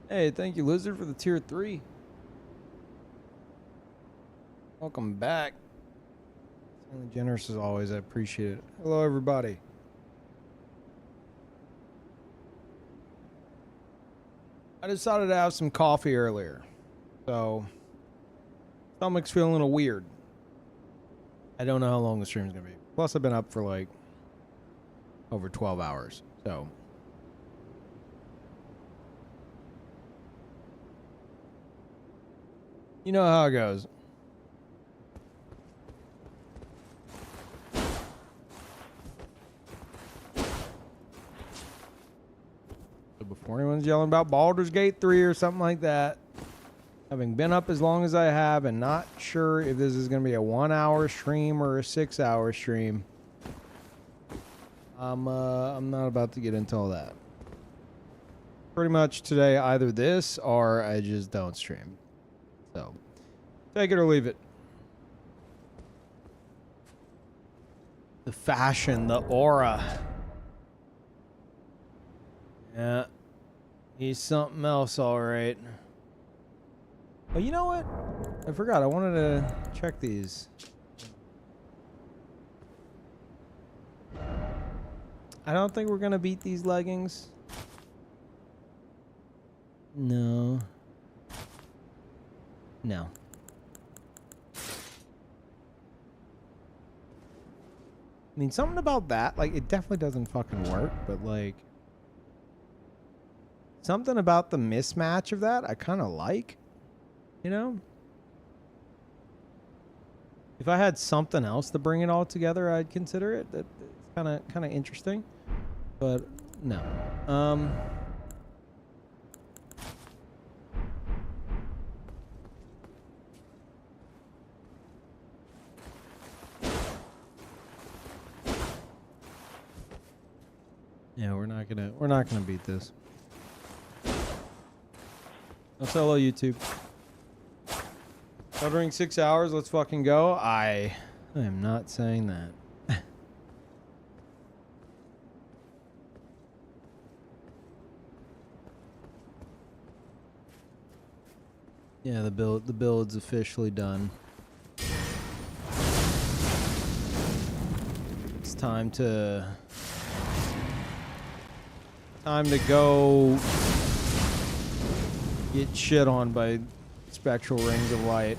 Hey, thank you, Lizard, for the tier 3. Welcome back. Only generous as always. I appreciate it. Hello, everybody. I decided to have some coffee earlier, so stomach's feeling a little weird. I don't know how long the stream's gonna be. Plus, I've been up for like over 12 hours, so you know how it goes. So before anyone's yelling about Baldur's Gate 3 or something like that, having been up as long as I have and not sure if this is going to be a 1-hour stream or a 6-hour stream, I'm not about to get into all that. Pretty much today, either this or I just don't stream. So, take it or leave it. The fashion, the aura. Yeah. He's something else, all right. Oh, you know what? I forgot. I wanted to check these. I don't think we're going to beat these leggings. No. No. I mean, something about that, like, it definitely doesn't fucking work, but, like, something about the mismatch of that I kind of like, you know? If I had something else to bring it all together, I'd consider it. It's kind of interesting, but no. Yeah, we're not gonna beat this. Let's hello YouTube. Covering 6 hours, let's fucking go. I am not saying that. Yeah, the build's officially done. It's time to go get shit on by spectral rings of light.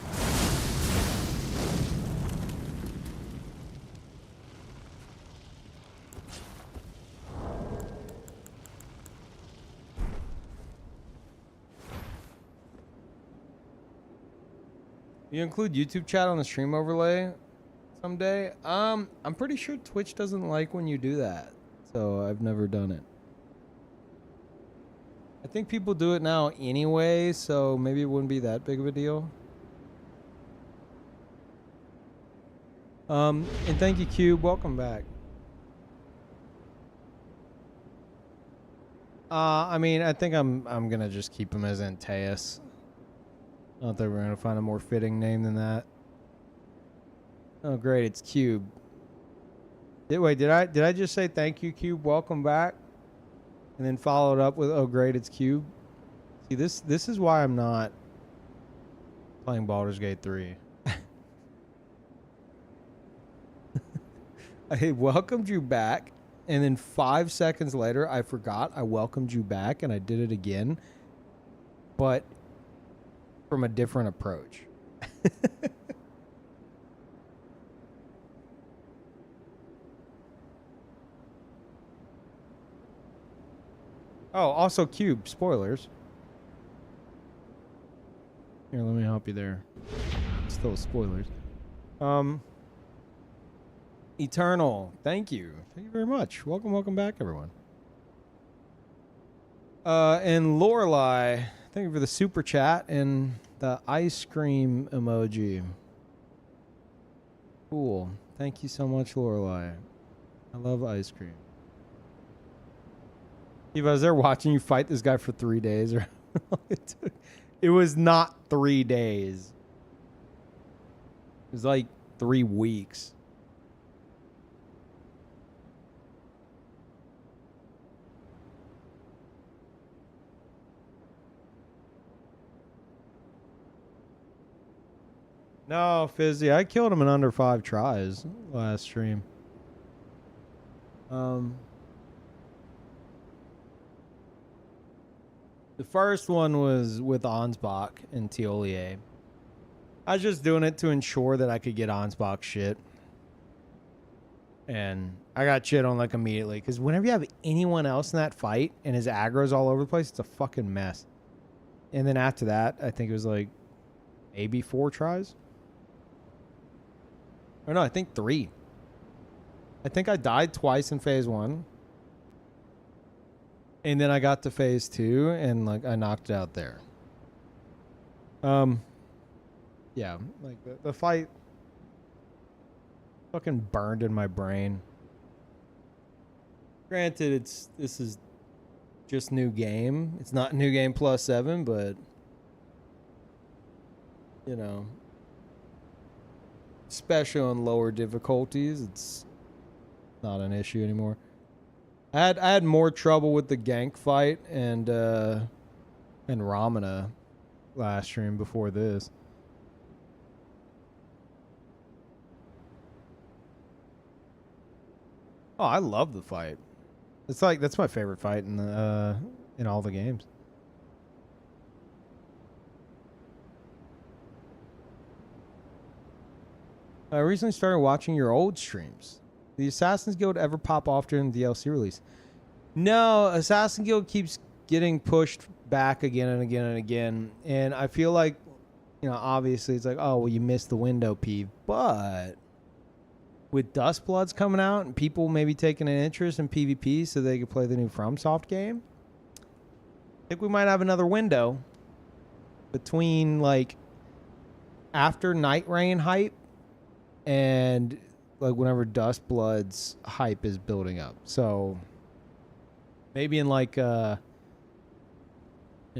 You include YouTube chat on the stream overlay someday? I'm pretty sure Twitch doesn't like when you do that, so I've never done it. I think people do it now anyway, so maybe it wouldn't be that big of a deal. And thank you, Cube. Welcome back. I mean, I think I'm gonna just keep him as Antaeus. I don't think we're gonna find a more fitting name than that. Oh, great! It's Cube. Wait, did I just say thank you, Cube? Welcome back. And then followed up with, oh great, it's Cube. See, this is why I'm not playing Baldur's Gate 3. I welcomed you back, and then 5 seconds later, I forgot I welcomed you back, and I did it again, but from a different approach. Oh, also Cube, spoilers. Here, let me help you there. Still spoilers. Eternal, thank you. Thank you very much. Welcome back, everyone. And Lorelei, thank you for the super chat and the ice cream emoji. Cool. Thank you so much, Lorelei. I love ice cream. If I was there watching you fight this guy for 3 days, or it was not 3 days. It was like 3 weeks. No, Fizzy, I killed him in under 5 tries last stream. The first one was with Ansbach and Tiolier. I was just doing it to ensure that I could get Ansbach shit. And I got shit on like immediately. Because whenever you have anyone else in that fight and his aggro's all over the place, it's a fucking mess. And then after that, I think it was like maybe 4 tries. Or no, I think 3. I think I died twice in phase 1. And then I got to phase 2 and like I knocked it out there. Yeah, like the fight fucking burned in my brain. Granted, this is just new game. It's not new game plus 7, but you know, especially on lower difficulties, it's not an issue anymore. I had more trouble with the gank fight and Ramana last stream before this. Oh, I love the fight. It's like that's my favorite fight in all the games. I recently started watching your old streams. Did the Assassin's Guild ever pop off during the DLC release? No, Assassin's Guild keeps getting pushed back again and again and again. And I feel like, you know, obviously it's like, oh, well, you missed the window, Peeve. But with Dustbloods coming out and people maybe taking an interest in PvP so they could play the new FromSoft game, I think we might have another window between like after Night Rain hype and like whenever Dustblood's hype is building up. So maybe in like you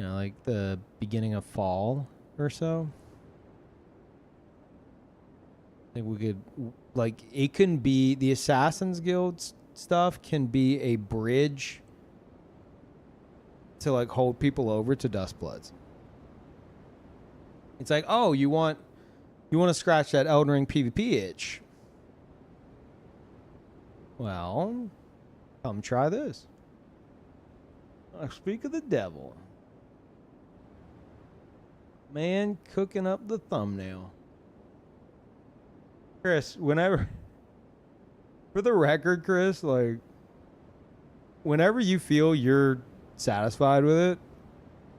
know, like the beginning of fall or so. I think we could, like, it can be the Assassin's Guild stuff can be a bridge to like hold people over to Dustbloods. It's like, oh, you want to scratch that Elden Ring PvP itch. Well, come try this. Speak of the devil. Man cooking up the thumbnail. Chris, whenever, for the record, Chris, like, whenever you feel you're satisfied with it,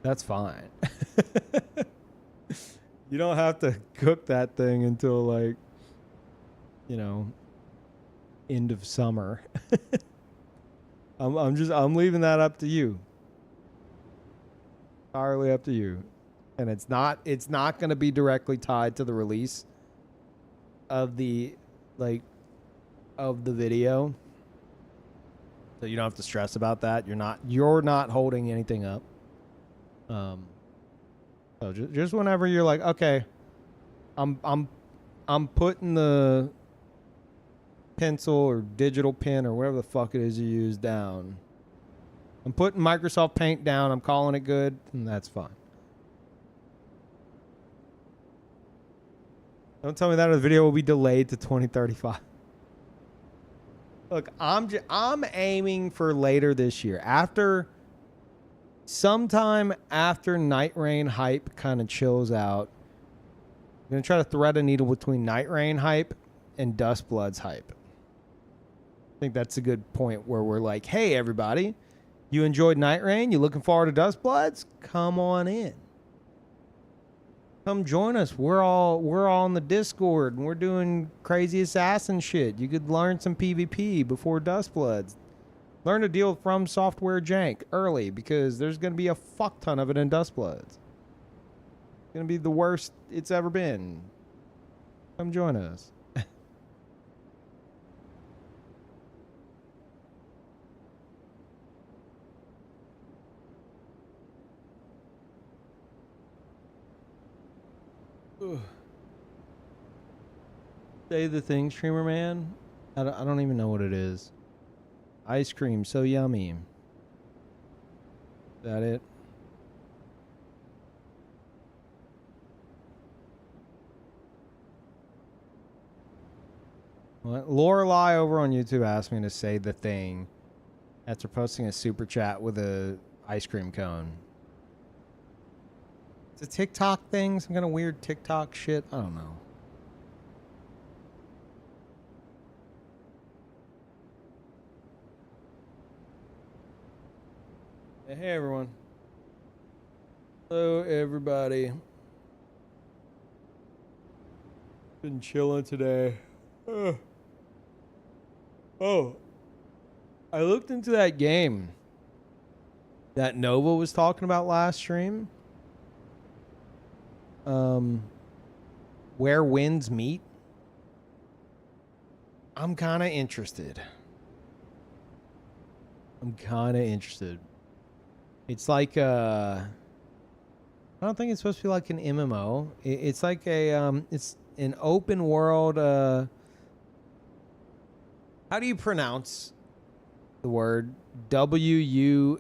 that's fine. You don't have to cook that thing until, like, you know, end of summer. I'm leaving that up to you. Entirely up to you. And it's not going to be directly tied to the release of the video. So you don't have to stress about that. You're not holding anything up. So just whenever you're like, okay, I'm putting the pencil or digital pen or whatever the fuck it is you use down. I'm putting Microsoft Paint down. I'm calling it good, and that's fine. Don't tell me that the video will be delayed to 2035. Look, I'm aiming for later this year. Sometime after Night Rain hype kind of chills out. I'm going to try to thread a needle between Night Rain hype and Dustblood's hype. I think that's a good point where we're like, hey, everybody, you enjoyed Night Rain? You looking forward to Dustbloods? Come on in. Come join us. We're all on the Discord and we're doing crazy assassin shit. You could learn some PvP before Dustbloods. Learn to deal with From Software jank early because there's going to be a fuck ton of it in Dustbloods. It's going to be the worst it's ever been. Come join us. Say the thing, streamer man. I don't even know what it is. Ice cream, so yummy. Is that it? Lorelei over on YouTube asked me to say the thing after posting a super chat with a ice cream cone. It's a TikTok thing, some kind of weird TikTok shit. I don't know. Hey everyone. Hello everybody. Been chilling today. Oh, I looked into that game that Nova was talking about last stream. Where winds meet. I'm kind of interested. It's like I don't think it's supposed to be like an MMO. It's like a it's an open world. How do you pronounce the word Wuxia?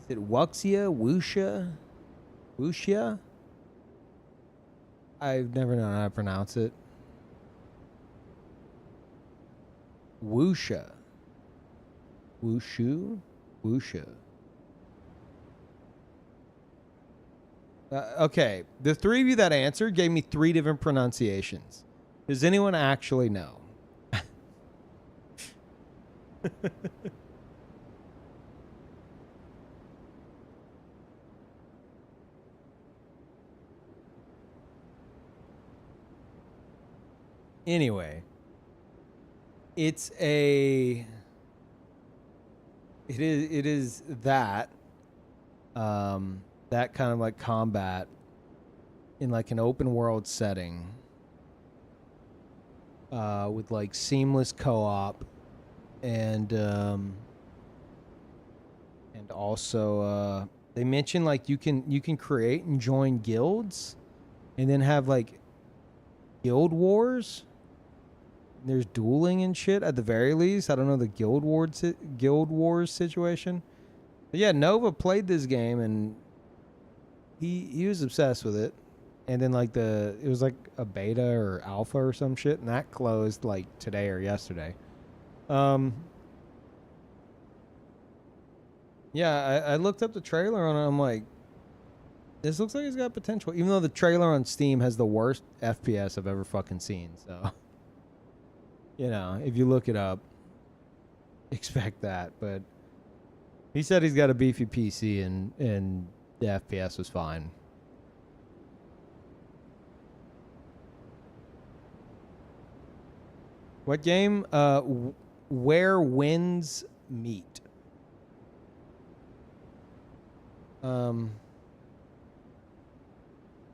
Is it Wuxia? Wuxia? I've never known how to pronounce it. Wuxia. Wuxia. Okay, the three of you that answered gave me 3 different pronunciations. Does anyone actually know? Anyway, it is that that kind of like combat in like an open world setting with like seamless co-op and also they mentioned like you can create and join guilds and then have like guild wars. There's dueling and shit at the very least. I don't know the guild wars situation. But yeah, Nova played this game and he was obsessed with it. And then like it was like a beta or alpha or some shit, and that closed like today or yesterday. Yeah, I looked up the trailer on it. I'm like, this looks like it's got potential, even though the trailer on Steam has the worst FPS I've ever fucking seen. So, you know, if you look it up, expect that. But he said he's got a beefy PC and the FPS was fine. What game? Where winds meet.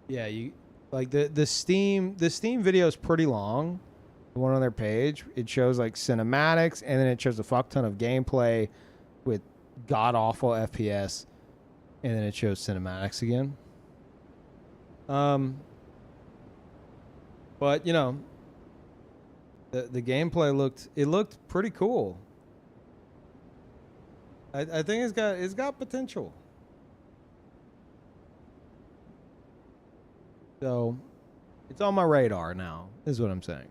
Yeah, you like the Steam video is pretty long. The one on their page, it shows like cinematics and then it shows a fuck ton of gameplay with god awful FPS, and then it shows cinematics again. But you know, the gameplay looked pretty cool. I think it's got potential. So it's on my radar now, is what I'm saying.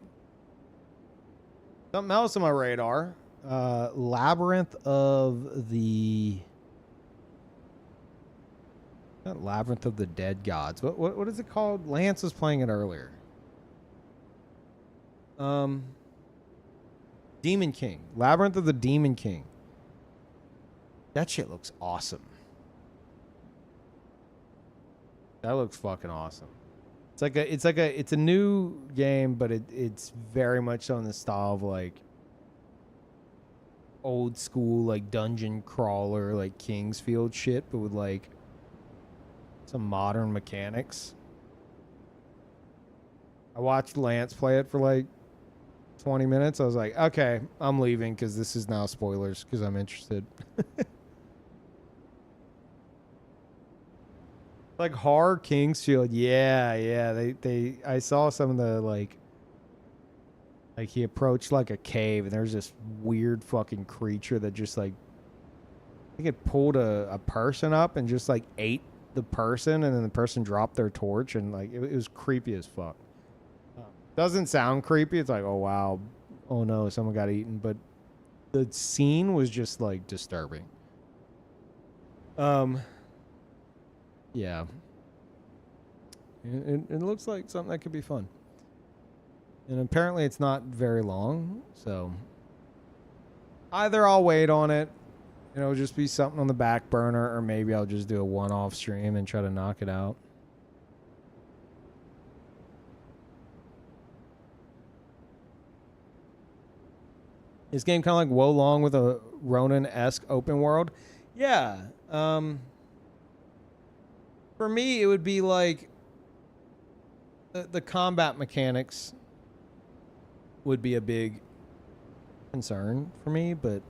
Something else on my radar. Labyrinth of the Not Labyrinth of the Dead Gods. What is it called? Lance was playing it earlier. Demon King. Labyrinth of the Demon King. That shit looks awesome. That looks fucking awesome. It's a new game, but it's very much on the style of like old school like dungeon crawler like Kingsfield shit, but with like some modern mechanics. I watched Lance play it for like 20 minutes. I was like, okay, I'm leaving because this is now spoilers because I'm interested. Like horror Kingsfield. Yeah. They I saw some of the like he approached like a cave and there's this weird fucking creature that just like I think it pulled a person up and just like ate the person, and then the person dropped their torch, and like it was creepy as fuck. Doesn't sound creepy. It's like, oh wow, oh no, someone got eaten. But the scene was just like disturbing. Yeah. It looks like something that could be fun. And apparently it's not very long, so either I'll wait on it, and it'll just be something on the back burner, or maybe I'll just do a one-off stream and try to knock it out. This game kind of like Wo Long with a Ronin-esque open world. Yeah. For me, it would be like the combat mechanics would be a big concern for me, but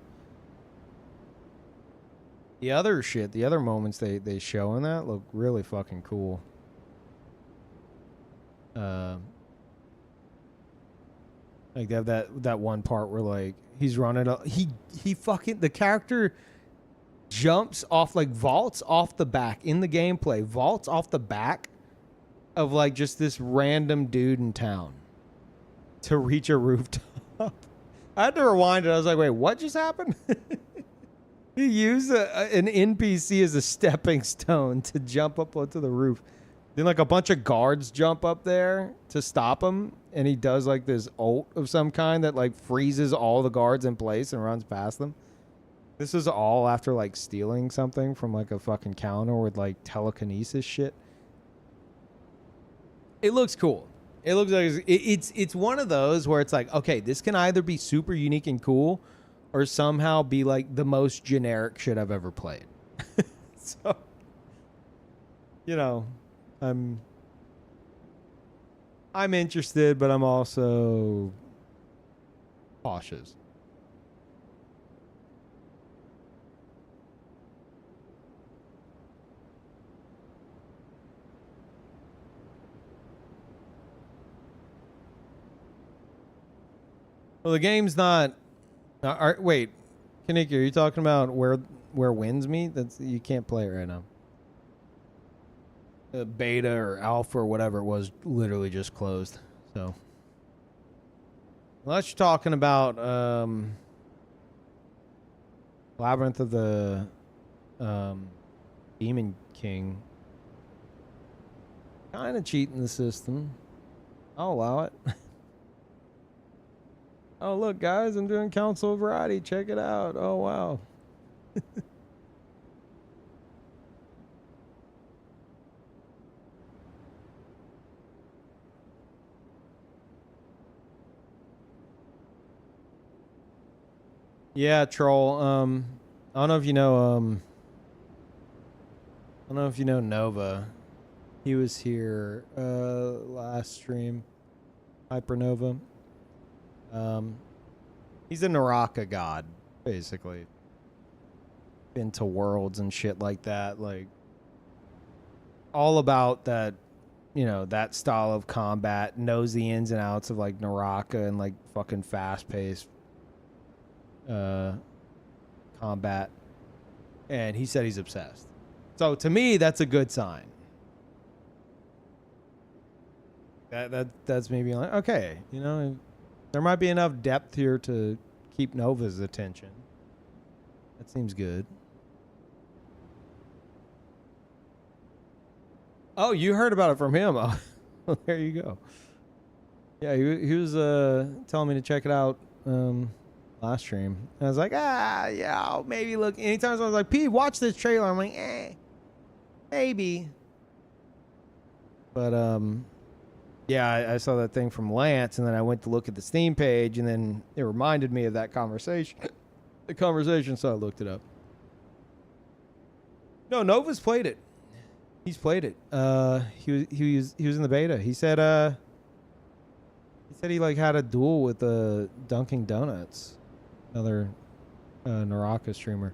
the other shit, the other moments they show in that look really fucking cool. Like they have that one part where like he's running he fucking the character jumps off, like vaults off the back in the gameplay, vaults off the back of like just this random dude in town to reach a rooftop. I had to rewind it. I was like, wait, what just happened? He used an NPC as a stepping stone to jump up onto the roof. Then like a bunch of guards jump up there to stop him, and he does like this ult of some kind that like freezes all the guards in place and runs past them. This is all after like stealing something from like a fucking counter with like telekinesis shit. It looks cool. It looks like it's one of those where it's like, okay, this can either be super unique and cool, or somehow be like the most generic shit I've ever played. So, you know, I'm interested, but I'm also cautious. Well, the game's not. Wait, Kaneki, are you talking about where wins meet? That's, you can't play it right now. The beta or alpha or whatever it was literally just closed. So, unless you're talking about Labyrinth of the Demon King, kind of cheating the system. I'll allow it. Oh, look, guys, I'm doing Council of Variety. Check it out. Oh, wow. Yeah, Troll. I don't know if you know, I don't know if you know Nova. He was here last stream. Hypernova. He's a Naraka god, basically. Into worlds and shit like that. Like, all about that, you know, that style of combat. Knows the ins and outs of, like, Naraka and, like, fucking fast-paced combat. And he said he's obsessed. So, to me, that's a good sign. That's me being like, okay, you know, there might be enough depth here to keep Nova's attention. That seems good. Oh, you heard about it from him. Oh, there you go. Yeah, he was telling me to check it out last stream. And I was like, yeah, I'll maybe look. Anytime I was like, Peeve, watch this trailer. I'm like, maybe. But yeah, I saw that thing from Lance, and then I went to look at the Steam page, and then it reminded me of that conversation. The conversation, so I looked it up. No, Nova's played it. He's played it. He was in the beta. He said he like had a duel with Dunkin' Donuts, another Naraka streamer.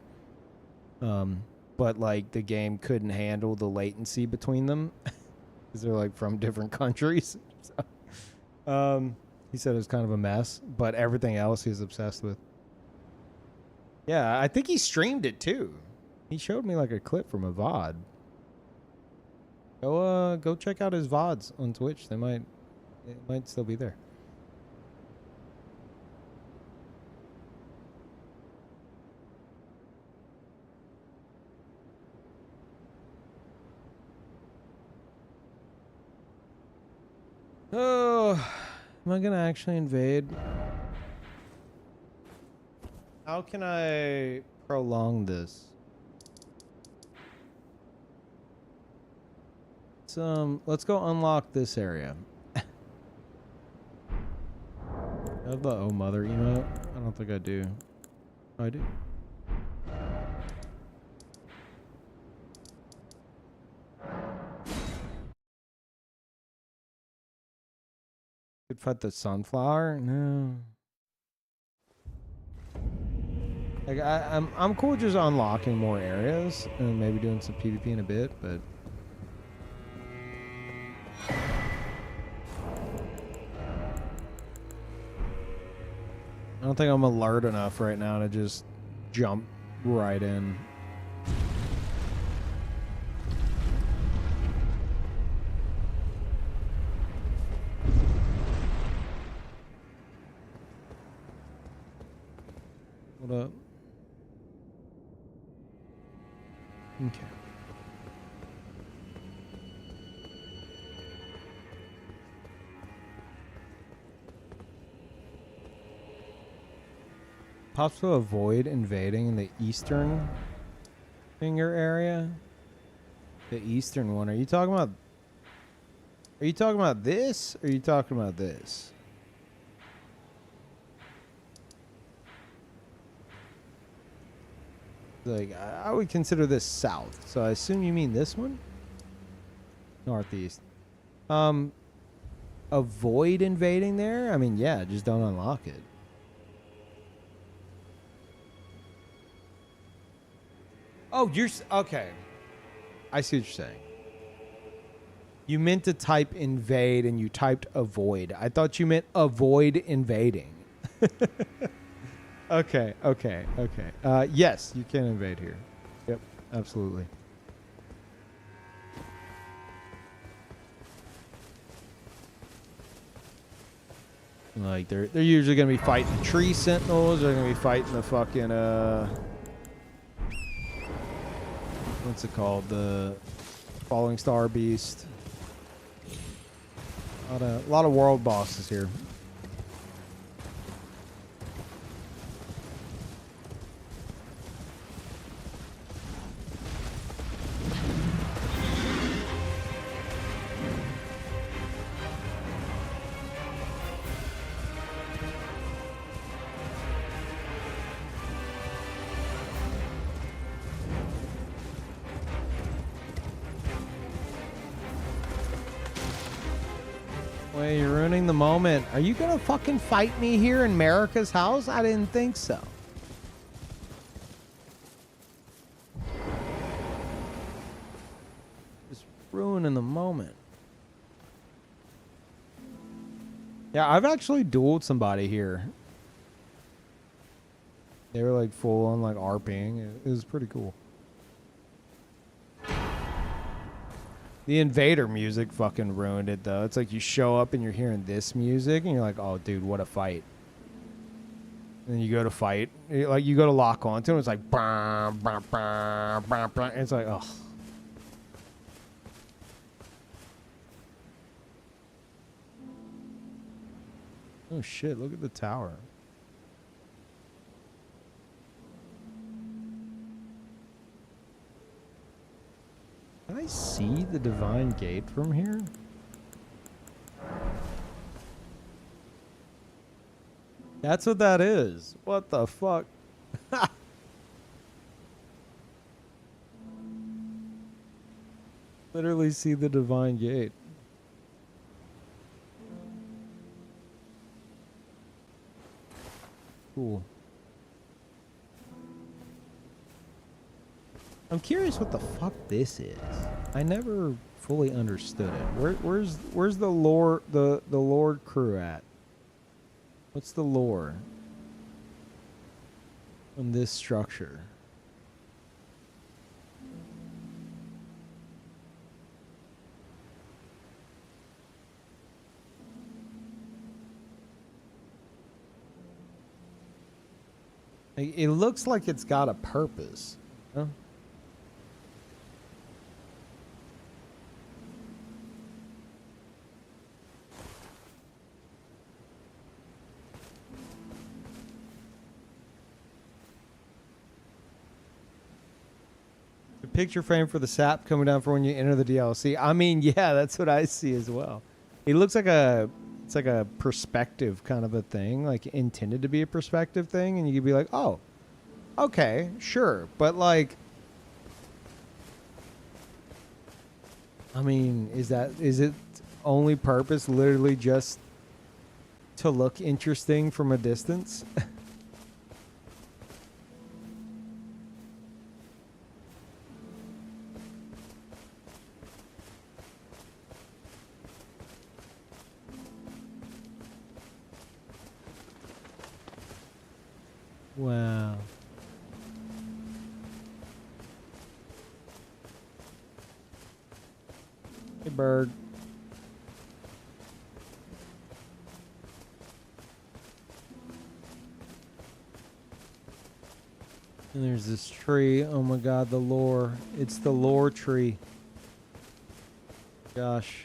But like the game couldn't handle the latency between them because they're like from different countries. So, he said it was kind of a mess, but everything else he's obsessed with. Yeah, I think he streamed it too. He showed me like a clip from a VOD. Go check out his VODs on Twitch. They might It might still be there. Oh, am I gonna actually invade? How can I prolong this? Let's go unlock this area. I have the oh mother emote. I don't think I do. Oh, I do. Could fight the sunflower? No. Like I'm cool with just unlocking more areas and maybe doing some PvP in a bit, but I don't think I'm alert enough right now to just jump right in. What up? Okay. Possible to avoid invading in the eastern finger area. The eastern one. Are you talking about? Are you talking about this? Or are you talking about this? Like I would consider this south, so I assume you mean this one. Northeast. Avoid invading there. I mean, yeah, just don't unlock it. Oh, you're okay. I see what you're saying. You meant to type invade and you typed avoid. I thought you meant avoid invading. Okay. Yes, you can invade here. Yep, absolutely. Like they're usually gonna be fighting the tree sentinels. They're gonna be fighting the fucking what's it called? The falling star beast. A lot of world bosses here. Wait, you're ruining the moment. Are you gonna fucking fight me here in America's house? I didn't think so. Just ruining the moment. Yeah, I've actually dueled somebody here. They were like full on like RPing. It was pretty cool. The invader music fucking ruined it though. It's like you show up and you're hearing this music and you're like, oh dude, what a fight. And then you go to fight, like you go to lock onto it, and it's like, bah, bah, bah, bah, bah. It's like, oh. Oh shit, look at the tower. Can I see the divine gate from here? That's what that is. What the fuck? Literally see the divine gate. Cool. I'm curious what the fuck this is. I never fully understood it. Where's the lore the Lord crew at? What's the lore on this structure? It looks like it's got a purpose. Huh? The picture frame for the sap coming down for when you enter the DLC. I mean, yeah, that's what I see as well. It looks like it's like a perspective kind of a thing, like intended to be a perspective thing, and you could be like, oh, okay, sure, but like, I mean, is it only purpose literally just to look interesting from a distance? Wow. Hey, bird. And there's this tree. Oh my god, the lore. It's the lore tree. Gosh.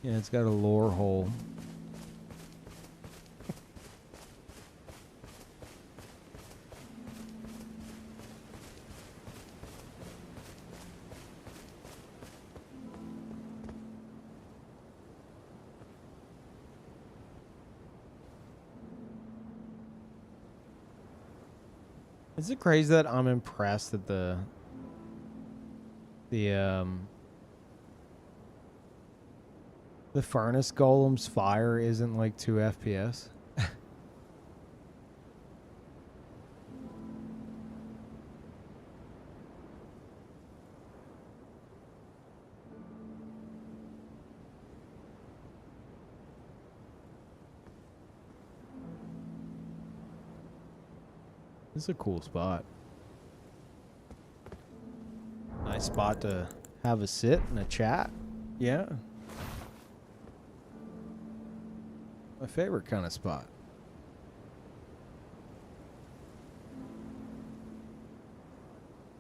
Yeah, it's got a lore hole. Is it crazy that I'm impressed that the the furnace golem's fire isn't like 2 FPS? This is a cool spot. Nice spot to have a sit and a chat. Yeah. My favorite kind of spot.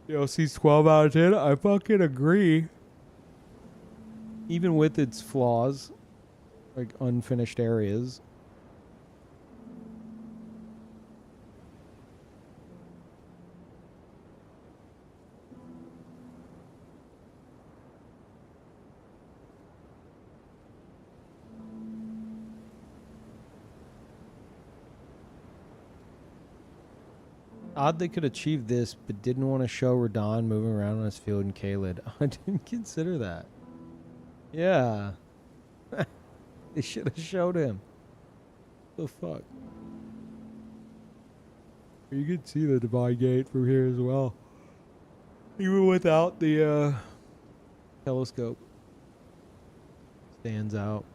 DLC's 12 out of 10. I fucking agree. Even with its flaws, like unfinished areas. Odd they could achieve this, but didn't want to show Radon moving around on his field in Kaled. I didn't consider that. Yeah. They should have showed him. The fuck? You can see the Divine Gate from here as well. Even without the telescope. Stands out.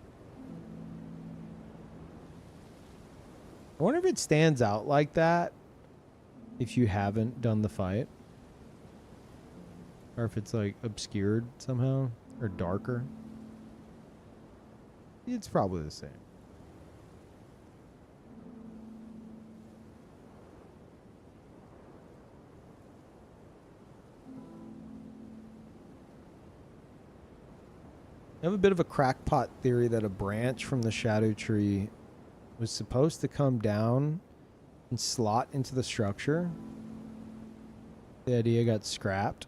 I wonder if it stands out like that if you haven't done the fight. Or if it's like obscured somehow or darker. It's probably the same. I have a bit of a crackpot theory that a branch from the shadow tree was supposed to come down and slot into the structure. The idea got scrapped.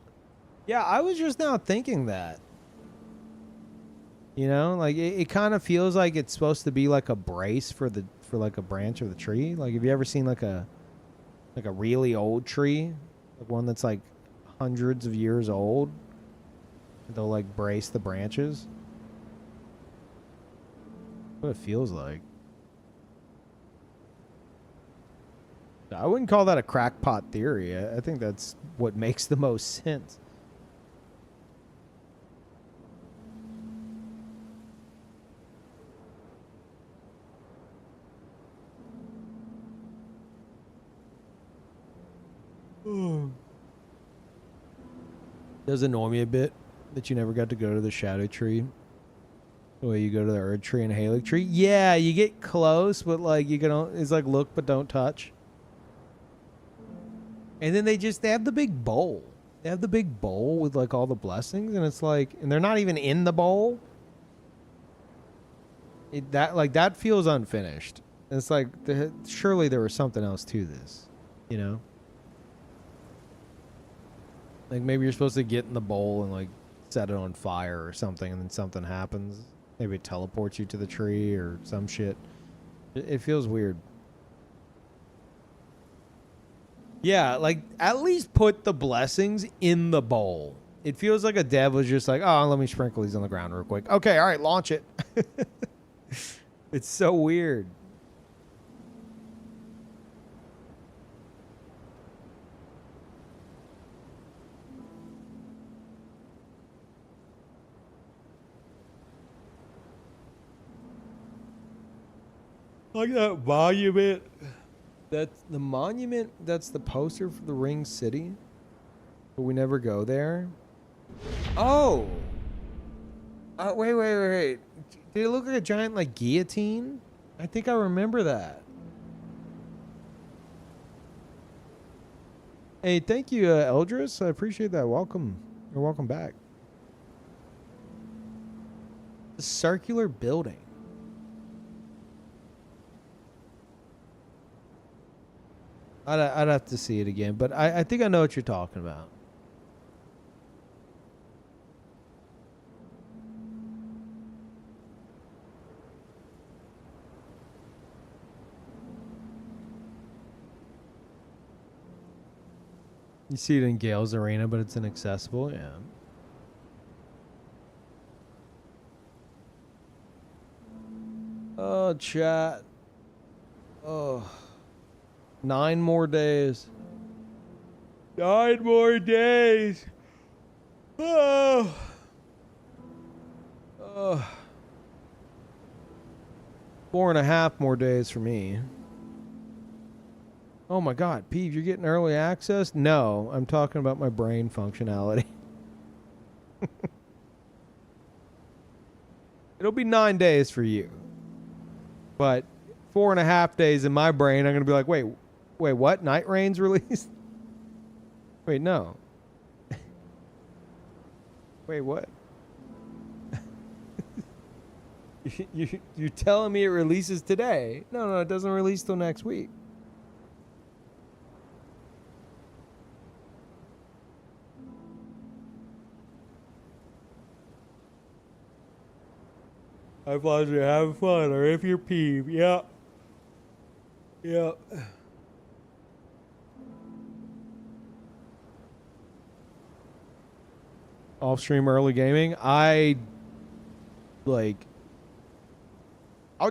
Yeah, I was just now thinking that. You know, like it kind of feels like it's supposed to be like a brace for like a branch of the tree. Like, have you ever seen like a really old tree, like one that's like hundreds of years old? They'll like brace the branches. What it feels like. I wouldn't call that a crackpot theory. I think that's what makes the most sense. Does annoy me a bit that you never got to go to the shadow tree. The way you go to the Erd tree and Halic tree. Yeah, you get close, but like you can. It's like look but don't touch. And then they have the big bowl. They have the big bowl with like all the blessings, and it's like, and they're not even in the bowl. That feels unfinished. And it's like surely there was something else to this, you know? Like maybe you're supposed to get in the bowl and like set it on fire or something, and then something happens. Maybe it teleports you to the tree or some shit. It feels weird. Yeah, like at least put the blessings in the bowl. It feels like a dev was just like, oh, let me sprinkle these on the ground real quick. Okay, all right, launch it. It's so weird. Like that monument. That's the monument. That's the poster for the Ring City. But we never go there. Oh. Wait. Did it look like a giant like guillotine? I think I remember that. Hey, thank you, Eldris. I appreciate that. Welcome. Or welcome back. The circular building. I'd have to see it again, but I think I know what you're talking about. You see it in Gale's Arena, but it's inaccessible, yeah. Oh, chat. Oh. 9 more days. 9 more days. Oh. 4.5 more days for me. Oh my God, Peeve, you're getting early access? No, I'm talking about my brain functionality. It'll be 9 days for you. But 4.5 days in my brain, I'm going to be like, wait, what? Night Rain's released? Wait, no. Wait, what? You're telling me it releases today? No, it doesn't release till next week. As long as you're having fun, or if you're Peeve, yep. Off-stream early gaming, I'll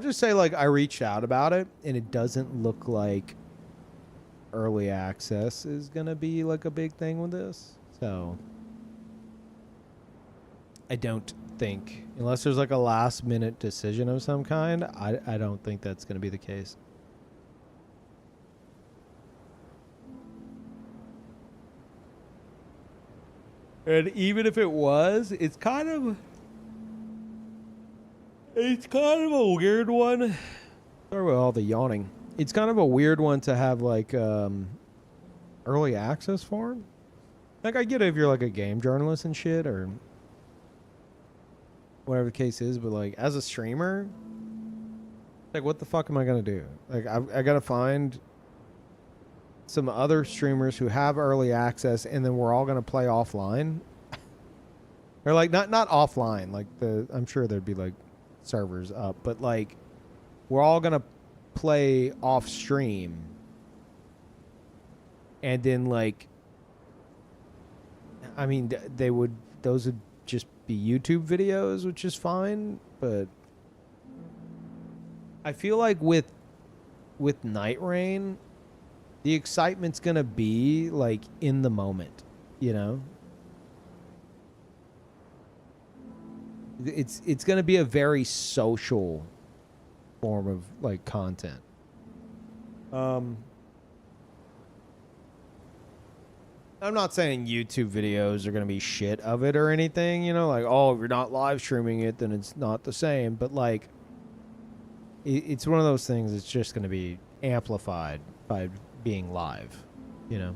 just say like I reached out about it, and it doesn't look like early access is gonna be like a big thing with this. So I don't think, unless there's like a last minute decision of some kind, I don't think that's gonna be the case. And even if it was, it's kind of a weird one. Sorry about all the yawning. It's kind of a weird one to have like early access for. Like I get it if you're like a game journalist and shit or whatever the case is, but like as a streamer, like what the fuck am I gonna do? Like I gotta find some other streamers who have early access, and then we're all gonna play offline. Or like not offline, like I'm sure there'd be like servers up, but like we're all gonna play off stream, and then like I mean those would just be YouTube videos, which is fine, but I feel like with Night Rain, the excitement's gonna be like in the moment, you know? It's gonna be a very social form of like content. I'm not saying YouTube videos are going to be shit of it or anything, you know, like, oh, if you're not live streaming it, then it's not the same. But, like, it's one of those things that's just going to be amplified by being live, you know?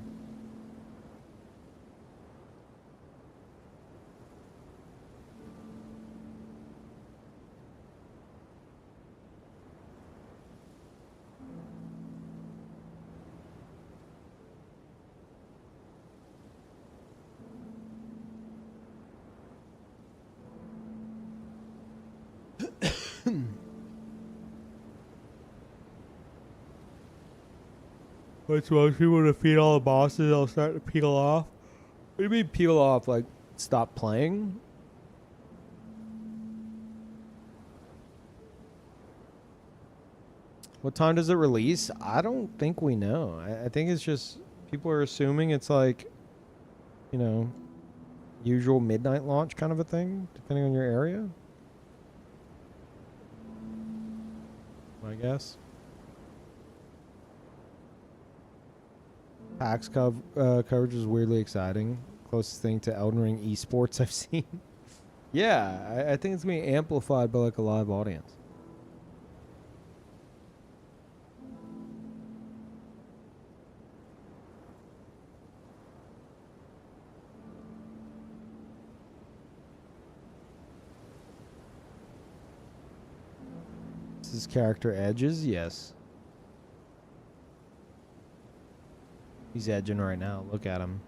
Which most people defeat all the bosses, they'll start to peel off. What do you mean peel off? Like, stop playing? What time does it release? I don't think we know. I think it's just people are assuming it's like, you know, usual midnight launch kind of a thing, depending on your area. I guess. PAX coverage is weirdly exciting. Closest thing to Elden Ring esports I've seen. Yeah, I think it's going to be amplified by like a live audience. This is character edges, yes. He's edging right now. Look at him.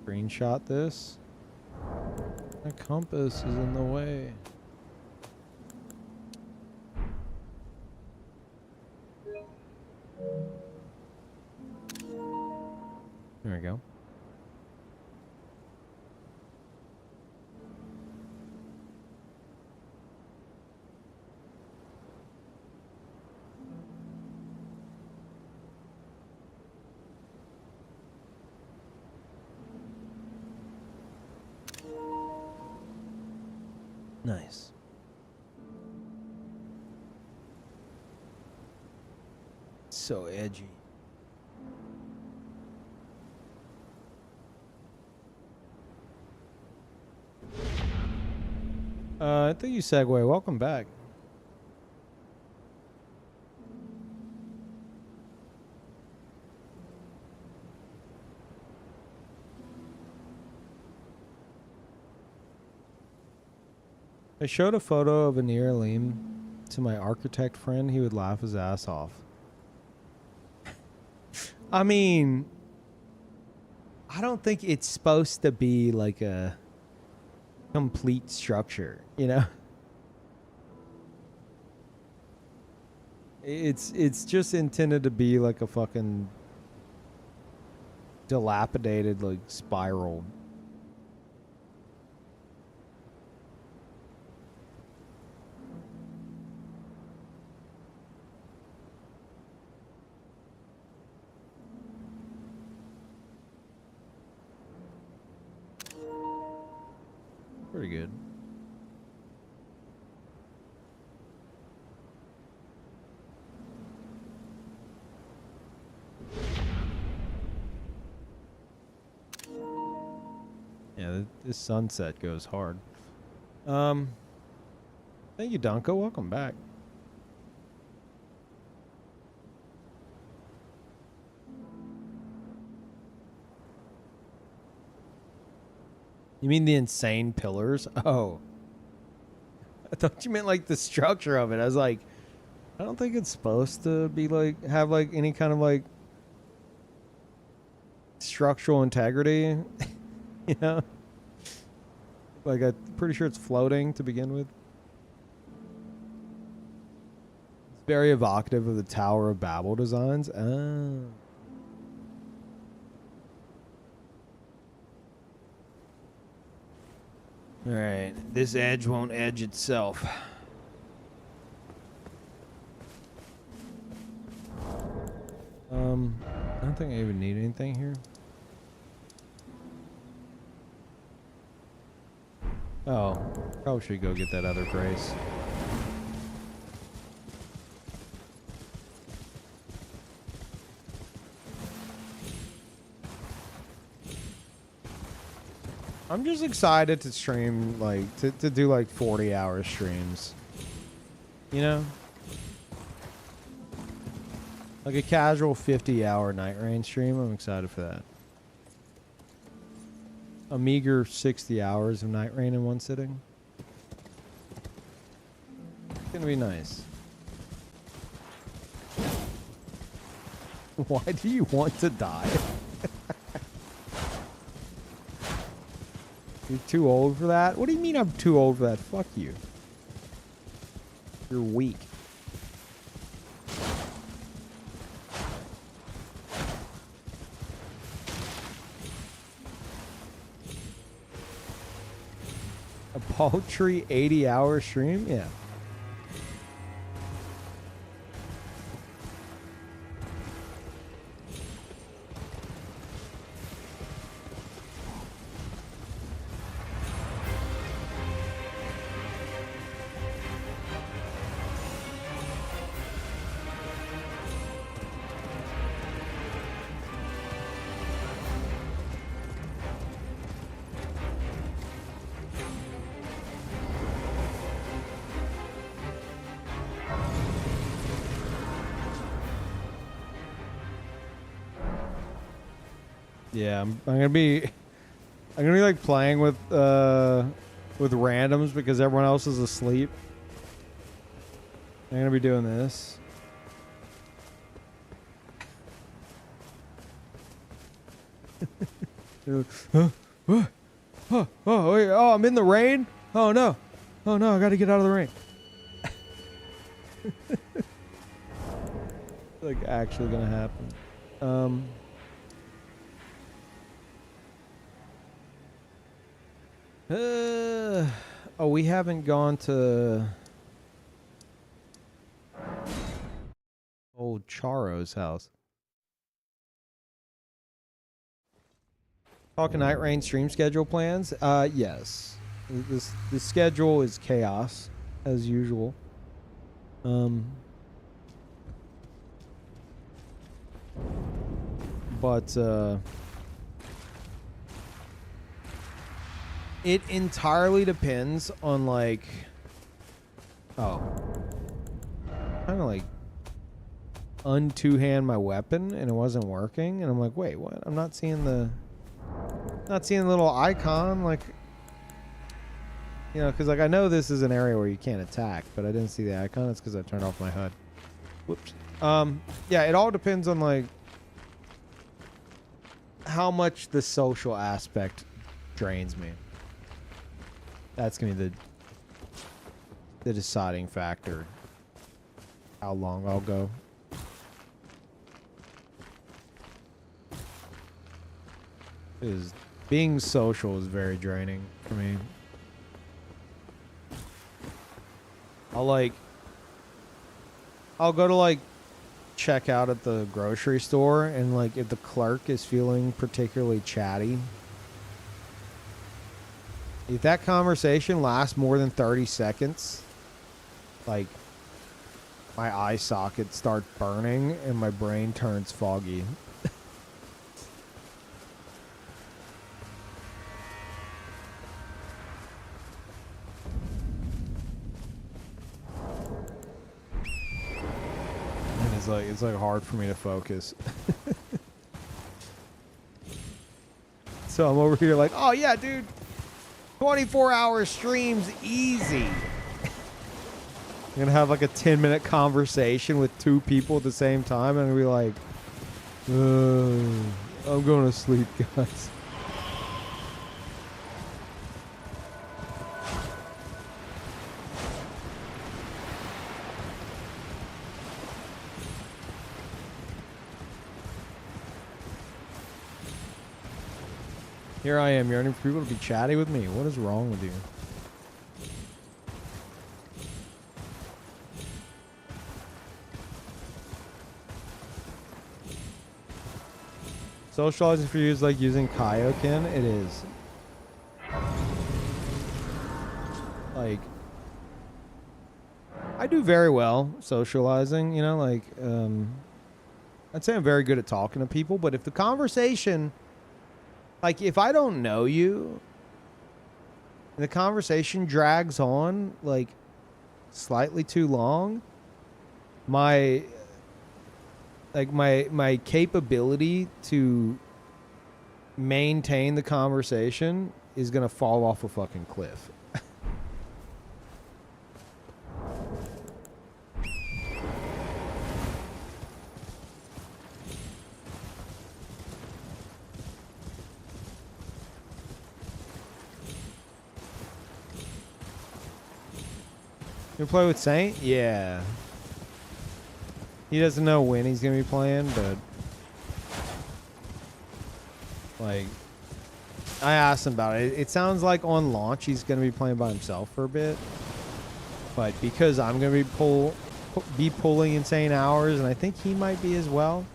Screenshot this. The compass is in the way. There we go. Nice. So edgy. I think you segue. Welcome back. I showed a photo of Anir Alim to my architect friend. He would laugh his ass off. I mean, I don't think it's supposed to be like a complete structure, you know? It's just intended to be like a fucking dilapidated like spiral. Pretty good. Yeah, this sunset goes hard. Thank you, Donko. Welcome back. You mean the insane pillars? Oh. I thought you meant like the structure of it. I was like, I don't think it's supposed to be like, have like any kind of like structural integrity. You know? Like, I'm pretty sure it's floating to begin with. It's very evocative of the Tower of Babel designs. Oh. Alright, this edge won't edge itself. I don't think I even need anything here. Oh, probably should go get that other brace. I'm just excited to stream, like, to do like 40-hour streams. You know? Like a casual 50-hour night rain stream. I'm excited for that. A meager 60 hours of night rain in one sitting. It's gonna be nice. Why do you want to die? You're too old for that? What do you mean I'm too old for that? Fuck you. You're weak. A paltry 80-hour stream? Yeah. Yeah, I'm gonna be like playing with randoms because everyone else is asleep. I'm gonna be doing this. Oh, wait, oh, I'm in the rain. Oh no, I gotta get out of the rain. Like actually gonna happen. Oh, we haven't gone to old Charo's house. Talking Night Rain stream schedule plans? Yes. The schedule is chaos, as usual. But, it entirely depends on, like... Oh. Kind of, like, un-two-hand my weapon, and it wasn't working, and I'm like, wait, what? I'm not seeing the... Not seeing the little icon, like... You know, because, like, I know this is an area where you can't attack, but I didn't see the icon. It's because I turned off my HUD. Whoops. Yeah, it all depends on, like... how much the social aspect drains me. That's gonna be the deciding factor. How long I'll go. Because being social is very draining for me. I'll go to like check out at the grocery store, and like if the clerk is feeling particularly chatty, if that conversation lasts more than 30 seconds, like my eye socket starts burning and my brain turns foggy. And it's like hard for me to focus. So I'm over here like, oh yeah, dude, 24-hour streams easy. I'm gonna have like a 10-minute conversation with two people at the same time, and I'm gonna be like, I'm going to sleep, guys. Here I am yearning for people to be chatty with me. What is wrong with you? Socializing for you is like using Kaioken? It is. Like, I do very well socializing, you know, like, I'd say I'm very good at talking to people, but if the conversation, like, if I don't know you, and the conversation drags on, like, slightly too long, my capability to maintain the conversation is gonna fall off a fucking cliff. You play with Saint? Yeah. He doesn't know when he's gonna be playing, but like, I asked him about it. It sounds like on launch he's gonna be playing by himself for a bit, but because I'm gonna be pulling insane hours, and I think he might be as well.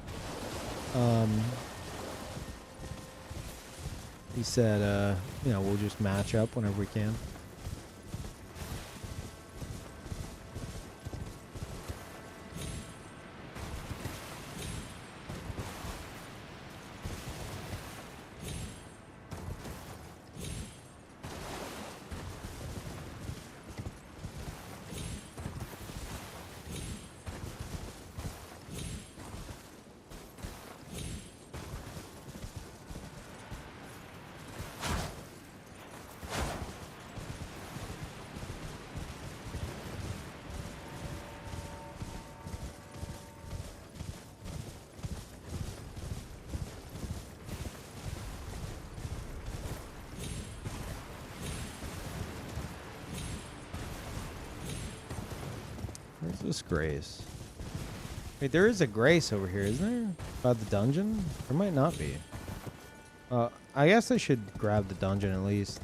He said, you know, we'll just match up whenever we can. Where's this Grace? Wait, there is a Grace over here, isn't there? About the dungeon? There might not be. I guess I should grab the dungeon at least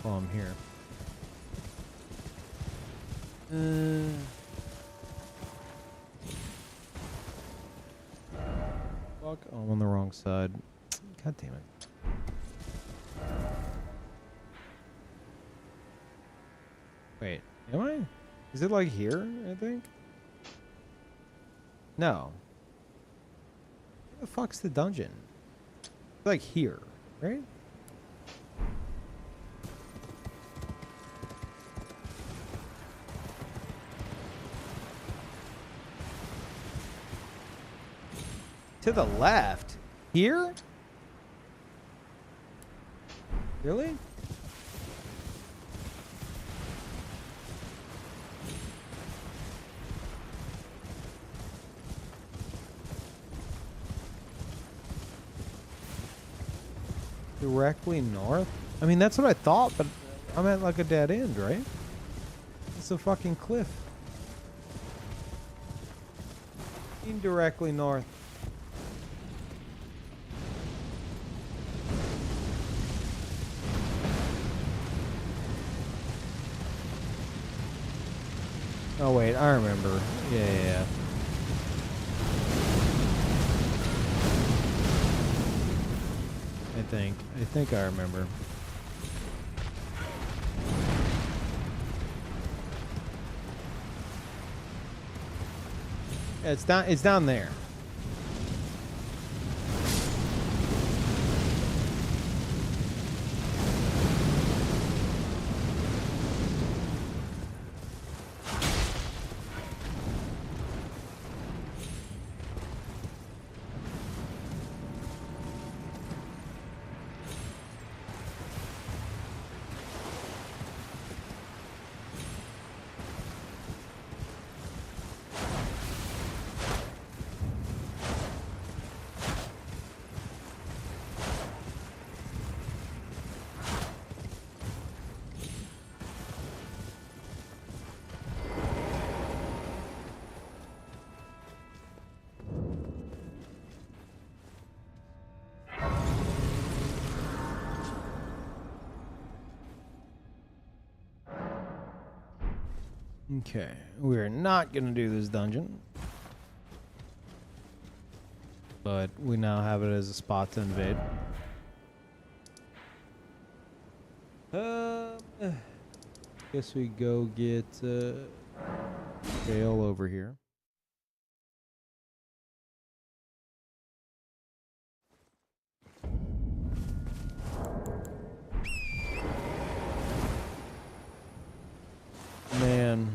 while I'm here. Fuck, oh, I'm on the wrong side. God damn it. Wait, am I? Is it like here, I think? No. Where the fuck's the dungeon? It's like here, right? To the left? Here? Really? Directly north? I mean, that's what I thought, but I'm at like a dead end, right? It's a fucking cliff. Indirectly north. Oh wait, I remember. Yeah. I think I remember. Yeah, it's down there. Okay, we're not gonna do this dungeon, but we now have it as a spot to invade. Guess we go get Dale over here. Man.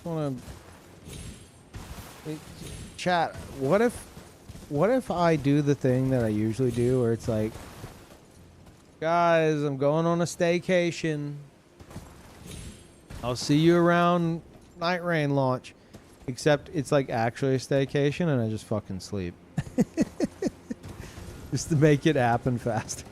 Wanna chat. What if I do the thing that I usually do, where it's like, guys, I'm going on a staycation. I'll see you around Night Rain launch. Except it's like actually a staycation, and I just fucking sleep, just to make it happen faster.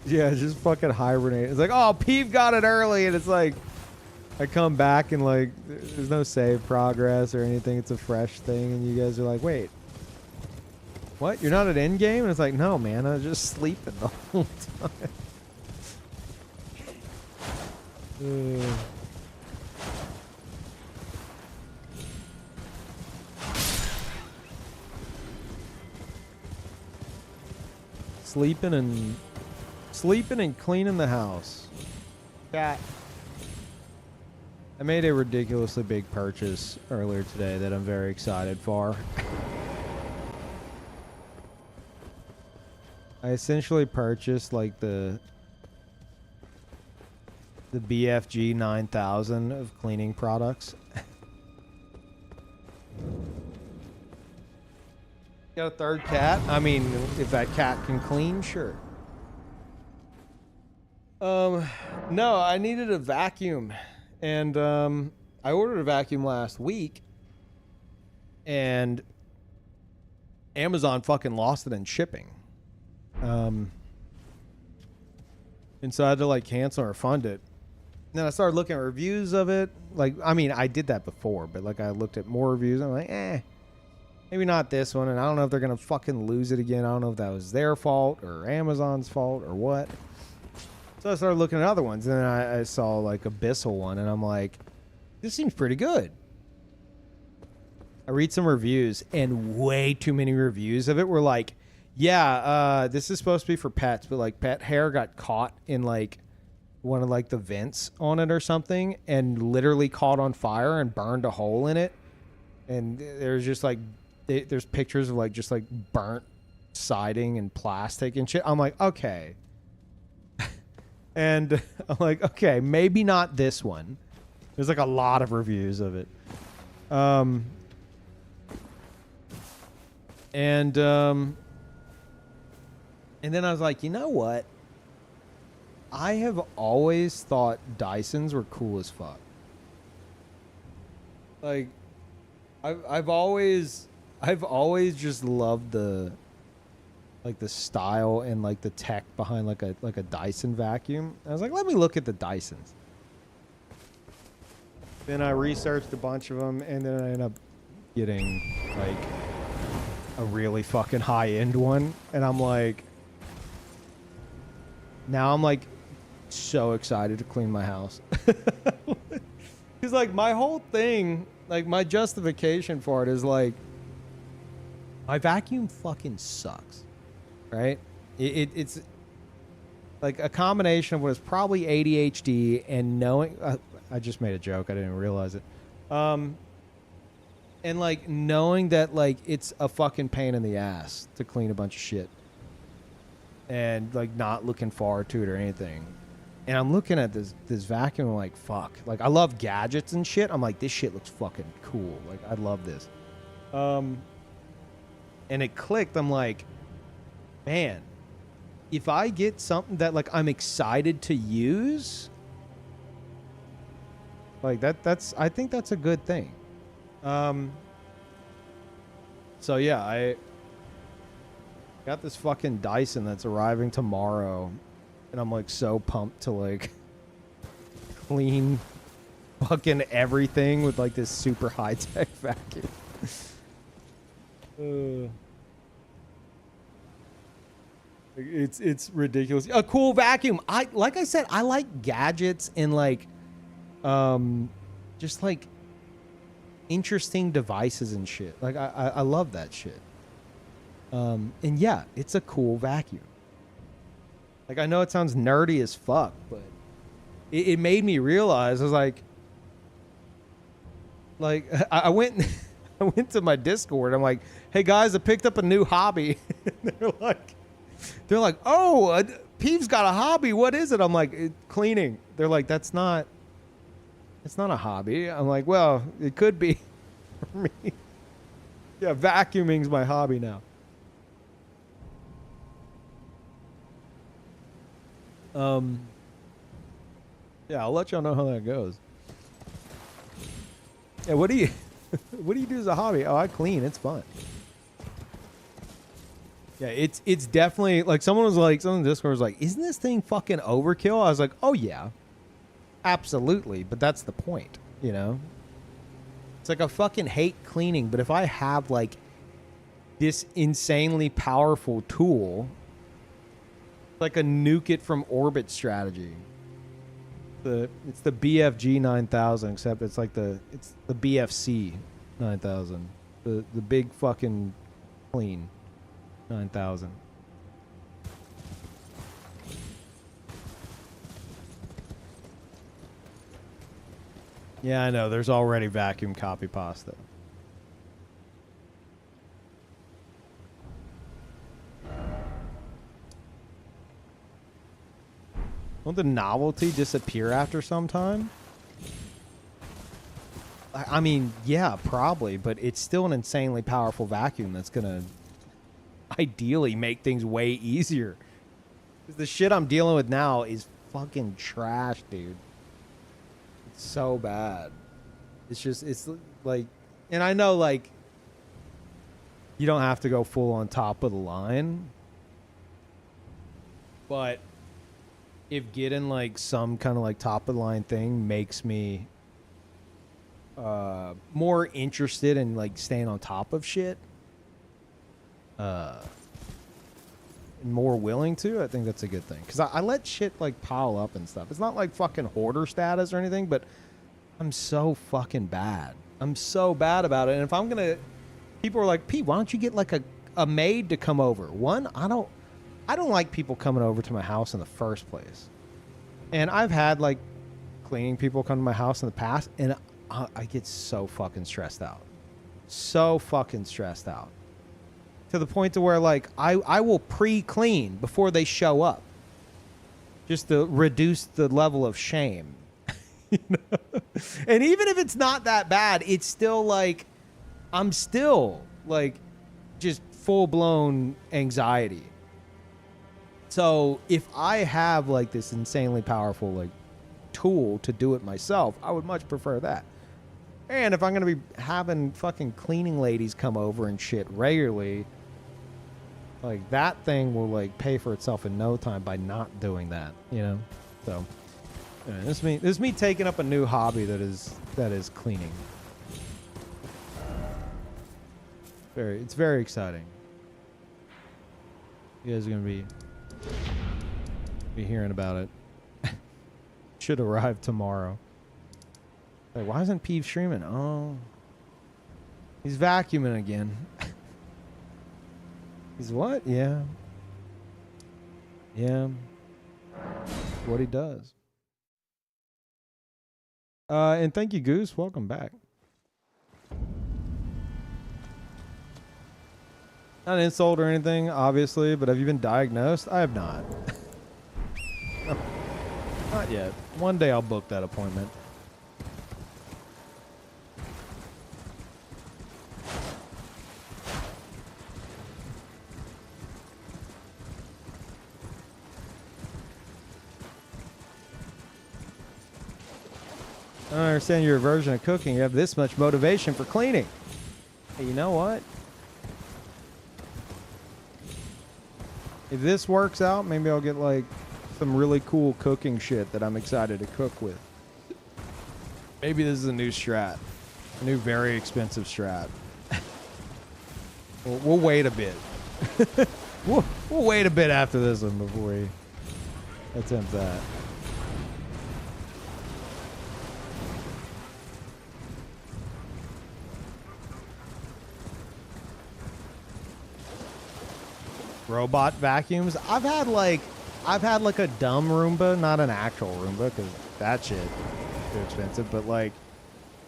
Yeah, just fucking hibernate. It's like, oh, Peeve got it early, and it's like, I come back and like, there's no save progress or anything. It's a fresh thing, and you guys are like, wait, what? You're not at end game? And it's like, no, man, I was just sleeping the whole time. Sleeping and cleaning the house. Cat. I made a ridiculously big purchase earlier today that I'm very excited for. I essentially purchased like the BFG 9000 of cleaning products. Got a third cat? I mean, if that cat can clean, sure. No, I needed a vacuum, and I ordered a vacuum last week, and Amazon fucking lost it in shipping. And so I had to like cancel or refund it. And then I started looking at reviews of it. Like, I mean, I did that before, but like I looked at more reviews. And I'm like, maybe not this one. And I don't know if they're gonna fucking lose it again. I don't know if that was their fault or Amazon's fault or what. So I started looking at other ones, and then I saw like Abyssal one, and I'm like, this seems pretty good. I read some reviews, and way too many reviews of it were like, yeah, this is supposed to be for pets, but like pet hair got caught in like one of like the vents on it or something, and literally caught on fire and burned a hole in it. And there's just like, there's pictures of like just like burnt siding and plastic and shit. I'm like, okay. And I'm like, okay, maybe not this one. There's like a lot of reviews of it. And then I was like, you know what? I have always thought Dysons were cool as fuck. Like, I've always just loved the style and like the tech behind like a Dyson vacuum. I was like, let me look at the Dysons. Then I researched a bunch of them, and then I ended up getting like a really fucking high end one, and I'm like, now I'm like so excited to clean my house. Because like my whole thing, like my justification for it is like, my vacuum fucking sucks. Right? It's like a combination of what is probably ADHD and knowing... I just made a joke. I didn't realize it. And like knowing that like it's a fucking pain in the ass to clean a bunch of shit. And like not looking forward to it or anything. And I'm looking at this vacuum and I'm like, fuck. Like I love gadgets and shit. I'm like, this shit looks fucking cool. Like I love this. And it clicked. I'm like... Man, if I get something that like I'm excited to use, like I think that's a good thing. So yeah, I got this fucking Dyson that's arriving tomorrow, and I'm like so pumped to like clean fucking everything with like this super high tech vacuum. It's ridiculous. A cool vacuum. Like I said, I like gadgets and like just like interesting devices and shit. Like I love that shit. And yeah, it's a cool vacuum. Like I know it sounds nerdy as fuck, but it made me realize I was like I went I went to my Discord. I'm like, hey guys, I picked up a new hobby. they're like, oh, Peeve's got a hobby. What is it? I'm like, cleaning. They're like, it's not a hobby. I'm like, well, it could be for me. Yeah, vacuuming's my hobby now. Yeah, I'll let y'all know how that goes. Yeah, what do you do as a hobby? Oh, I clean. It's fun. Yeah, it's definitely like someone in Discord was like, isn't this thing fucking overkill? I was like, oh yeah, absolutely. But that's the point, you know? It's like I fucking hate cleaning, but if I have like this insanely powerful tool, like a nuke it from orbit strategy. It's the BFG 9000, except it's the BFC 9000. The big fucking clean 9000. Yeah, I know. There's already vacuum copy pasta. Won't the novelty disappear after some time? I mean, yeah, probably, but it's still an insanely powerful vacuum that's gonna ideally make things way easier. Because the shit I'm dealing with now is fucking trash, dude. It's so bad. It's like, and I know like you don't have to go full on top of the line, but if getting like some kind of like top of the line thing makes me more interested in like staying on top of shit, and more willing to, I think that's a good thing. Because I let shit like pile up and stuff. It's not like fucking hoarder status or anything, but I'm so fucking bad. I'm so bad about it. And if I'm gonna, people are like, Pete, why don't you get like a maid to come over? One, I don't like people coming over to my house in the first place. And I've had like cleaning people come to my house in the past, and I get so fucking stressed out. So fucking stressed out. To the point to where like I will pre-clean before they show up. Just to reduce the level of shame. You know? And even if it's not that bad, it's still like I'm still like just full-blown anxiety. So if I have like this insanely powerful like tool to do it myself, I would much prefer that. And if I'm going to be having fucking cleaning ladies come over and shit regularly, like that thing will like pay for itself in no time by not doing that, you know? So yeah, this is me taking up a new hobby that is cleaning. It's very exciting. You guys are going to be hearing about it. Should arrive tomorrow. Like, why isn't Peeve streaming? Oh, he's vacuuming again. He's what? Yeah. What he does. And thank you, Goose. Welcome back. Not an insult or anything, obviously, but have you been diagnosed? I have not. No, not yet. One day I'll book that appointment. I don't understand your aversion of cooking. You have this much motivation for cleaning. Hey, you know what? If this works out, maybe I'll get like some really cool cooking shit that I'm excited to cook with. Maybe this is a new strat. A new very expensive strat. We'll wait a bit. we'll wait a bit after this one before we attempt that. robot vacuums. I've had like a dumb Roomba, not an actual Roomba, because that shit is too expensive. But like,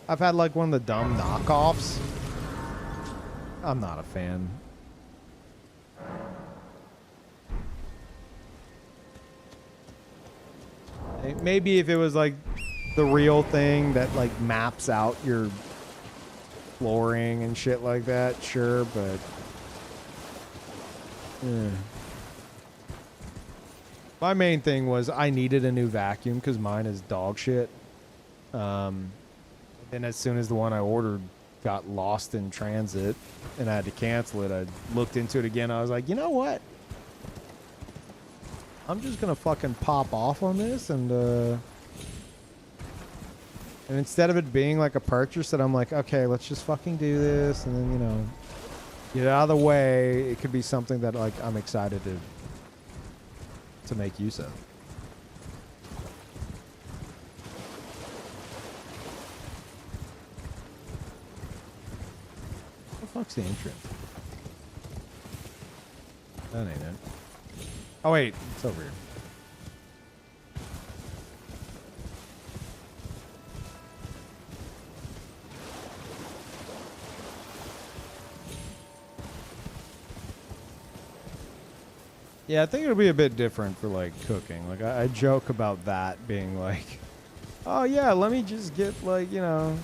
I've had like one of the dumb knockoffs. I'm not a fan. Maybe if it was like the real thing that like maps out your flooring and shit like that, sure, but my main thing was I needed a new vacuum because mine is dog shit. And as soon as the one I ordered got lost in transit and I had to cancel it, I looked into it again. I was like, you know what? I'm just gonna fucking pop off on this, and instead of it being like a purchase that I'm like, okay, let's just fucking do this, and then, you know, get out of the way. It could be something that like I'm excited to make use of. What the fuck's the entrance? That ain't it. Oh wait, it's over here. Yeah, I think it'll be a bit different for like cooking. Like I joke about that being like, oh yeah, let me just get like, you know,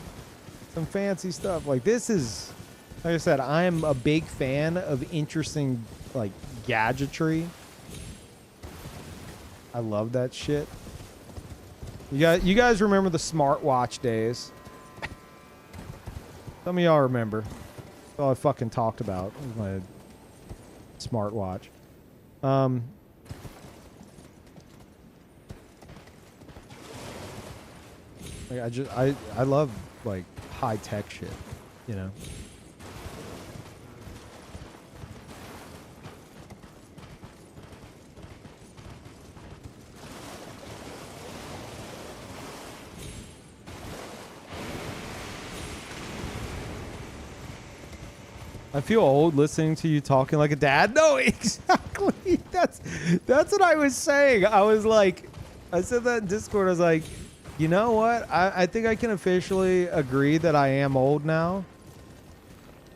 some fancy stuff. Like this is, like I said, I am a big fan of interesting like gadgetry. I love that shit. You guys remember the smartwatch days? Some of y'all remember. That's all I fucking talked about was my smartwatch. Like I love like high tech shit, you know. I feel old listening to you talking like a dad. No, exactly. That's what I was saying. I was like, I said that in Discord. I was like, you know what? I think I can officially agree that I am old now,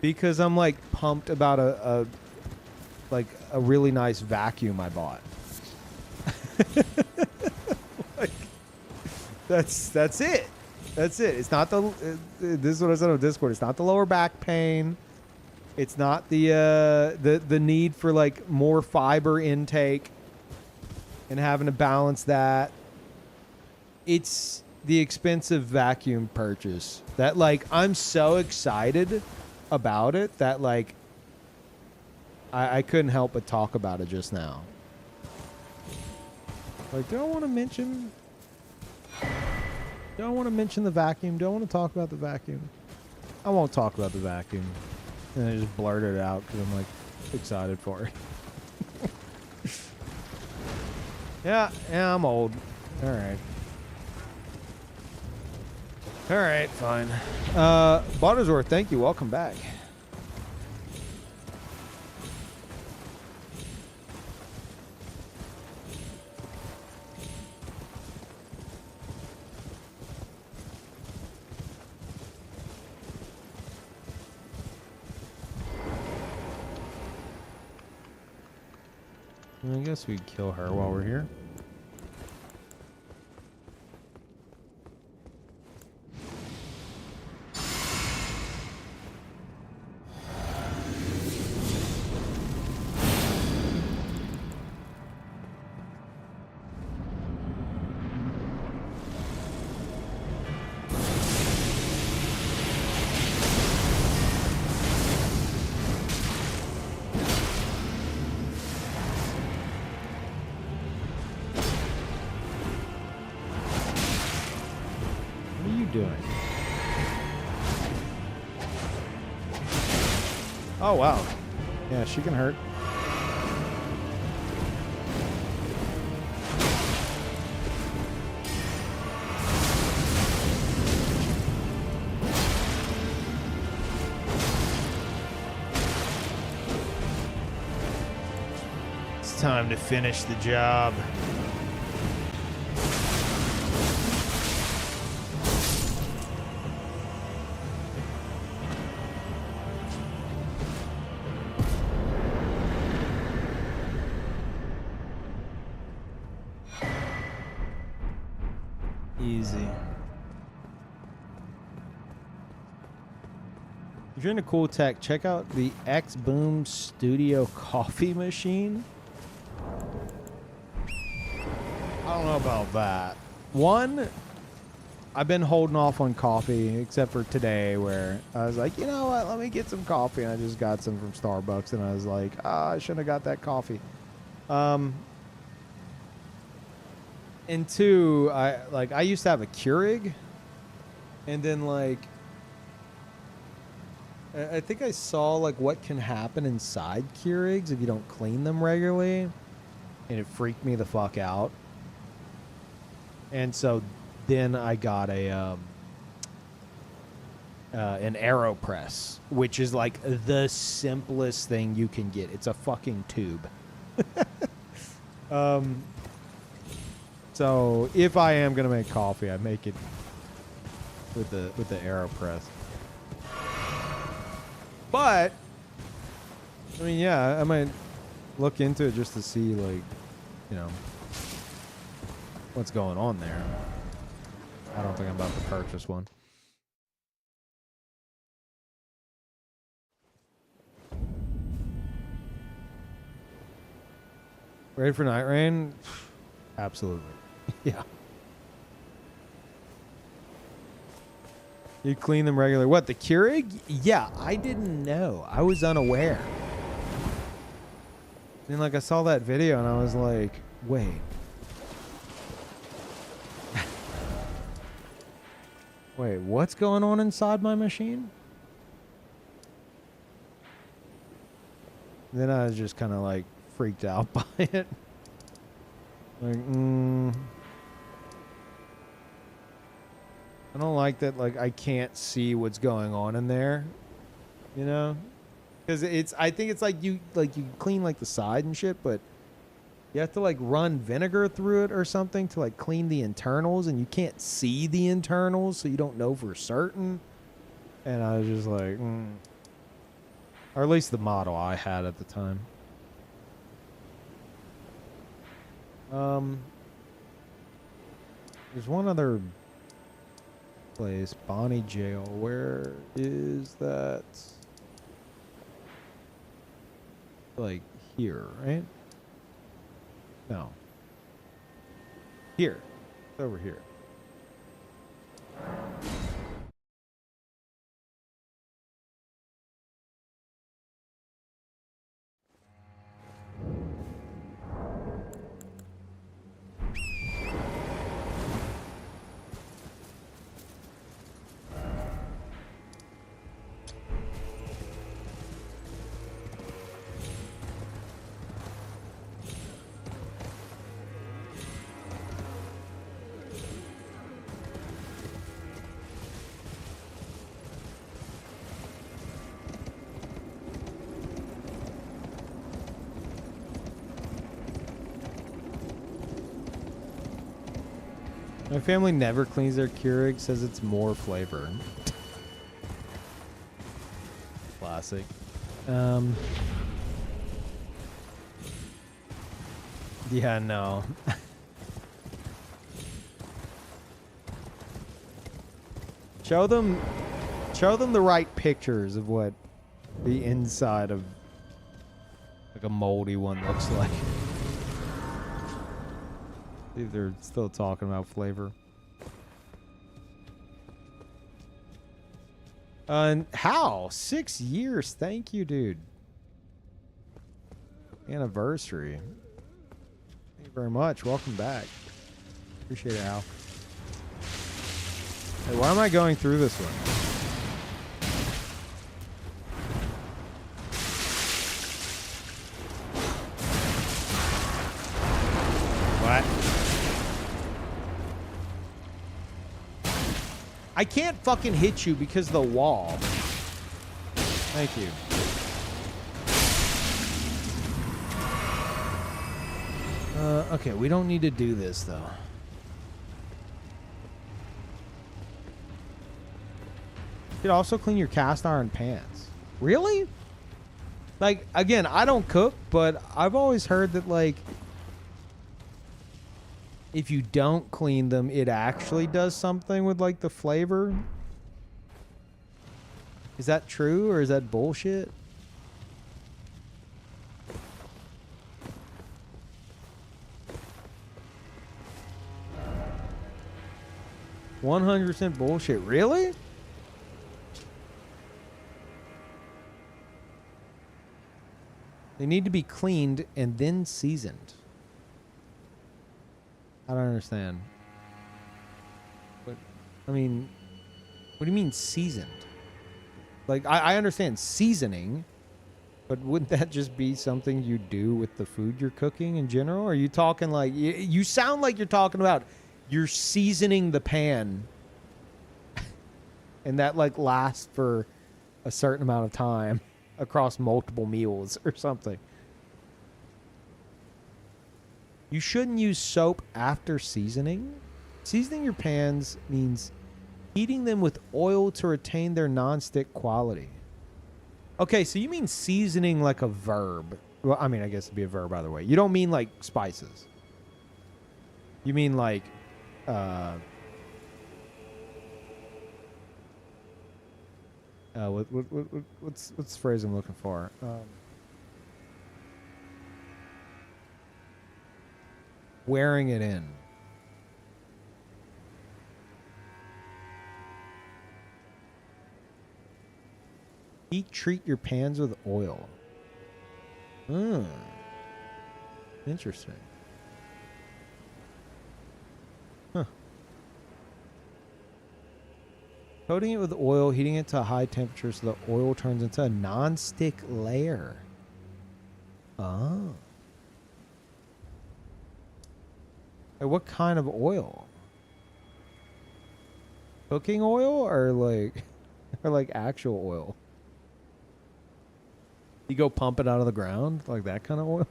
because I'm like pumped about a really nice vacuum I bought. Like, that's it. That's it. It's not the. This is what I said on Discord. It's not the lower back pain. It's not the need for like more fiber intake and having to balance that. It's the expensive vacuum purchase that like I'm so excited about it that like I couldn't help but talk about it just now. Like, do I want to mention the vacuum? Do I want to talk about the vacuum? I won't talk about the vacuum. And I just blurted it out because I'm like excited for it. Yeah, I'm old. All right. All right, fine. Buttersworth, thank you. Welcome back. I guess we'd kill her while we're here. Oh, wow. Yeah, she can hurt. time to finish the job. Easy. If you're into cool tech, check out the X Boom Studio coffee machine. I don't know about that. One, I've been holding off on coffee, except for today, where I was like, you know what, let me get some coffee. And I just got some from Starbucks, and I was like, I shouldn't have got that coffee. And two, I used to have a Keurig, and then I think I saw what can happen inside Keurigs if you don't clean them regularly, and it freaked me the fuck out. And so then I got an AeroPress, which is the simplest thing you can get. It's a fucking tube. So if I am gonna make coffee, I make it with the AeroPress. But I mean, yeah, I might look into it just to see what's going on there. I don't think I'm about to purchase one. Ready for night rain? Absolutely. Yeah. You clean them regularly. What, the Keurig? Yeah, I didn't know. I was unaware. And I saw that video and I was like, wait. Wait, what's going on inside my machine? Then I was just kind of freaked out by it. I don't like that, I can't see what's going on in there, you know? Because I think it's you clean the side and shit, but you have to run vinegar through it or something to clean the internals, and you can't see the internals, so you don't know for certain. And I was just or at least the model I had at the time. There's one other place, Bonnie Jail. Where is that? Here, right? No. Here. It's over here. My family never cleans their Keurig, says it's more flavor. Classic. Yeah, no. Show them the right pictures of what the inside of a moldy one looks like. See if they're still talking about flavor. And how? 6 years. Thank you, dude. Anniversary. Thank you very much. Welcome back. Appreciate it, Al. Hey, why am I going through this one? What? I can't fucking hit you because of the wall. Thank you. Okay, we don't need to do this though. You could also clean your cast iron pans. Really? Like, again, I don't cook, but I've always heard that, like, if you don't clean them, it actually does something with, like, the flavor. Is that true, or is that bullshit? %100 bullshit. Really? They need to be cleaned and then seasoned. I don't understand. But, I mean, what do you mean seasoned? Like, I understand seasoning, but wouldn't that just be something you do with the food you're cooking in general? Or are you talking like, you sound like you're talking about you're seasoning the pan and that like lasts for a certain amount of time across multiple meals or something. You shouldn't use soap after seasoning. Seasoning your pans means heating them with oil to retain their non-stick quality. Okay, so you mean seasoning like a verb. Well, I mean, I guess it'd be a verb either way. You don't mean like spices. You mean like, what's the phrase I'm looking for? Wearing it in. Treat your pans with oil. Interesting. Huh. Coating it with oil, heating it to a high temperature so the oil turns into a non-stick layer. Oh. Hey, what kind of oil? Cooking oil or like actual oil? You go pump it out of the ground? Like that kind of oil?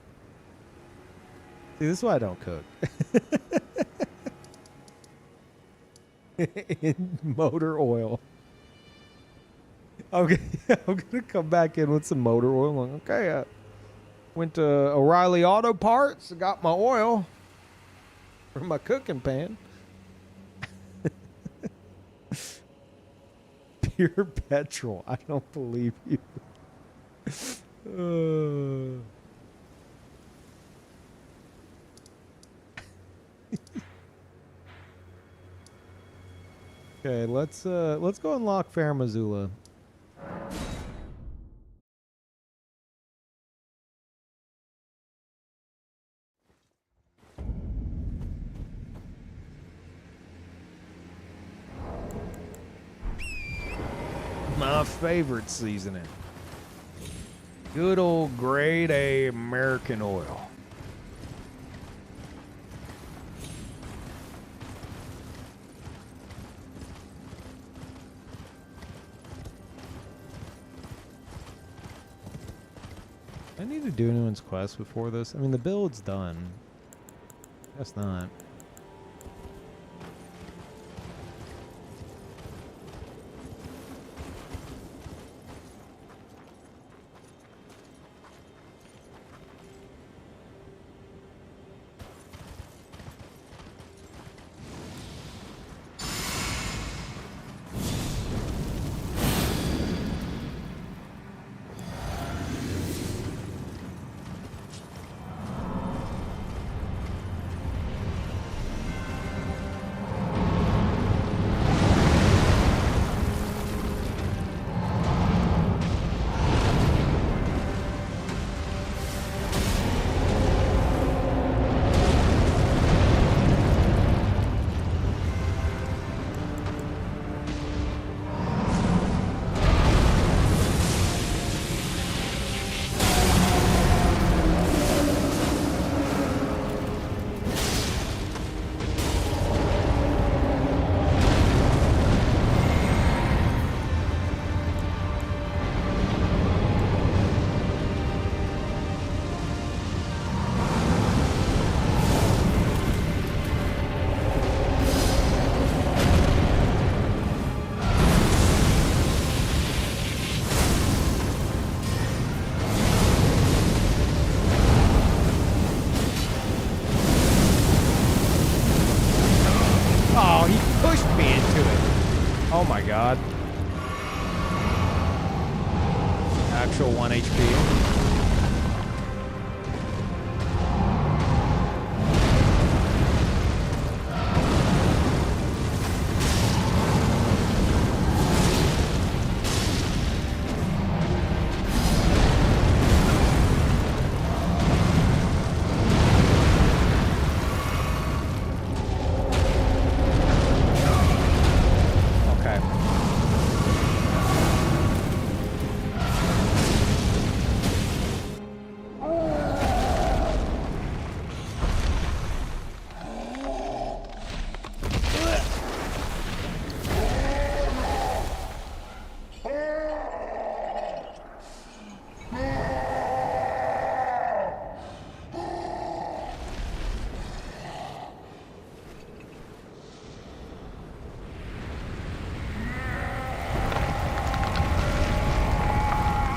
See, this is why I don't cook. In motor oil. Okay, I'm gonna come back in with some motor oil. Like, okay, I went to O'Reilly Auto Parts, got my oil for my cooking pan. Pure petrol. I don't believe you. Okay, let's go unlock Fair Missoula. My favorite seasoning. Good old grade A American oil. I need to do anyone's quest before this. I mean, the build's done. Guess not. Oh my god. Actual 1 HP.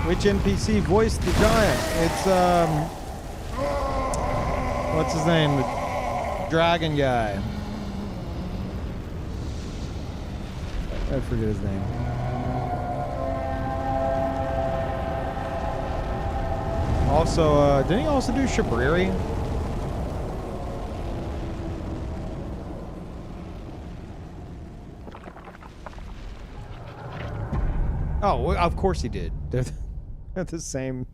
Which NPC voiced the giant? It's what's his name? The dragon guy. I forget his name. Also, didn't he also do Shabriri? Oh, well, of course he did. They're the same.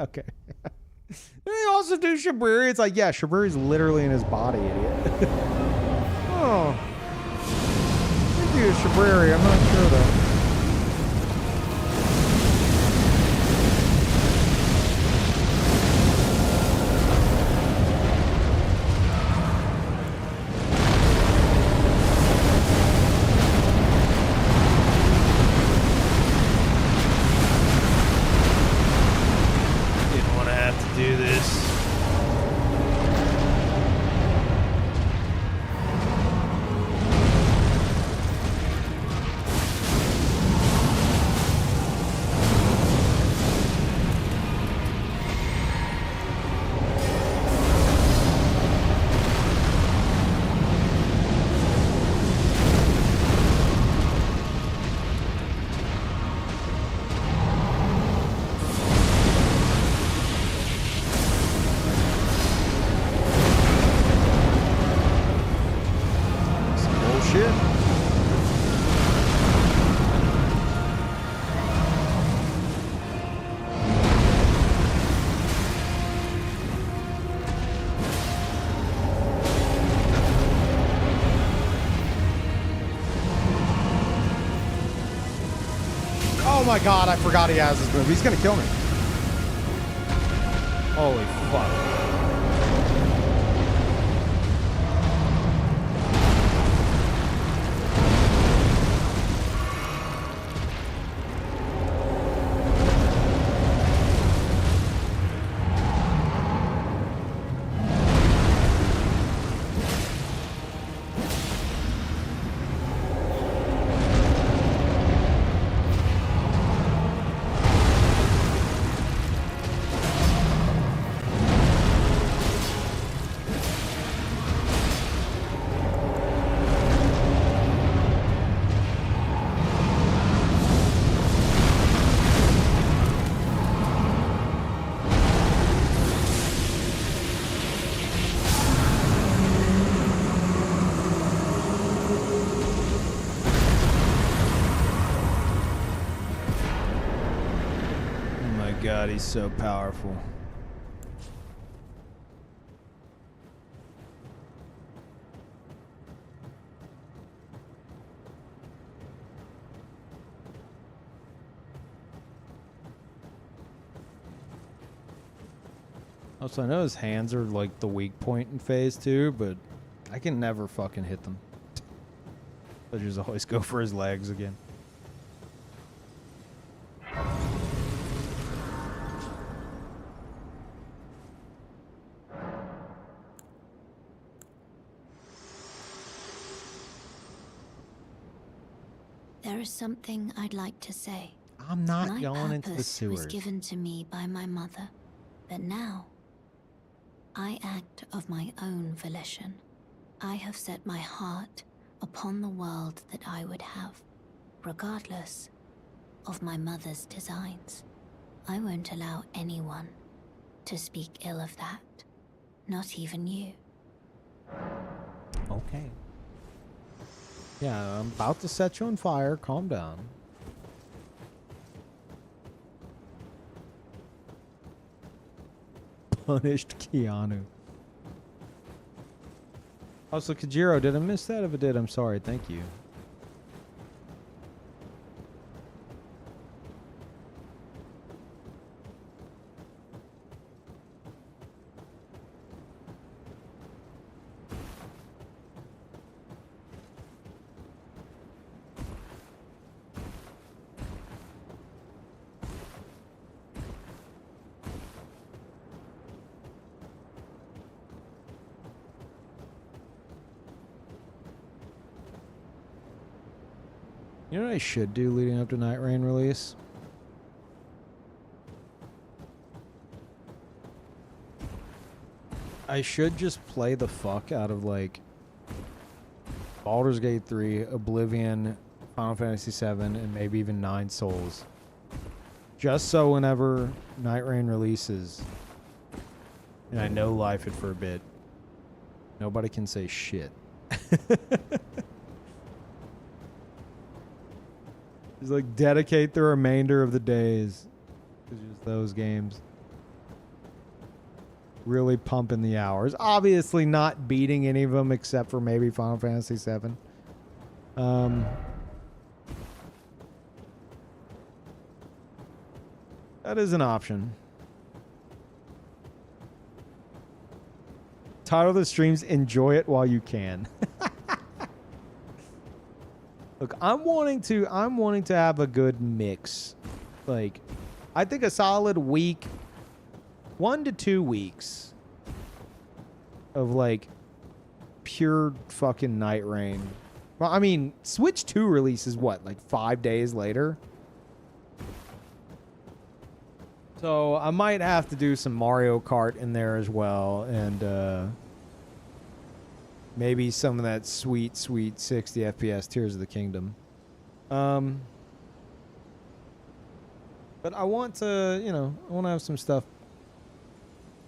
Okay. Did he also do Shabriri? It's like, yeah, Shabriri's literally in his body, idiot. Oh. I think he was Shabriri. I'm not sure, though. Oh my god, I forgot he has this move. He's gonna kill me. Holy fuck. God, he's so powerful. Also, I know his hands are like the weak point in phase 2, but I can never fucking hit them. I just always go for his legs again. There is something I'd like to say. I'm not going into the sewers. My purpose was given to me by my mother, but now I act of my own volition. I have set my heart upon the world that I would have. regardless of my mother's designs. I won't allow anyone to speak ill of that, not even you. Okay. Yeah, I'm about to set you on fire. Calm down. Punished Keanu. Also, Kajiro, did I miss that? If I did, I'm sorry. Thank you. You know what I should do leading up to Night Rain release? I should just play the fuck out of, like, Baldur's Gate 3, Oblivion, Final Fantasy 7, and maybe even 9 Souls. Just so whenever Night Rain releases, and I know life it for a bit, nobody can say shit. Just like dedicate the remainder of the days to just those games. Really pumping the hours. Obviously not beating any of them except for maybe Final Fantasy 7. That is an option. Title of the streams, enjoy it while you can. Look, I'm wanting to have a good mix. Like, I think a solid week, 1 to 2 weeks of like pure fucking Night Rain. Well, I mean, Switch 2 releases what, like 5 days later? So I might have to do some Mario Kart in there as well, and maybe some of that sweet 60 FPS Tears of the Kingdom. But I want to, you know, I want to have some stuff,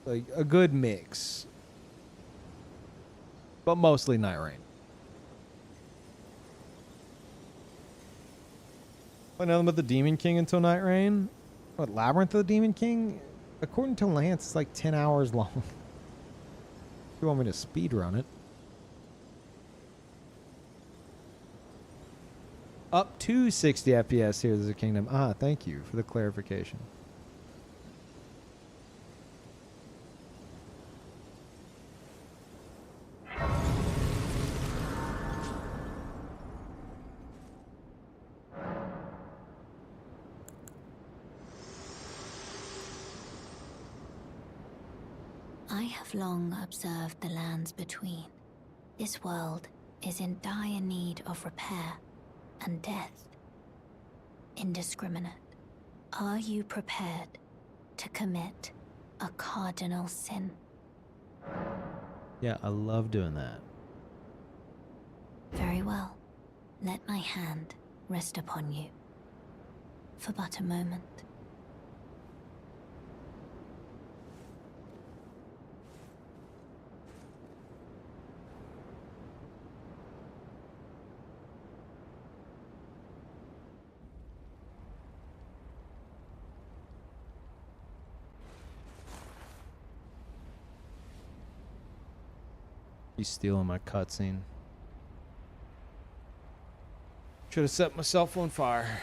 like a good mix. But mostly Night Rain. Play nothing but the Demon King until Night Rain? What, Labyrinth of the Demon King? According to Lance, it's like 10 hours long. If you want me to speed run it. Up to 60 FPS here, there's a Kingdom. Ah, thank you for the clarification. I have long observed the lands between. This world is in dire need of repair and death. Indiscriminate. Are you prepared to commit a cardinal sin? Yeah, I love doing that. Very well. Let my hand rest upon you. For but a moment. He's stealing my cutscene. Should have set myself on fire.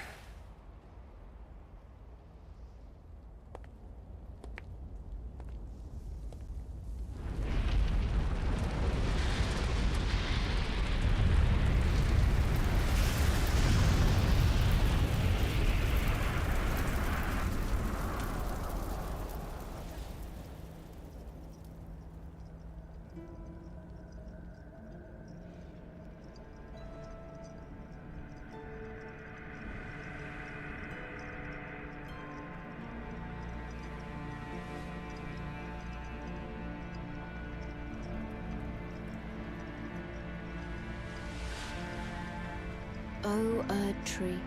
O Erd tree,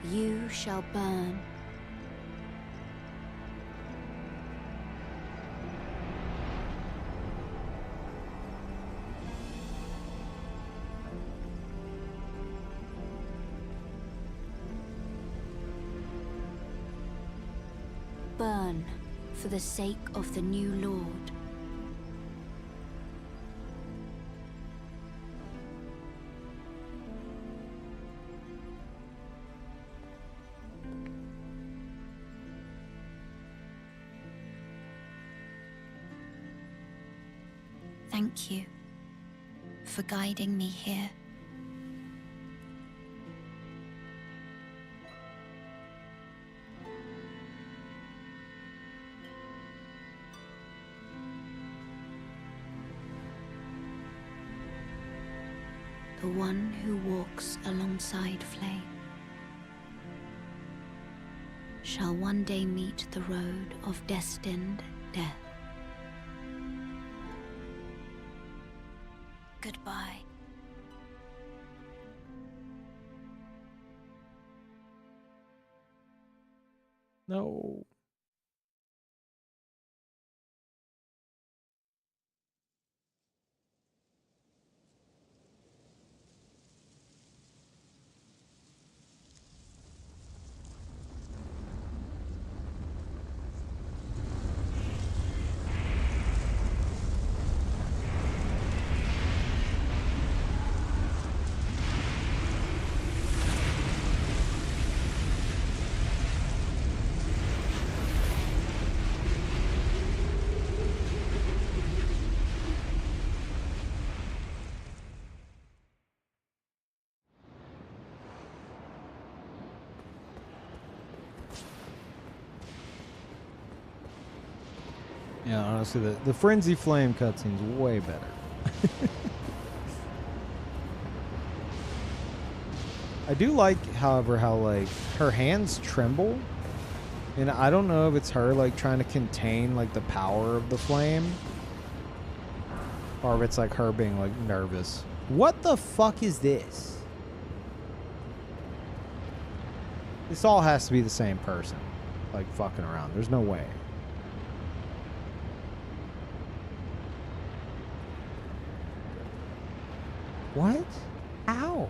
you shall burn. Burn for the sake of the new Lord. Thank you for guiding me here. The one who walks alongside flame shall one day meet the road of destined death. Goodbye. No. Yeah, honestly, the Frenzy Flame cutscene's way better. I do like, however, how, like, her hands tremble. And I don't know if it's her, like, trying to contain, like, the power of the flame. Or if it's, like, her being, like, nervous. What the fuck is this? This all has to be the same person. Like, fucking around. There's no way. What? How?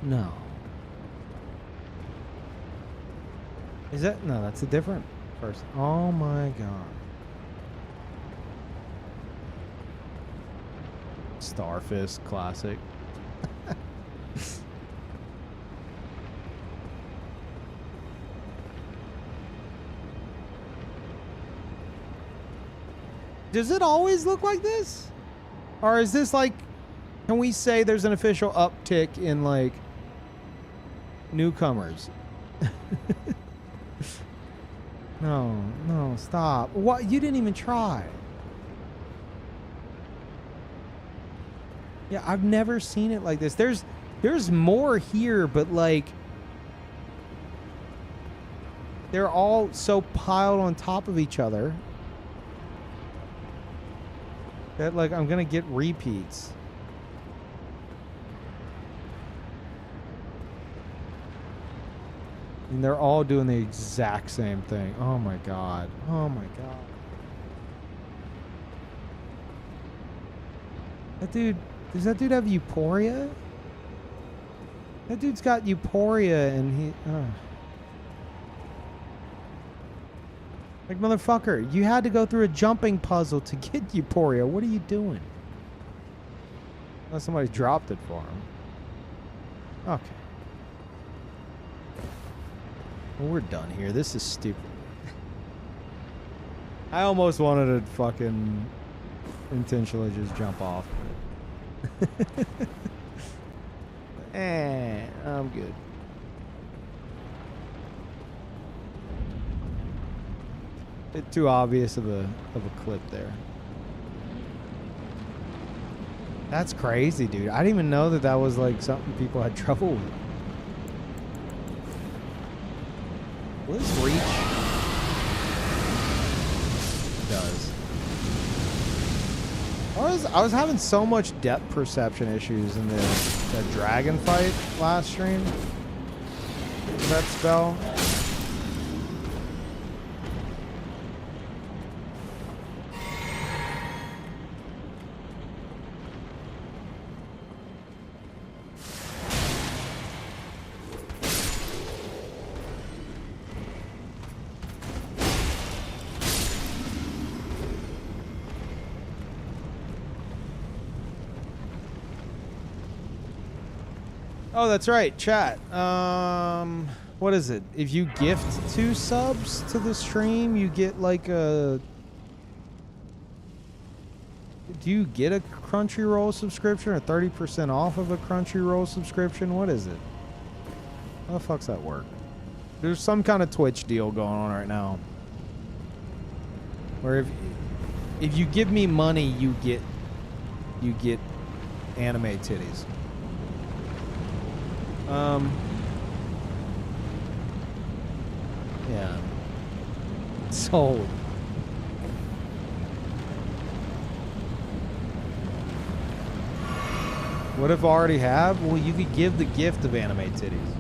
No. Is that? No, that's a different person. Oh my god. Starfist classic. Does it always look like this? Or is this like, can we say there's an official uptick in like newcomers? No, stop. What? You didn't even try. Yeah, I've never seen it like this. There's more here, but like they're all so piled on top of each other that like I'm gonna get repeats. And they're all doing the exact same thing. Oh my god. Oh my god. That dude, does that dude have euphoria? That dude's got euphoria and he... Like, motherfucker, you had to go through a jumping puzzle to get euphoria. What are you doing? Unless somebody dropped it for him. Okay. Well, we're done here. This is stupid. I almost wanted to fucking intentionally just jump off. I'm good. Bit too obvious of a clip there. That's crazy, dude. I didn't even know that was like something people had trouble with. What is reach? It does. I was having so much depth perception issues in the dragon fight last stream. That spell. Oh, that's right, chat. What is it? If you gift 2 subs to the stream, you get like a... Do you get a Crunchyroll subscription or 30% off of a Crunchyroll subscription? What is it? How the fuck's that work? There's some kind of Twitch deal going on right now. Where if you give me money, you get anime titties. Yeah. Sold. What if I already have? Well, you could give the gift of anime titties.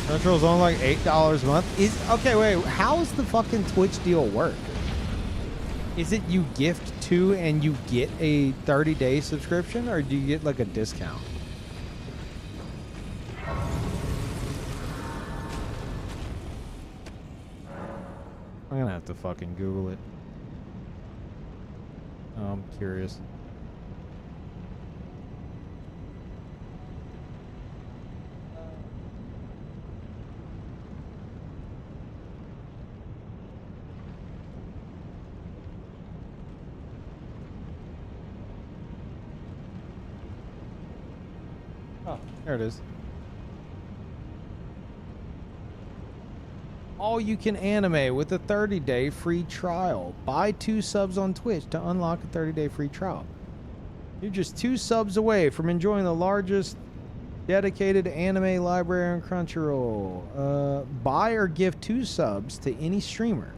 Crunchyroll's only like $8 a month. Okay, wait. How's the fucking Twitch deal work? Is it you gift 2 and you get a 30-day subscription, or do you get like a discount? I'm gonna have to fucking Google it. Oh, I'm curious. Oh, there it is. All you can anime with a 30-day free trial. Buy 2 subs on Twitch to unlock a 30-day free trial. You're just 2 subs away from enjoying the largest dedicated anime library on Crunchyroll. Buy or give 2 subs to any streamer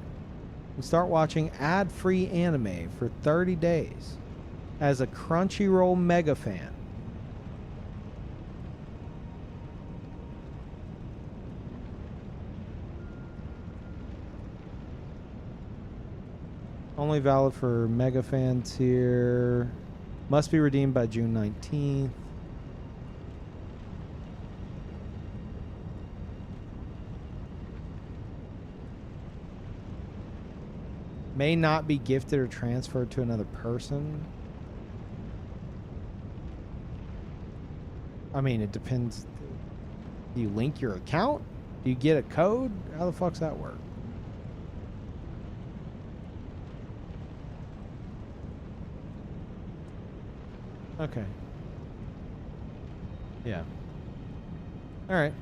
and start watching ad-free anime for 30 days as a Crunchyroll mega fan. Only valid for mega fan tier. Must be redeemed by June 19th. May not be gifted or transferred to another person. I mean, it depends. Do you link your account? Do you get a code? How the fuck's that work? Okay. Yeah. All right.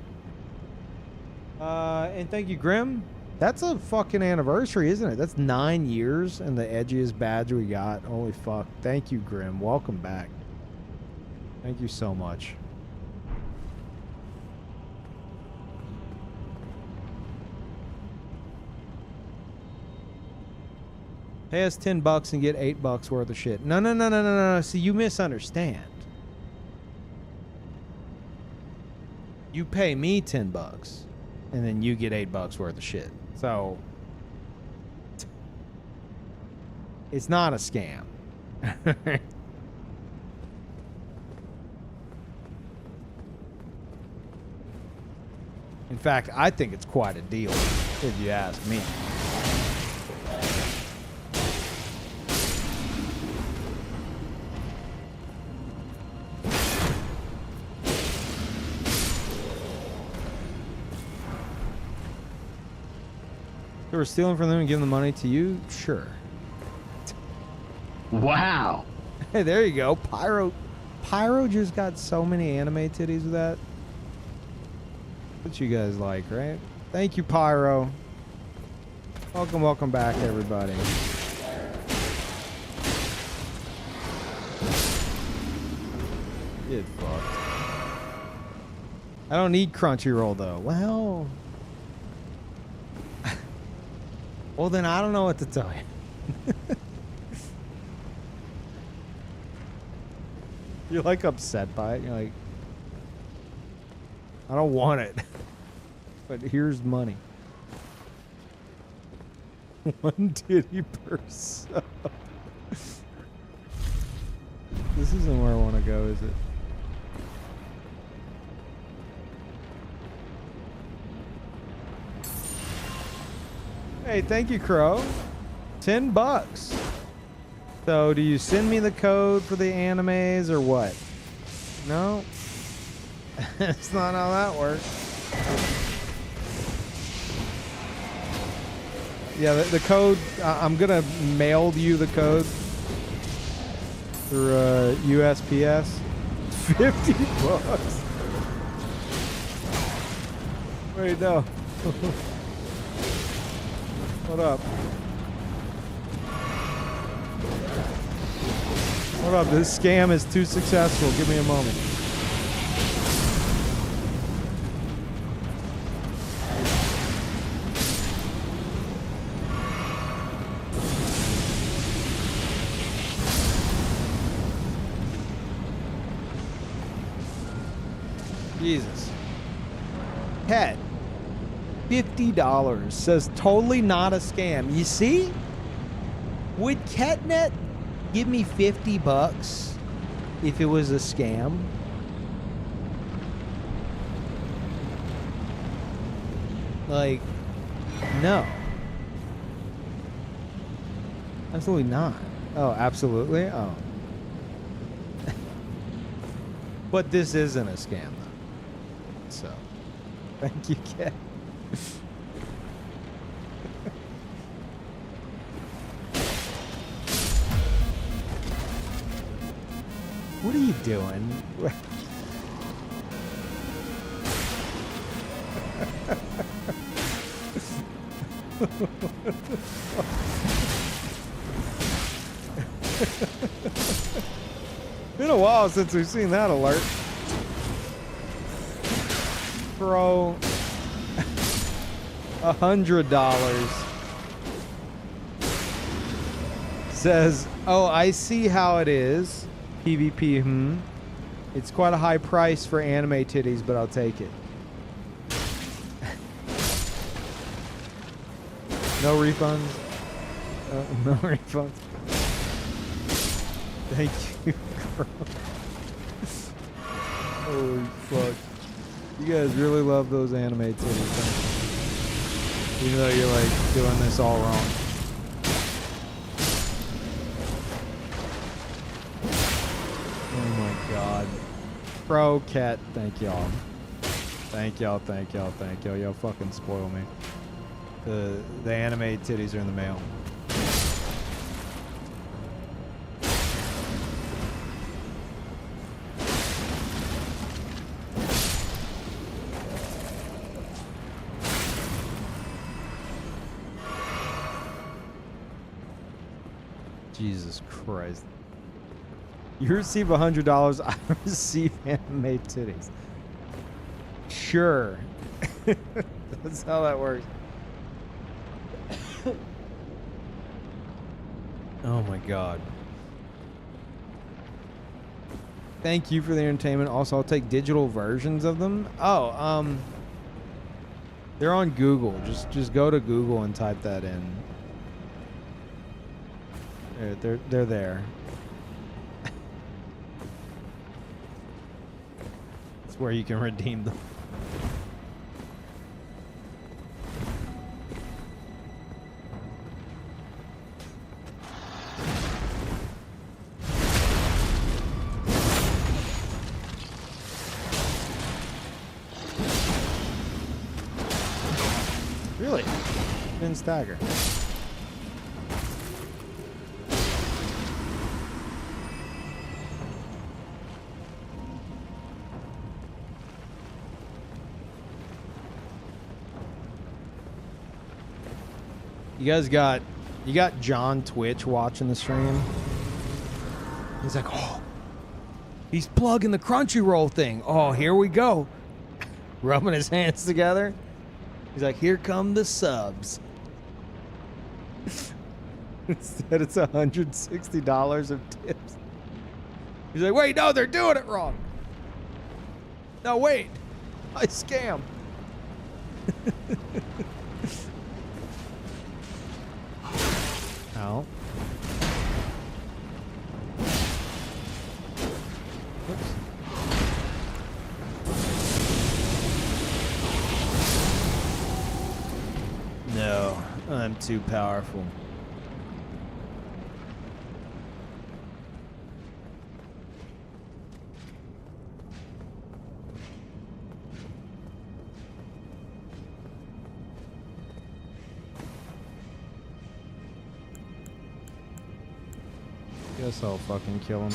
And thank you, Grim. That's a fucking anniversary, isn't it? That's 9 years and the edgiest badge we got. Holy fuck. Thank you, Grim. Welcome back. Thank you so much. Pay us $10 and get $8 worth of shit. No, no, no, no, no, no. See, you misunderstand. You pay me $10 and then you get $8 worth of shit. So it's not a scam. In fact, I think it's quite a deal, if you ask me. If we're stealing from them and giving the money to you, sure. Wow. Hey, there you go. Pyro just got so many anime titties with that. What you guys like, right? Thank you, Pyro. Welcome back, everybody. Get fucked. I don't need Crunchyroll though. Well, well then I don't know what to tell you. You're like upset by it. You're like, I don't want it, but here's money. 1 titty per sub. This isn't where I want to go, is it? Hey, thank you, Crow. $10. So, do you send me the code for the animes or what? No? That's not how that works. Yeah, the code, I'm going to mail you the code through USPS. $50. Wait, no. What up? What up? This scam is too successful. Give me a moment. Jesus. Pet. $50 says totally not a scam. You see? Would Ketnet give me $50 if it was a scam? Like, no. Absolutely not. Oh, absolutely? Oh. But this isn't a scam, though. So, thank you, Ket. What are you doing? Been a while since we've seen that alert. Bro, $100 says, oh, I see how it is. PvP, It's quite a high price for anime titties, but I'll take it. No refunds? No refunds. Thank you, bro. Holy fuck. You guys really love those anime titties, huh? Even though you're like doing this all wrong. Oh my god. Pro cat, thank y'all. Thank y'all, thank y'all, thank y'all. Y'all fucking spoil me. The anime titties are in the mail. Jesus Christ. You receive $100, I receive anime titties. Sure. That's how that works. Oh my god. Thank you for the entertainment. Also, I'll take digital versions of them. Oh, they're on Google. Just go to Google and type that in. They're there. It's where you can redeem them. Really? Didn't stagger. You got John Twitch watching the stream. He's like, oh, He's plugging the Crunchyroll thing. Oh, here we go. Rubbing his hands together. He's like, here come the subs. Instead, it's $160 of tips. He's like, wait, no, they're doing it wrong. No, wait. I scam. Ow. Whoops. No, I'm too powerful. Guess I'll fucking kill him.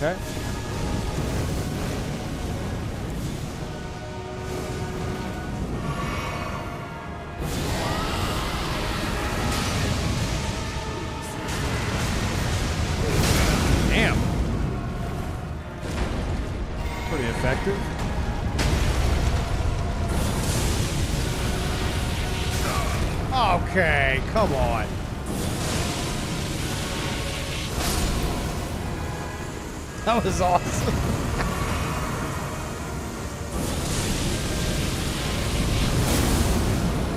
Okay. Damn. Pretty effective. Okay, come on. That was awesome.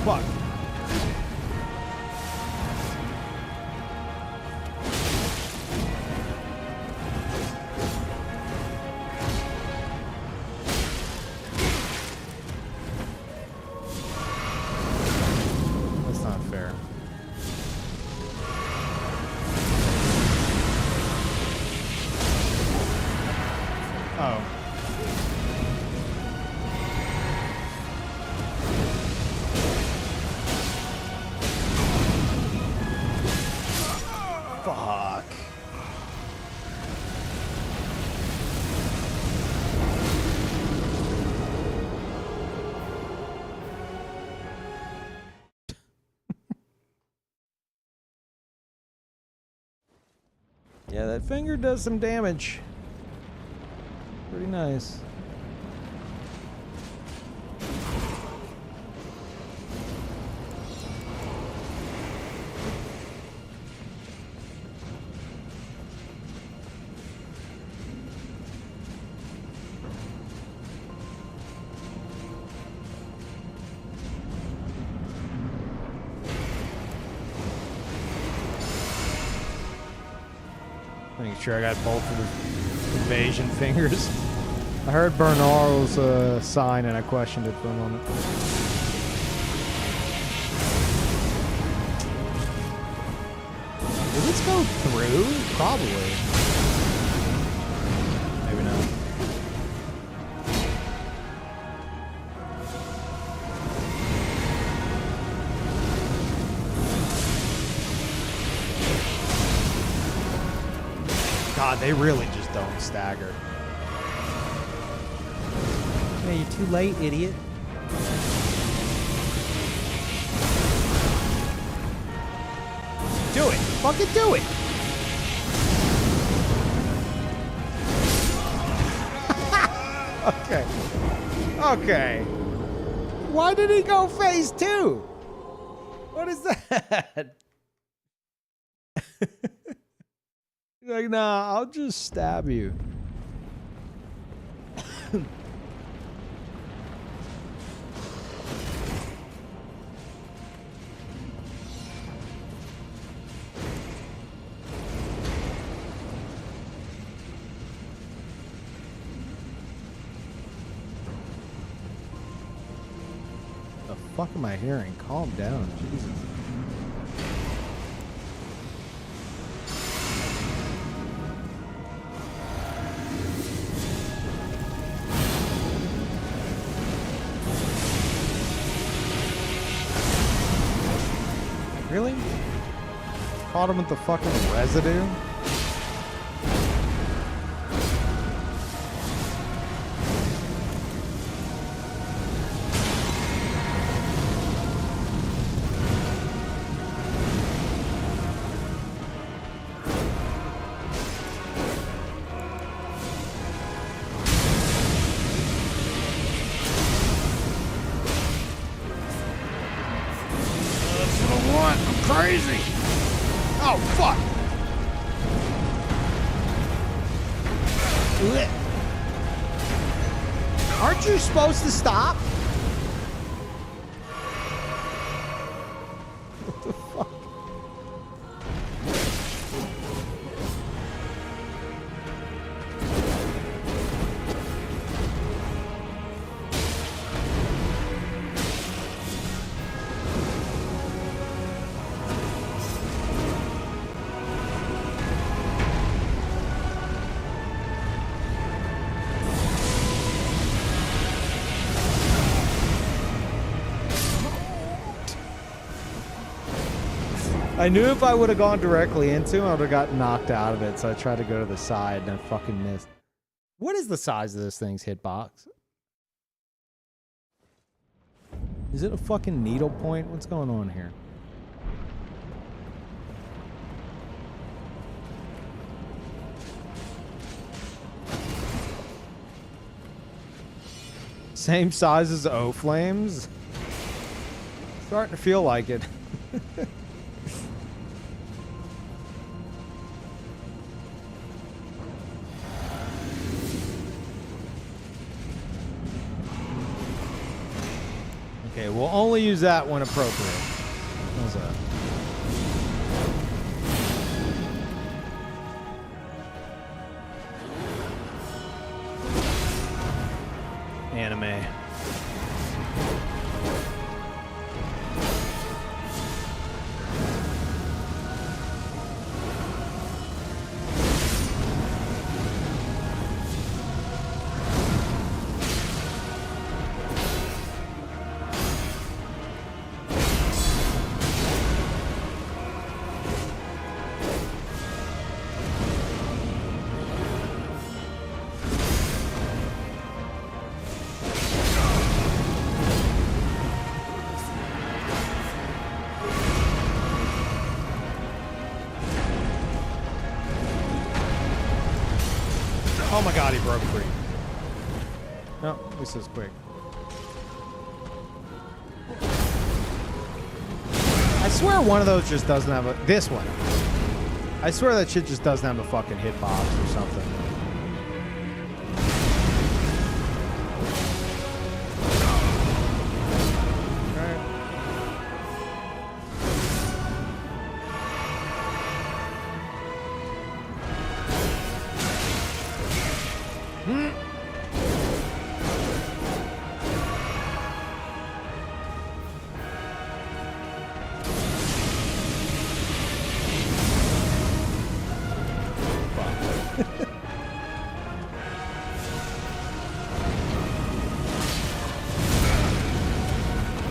Fuck. That's not fair. Oh. Fuck. Yeah, that finger does some damage. Pretty nice. Making sure I got both of the evasion fingers. I heard Bernard's sign and I questioned it for a moment. Did this go through? Probably. Maybe not. God, they really just don't stagger. Yeah, you're too late, idiot. Do it. Fucking do it. Okay. Okay. Why did he go phase 2? What is that? He's like, nah, I'll just stab you. The fuck am I hearing? Calm down, Jesus. Really? Caught him with the fucking residue? That's what I want. I'm crazy. Oh, fuck. Aren't you supposed to stop? What the fuck? I knew if I would have gone directly into him, I would have gotten knocked out of it, so I tried to go to the side and I fucking missed. What is the size of this thing's hitbox? Is it a fucking needle point? What's going on here? Same size as O Flames? Starting to feel like it. Okay, we'll only use that when appropriate. How's that? Anime. Oh my god, he broke free. No, this is quick. I swear one of those just doesn't have a... This one. I swear that shit just doesn't have a fucking hitbox or something.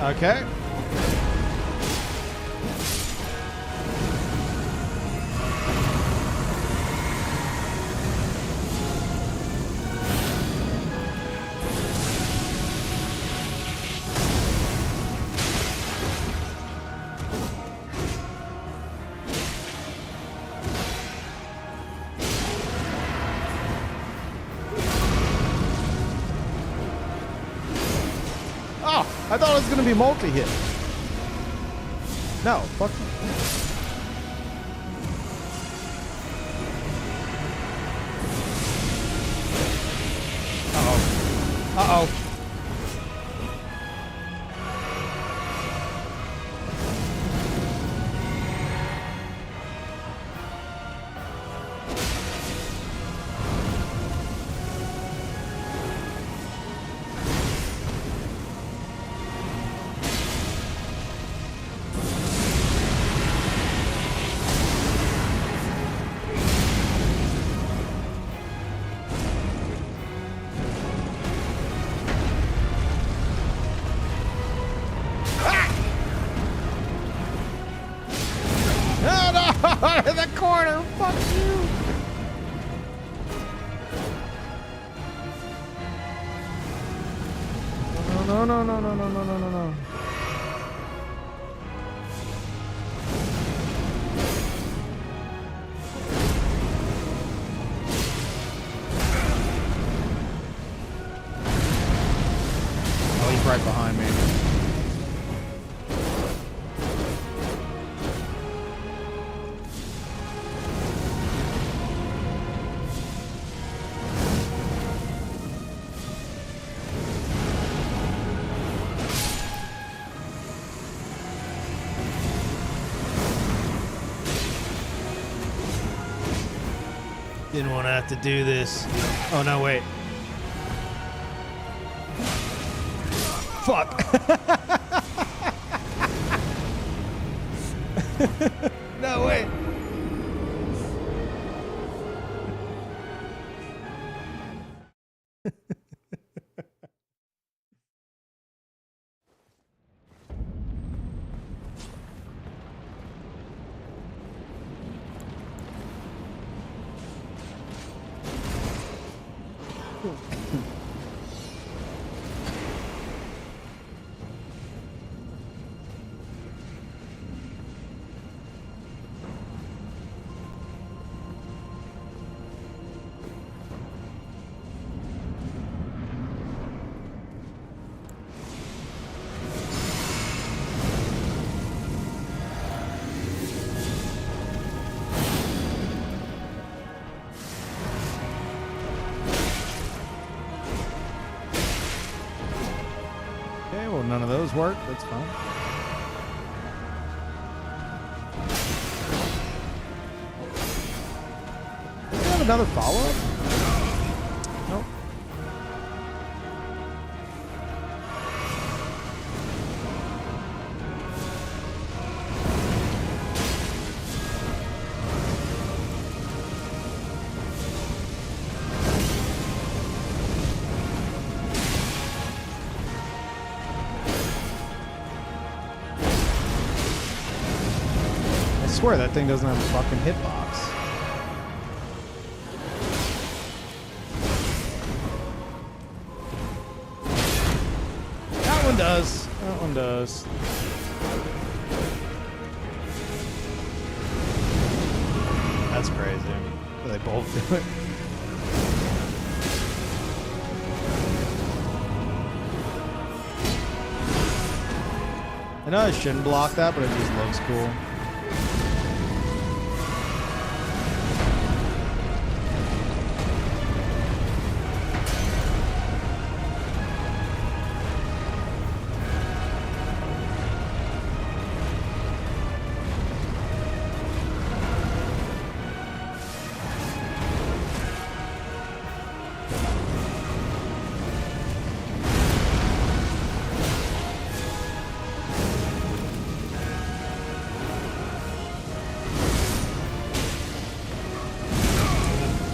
Okay. I thought it was going to be multi-hit. No, fuck you. Uh-oh. Uh-oh. corner. Fuck you. No, no, no, no, no, no, no, no, no. Oh, he's right behind me. Didn't want to have to do this. Oh, no, wait. Fuck. No, wait. Okay, well, none of those work. That's fine. Do we have another follow-up? Nope. I swear that thing doesn't have a fucking hitbox. That one does. That one does. That's crazy. They both do it. I know I shouldn't block that, but it just looks cool.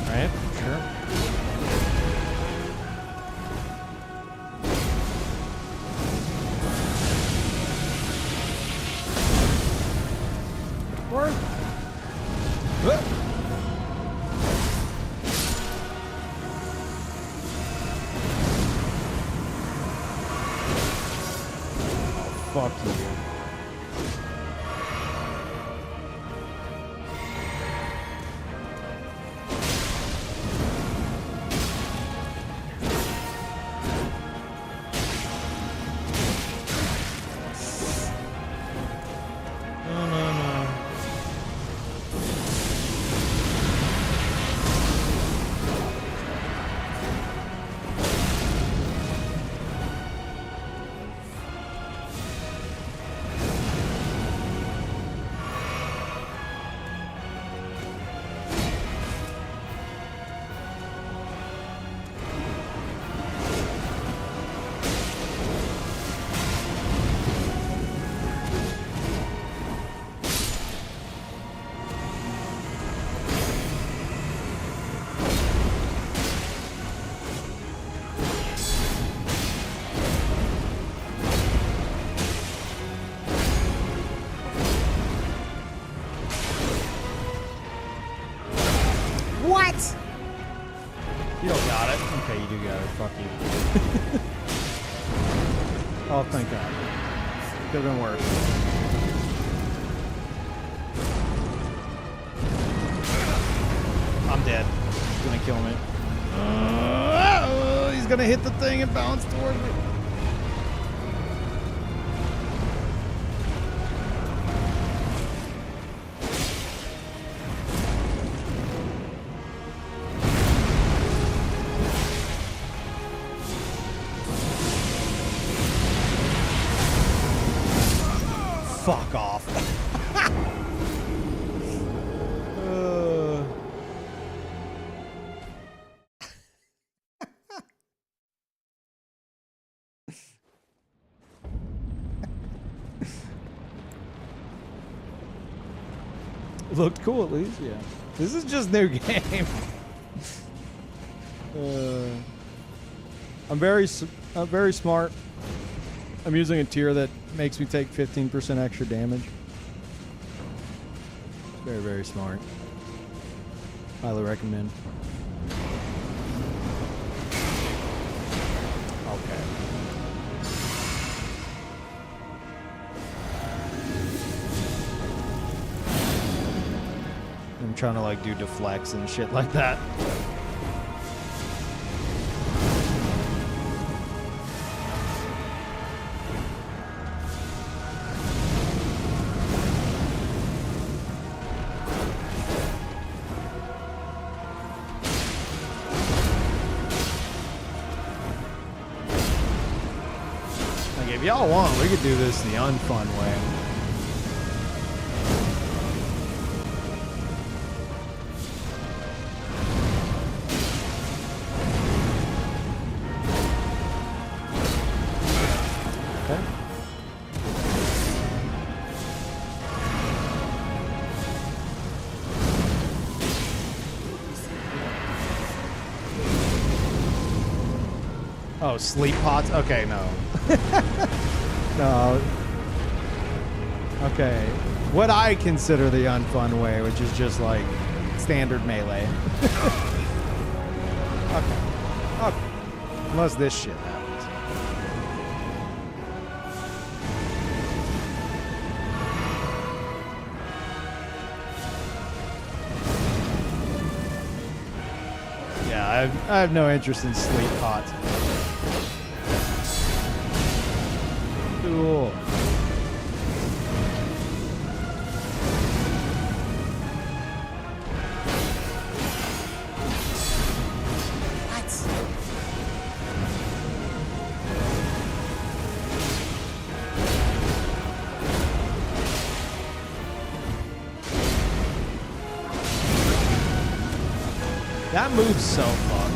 Right? Sure. Or... Fuck you. No, no, no. Oh, thank God. Could have been worse. I'm dead. He's gonna kill me. He's gonna hit the thing and bounce toward me. Fuck off. Looked cool at least, yeah. This is just new game. I'm very smart. I'm using a tier that makes me take 15% extra damage. Very, very smart. Highly recommend. Okay. I'm trying to like do deflects and shit like that. Like if y'all want, we could do this the unfun way. Oh, sleep pots? Okay, no. No. Okay. What I consider the unfun way, which is just like standard melee. Okay. Okay. Unless this shit happens. Yeah, I have no interest in sleep pots. Cool. That move's so fucked.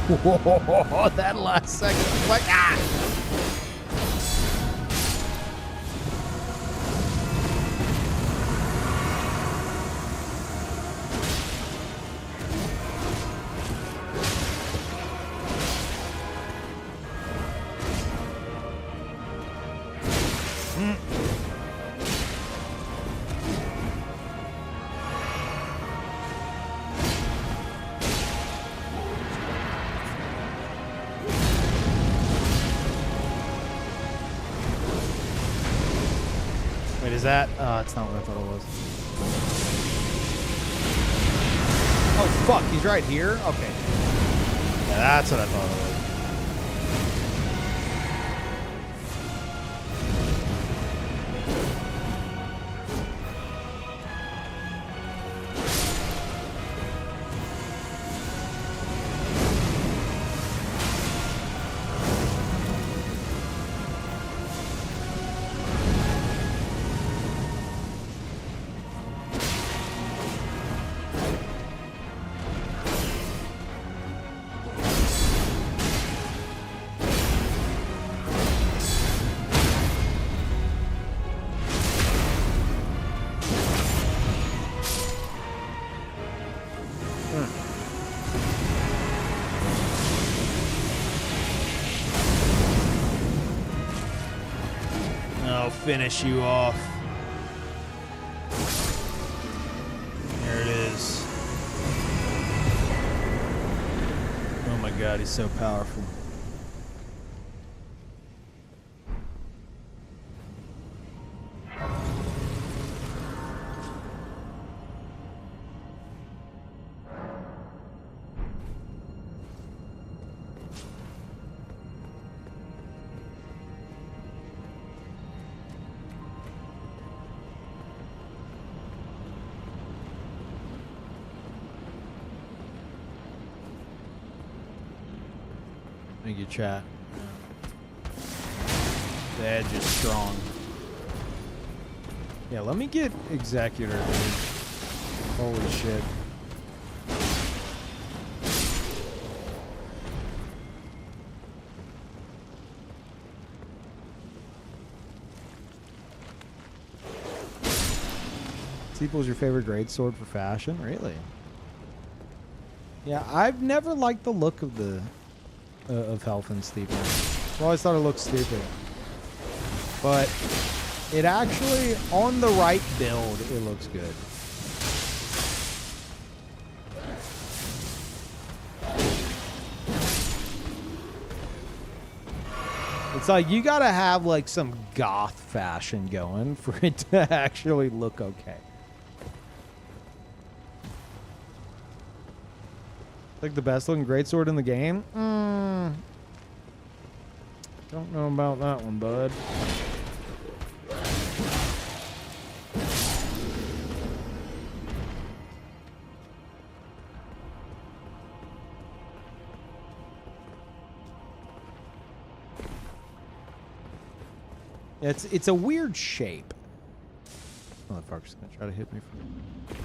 Whoa, that last second, like, ah! Wait, is that? It's not what I thought it was. Oh, fuck, he's right here? Okay. Yeah, that's what I thought it was. I'll finish you off. There it is. god, he's so powerful. Thank you, chat. The edge is strong. Yeah, let me get Executor, dude. Holy shit. Steeple's your favorite greatsword for fashion? Really? Yeah, I've never liked the look of the of Health and Steeple. I always thought it looked stupid. But it actually, on the right build, it looks good. It's like you gotta have like some goth fashion going for it to actually look okay. Like the best looking greatsword in the game? Don't know about that one, bud. It's a weird shape. Motherfucker's gonna try to hit me from...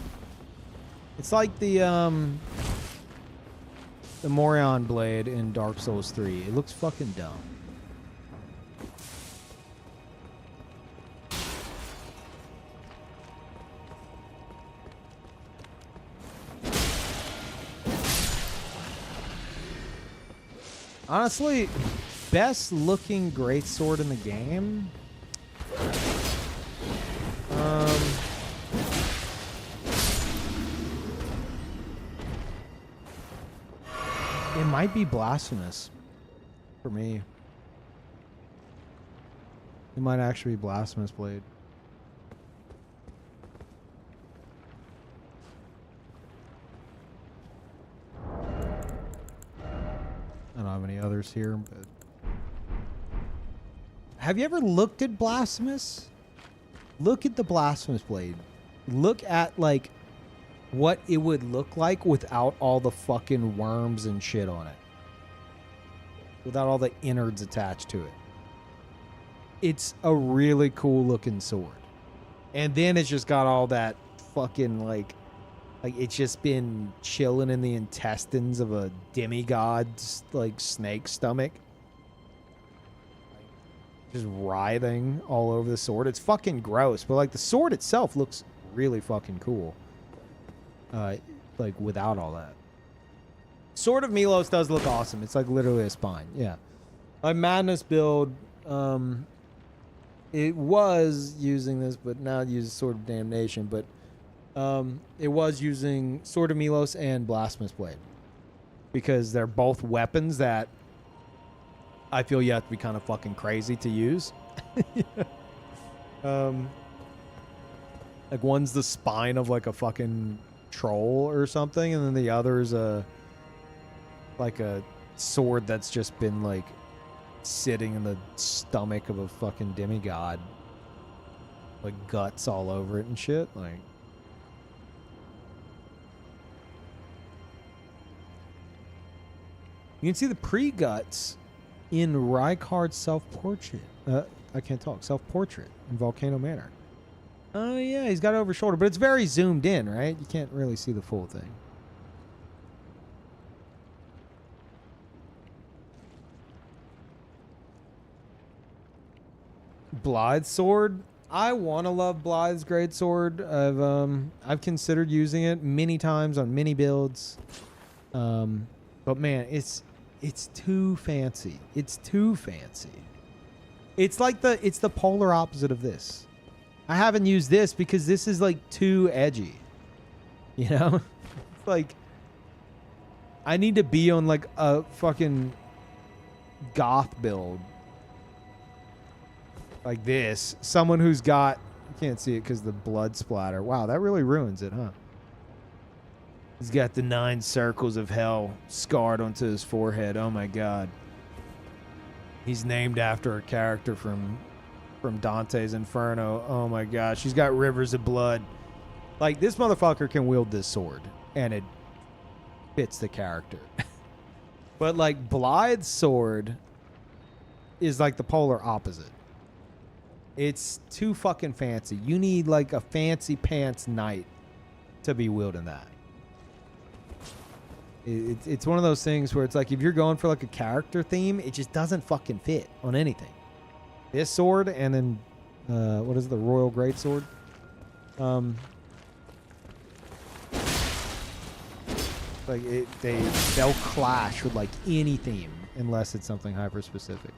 It's like the Morion blade in Dark Souls 3. It looks fucking dumb. Honestly, best looking greatsword in the game. It might be Blasphemous for me. It might actually be Blasphemous Blade. I don't have any others here, but have you ever looked at Blasphemous? Look at the Blasphemous Blade. Look at like what it would look like without all the fucking worms and shit on it. Without all the innards attached to it. It's a really cool looking sword. And then it's just got all that fucking like it's just been chilling in the intestines of a demigod's like snake stomach. Just writhing all over the sword. It's fucking gross, but like the sword itself looks really fucking cool. Like without all that. Sword of Milos does look awesome. It's like literally a spine. Yeah. My Madness build, it was using this, but now it uses Sword of Damnation, but it was using Sword of Milos and Blasphemous Blade. Because they're both weapons that I feel you have to be kind of fucking crazy to use. Like one's the spine of like a fucking troll or something, and then the other is like a sword that's just been like sitting in the stomach of a fucking demigod, like guts all over it and shit. Like, you can see the pre-guts in Rykard's self-portrait. I can't talk. Self-portrait in Volcano Manor. Oh, yeah, he's got it over his shoulder, but it's very zoomed in, right? You can't really see the full thing. Blythe's sword. I want to love Blythe's great sword. I've considered using it many times on many builds. But man, it's too fancy. It's too fancy. It's the polar opposite of this. I haven't used this because this is like too edgy. You know? It's like I need to be on like a fucking goth build. Like this. Someone who's got... You can't see it because the blood splatter. Wow, that really ruins it, huh? He's got the 9 circles of hell scarred onto his forehead. Oh my god. He's named after a character from Dante's Inferno. Oh my gosh. He's got rivers of blood. Like, this motherfucker can wield this sword. And it fits the character. But like, Blythe's sword is like the polar opposite. It's too fucking fancy. You need like a fancy pants knight to be wielding that. It's one of those things where it's like, if you're going for like a character theme, it just doesn't fucking fit on anything. This sword and then what is it, the Royal Greatsword? Like they'll clash with like any theme unless it's something hyper specific.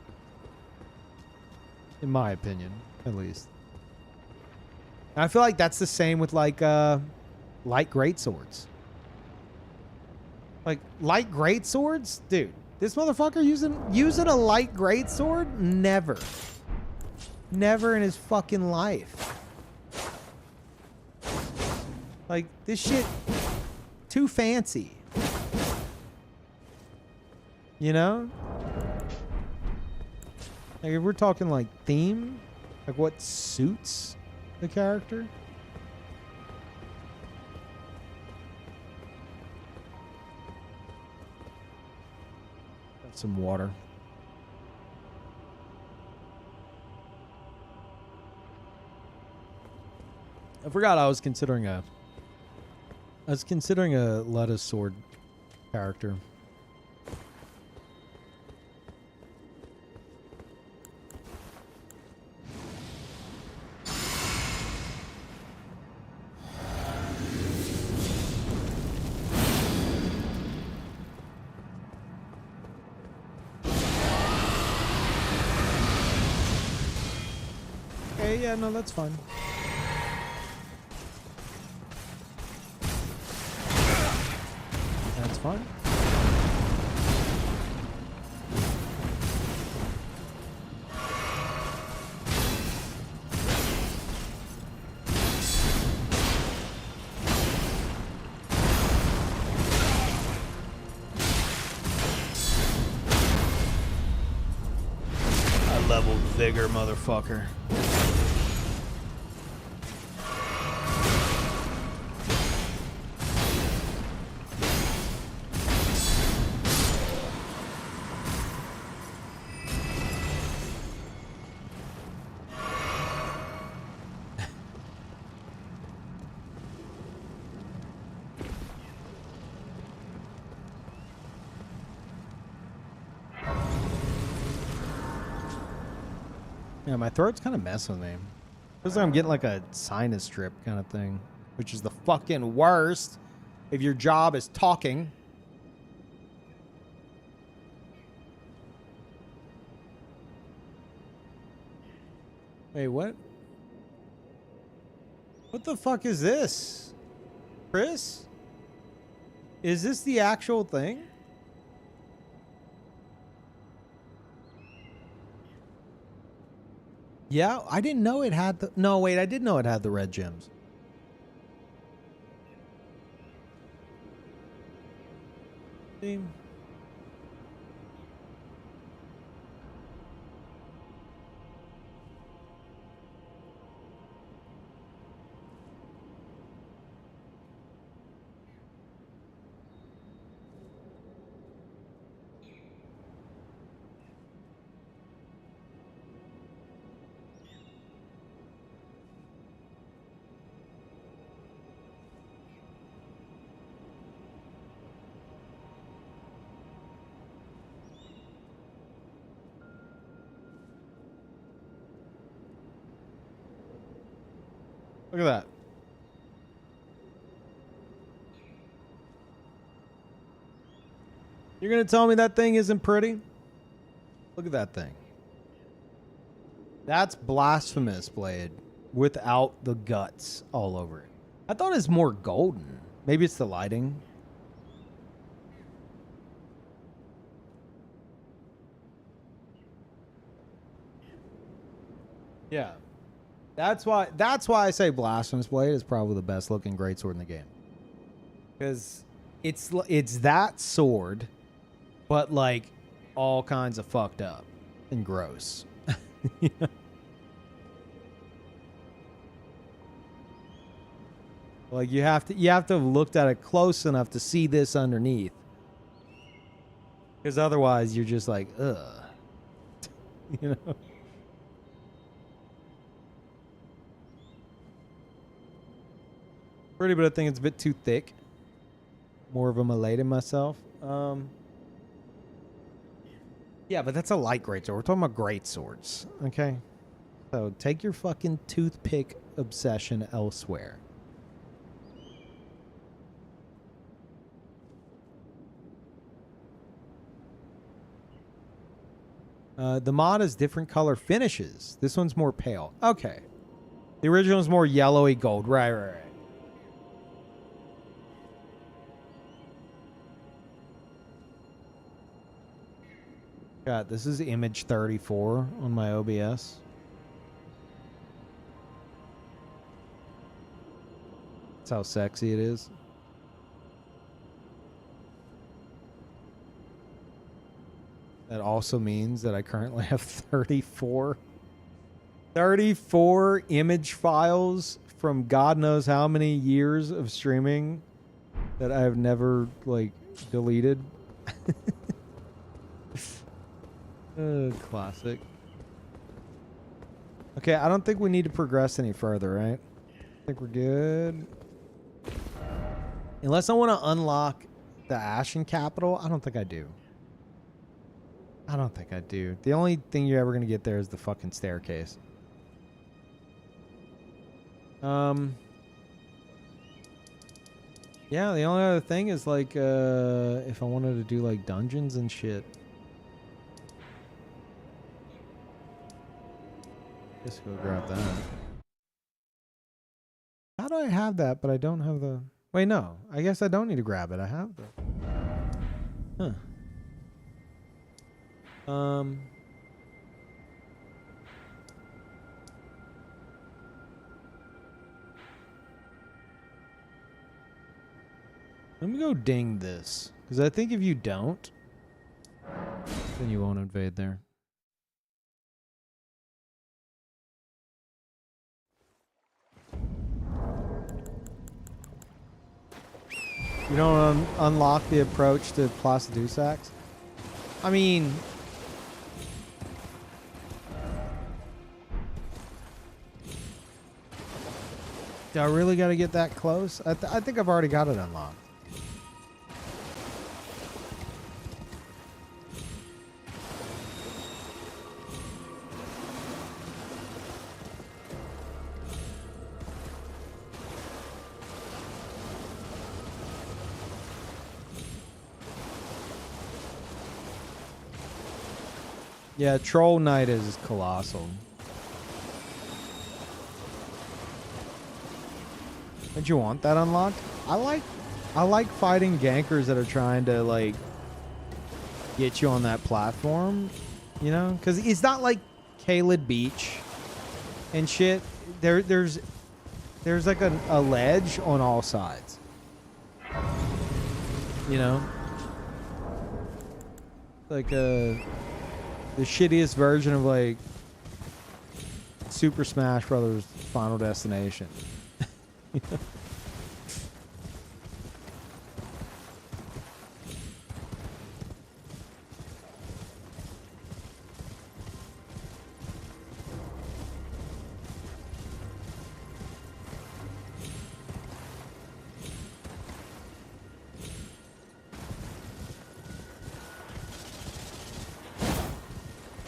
In my opinion, at least. And I feel like that's the same with like light greatswords. Like light greatswords, dude. This motherfucker using a light greatsword? Never. Never in his fucking life. Like this shit too fancy. You know? Like if we're talking like theme, like what suits the character? Got some water. I forgot I was considering a lettuce sword character. Okay, yeah, no, that's fine. That's fine. I leveled vigor, motherfucker. Yeah, my throat's kind of messing with me. Feels like I'm getting like a sinus drip kind of thing, which is the fucking worst if your job is talking. Wait, what? What the fuck is this? Chris? Is this the actual thing? Yeah, I didn't know it had the... No, wait, I did know it had the red gems. See? Look at that. You're going to tell me that thing isn't pretty? Look at that thing. That's blasphemous blade without the guts all over it. I thought it was more golden. Maybe it's the lighting. Yeah. That's why I say Blasphemous Blade is probably the best looking greatsword in the game. Because it's that sword, but like all kinds of fucked up and gross. You know? Like you have to have looked at it close enough to see this underneath. Because otherwise you're just like, ugh. You know? Pretty, but I think it's a bit too thick. More of a Malay than myself. Yeah, but that's a light greatsword. We're talking about great swords, okay? So take your fucking toothpick obsession elsewhere. The mod is different color finishes. This one's more pale. Okay. The original is more yellowy gold. Right. God, this is image 34 on my OBS. That's how sexy it is. That also means that I currently have 34 image files from God knows how many years of streaming that I have never, like, deleted. Classic. Okay, I don't think we need to progress any further, right? I think we're good. Unless I want to unlock the Ashen Capital, I don't think I do. The only thing you're ever going to get there is the fucking staircase. Yeah, the only other thing is, like, if I wanted to do, like, dungeons and shit. Just go grab that. How do I have that, but I don't have the... Wait, no. I guess I don't need to grab it. I have the... Huh. Let me go ding this. Because I think if you don't, then you won't invade there. You don't unlock the approach to Place du Sax? I mean... Do I really got to get that close? I think I've already got it unlocked. Yeah, Troll Knight is colossal. Did you want that unlocked? I like fighting gankers that are trying to, like, get you on that platform, you know? Because it's not like Kaled Beach and shit. There's like a ledge on all sides. You know? Like the shittiest version of, like, Super Smash Brothers Final Destination.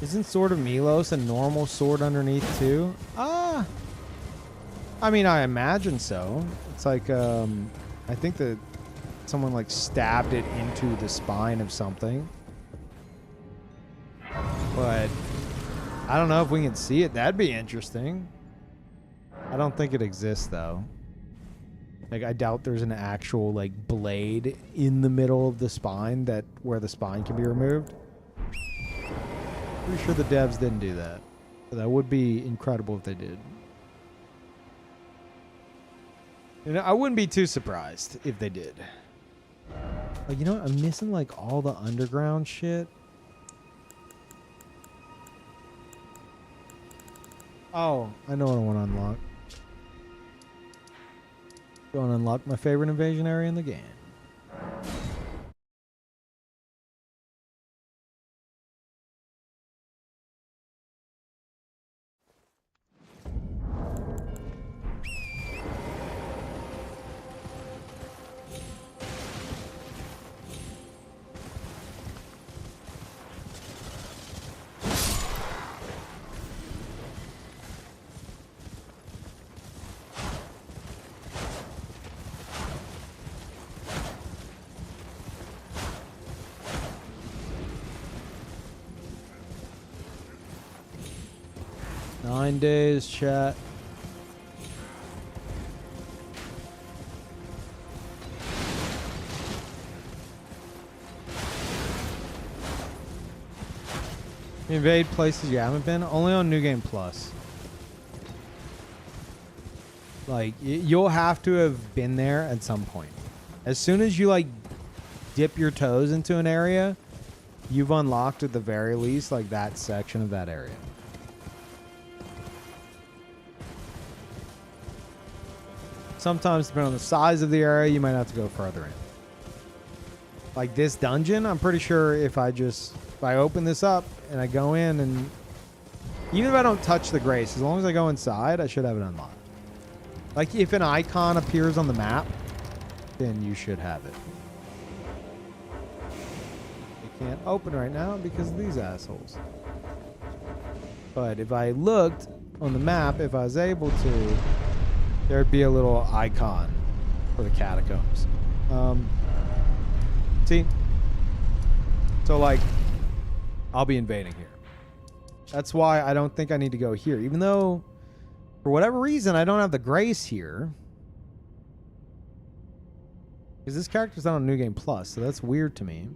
Isn't Sword of Milos a normal sword underneath too? I mean, I imagine so. It's like, I think that someone, like, stabbed it into the spine of something. But I don't know if we can see it. That'd be interesting. I don't think it exists, though. Like, I doubt there's an actual, like, blade in the middle of the spine where the spine can be removed. Pretty sure the devs didn't do that. But that would be incredible if they did. And I wouldn't be too surprised if they did. Like, you know what? I'm missing like all the underground shit. Oh, I know what I want to unlock. Go and unlock my favorite invasion area in the game. Nine days, chat. Invade places you haven't been? Only on New Game Plus. Like, you'll have to have been there at some point. As soon as you, like, dip your toes into an area, you've unlocked at the very least, like, that section of that area. Sometimes, depending on the size of the area, you might have to go further in. Like this dungeon, I'm pretty sure if I open this up and I go in, and even if I don't touch the grace, as long as I go inside, I should have it unlocked. Like if an icon appears on the map, then you should have it. It can't open right now because of these assholes. But if I looked on the map, if I was able to, there'd be a little icon for the catacombs. See? So, like, I'll be invading here. That's why I don't think I need to go here. Even though, for whatever reason, I don't have the grace here. Because this character's not on New Game Plus, so that's weird to me.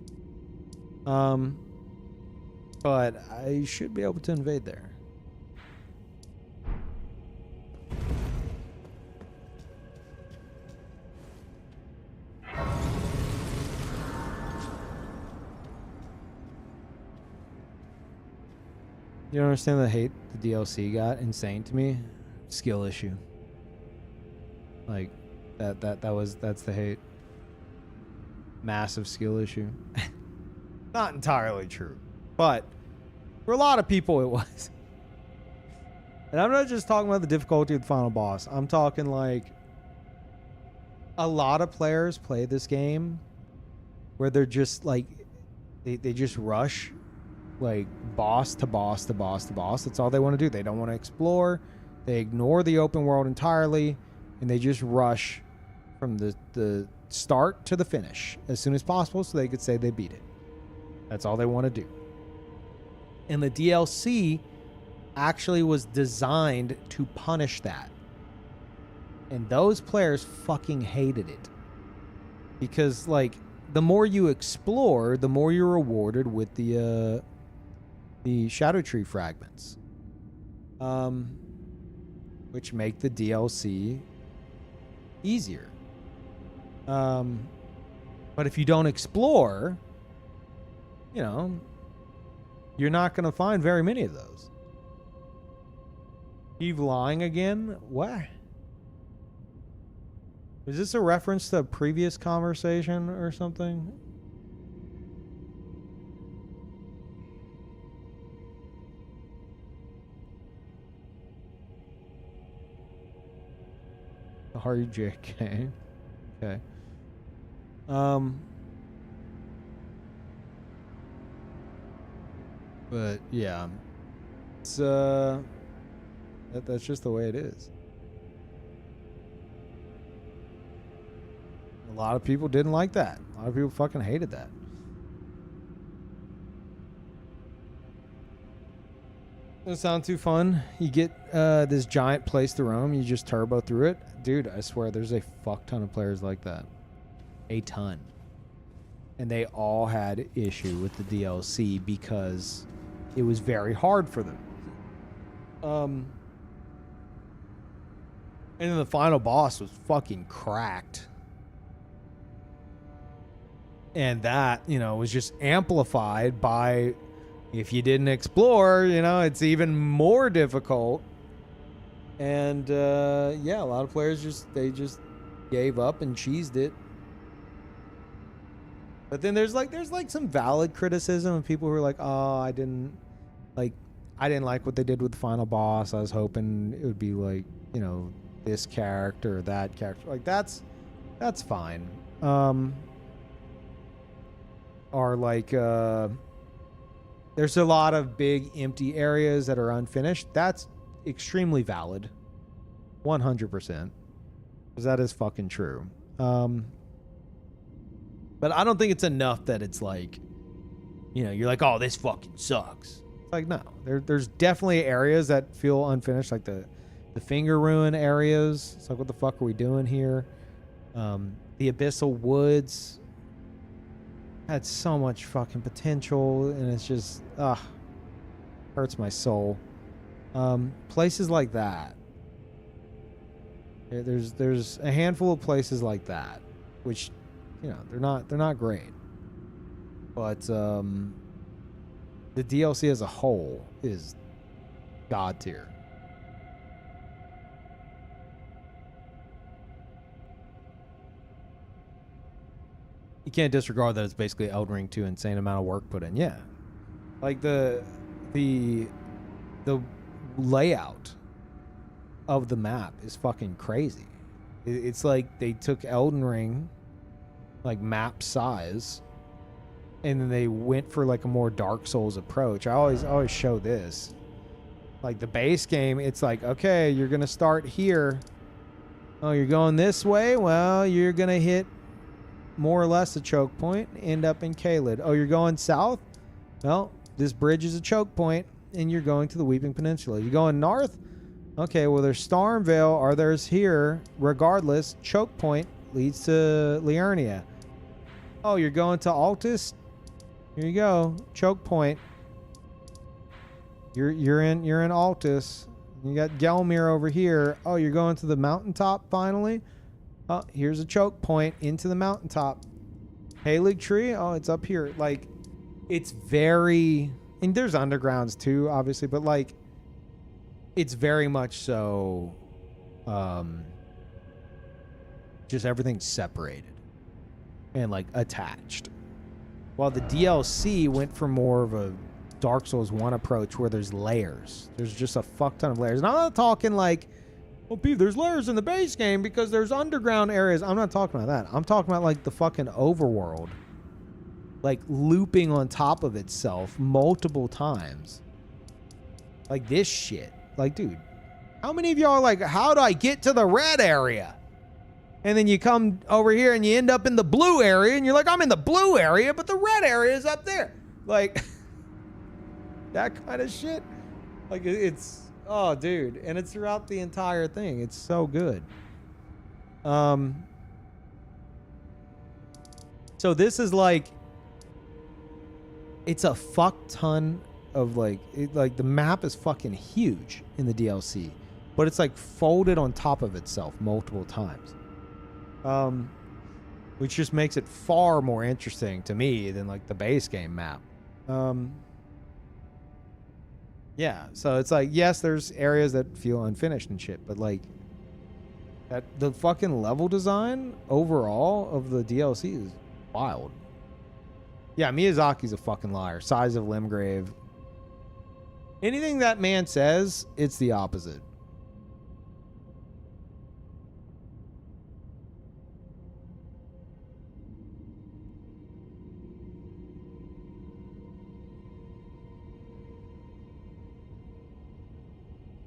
But I should be able to invade there. You don't understand the hate the DLC got? Insane to me. Skill issue. Like that's the hate. Massive skill issue. Not entirely true, but for a lot of people it was. And I'm not just talking about the difficulty of the final boss. I'm talking like a lot of players play this game where they're just like they just rush like boss to boss to boss to boss. That's all they want to do. They don't want to explore. They ignore the open world entirely, and they just rush from the start to the finish as soon as possible so they could say they beat it. That's all they want to do. And the DLC actually was designed to punish that. And those players fucking hated it. Because, like, the more you explore, the more you're rewarded with the Shadow Tree fragments. Which make the DLC easier. But if you don't explore, you know, you're not going to find very many of those. Peeve lying again? What? Is this a reference to a previous conversation or something? RJK. Okay. But yeah, it's that's just the way it is. A lot of people didn't like that. A lot of people fucking hated that. Doesn't sound too fun. You get this giant place to roam. You just turbo through it. Dude, I swear there's a fuck ton of players like that. A ton. And they all had issue with the DLC because it was very hard for them. And then the final boss was fucking cracked. And that, you know, was just amplified by, if you didn't explore, you know, it's even more difficult. And yeah, a lot of players just gave up and cheesed it. But then there's like some valid criticism of people who are like, oh, I didn't like what they did with the final boss. I was hoping it would be like, you know, this character or that character. Like that's fine. Or like there's a lot of big empty areas that are unfinished. That's extremely valid. 100%. Because that is fucking true. But I don't think it's enough that it's like, you know, you're like, oh, this fucking sucks. It's like, no. There's definitely areas that feel unfinished, like the finger ruin areas. It's like, what the fuck are we doing here? The abyssal woods had so much fucking potential, and it's just, hurts my soul. Places like that. There's a handful of places like that, which, you know, they're not great. But the DLC as a whole is god tier. You can't disregard that it's basically Elden Ring 2, insane amount of work put in. Yeah. Like the layout of the map is fucking crazy. It's like they took Elden Ring, like map size, and then they went for like a more Dark Souls approach. I always show this. Like the base game, it's like, okay, you're gonna start here. Oh, you're going this way? Well, you're gonna hit more or less a choke point, end up in Caelid. Oh, you're going south? Well, this bridge is a choke point, and you're going to the Weeping Peninsula. You're going north? Okay, well, there's Stormvale, or there's here. Regardless, choke point leads to Liurnia. Oh, you're going to Altus? Here you go. Choke point. You're in Altus. You got Gelmir over here. Oh, you're going to the mountaintop finally? Oh, here's a choke point into the mountaintop. Halig Tree? Oh, it's up here. Like, it's very... And there's undergrounds too, obviously, but like, it's very much so... just everything's separated. And like, attached. While the DLC went for more of a Dark Souls 1 approach where there's layers. There's just a fuck ton of layers. And I'm not talking like... Well, Peeve, there's layers in the base game because there's underground areas. I'm not talking about that. I'm talking about like the fucking overworld. Like looping on top of itself multiple times. Like this shit. Like, dude, how many of y'all are like, how do I get to the red area? And then you come over here and you end up in the blue area and you're like, I'm in the blue area, but the red area is up there. Like, that kind of shit. Like, it's... Oh, dude. And it's throughout the entire thing. It's so good. So this is like... It's a fuck ton of like... like the map is fucking huge in the DLC. But it's like folded on top of itself multiple times. Which just makes it far more interesting to me than like the base game map. Yeah, so it's like, yes, there's areas that feel unfinished and shit, but like that the fucking level design overall of the DLC is wild. Yeah, Miyazaki's a fucking liar. Size of Limgrave. Anything that man says, it's the opposite.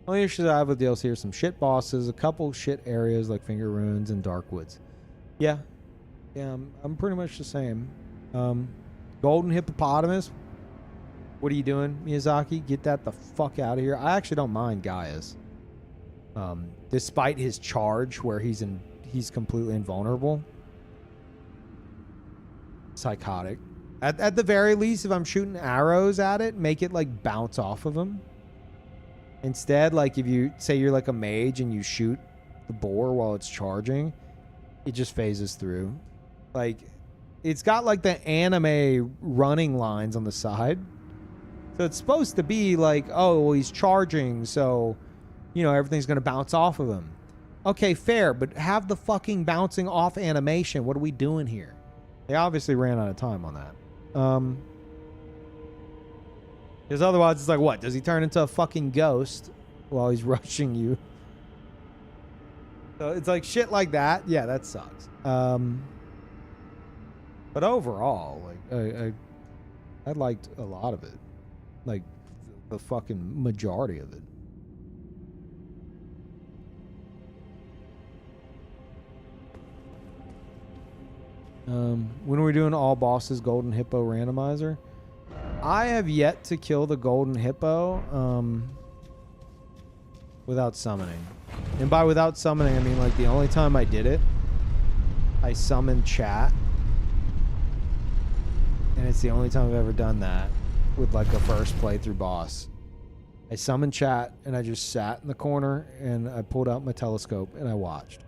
Only issues I have with DLC are some shit bosses, a couple shit areas like Finger Ruins and Darkwoods. Yeah. Yeah, I'm pretty much the same. Golden Hippopotamus. What are you doing, Miyazaki? Get that the fuck out of here. I actually don't mind Gaius. Despite his charge where he's completely invulnerable. Psychotic. At the very least, if I'm shooting arrows at it, make it like bounce off of him. Instead, like if you say you're like a mage and you shoot the boar while it's charging, it just phases through. Like it's got like the anime running lines on the side. So it's supposed to be like, oh, well, he's charging, so, you know, everything's going to bounce off of him. Okay, fair, but have the fucking bouncing off animation. What are we doing here? They obviously ran out of time on that. Because otherwise it's like, what? Does he turn into a fucking ghost while he's rushing you? So it's like shit like that. Yeah, that sucks. But overall, like I liked a lot of it. Like the fucking majority of it. When are we doing all bosses golden hippo randomizer? I have yet to kill the golden hippo without summoning. And by without summoning, I mean like the only time I did it, I summoned chat. And it's the only time I've ever done that with like a first playthrough boss. I summoned chat and I just sat in the corner and I pulled out my telescope and I watched.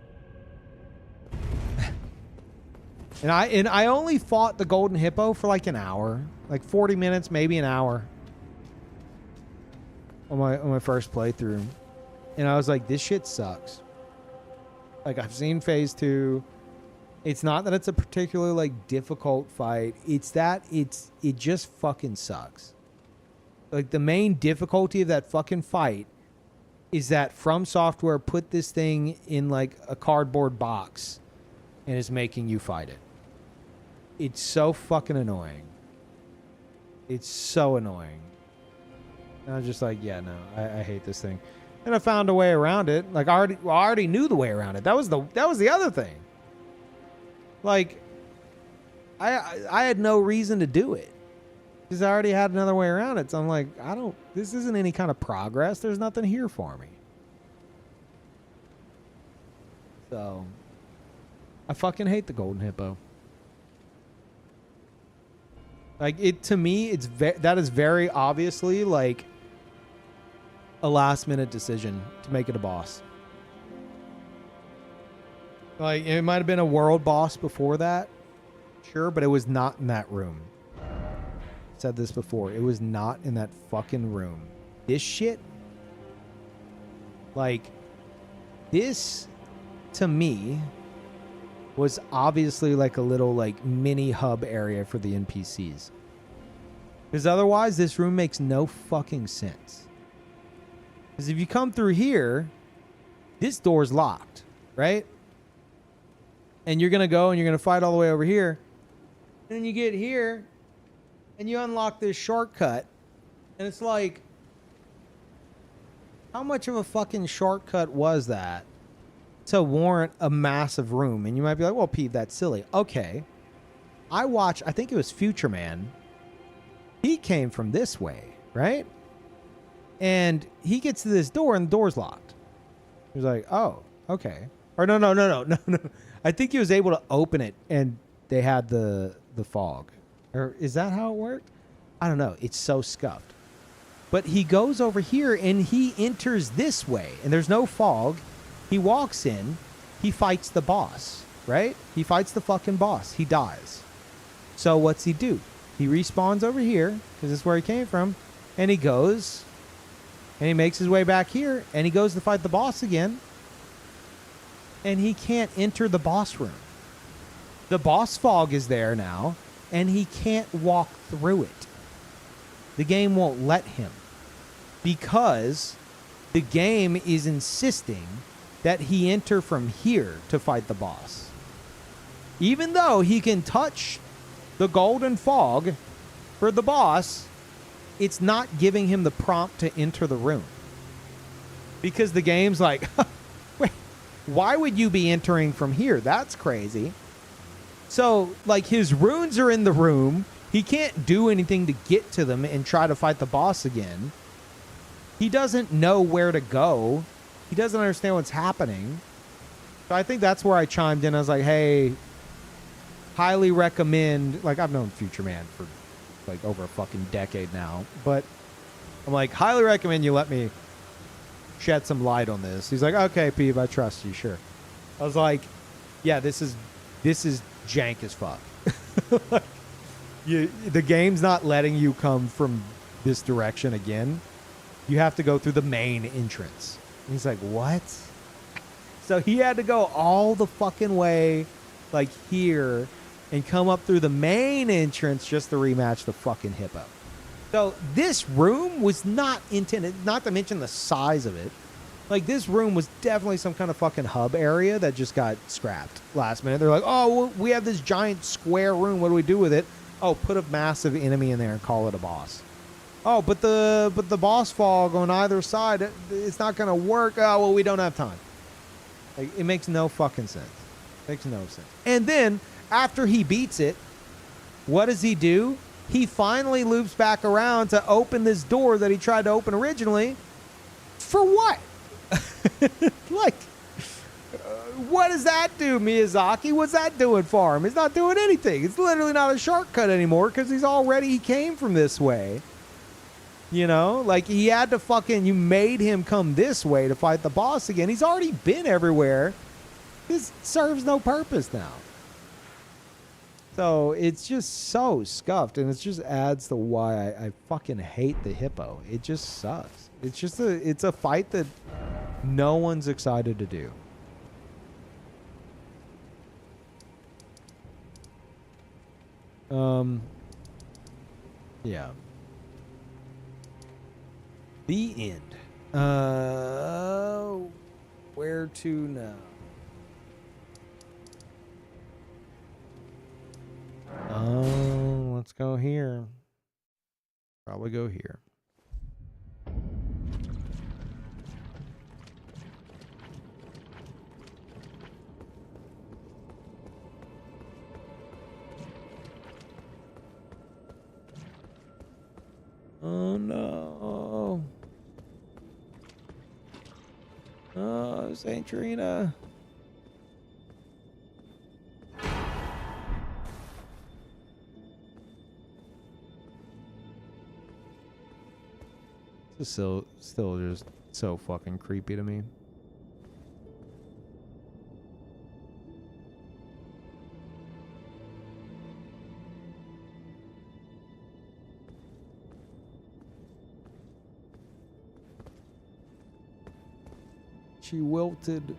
And I only fought the golden hippo for like an hour, like 40 minutes, maybe an hour on my first playthrough. And I was like, this shit sucks. Like I've seen phase 2. It's not that it's a particularly like difficult fight. It's that it just fucking sucks. Like the main difficulty of that fucking fight is that From Software put this thing in like a cardboard box and is making you fight it. It's so fucking annoying. It's so annoying. And I was just like, yeah, no, I hate this thing. And I found a way around it. Like I already knew the way around it. That was the other thing. Like I had no reason to do it because I already had another way around it. So I'm like, this isn't any kind of progress. There's nothing here for me. So I fucking hate the golden hippo. Like to me, that is very obviously like a last minute decision to make it a boss. Like it might have been a world boss before that, sure, but it was not in that room. Said this before, it was not in that fucking room. This shit, like this, to me, was obviously like a little like mini hub area for the NPCs. Because otherwise, this room makes no fucking sense. Because if you come through here, this door's locked, right? And you're going to go and you're going to fight all the way over here. And then you get here and you unlock this shortcut. And it's like, how much of a fucking shortcut was that to warrant a massive room? And you might be like, well, Peeve, that's silly. Okay. I think it was Future Man. He came from this way, right? And he gets to this door and the door's locked. He's like, oh, okay. Or no. I think he was able to open it and they had the fog. Or is that how it worked? I don't know. It's so scuffed. But he goes over here and he enters this way and there's no fog. He walks in. He fights the boss, right? He fights the fucking boss. He dies. So what's he do? He respawns over here because this is where he came from. And he goes and he makes his way back here and he goes to fight the boss again. And he can't enter the boss room. The boss fog is there now, and he can't walk through it. The game won't let him because the game is insisting that he enter from here to fight the boss. Even though he can touch the golden fog for the boss, it's not giving him the prompt to enter the room. Because the game's like, wait, why would you be entering from here? That's crazy. So, like, his runes are in the room. He can't do anything to get to them and try to fight the boss again. He doesn't know where to go. He doesn't understand what's happening. So I think that's where I chimed in. I was like, hey, highly recommend. Like, I've known Future Man for like over a fucking decade now. But I'm like, highly recommend you let me shed some light on this. He's like, okay, Peeve, I trust you, sure. I was like, yeah, this is jank as fuck. Like, the game's not letting you come from this direction again. You have to go through the main entrance. And he's like, what? So he had to go all the fucking way, like here, and come up through the main entrance just to rematch the fucking hippo. So this room was not intended, not to mention the size of it. Like, this room was definitely some kind of fucking hub area that just got scrapped last minute. They're like, oh, we have this giant square room. What do we do with it? Oh, put a massive enemy in there and call it a boss. Oh, but the boss fog on either side, it's not going to work. Oh, well, we don't have time. Like, it makes no fucking sense. Makes no sense. And then, after he beats it, what does he do? He finally loops back around to open this door that he tried to open originally. For what? Like, what does that do, Miyazaki? What's that doing for him? It's not doing anything. It's literally not a shortcut anymore because he came from this way. You know, like, he had to fucking, you made him come this way to fight the boss again. He's already been everywhere. This serves no purpose now. So it's just so scuffed, and it just adds to why I fucking hate the hippo. It just sucks. It's just it's a fight that no one's excited to do. Yeah. The end. Where to now? Let's go here. Probably go here. Oh no. Oh, Saint Trina. This is still just so fucking creepy to me. She wilted.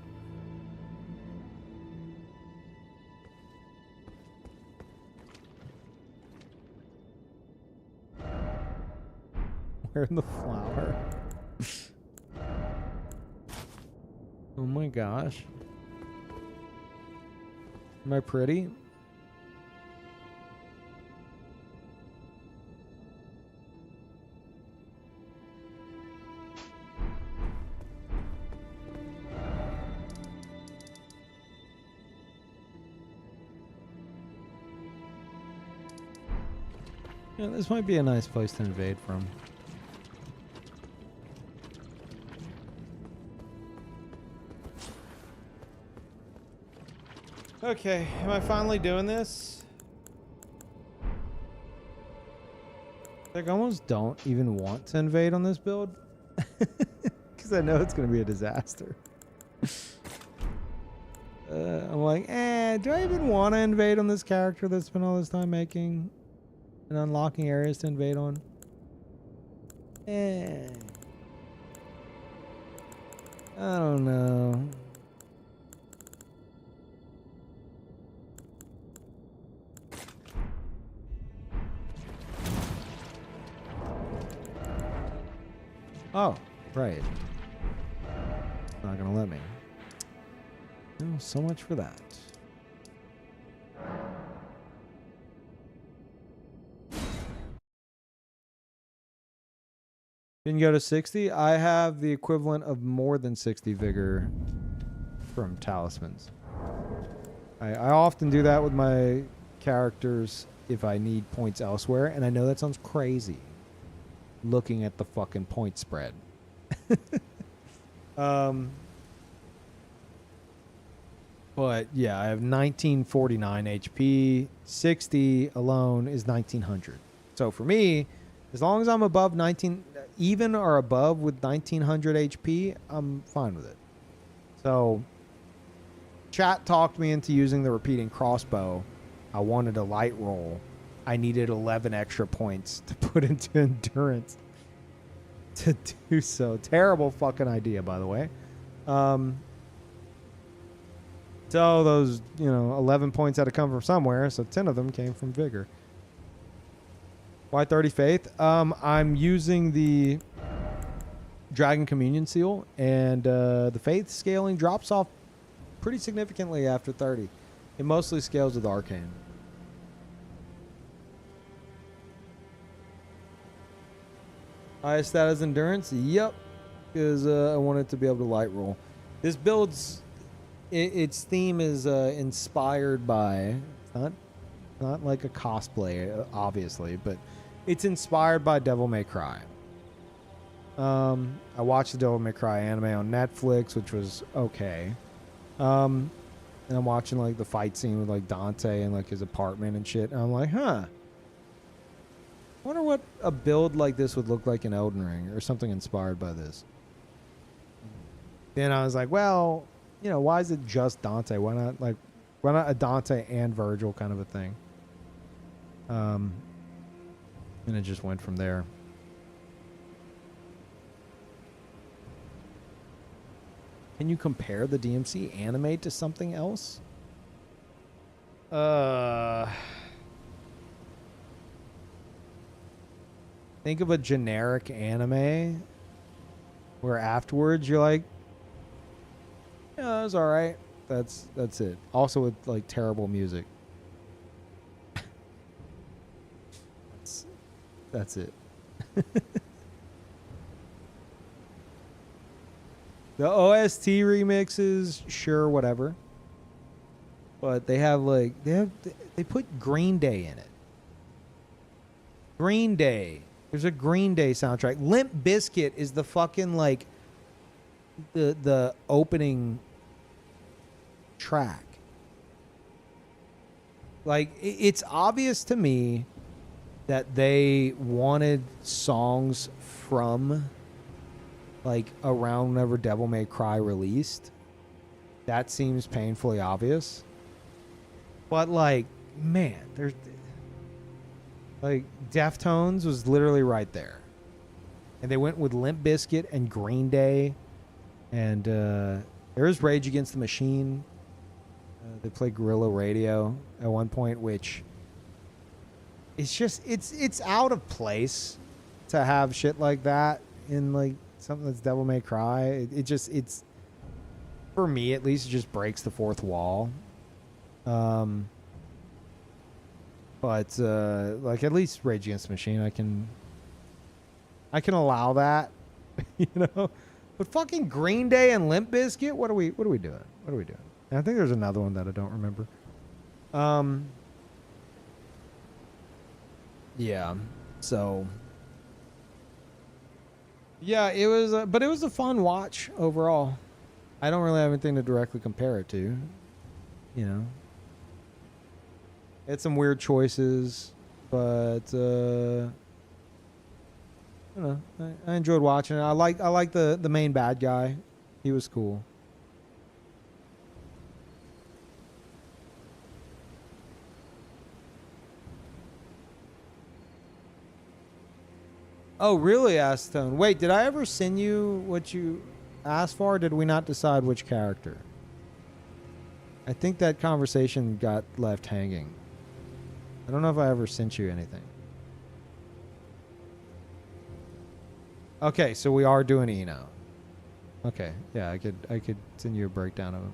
Where's the flower? Oh my gosh. Am I pretty? Yeah, this might be a nice place to invade from. Okay, am I finally doing this? Like, I almost don't even want to invade on this build. Because I know it's going to be a disaster. I'm like, do I even want to invade on this character that's spent all this time making and unlocking areas to invade on? I don't know. Oh, right. Not gonna let me. Oh, so much for that. Didn't go to 60. I have the equivalent of more than 60 vigor from talismans. I often do that with my characters if I need points elsewhere, and I know that sounds crazy. Looking at the fucking point spread. But yeah, I have 1949 HP. 60 alone is 1900. So for me, as long as I'm above 19, even or above with 1900 HP, I'm fine with it. So, chat talked me into using the repeating crossbow. I wanted a light roll. I needed 11 extra points to put into endurance to do so. Terrible fucking idea, by the way. So those, 11 points had to come from somewhere, so 10 of them came from vigor. Why 30 faith? I'm using the Dragon Communion seal, and the faith scaling drops off pretty significantly after 30. It mostly scales with arcane. Highest status endurance? Yep. Because I wanted to be able to light roll. This build's its theme is inspired by, it's not like a cosplay, obviously, but it's inspired by Devil May Cry. I watched the Devil May Cry anime on Netflix, which was okay. And I'm watching like the fight scene with like Dante and like his apartment and shit. And I'm like, I wonder what a build like this would look like in Elden Ring or something inspired by this. Then I was like, well, why is it just Dante? Why not a Dante and Virgil kind of a thing? And it just went from there. Can you compare the DMC anime to something else? Think of a generic anime where afterwards you're like, yeah, it was all right. That's it. Also with like terrible music. That's it. The OST remixes, sure, whatever. But they put Green Day in it. Green Day. There's a Green Day soundtrack. Limp Bizkit is the fucking like the opening track. Like it's obvious to me that they wanted songs from like around whenever Devil May Cry released. That seems painfully obvious. But like, man, there's like Deftones was literally right there. And they went with Limp Bizkit and Green Day. And there is Rage Against the Machine. They played Guerrilla Radio at one point, which it's just it's out of place to have shit like that in like something that's Devil May Cry. It's for me at least, it just breaks the fourth wall. But like at least Rage Against the Machine, I can allow that, But fucking Green Day and Limp Bizkit, what are we doing? And I think there's another one that I don't remember. Yeah. So. Yeah, it was, but it was a fun watch overall. I don't really have anything to directly compare it to, It had some weird choices, but I don't know. I enjoyed watching it. I like the main bad guy. He was cool. Oh, really, Astone? Wait, did I ever send you what you asked for? Or did we not decide which character? I think that conversation got left hanging. I don't know if I ever sent you anything. Okay, so we are doing Eno. Okay, yeah, I could send you a breakdown of him.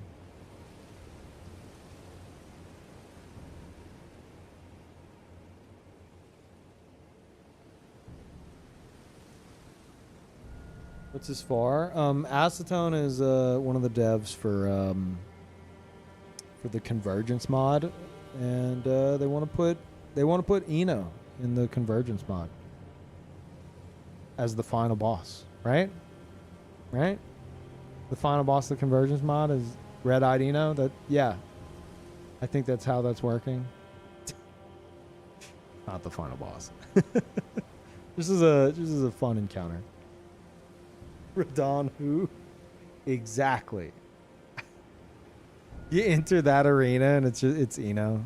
What's this for? Acetone is one of the devs for the Convergence mod, and they want to put Eno in the Convergence mod as the final boss, right? Right? The final boss of the Convergence mod is Red-Eyed Eno. I think that's how that's working. Not the final boss. This is a fun encounter. Radon who? Exactly. You enter that arena and it's Eno.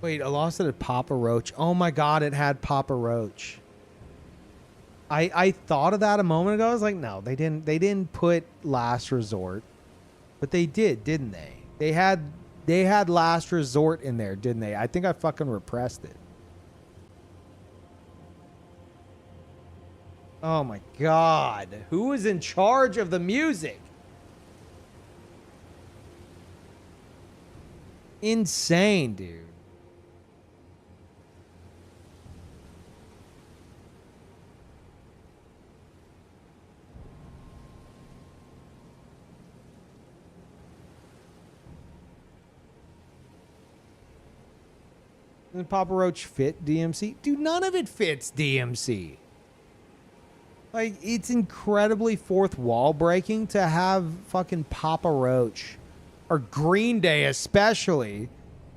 Wait, I lost it at Papa Roach. Oh my god, it had Papa Roach. I thought of that a moment ago. I was like, no, they didn't put Last Resort. But they did, didn't they? They had Last Resort in there, didn't they? I think I fucking repressed it. Oh my god. Who was in charge of the music? Insane, dude. Doesn't Papa Roach fit DMC? Dude, none of it fits DMC. Like, it's incredibly fourth wall breaking to have fucking Papa Roach or Green Day especially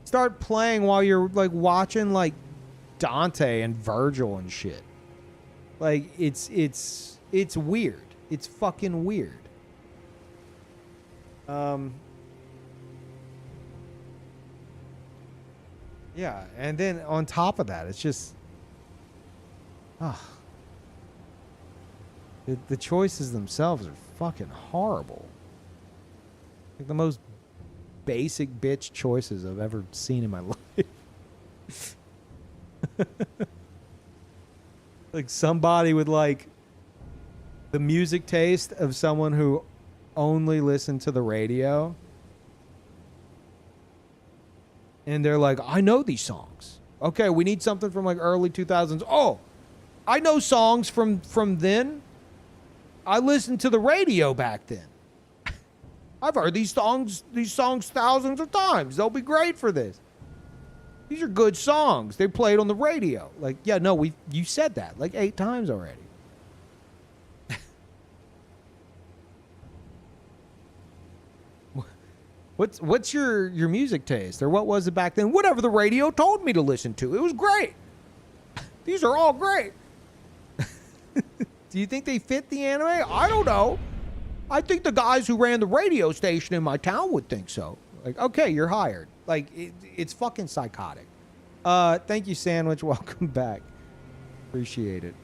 start playing while you're like watching like Dante and Virgil and shit. Like, it's weird. It's fucking weird. Yeah, and then on top of that, it's just, the choices themselves are fucking horrible. Like the most basic bitch choices I've ever seen in my life. Like somebody with like the music taste of someone who only listened to the radio. And they're like, I know these songs. Okay, we need something from like early 2000s. Oh, I know songs from then. I listened to the radio back then. I've heard these songs thousands of times. They'll be great for this. These are good songs. They played on the radio. Like, yeah, no, you said that like 8 times already. What's your music taste, or what was it back then? Whatever the radio told me to listen to. It was great. These are all great. Do you think they fit the anime? I don't know. I think the guys who ran the radio station in my town would think so. Like, okay, you're hired. Like, it's fucking psychotic. Thank you, Sandwich. Welcome back. Appreciate it.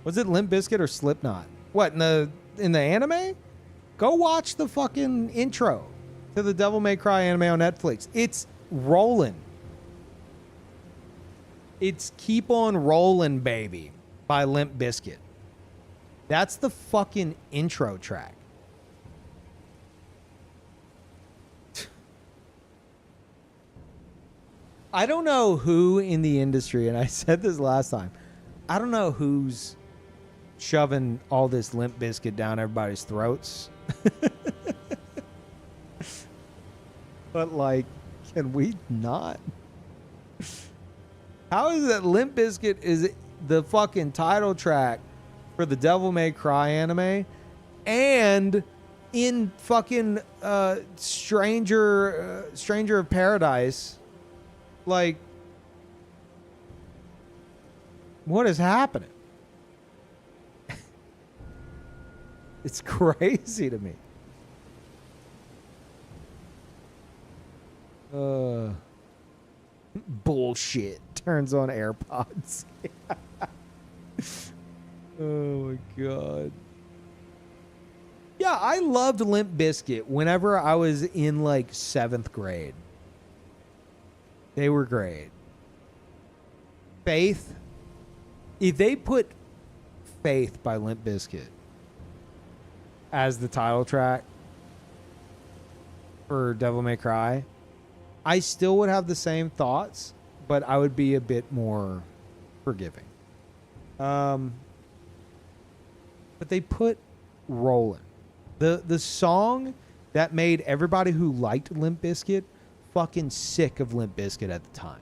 Was it Limp Bizkit or Slipknot? What, in the anime? Go watch the fucking intro to the Devil May Cry anime on Netflix. It's rolling. It's Keep On Rollin', Baby by Limp Bizkit. That's the fucking intro track. I don't know who in the industry, and I said this last time, I don't know who's shoving all this Limp Bizkit down everybody's throats. But like, can we not? How is it Limp Bizkit is the fucking title track for the Devil May Cry anime, and in fucking Stranger of Paradise? Like, what is happening? It's crazy to me. Bullshit. Turns on AirPods. Oh my god. Yeah, I loved Limp Bizkit whenever I was in like 7th grade. They were great. Faith. If they put Faith by Limp Bizkit as the title track for Devil May Cry, I still would have the same thoughts, but I would be a bit more forgiving. But they put Rollin'. The song that made everybody who liked Limp Bizkit fucking sick of Limp Bizkit at the time.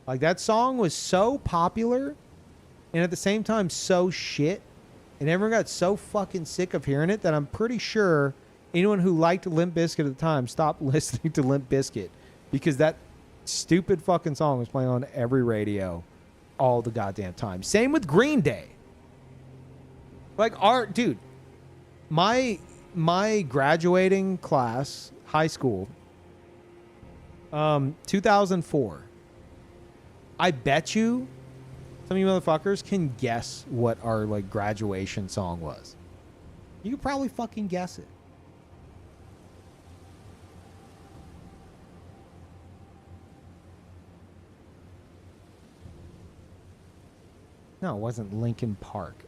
Like, that song was so popular and at the same time so shit And everyone got so fucking sick of hearing it that I'm pretty sure anyone who liked Limp Bizkit at the time stopped listening to Limp Bizkit because that stupid fucking song was playing on every radio all the goddamn time. Same with Green Day. Like, dude, my graduating class, high school, 2004. I bet you some of you motherfuckers can guess what our like graduation song was. You could probably fucking guess it. No, it wasn't Linkin Park.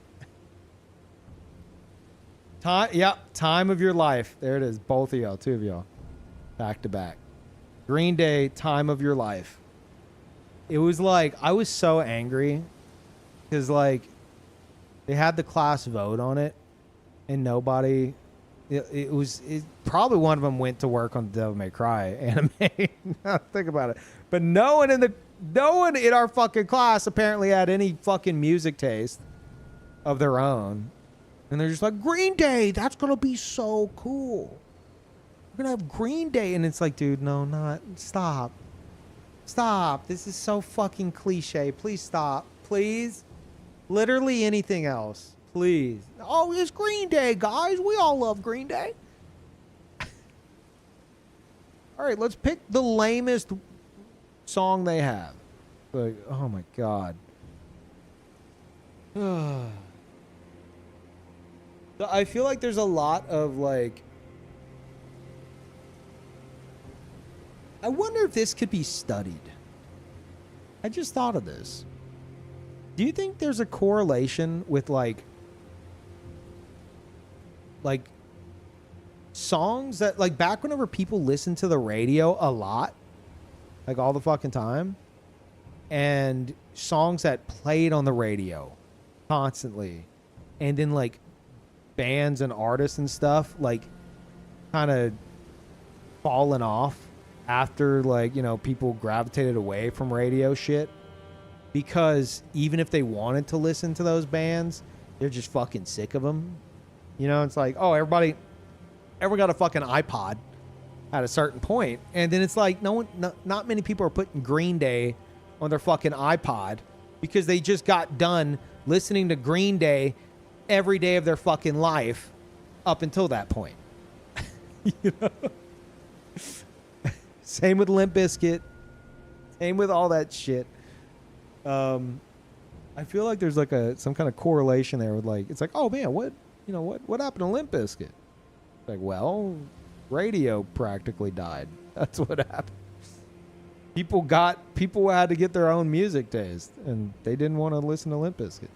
Time of Your Life. There it is. Both of y'all, two of y'all. Back to back. Green Day, Time of Your Life. It was like, I was so angry because like they had the class vote on it and nobody, it probably one of them went to work on the Devil May Cry anime. Think about it. But no one in our fucking class apparently had any fucking music taste of their own. And they're just like, Green Day, that's going to be so cool. We're going to have Green Day. And it's like, dude, no, not. Stop. Stop. This is so fucking cliche. Please stop. Please. Literally anything else. Please. Oh, it's Green Day, guys. We all love Green Day. All right, let's pick the lamest song they have. Like, oh my God. I feel like there's a lot of like, I wonder if this could be studied. I just thought of this. Do you think there's a correlation with like songs that like back whenever people listened to the radio a lot, like all the fucking time, and songs that played on the radio constantly, and then like bands and artists and stuff like kind of fallen off after like, you know, people gravitated away from radio shit because even if they wanted to listen to those bands, they're just fucking sick of them. You know, it's like, oh, everybody got a fucking iPod at a certain point, and then it's like not many people are putting Green Day on their fucking iPod because they just got done listening to Green Day every day of their fucking life up until that point. You know? Same with Limp Bizkit. Same with all that shit. I feel like there's like some kind of correlation there with like, it's like, oh man, what happened to Limp Bizkit? Like, well, radio practically died. That's what happened. People had to get their own music taste, and they didn't want to listen to Limp Bizkit.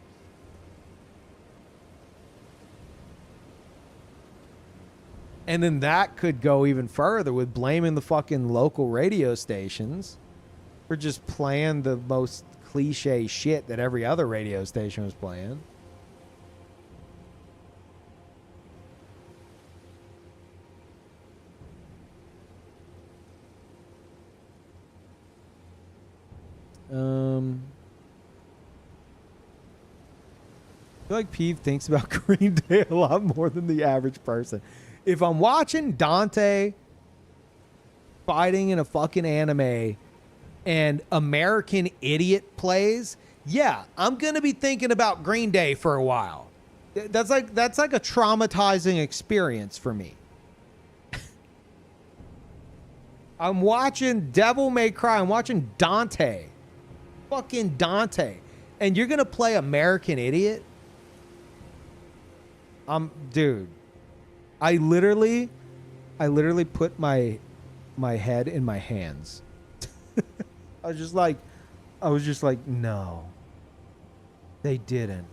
And then that could go even further with blaming the fucking local radio stations for just playing the most cliche shit that every other radio station was playing. I feel like Peeve thinks about Green Day a lot more than the average person. If I'm watching Dante fighting in a fucking anime and American Idiot plays, yeah, I'm going to be thinking about Green Day for a while. That's like a traumatizing experience for me. I'm watching Devil May Cry. I'm watching Dante. Fucking Dante. And you're going to play American Idiot? Dude. I literally put my head in my hands. I was just like, no. They didn't.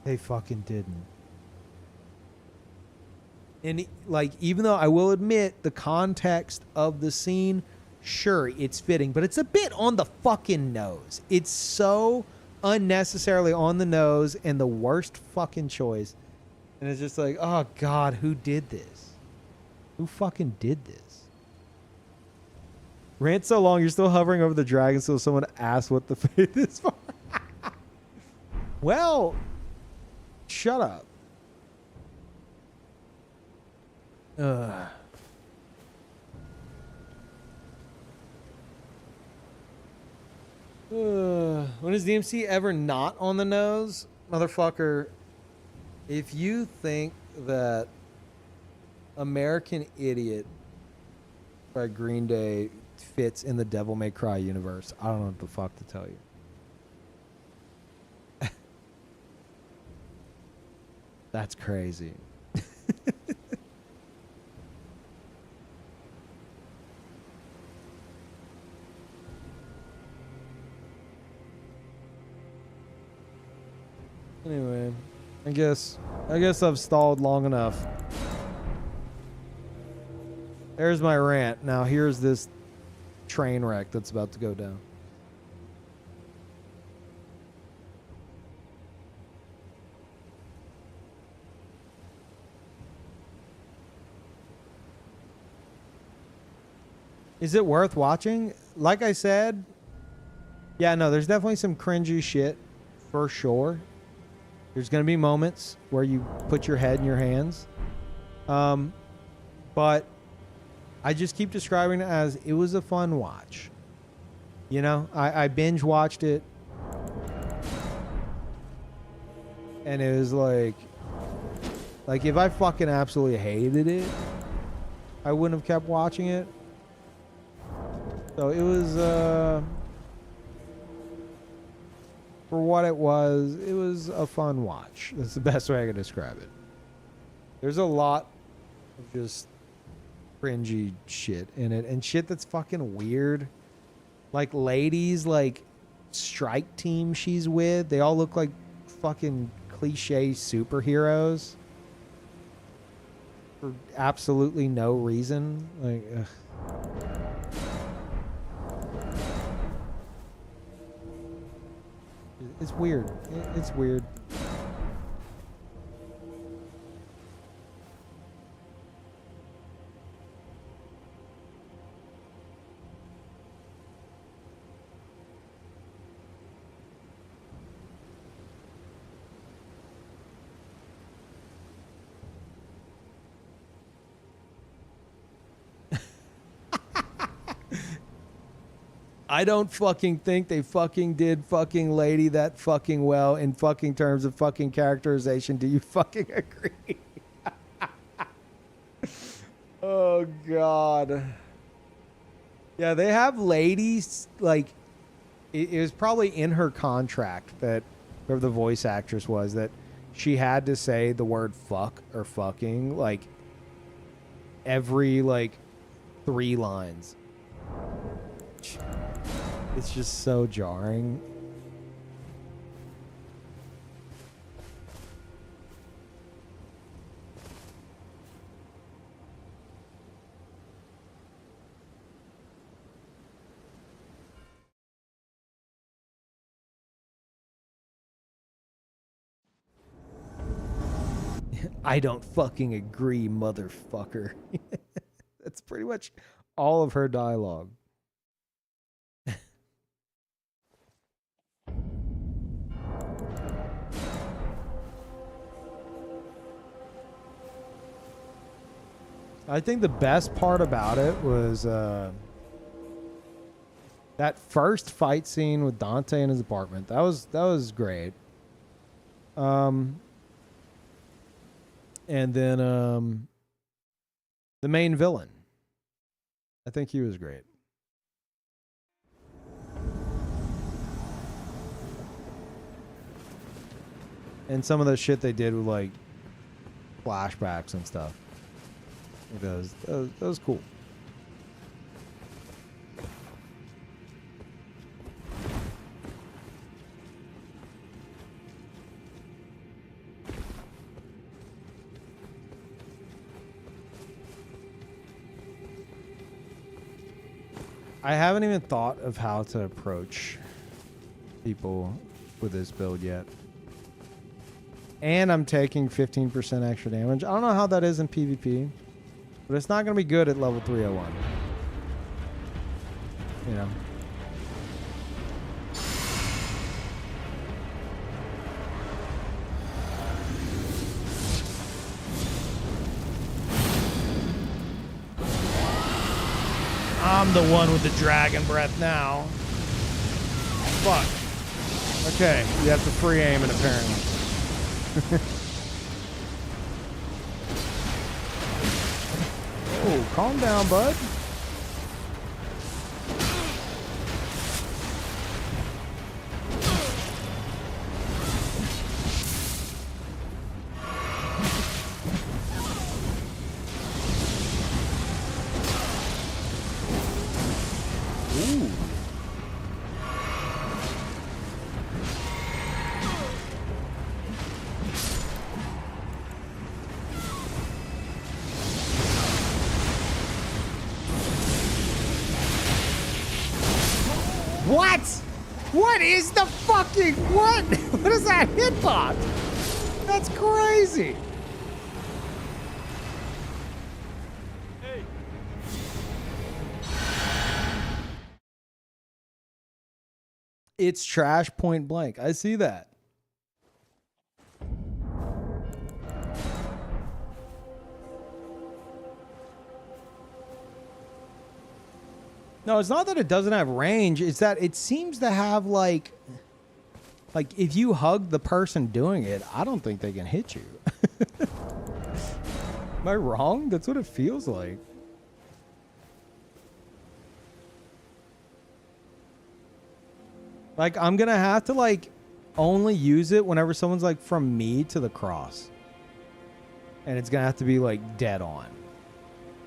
They fucking didn't. And like, even though I will admit the context of the scene, sure, it's fitting, but it's a bit on the fucking nose. It's so unnecessarily on the nose and the worst fucking choice. And it's just like, oh God, who did this? Who fucking did this? Rant so long, you're still hovering over the dragon, so someone asks what the faith is for. Well, Shut up. When is DMC ever not on the nose? Motherfucker, if you think that American Idiot by Green Day fits in the Devil May Cry universe, I don't know what the fuck to tell you. That's crazy. Anyway, I guess I've stalled long enough. There's my rant. Now here's this train wreck that's about to go down. Is it worth watching? Like I said, yeah, no, there's definitely some cringy shit for sure. There's going to be moments where you put your head in your hands. But I just keep describing it as it was a fun watch. You know, I binge watched it. And it was like if I fucking absolutely hated it, I wouldn't have kept watching it. So it was, for what it was a fun watch. That's the best way I can describe it. There's a lot of just cringy shit in it, and shit that's fucking weird. Like ladies, like strike team she's with, they all look like fucking cliche superheroes for absolutely no reason. Like, ugh. It's weird. It's weird. I don't fucking think they fucking did fucking Lady that fucking well in fucking terms of fucking characterization. Do you fucking agree? Oh, God. Yeah, they have ladies, like, it was probably in her contract that, whoever the voice actress was, that she had to say the word fuck or fucking, like, every, like, 3 lines. It's just so jarring. I don't fucking agree, motherfucker. That's pretty much all of her dialogue. I think the best part about it was that first fight scene with Dante in his apartment. That was great. And then the main villain. I think he was great. And some of the shit they did with like flashbacks and stuff. That was cool. I haven't even thought of how to approach people with this build yet. And I'm taking 15% extra damage. I don't know how that is in PvP. But it's not going to be good at level 301. You know. I'm the one with the dragon breath now. Fuck. Okay, you have to free aim it apparently. Oh, calm down, bud. Ooh. What? What is the fucking what? What is that hitbox? That's crazy. Hey. It's trash point blank. I see that. No, it's not that it doesn't have range. It's that it seems to have like if you hug the person doing it, I don't think they can hit you. Am I wrong? That's what it feels like. Like I'm gonna have to like only use it whenever someone's like from me to the cross. And it's gonna have to be like dead on.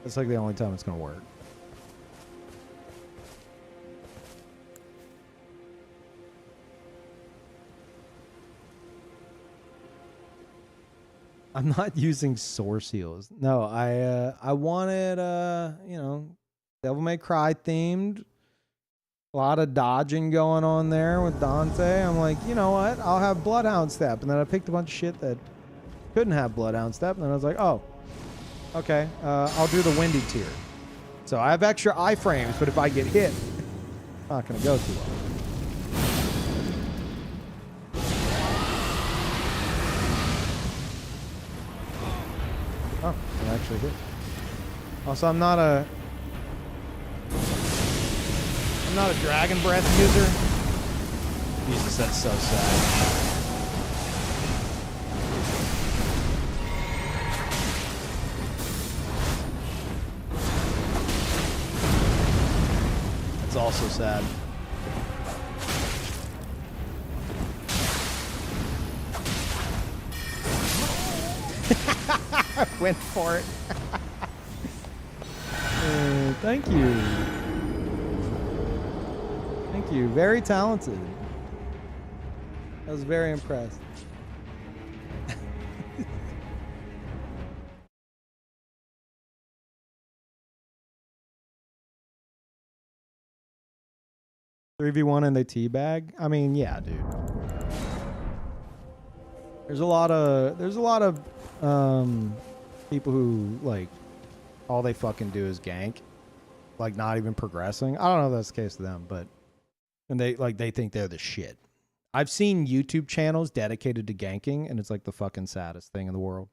That's like the only time it's gonna work. I'm not using source heals. No, I wanted you know, Devil May Cry themed. A lot of dodging going on there with Dante. I'm like, you know what? I'll have Bloodhound Step. And then I picked a bunch of shit that couldn't have Bloodhound Step. And then I was like, oh, okay. I'll do the Windy tier. So I have extra iframes, but if I get hit, it's not going to go too well. Oh, it actually hit. Also, I'm not a dragon breath user. Jesus, that's so sad. That's also sad. I went for it. Thank you. Thank you. Very talented. I was very impressed. (3v1) and they teabag? I mean, yeah, dude. There's a lot of people who like all they fucking do is gank, like not even progressing. I don't know if that's the case to them, but and they think they're the shit. I've seen YouTube channels dedicated to ganking, and it's like the fucking saddest thing in the world.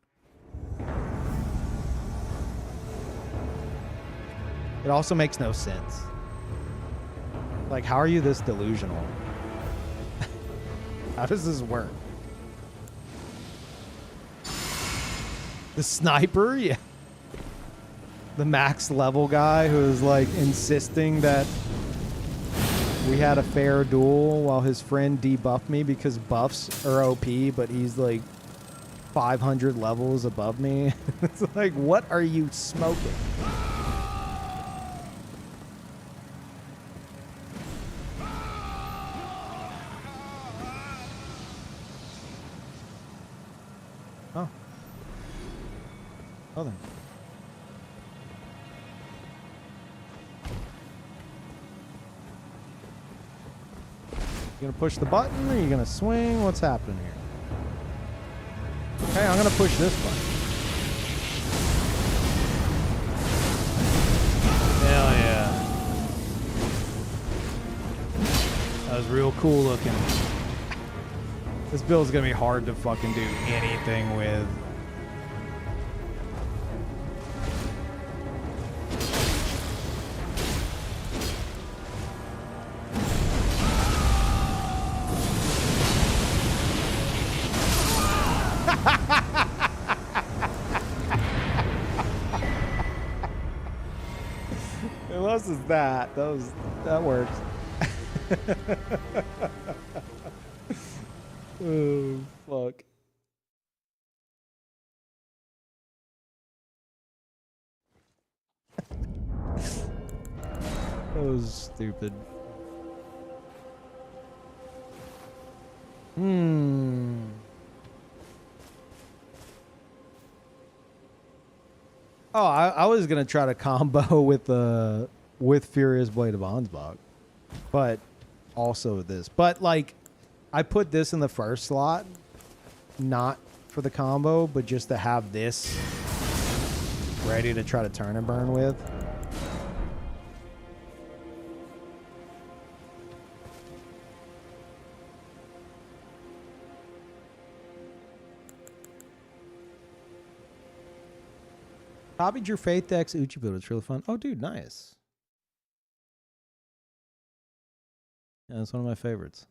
It also makes no sense. Like, how are you this delusional? How does this work? The sniper? Yeah. The max level guy who is like insisting that we had a fair duel while his friend debuffed me because buffs are OP, but he's like 500 levels above me. It's like, what are you smoking? Oh. Oh, then. You gonna push the button, or you gonna swing? What's happening here? Okay, I'm gonna push this button. Hell yeah. That was real cool looking. This build's gonna be hard to fucking do anything with. is that. That works. Oh, fuck. That was stupid. Oh, I was gonna try to combo with Furious Blade of Ansbach, but also this. But like, I put this in the first slot, not for the combo, but just to have this ready to try to turn and burn with. Copied your Faith X Uchi build. It's really fun. Oh, dude, nice. Yeah, it's one of my favorites.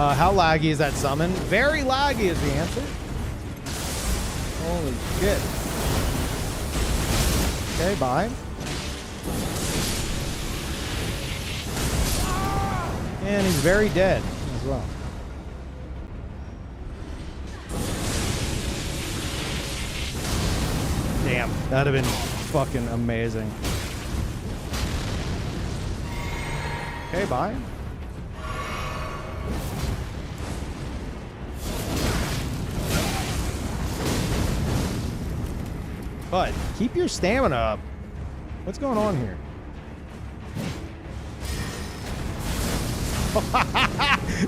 How laggy is that summon? Very laggy is the answer. Holy shit. Okay, bye. And he's very dead as well. Damn, that'd have been fucking amazing. Okay, bye. But keep your stamina up. What's going on here?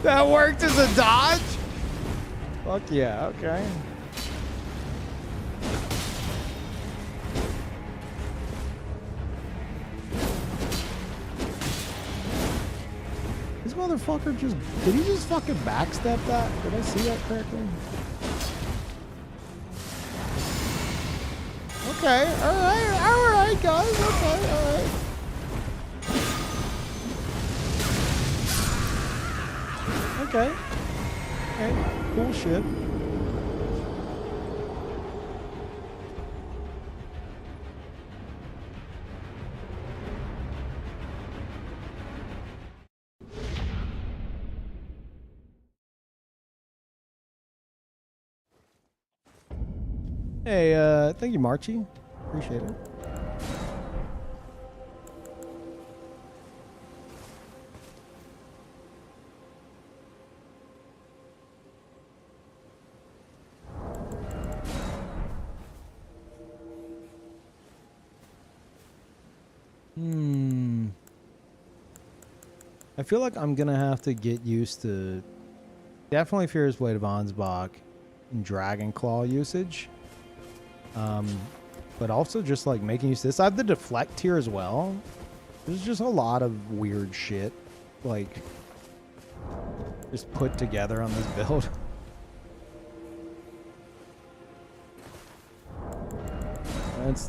That worked as a dodge? Fuck yeah, okay. This motherfucker just... Did he just fucking backstep that? Did I see that correctly? Okay, alright, guys, okay, alright. Okay. Okay, cool shit. Hey, thank you, Marchie. Appreciate it. I feel like I'm gonna have to get used to definitely Furious Blade of Ansbach and Dragon Claw usage. But also just like making use of this. I have the deflect here as well. There's just a lot of weird shit like just put together on this build.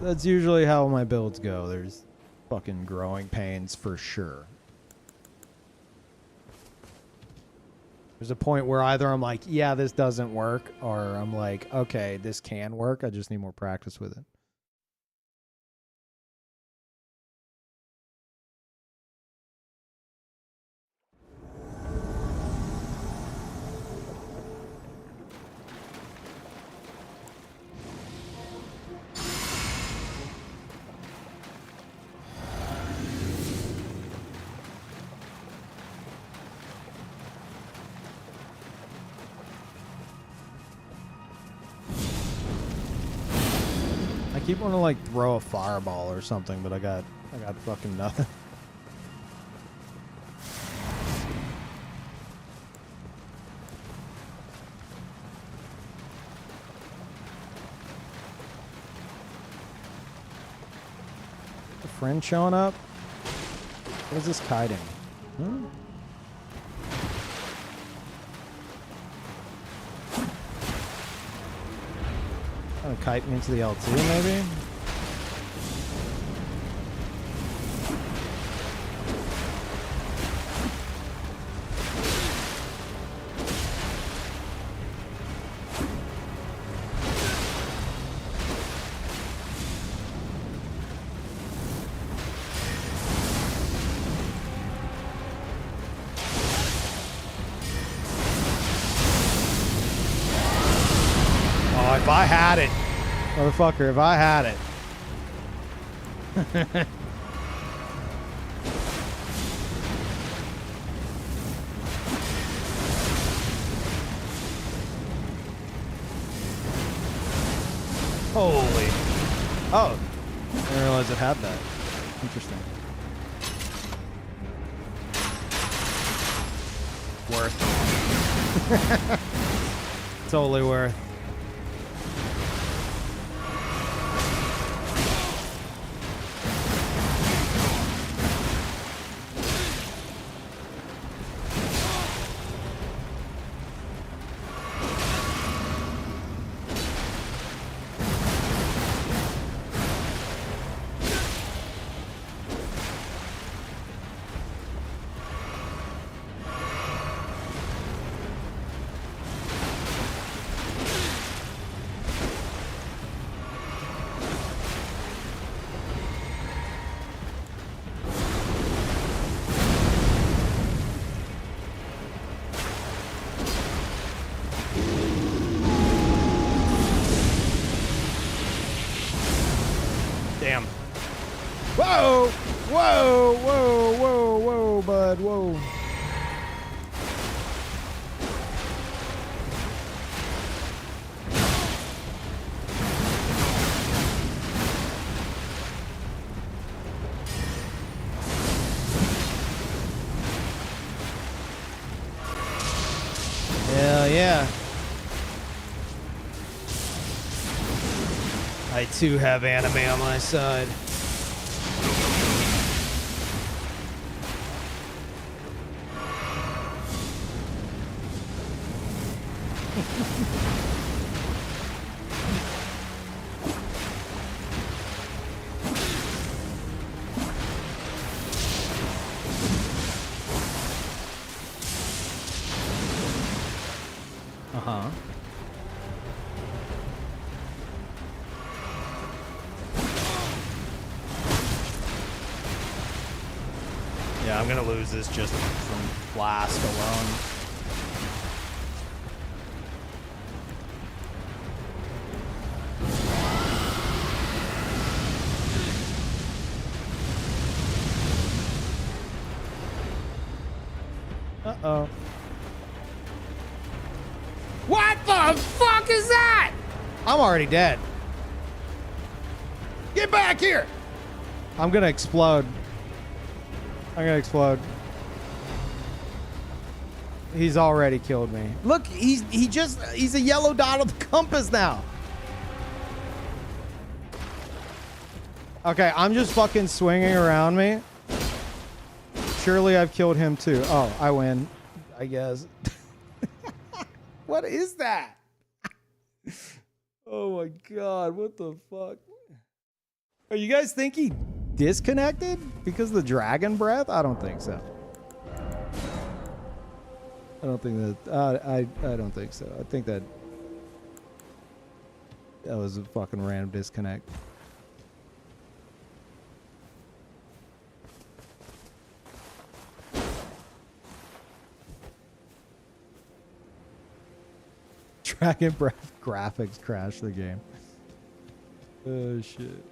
That's usually how my builds go. There's fucking growing pains for sure. There's a point where either I'm like, yeah, this doesn't work, or I'm like, okay, this can work. I just need more practice with it. keep wanting to like throw a fireball or something, but I got fucking nothing. A friend showing up? What is this kiting? Hmm? Trying to kite me into the L2 maybe? If I had it, motherfucker, if I had it. Holy. Oh, I didn't realize it had that. Interesting. Worth. Totally worth. Damn. Whoa! Whoa! Whoa! Whoa! Whoa, bud! Whoa! Hell yeah. I too have anime on my side. Uh-huh. Yeah, I'm gonna lose this just from blast alone. Uh-oh. What the fuck is that? I'm already dead. Get back here! I'm gonna explode. I'm gonna explode. He's already killed me. Look, he's a yellow dot on the compass now. Okay, I'm just fucking swinging around me. Surely I've killed him too. Oh, I win, I guess. What is that? Oh my god, what the fuck? Are you guys think he disconnected because of the dragon breath? I don't think so. I don't think that. I don't think so. I think that was a fucking random disconnect. Dragon breath graphics crashed the game. Oh shit.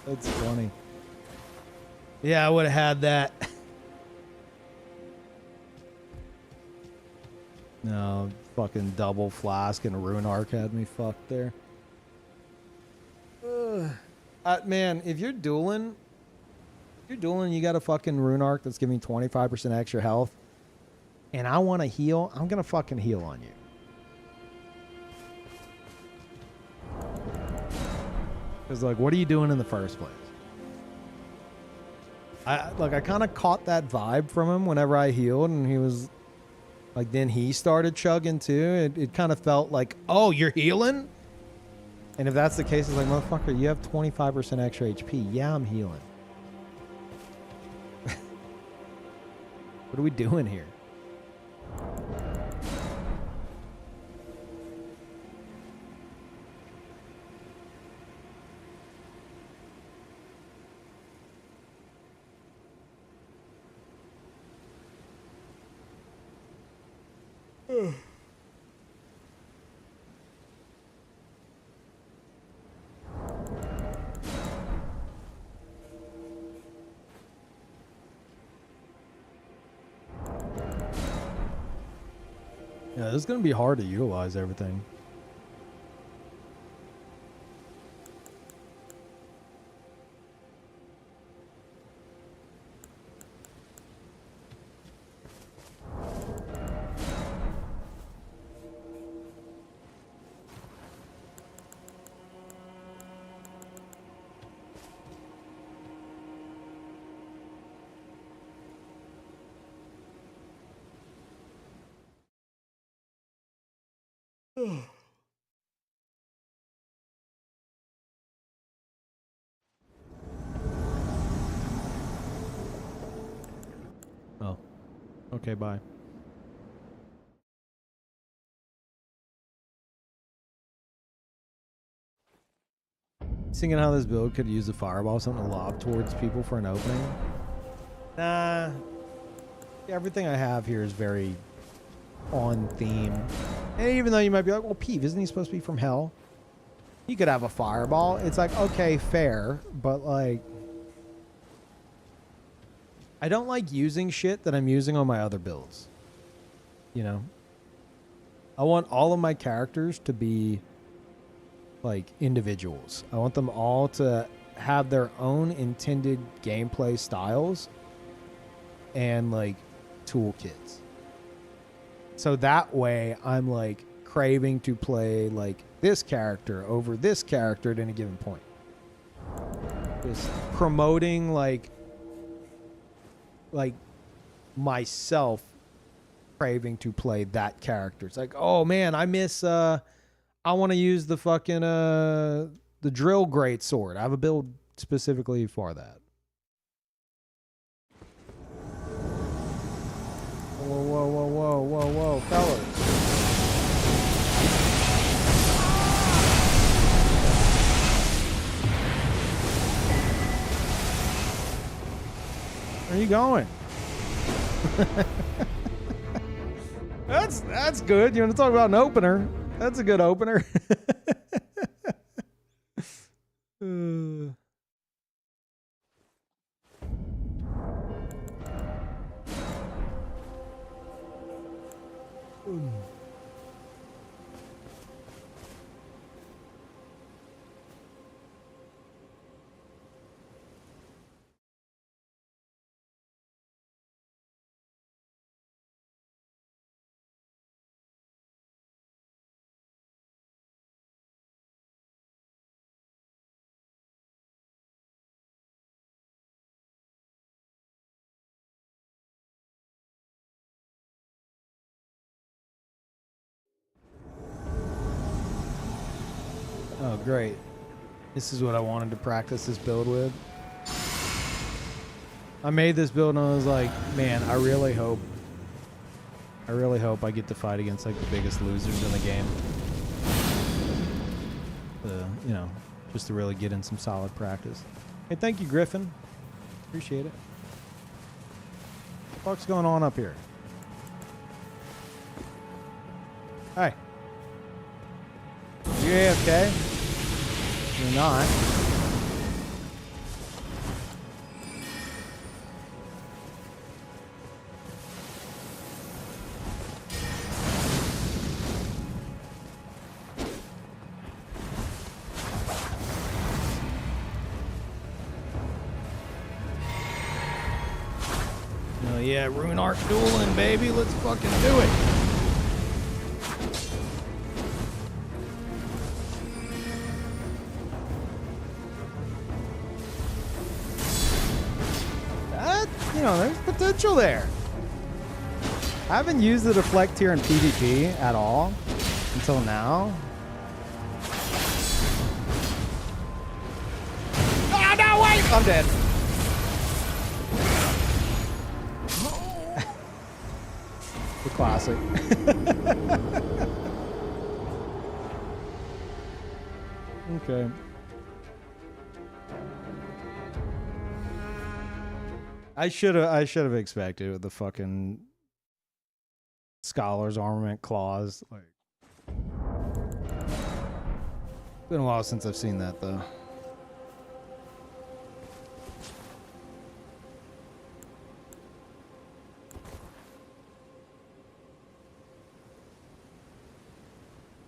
That's funny. Yeah, I would have had that. No, Fucking double flask and rune arc had me fucked there. Man, if you're dueling, you got a fucking rune arc that's giving 25% extra health, and I want to heal, I'm gonna fucking heal on you. Because, like, what are you doing in the first place? I kind of caught that vibe from him whenever I healed, and he was like, then he started chugging too. It kind of felt like, oh, you're healing? And if that's the case, it's like, motherfucker, you have 25% extra HP. Yeah, I'm healing. What are we doing here? Yeah, this is going to be hard to utilize everything. Oh. Okay, bye. Thinking how this build could use a fireball, something to lob towards people for an opening. Nah. Everything I have here is very on theme. And even though you might be like, well, Peeve, isn't he supposed to be from hell? He could have a fireball. It's like, okay, fair. But, like, I don't like using shit that I'm using on my other builds. You know? I want all of my characters to be, like, individuals. I want them all to have their own intended gameplay styles and, like, toolkits. So that way I'm, like, craving to play, like, this character over this character at any given point. Just promoting, like myself craving to play that character. It's like, oh man, I miss I want to use the fucking the drill great sword. I have a build specifically for that. Whoa, whoa, whoa, whoa, whoa, whoa, fellas. Where are you going? That's good. You want to talk about an opener? That's a good opener. Oh, great. This is what I wanted to practice this build with. I made this build and I was like, man, I really hope I get to fight against like the biggest losers in the game. You know, just to really get in some solid practice. Hey, thank you, Griffin. Appreciate it. What the fuck's going on up here? Hey. You AFK? You're not. Oh yeah, Rune Arc dueling, baby. Let's fucking do it. That, you know, there's potential there. I haven't used the deflect here in PvP at all until now. Oh, no, wait! I'm dead. The classic. Okay. I should have expected with the fucking Scholar's Armament clause. Like, been a while since I've seen that though.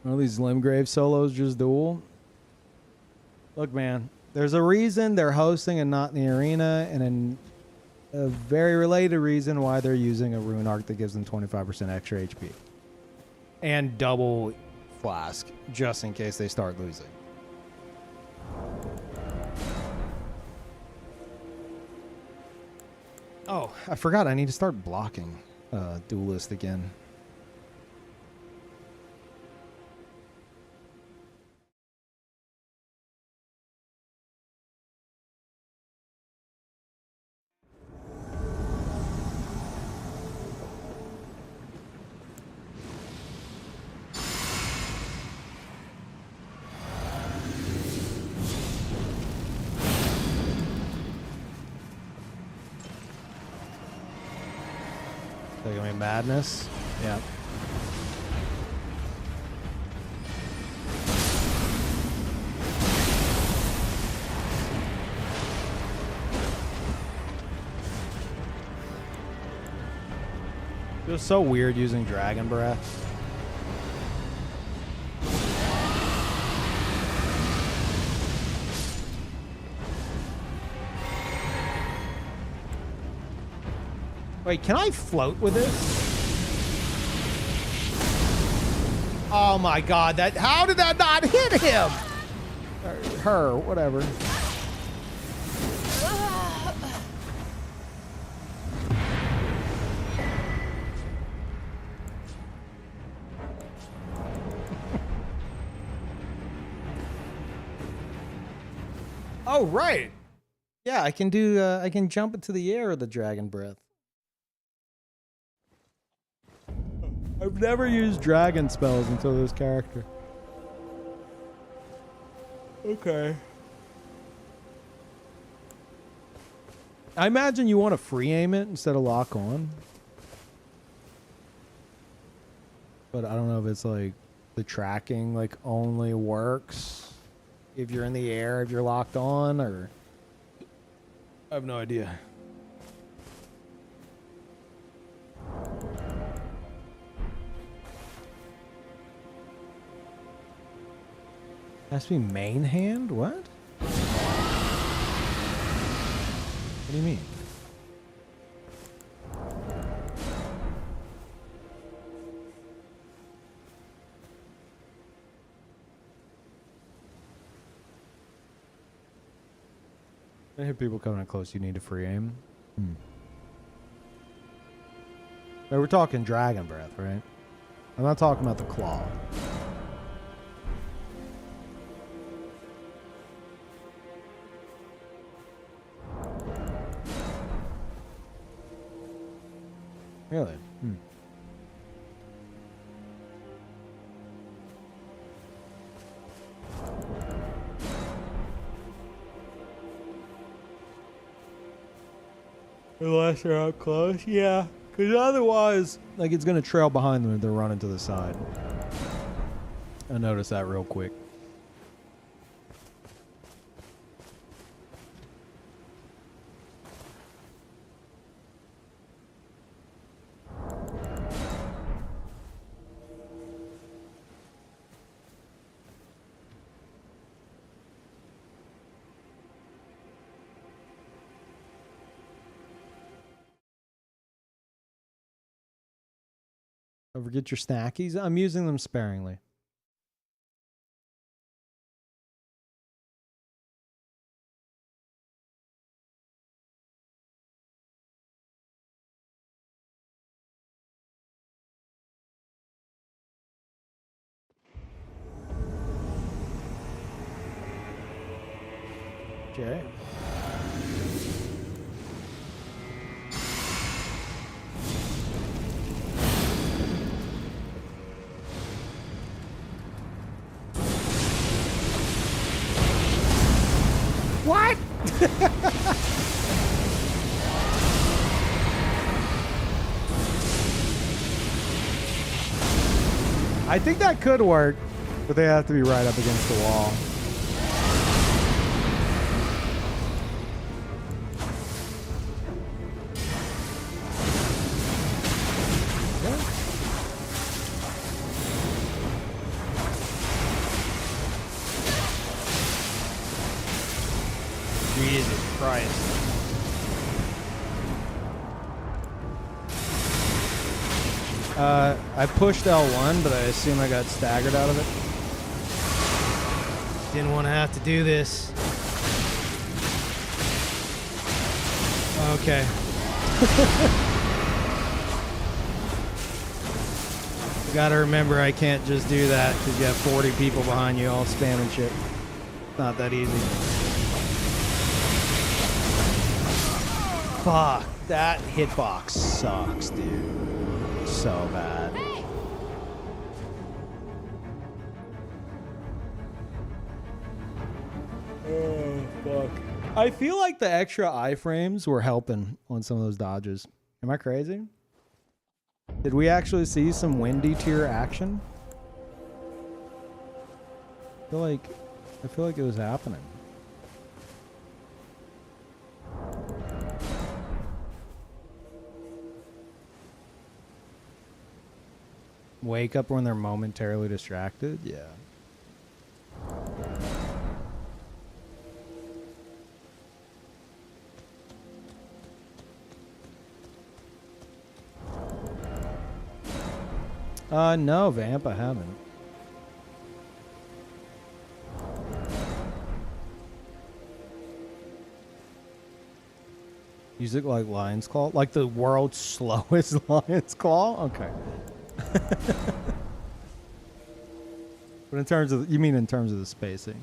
Are these Limgrave solos just duel? Look, man, there's a reason they're hosting and not in the arena, and a very related reason why they're using a rune arc that gives them 25% extra HP. And double flask, just in case they start losing. Oh, I forgot I need to start blocking Duelist again. Taking me madness. Yeah. Feels so weird using Dragon Breath. Wait, can I float with this? Oh my god, that how did that not hit him? Or her, whatever. Oh right. Yeah, I can do I can jump into the air with the Dragon Breath. I've never used dragon spells until this character. Okay. I imagine you want to free aim it instead of lock on. But I don't know if it's like the tracking like only works if you're in the air, if you're locked on, or I have no idea. Has to be main hand? What? What do you mean? I hear people coming in close. You need to free aim. Now we're talking Dragon Breath, right? I'm not talking about the claw. Really? Unless they're out close, yeah. Because otherwise, like, it's going to trail behind them if they're running to the side. I noticed that real quick. Don't forget your snackies. I'm using them sparingly. Okay. What? I think that could work, but they have to be right up against the wall. Jesus Christ. I pushed L1, but I assume I got staggered out of it. Didn't want to have to do this. Okay. You gotta remember, I can't just do that because you have 40 people behind you all spamming shit. It's not that easy. Fuck, that hitbox sucks, dude. So bad. Oh, fuck. I feel like the extra iframes were helping on some of those dodges. Am I crazy? Did we actually see some windy tier action? I feel like it was happening. Wake up when they're momentarily distracted? Yeah. No, Vamp, I haven't. Music like Lion's Claw? Like the world's slowest Lion's Claw? Okay. But in terms of, you mean in terms of the spacing?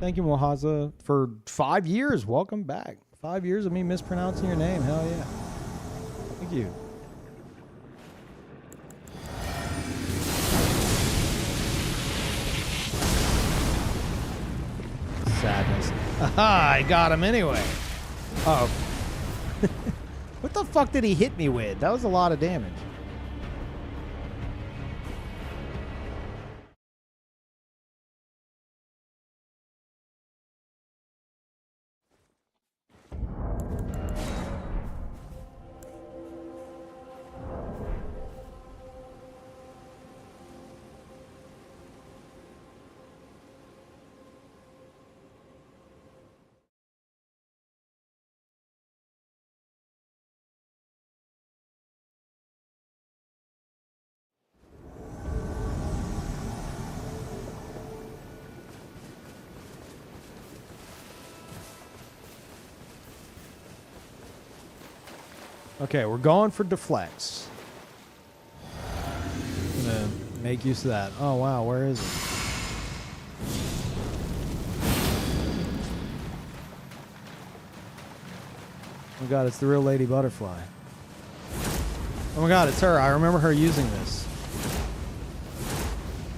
Thank you, Mohaza, for 5 years. Welcome back. 5 years of me mispronouncing your name. Hell yeah. Thank you. Sadness. Aha, I got him anyway. Oh. What the fuck did he hit me with? That was a lot of damage. Okay, we're going for deflects. I'm gonna make use of that. Oh wow, where is it? Oh my god, it's the real Lady Butterfly. Oh my god, it's her. I remember her using this.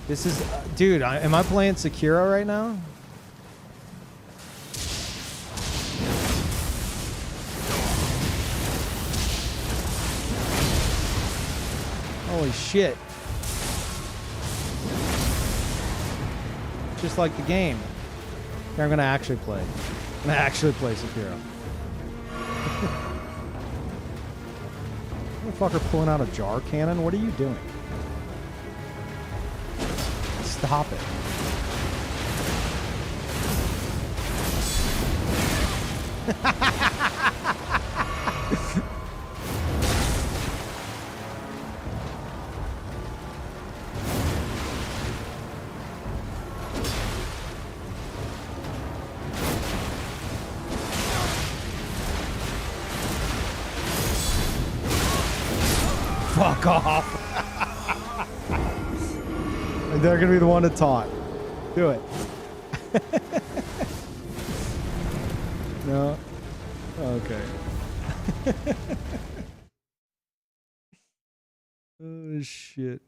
This is... dude, am I playing Sekiro right now? Holy shit. Just like the game. Here, I'm gonna actually play. I'm gonna actually play Sekiro. Motherfucker pulling out a jar cannon? What are you doing? Stop it. Fuck off. They're gonna be the one to taunt. Do it. No. Okay. Oh shit.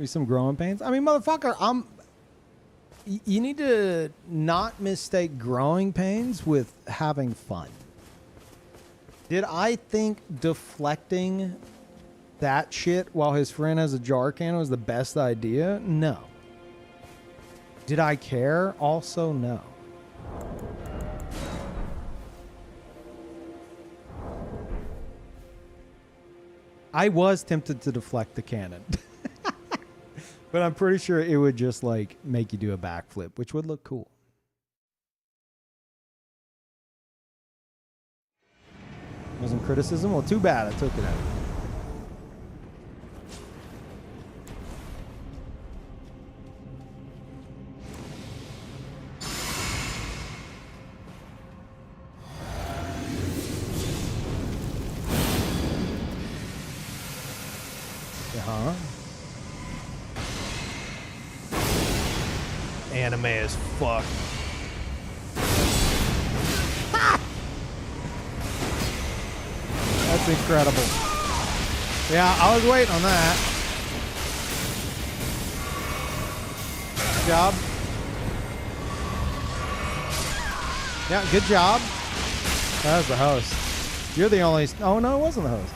Some growing pains. I mean, motherfucker, you need to not mistake growing pains with having fun. Did I think deflecting that shit while his friend has a jar can was the best idea? No. Did I care? Also, no. I was tempted to deflect the cannon. But I'm pretty sure it would just like make you do a backflip, which would look cool. Wasn't criticism? Well, too bad I took it out. Uh-huh. Anime as fuck. That's incredible. Yeah, I was waiting on that. Good job. Yeah, good job. That was the host. You're the only... Oh, no, it wasn't the host.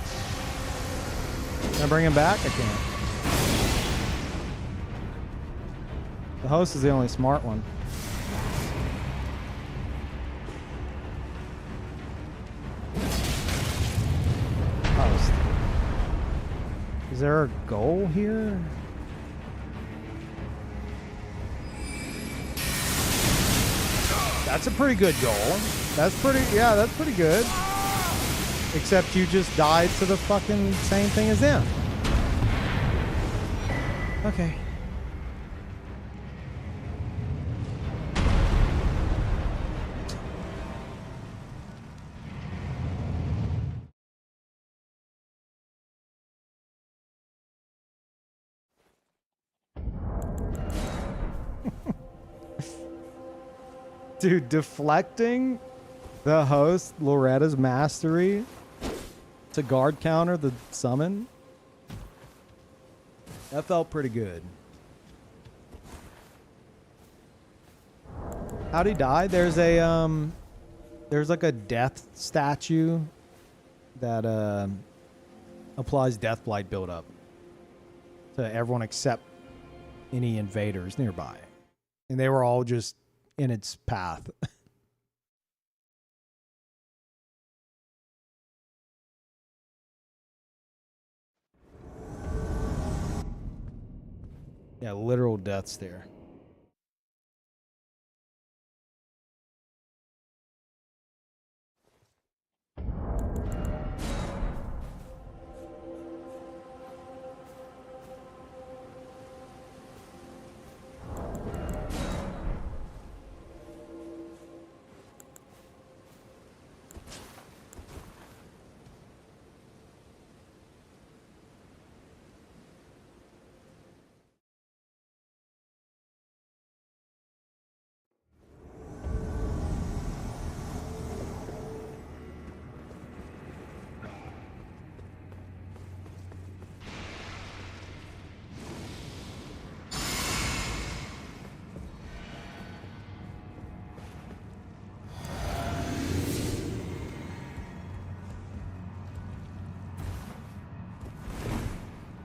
Can I bring him back? I can't. The host is the only smart one. Host. Is there a goal here? That's a pretty good goal. That's pretty, yeah, that's pretty good. Except you just died to the fucking same thing as them. Okay. Dude, deflecting the host, Loretta's mastery, to guard counter the summon, that felt pretty good. How'd he die? There's a there's like a death statue that applies death blight buildup to everyone except any invaders nearby, and they were all just in its path. Yeah, literal death stare.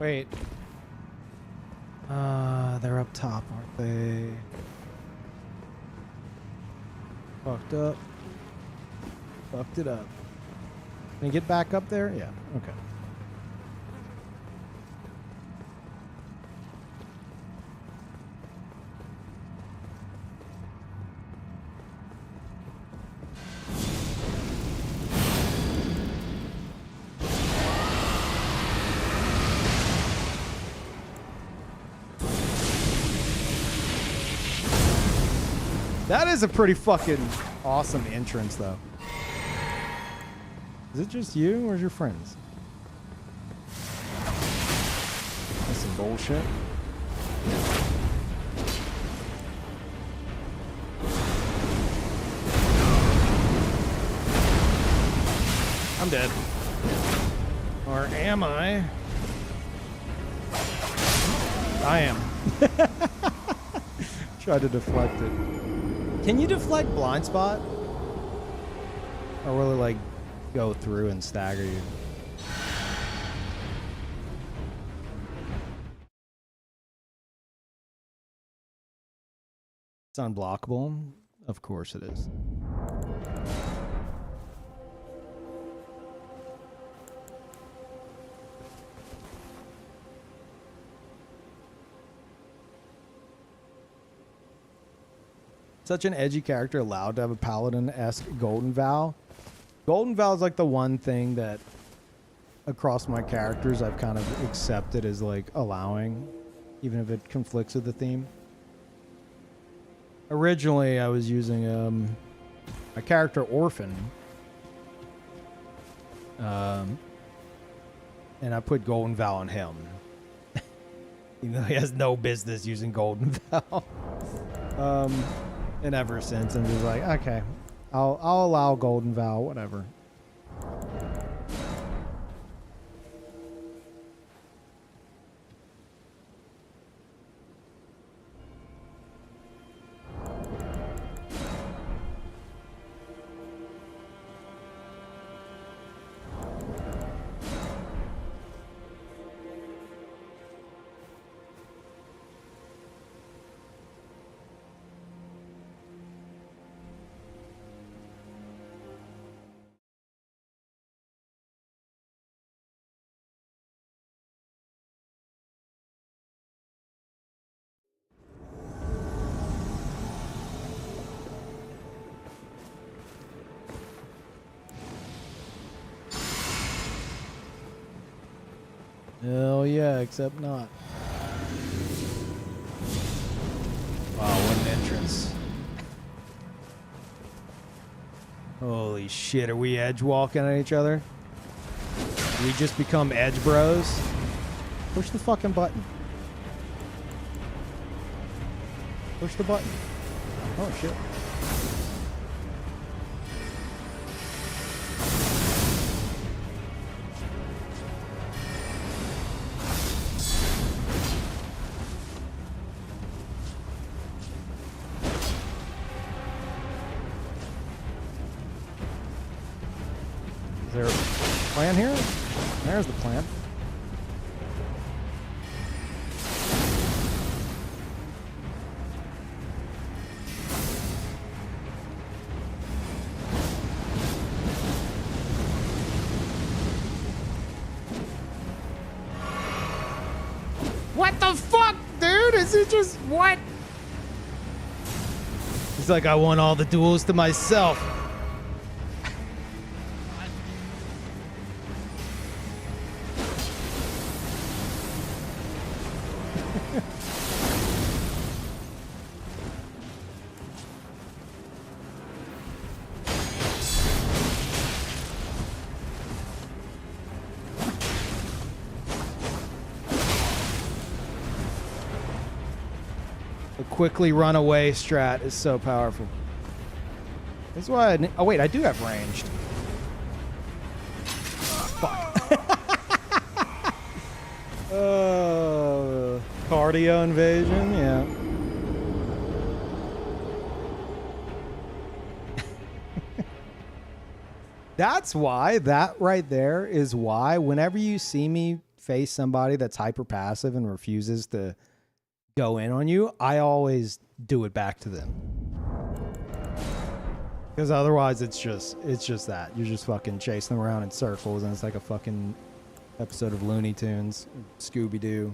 Wait. They're up top, aren't they? Fucked up. Fucked it up. Can you get back up there? Yeah, okay. That is a pretty fucking awesome entrance, though. Is it just you, or where's your friends? That's some bullshit. I'm dead. Or am I? I am. Tried to deflect it. Can you deflect blind spot? Or will it like go through and stagger you? It's unblockable. Of course it is. Such an edgy character allowed to have a paladin-esque golden vow. Golden vow is like the one thing that across my characters I've kind of accepted as like allowing, even if it conflicts with the theme. Originally I was using a character Orphan. And I put golden vow on him. Even though he has no business using golden vow. And ever since, I'm just like, okay, I'll allow golden vow, whatever. Hell yeah, except not. Wow, what an entrance. Holy shit, are we edge walking at each other? We just become edge bros? Push the fucking button. Push the button. Oh shit. Is there a plan here? There's the plan. What the fuck, dude? Is it just what? He's like, I want all the duels to myself. Quickly run away strat is so powerful. That's why oh wait, I do have ranged. Fuck. Cardio invasion, yeah. That's why, that right there is why whenever you see me face somebody that's hyper passive and refuses to go in on you, I always do it back to them. Because otherwise it's just that. You're just fucking chasing them around in circles and it's like a fucking episode of Looney Tunes, Scooby-Doo.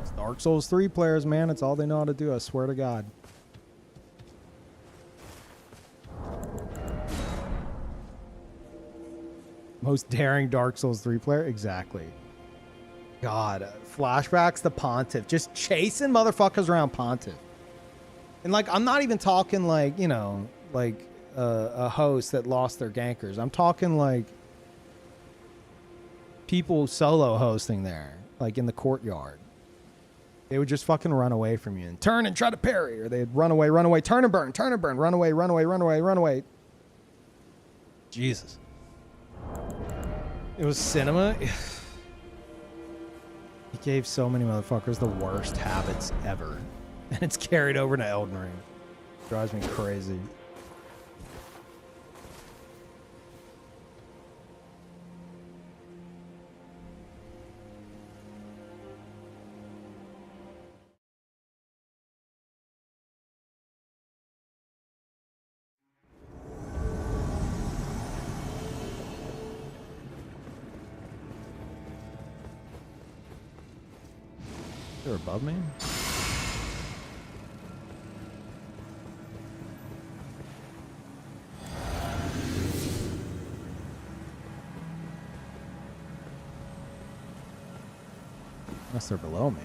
It's Dark Souls 3 players, man. It's all they know how to do, I swear to God. Most daring Dark Souls 3 player? Exactly. God, flashbacks to Pontiff. Just chasing motherfuckers around Pontiff. And like, I'm not even talking like, you know, like a host that lost their gankers. I'm talking like people solo hosting there, like in the courtyard. They would just fucking run away from you and turn and try to parry, or they'd run away, turn and burn, run away. Jesus. It was cinema. He gave so many motherfuckers the worst habits ever. And it's carried over to Elden Ring. Drives me crazy. They're above me? Unless they're below me.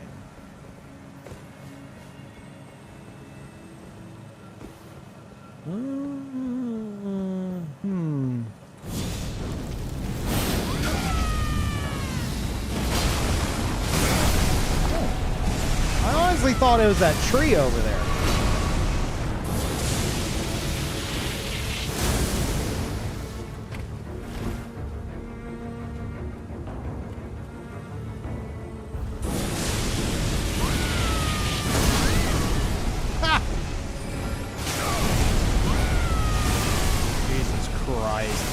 I honestly thought it was that tree over there. Jesus Christ.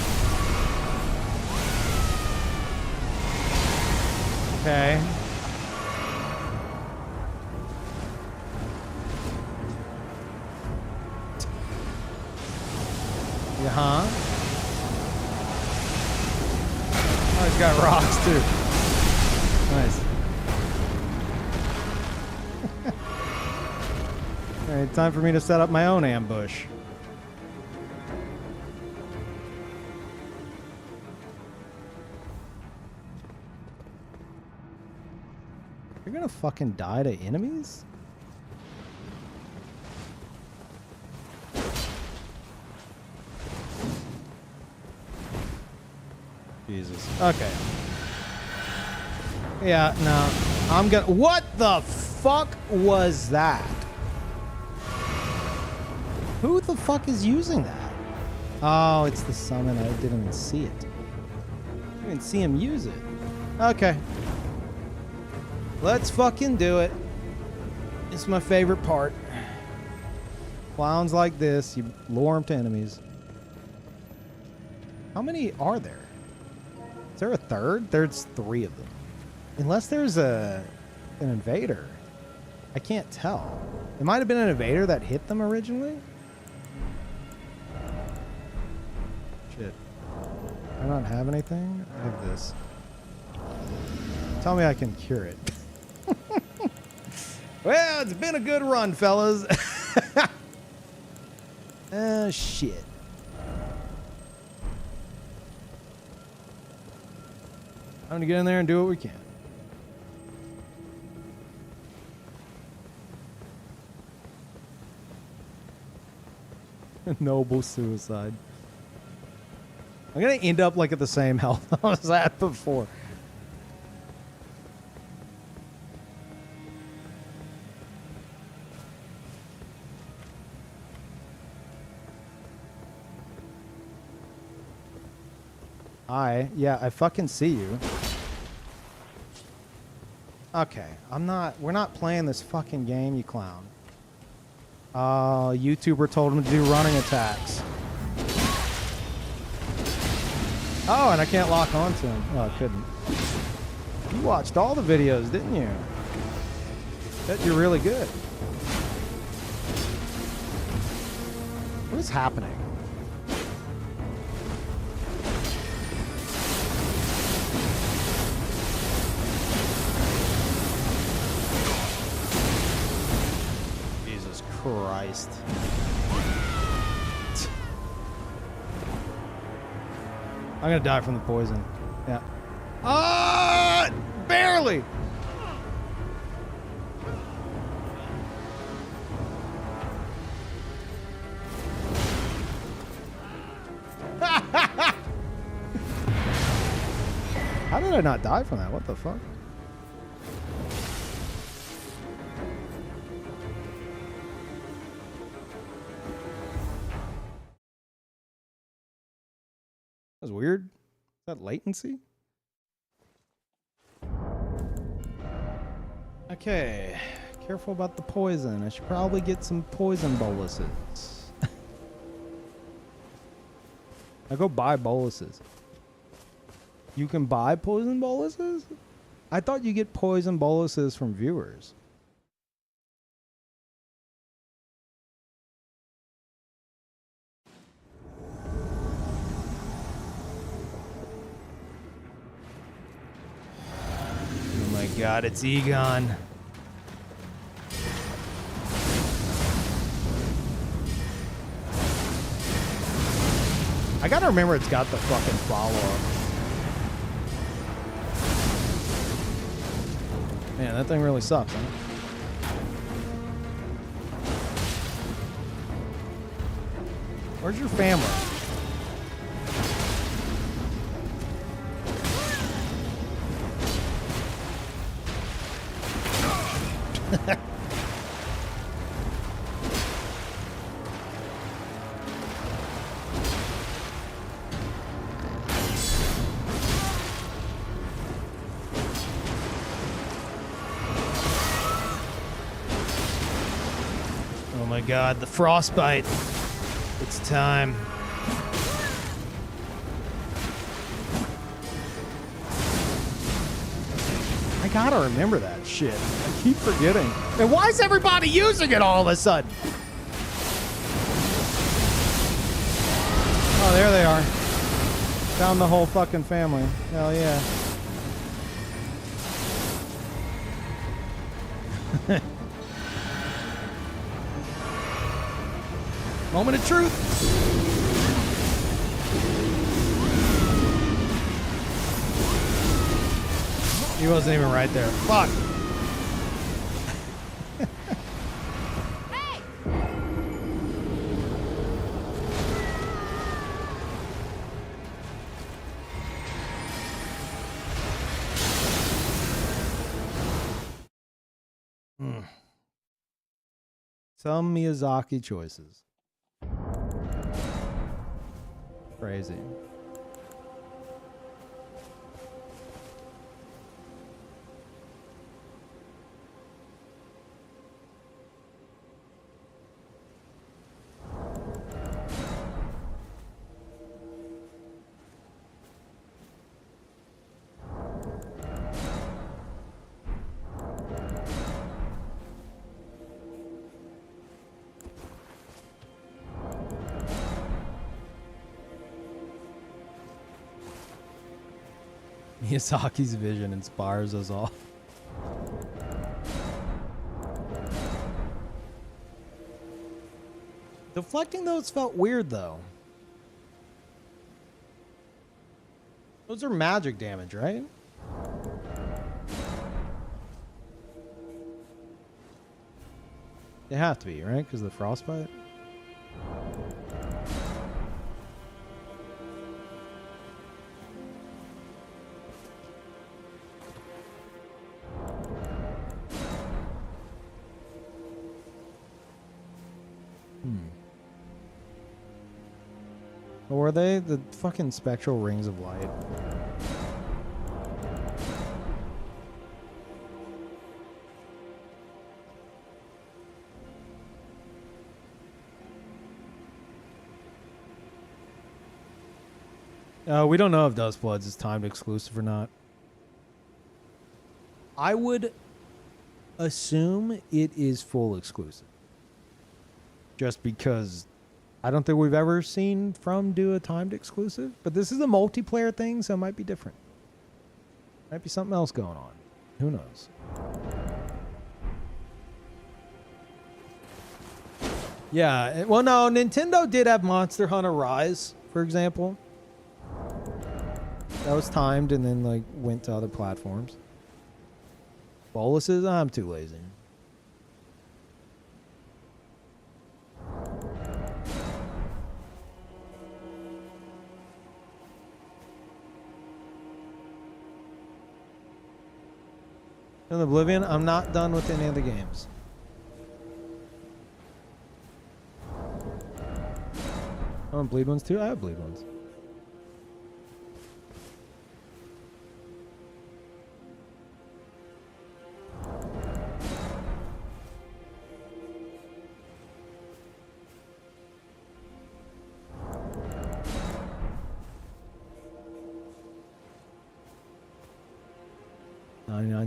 Okay. Huh? Oh, he's got rocks too. Nice. All right, time for me to set up my own ambush. You're gonna fucking die to enemies? Jesus. Okay. Yeah, no. I'm gonna... What the fuck was that? Who the fuck is using that? Oh, it's the summon. I didn't even see it. I didn't see him use it. Okay. Let's fucking do it. It's my favorite part. Clowns like this, you lure them to enemies. How many are there? Is there a third? There's 3 of them. Unless there's an invader. I can't tell. It might have been an invader that hit them originally. Shit. Do I not have anything? I have this. Tell me I can cure it. Well, it's been a good run, fellas. Oh, shit. Time to get in there and do what we can. Noble suicide. I'm gonna end up like at the same health I was at before. Yeah, I fucking see you. Okay, we're not playing this fucking game, you clown. YouTuber told him to do running attacks. Oh, and I can't lock onto him. Oh, I couldn't. You watched all the videos, didn't you? Bet you're really good. What is happening? Jesus Christ. I'm gonna die from the poison. Yeah. Barely! How did I not die from that? What the fuck? That was weird. Is that latency? Okay. Careful about the poison. I should probably get some poison boluses. I go buy boluses. You can buy poison boluses? I thought you get poison boluses from viewers. Oh my god, it's Egon. I gotta remember it's got the fucking follow-up. Man, that thing really sucks, huh? Where's your family? Oh my god, the frostbite. It's time. I gotta remember that shit. I keep forgetting. And why is everybody using it all of a sudden? Oh, there they are. Found the whole fucking family. Hell yeah. Moment of truth. He wasn't even right there. Fuck. Hey! Some Miyazaki choices. Crazy. Miyazaki's vision inspires us all. Deflecting those felt weird though. Those are magic damage, right? They have to be, right? Because of the frostbite? Or were they the fucking spectral rings of light? We don't know if Dust Bloods is timed exclusive or not. I would assume it is full exclusive. Just because I don't think we've ever seen From do a timed exclusive. But this is a multiplayer thing, so it might be different. Might be something else going on. Who knows? Yeah, well, no, Nintendo did have Monster Hunter Rise, for example. That was timed and then, like, went to other platforms. Boluses, I'm too lazy. In Oblivion, I'm not done with any of the games. I want bleed ones too? I have bleed ones.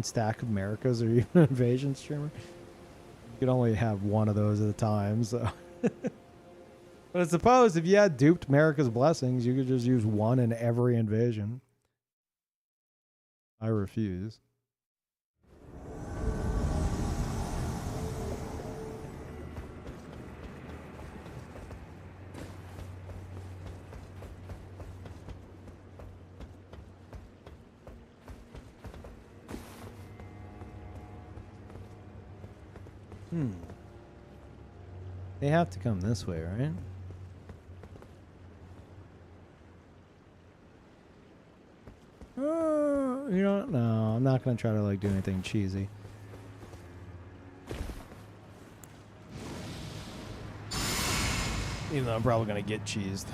Stack of Americas or even an invasion streamer. You could only have one of those at a time, so. But I suppose if you had duped America's blessings, you could just use one in every invasion. I refuse. They have to come this way, right? You know, no, I'm not gonna try to like do anything cheesy. Even though I'm probably gonna get cheesed.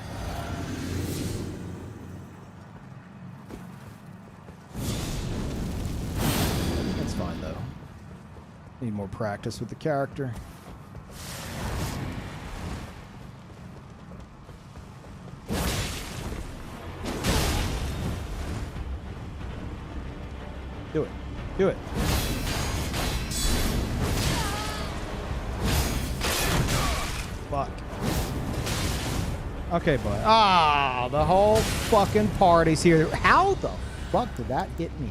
That's fine though. Need more practice with the character. Do it. Do it. Fuck. Okay, bud. Ah, the whole fucking party's here. How the fuck did that hit me?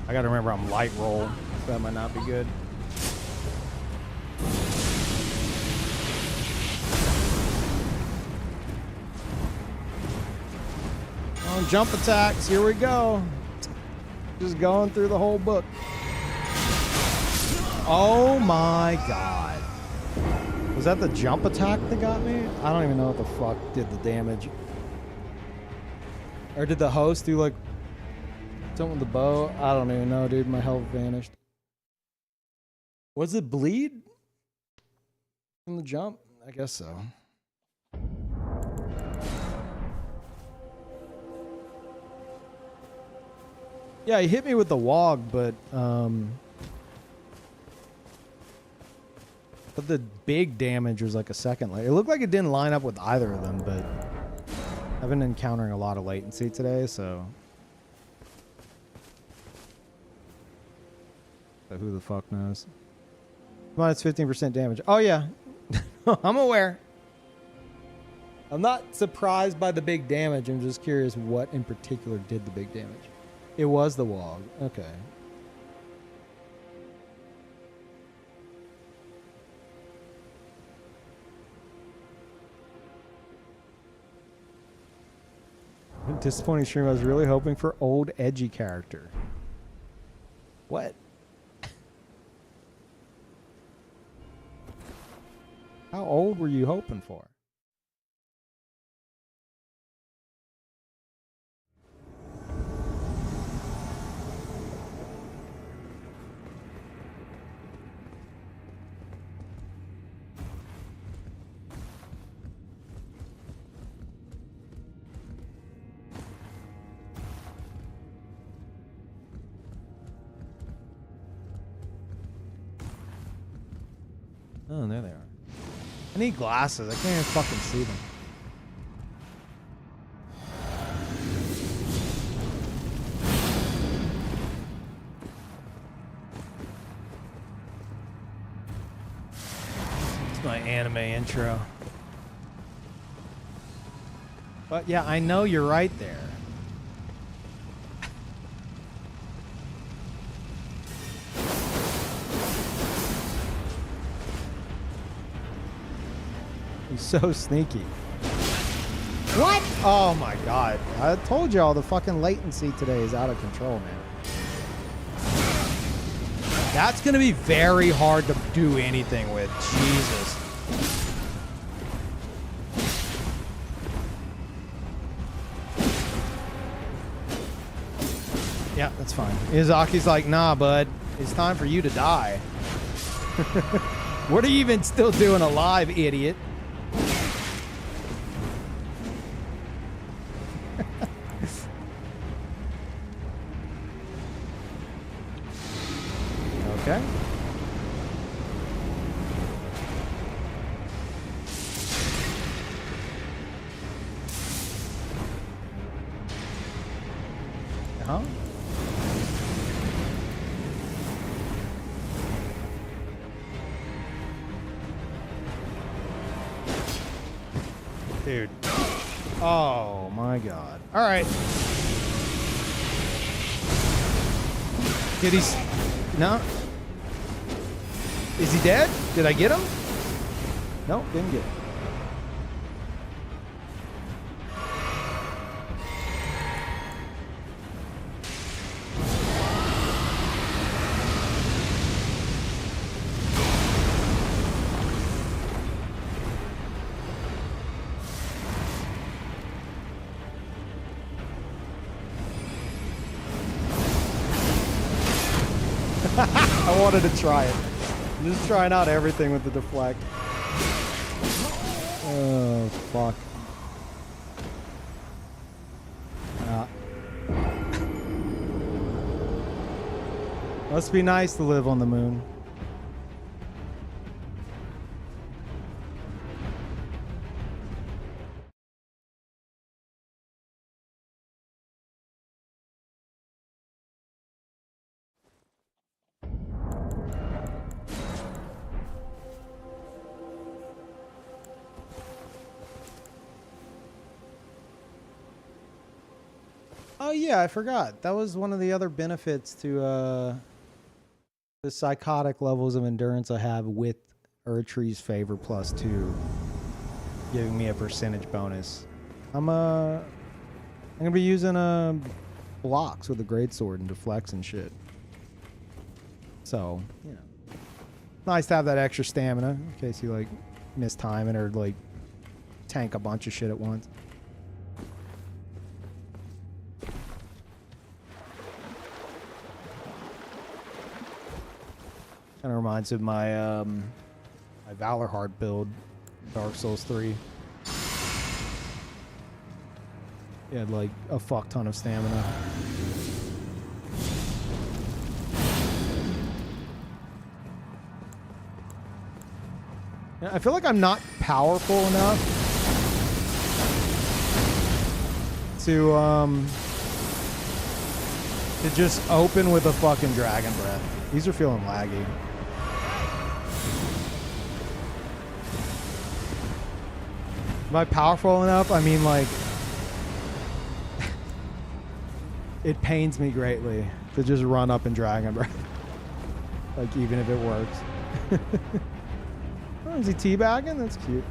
I gotta remember I'm light roll. That might not be good. On jump attacks, here we go. Just going through the whole book. Oh my god. Was that the jump attack that got me? I don't even know what the fuck did the damage. Or did the host do like something with the bow? I don't even know, dude. My health vanished. Was it bleed from the jump? I guess so. Yeah, he hit me with the wog, but the big damage was like a second later. It looked like it didn't line up with either of them, but I've been encountering a lot of latency today, so who the fuck knows? Minus 15% damage. Oh yeah, I'm aware. I'm not surprised by the big damage. I'm just curious what in particular did the big damage. It was the wog. Okay. Disappointing stream. I was really hoping for old edgy character. What? How old were you hoping for? Oh, there they are. I need glasses. I can't even fucking see them. It's my anime intro. But yeah, I know you're right there. He's so sneaky. What? Oh my god. I told y'all the fucking latency today is out of control, man. That's gonna be very hard to do anything with. Jesus. Yeah, that's fine. Izaki's like, nah, bud. It's time for you to die. What are you even still doing alive, idiot? Okay. Uh-huh. Dude. Oh my god. All right. Did he... No. Is he dead? Did I get him? No, didn't get him. I wanted to try it. I'm just trying out everything with the deflect. Oh, fuck. Must be nice to live on the moon. Oh yeah, I forgot. That was one of the other benefits to the psychotic levels of endurance I have with Erdtree's favor +2, giving me a percentage bonus. I'm gonna be using blocks with a greatsword and deflects and shit. So, you know, nice to have that extra stamina in case you like miss timing or like tank a bunch of shit at once. Kind of reminds me of my my Valorheart build, Dark Souls 3. He had like a fuck ton of stamina. I feel like I'm not powerful enough to just open with a fucking dragon breath. These are feeling laggy. Am I powerful enough? I mean, like, it pains me greatly to just run up and dragon breath. Like, even if it works. Oh, is he teabagging? That's cute.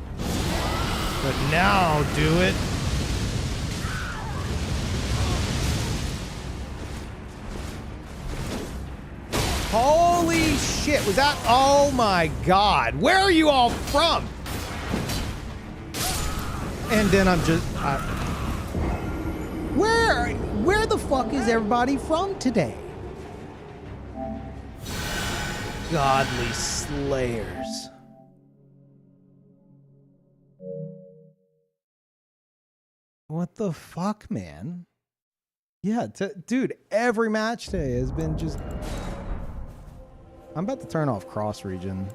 But now, do it. Holy shit, was that? Oh my god. Where are you all from? And then I'm just... Where the fuck is everybody from today? Godly slayers. What the fuck, man? Yeah, dude, every match today has been just... I'm about to turn off cross region.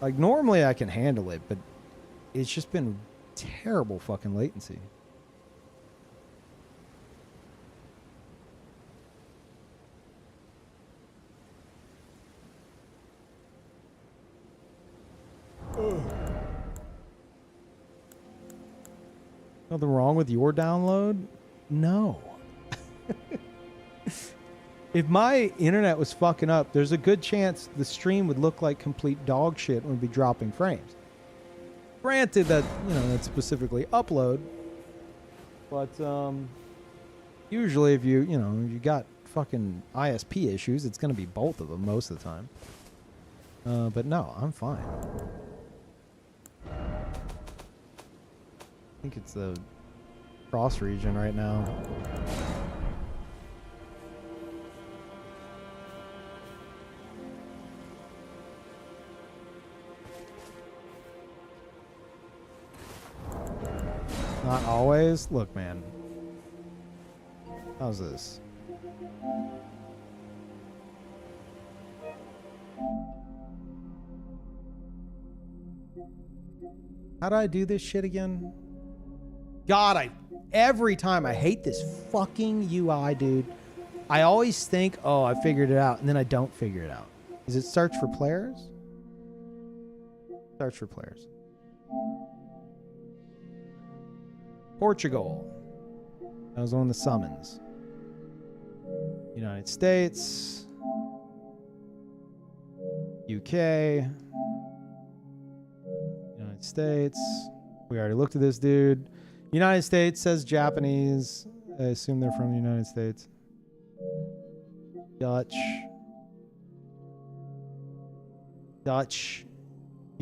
Like, normally I can handle it, but it's just been terrible fucking latency. Nothing wrong with your download? No. If my internet was fucking up, there's a good chance the stream would look like complete dog shit and would be dropping frames. Granted that, you know, that's specifically upload. But usually if you got fucking ISP issues, it's going to be both of them most of the time. But no, I'm fine. I think it's the cross region right now. Not always. Look, man. How's this? How do I do this shit again? God, every time I hate this fucking UI, dude. I always think, oh, I figured it out, and then I don't figure it out. Is it search for players? Search for players. Portugal. That was one of the summons. United States. UK. United States. We already looked at this dude. United States says Japanese. I assume they're from the United States. Dutch. Dutch.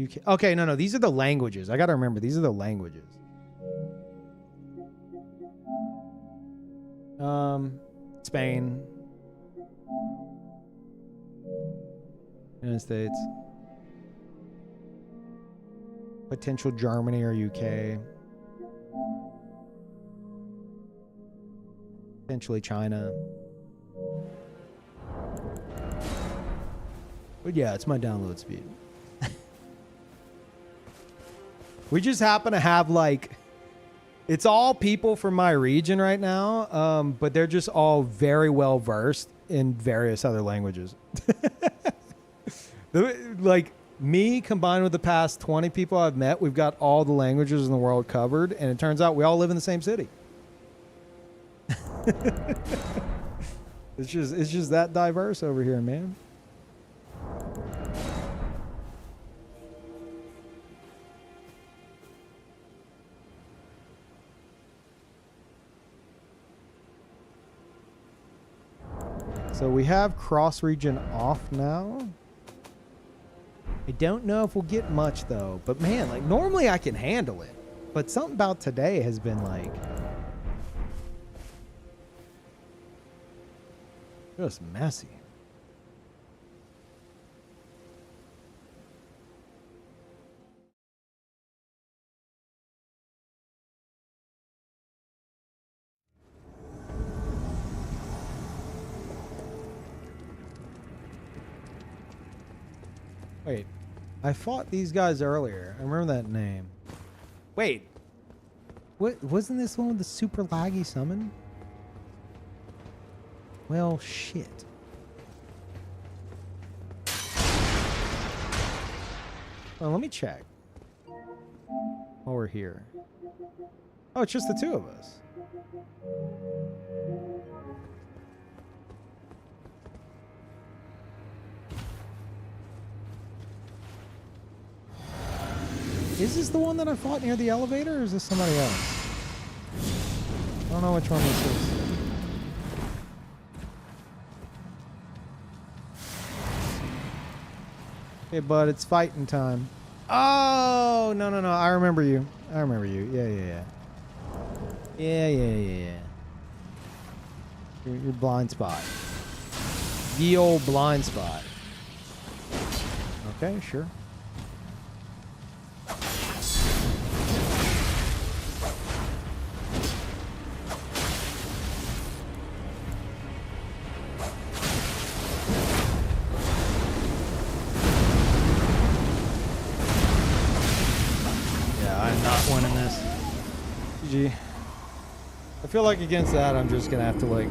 UK. Okay, no. These are the languages. I gotta remember. These are the languages. Spain. United States. Potential Germany or UK. Potentially China. But yeah, it's my download speed. We just happen to have like... It's all people from my region right now, but they're just all very well versed in various other languages. Like me combined with the past 20 people I've met, we've got all the languages in the world covered, and it turns out we all live in the same city. It's just that diverse over here, man. So we have cross region off now. I don't know if we'll get much though, but man, like normally I can handle it, but something about today has been like just messy. Wait, I fought these guys earlier. I remember that name. Wait, what wasn't this one with the super laggy summon? Well, shit. Well, let me check while we're here. Oh, it's just the two of us. Is this the one that I fought near the elevator, or is this somebody else? I don't know which one this is. Hey, bud, it's fighting time. Oh, no. I remember you. Yeah. Your blind spot. Ye old blind spot. Okay, sure. GG. I feel like against that, I'm just gonna have to like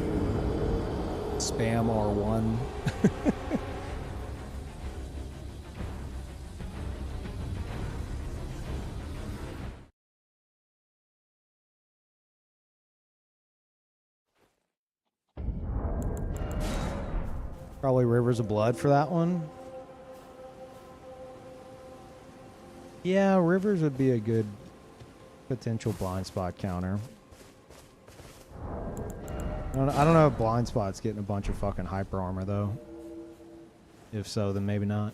spam R1. Probably Rivers of Blood for that one. Yeah, Rivers would be a good potential blind spot counter. I don't know if blind spot's getting a bunch of fucking hyper armor though. If so, then maybe not.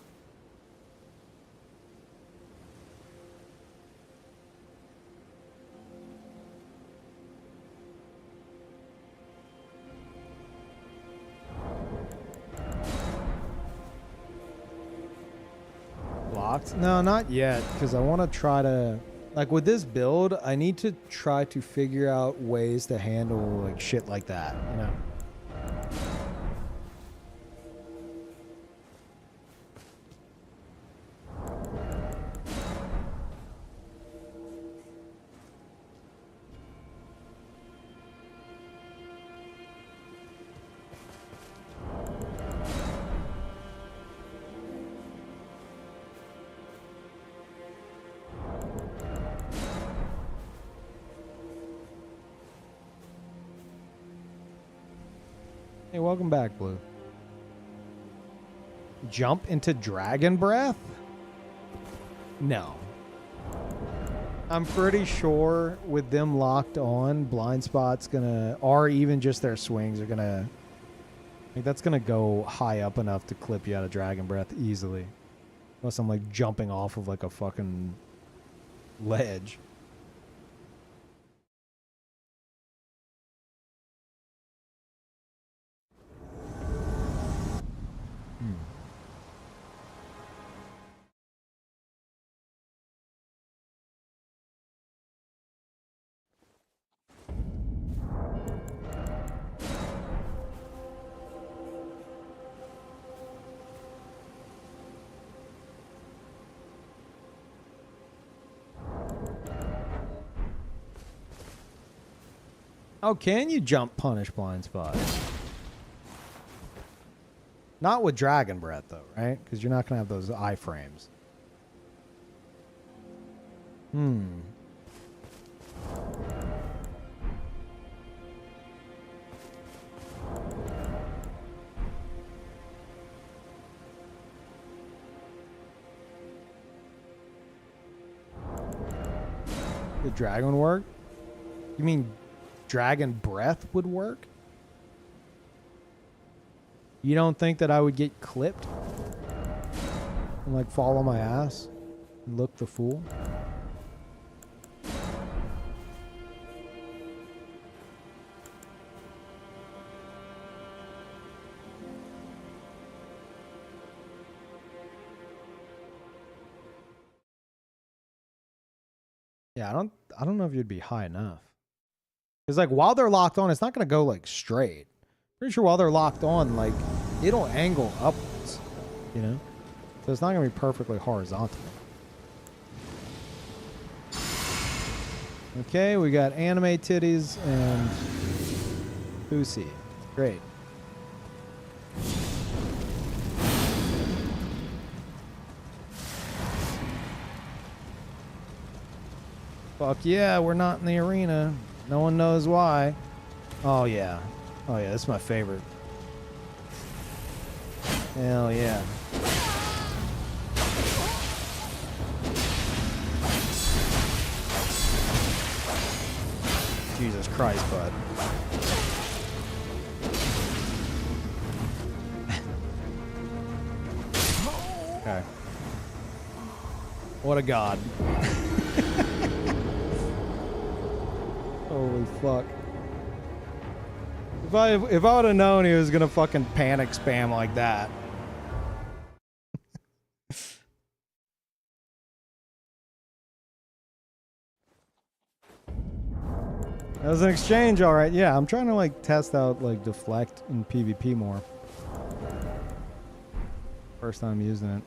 Locked? No, not yet, because I want to try to... Like, with this build, I need to try to figure out ways to handle, like, shit like that, you know? Hey, welcome back, Blue. Jump into Dragon Breath? No. I'm pretty sure with them locked on, blind spot's gonna, or even just their swings are gonna, like that's gonna go high up enough to clip you out of Dragon Breath easily. Unless I'm like jumping off of like a fucking ledge. Oh, can you jump punish blind spot? Not with Dragon Breath, though, right? Because you're not going to have those iframes. The dragon work? You mean Dragon Breath would work? You don't think that I would get clipped? And like fall on my ass? And look the fool? Yeah, I don't know if you'd be high enough. Because like while they're locked on, it's not gonna go like straight. Pretty sure while they're locked on, like it'll angle upwards, you know? So it's not gonna be perfectly horizontal. Okay, we got anime titties and pussy. Great. Fuck yeah, we're not in the arena. No one knows why. Oh yeah. Oh yeah, that's my favorite. Hell yeah. Jesus Christ, bud. Okay. What a god. Holy fuck. If I would have known he was gonna fucking panic spam like that. That was an exchange, alright. Yeah, I'm trying to like test out like deflect in PvP more. First time using it.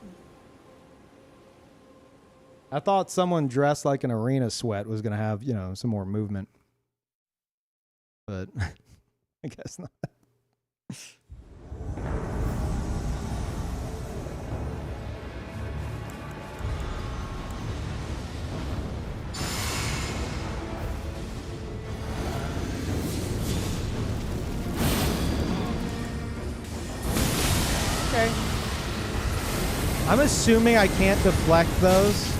I thought someone dressed like an arena sweat was gonna have, you know, some more movement. But I guess not. Okay. I'm assuming I can't deflect those.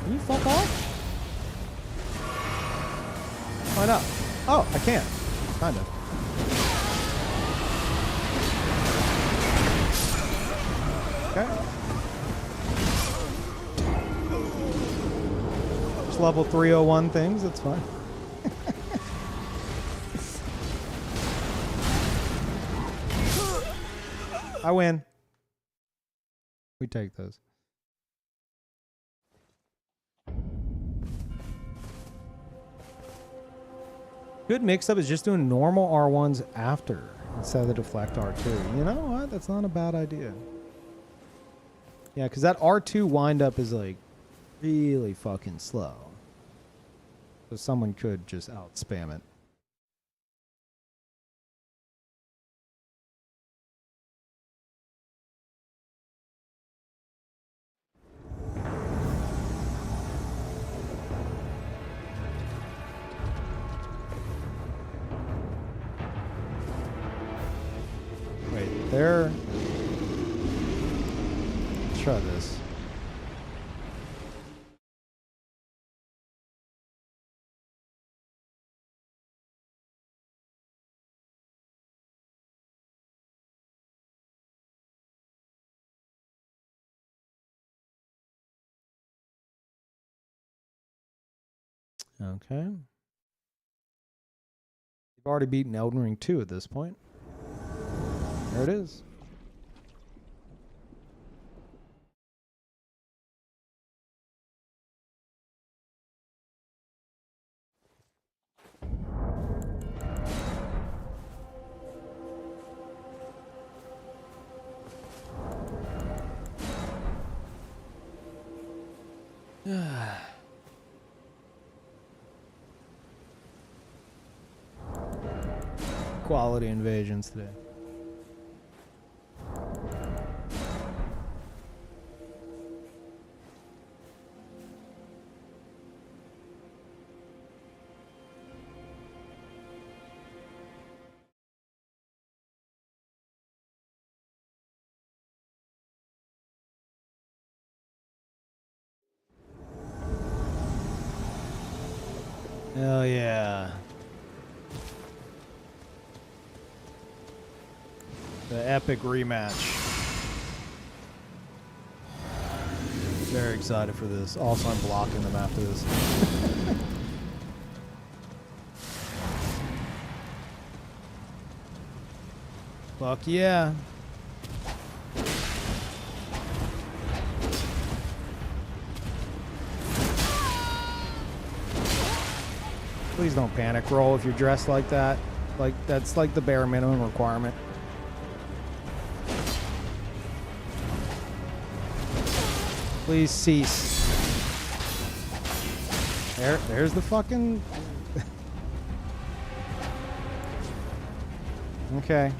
Can you fuck off? Why not? Oh, I can. Kinda. Okay. Just level 301 things, that's fine. I win. We take those. Good mix-up is just doing normal R1s after instead of the deflect R2. You know what? That's not a bad idea. Yeah, because that R2 wind-up is like really fucking slow. So someone could just out-spam it. Wait, there. Let's try this. Okay. You've already beaten Elden Ring 2 at this point. There it is. Quality invasions today. Hell yeah. The epic rematch. Very excited for this. Also, I'm blocking them after this. Fuck yeah. Please don't panic roll if you're dressed like that. Like, that's like the bare minimum requirement. Please cease. There's the fucking... Okay.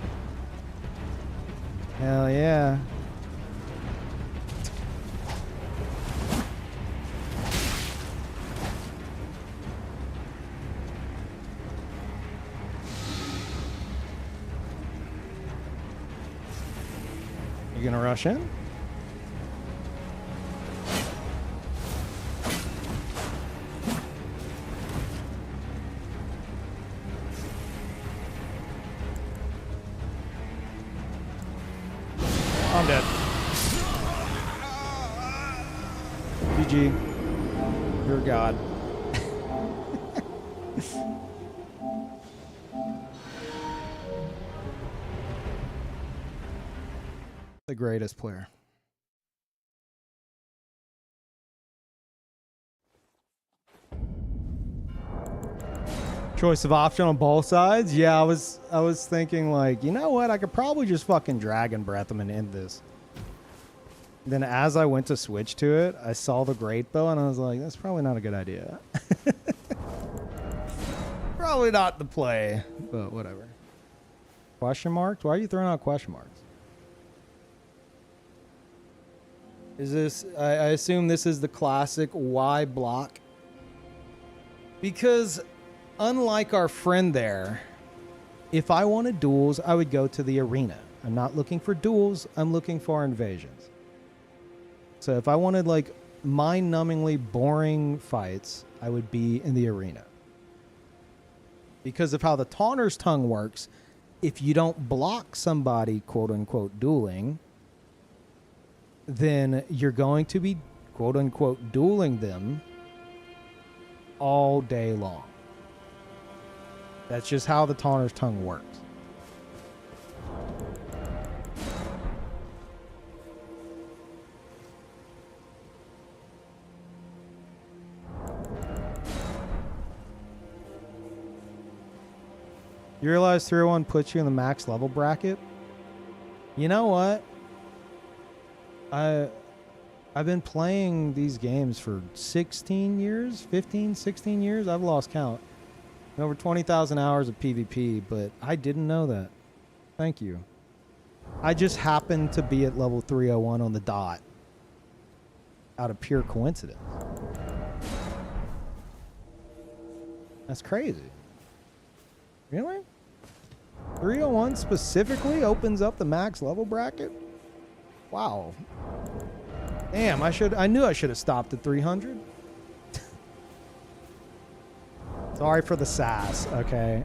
Hell yeah. You gonna rush in? I'm dead. GG. You're God. The greatest player. Choice of option on both sides? Yeah, I was thinking like, you know what? I could probably just fucking Dragon Breath him and end this. Then as I went to switch to it, I saw the great bow and I was like, that's probably not a good idea. Probably not the play, but whatever. Question marks? Why are you throwing out question marks? Is this, I assume this is the classic Y block? Because unlike our friend there, if I wanted duels, I would go to the arena. I'm not looking for duels, I'm looking for invasions. So if I wanted like mind-numbingly boring fights, I would be in the arena. Because of how the Taunter's Tongue works, if you don't block somebody, quote-unquote, dueling, then you're going to be, quote-unquote, dueling them all day long. That's just how the Taunter's Tongue works. You realize 301 puts you in the max level bracket? You know what? I've been playing these games for 16 years, 15, 16 years. I've lost count. Over 20,000 hours of PvP, but I didn't know that. Thank you. I just happened to be at level 301 on the dot. Out of pure coincidence. That's crazy. Really? 301 specifically opens up the max level bracket? Wow. Damn, I knew I should have stopped at 300. Sorry for the sass, okay?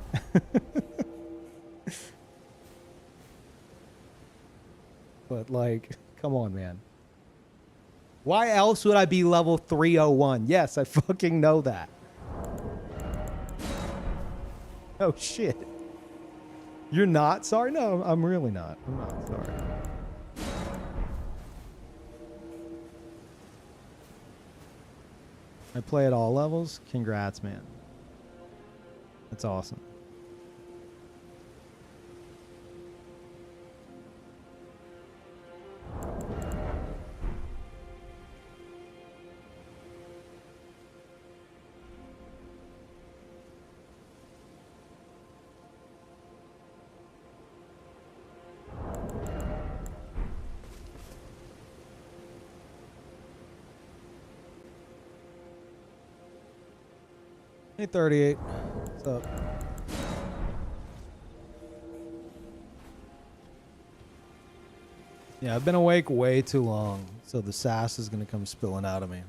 But like, come on, man. Why else would I be level 301? Yes, I fucking know that. Oh shit. You're not sorry? No, I'm really not. I'm not sorry. I play at all levels? Congrats, man. That's awesome. Hey, 38. What's up? Yeah, I've been awake way too long, so the sass is going to come spilling out of me.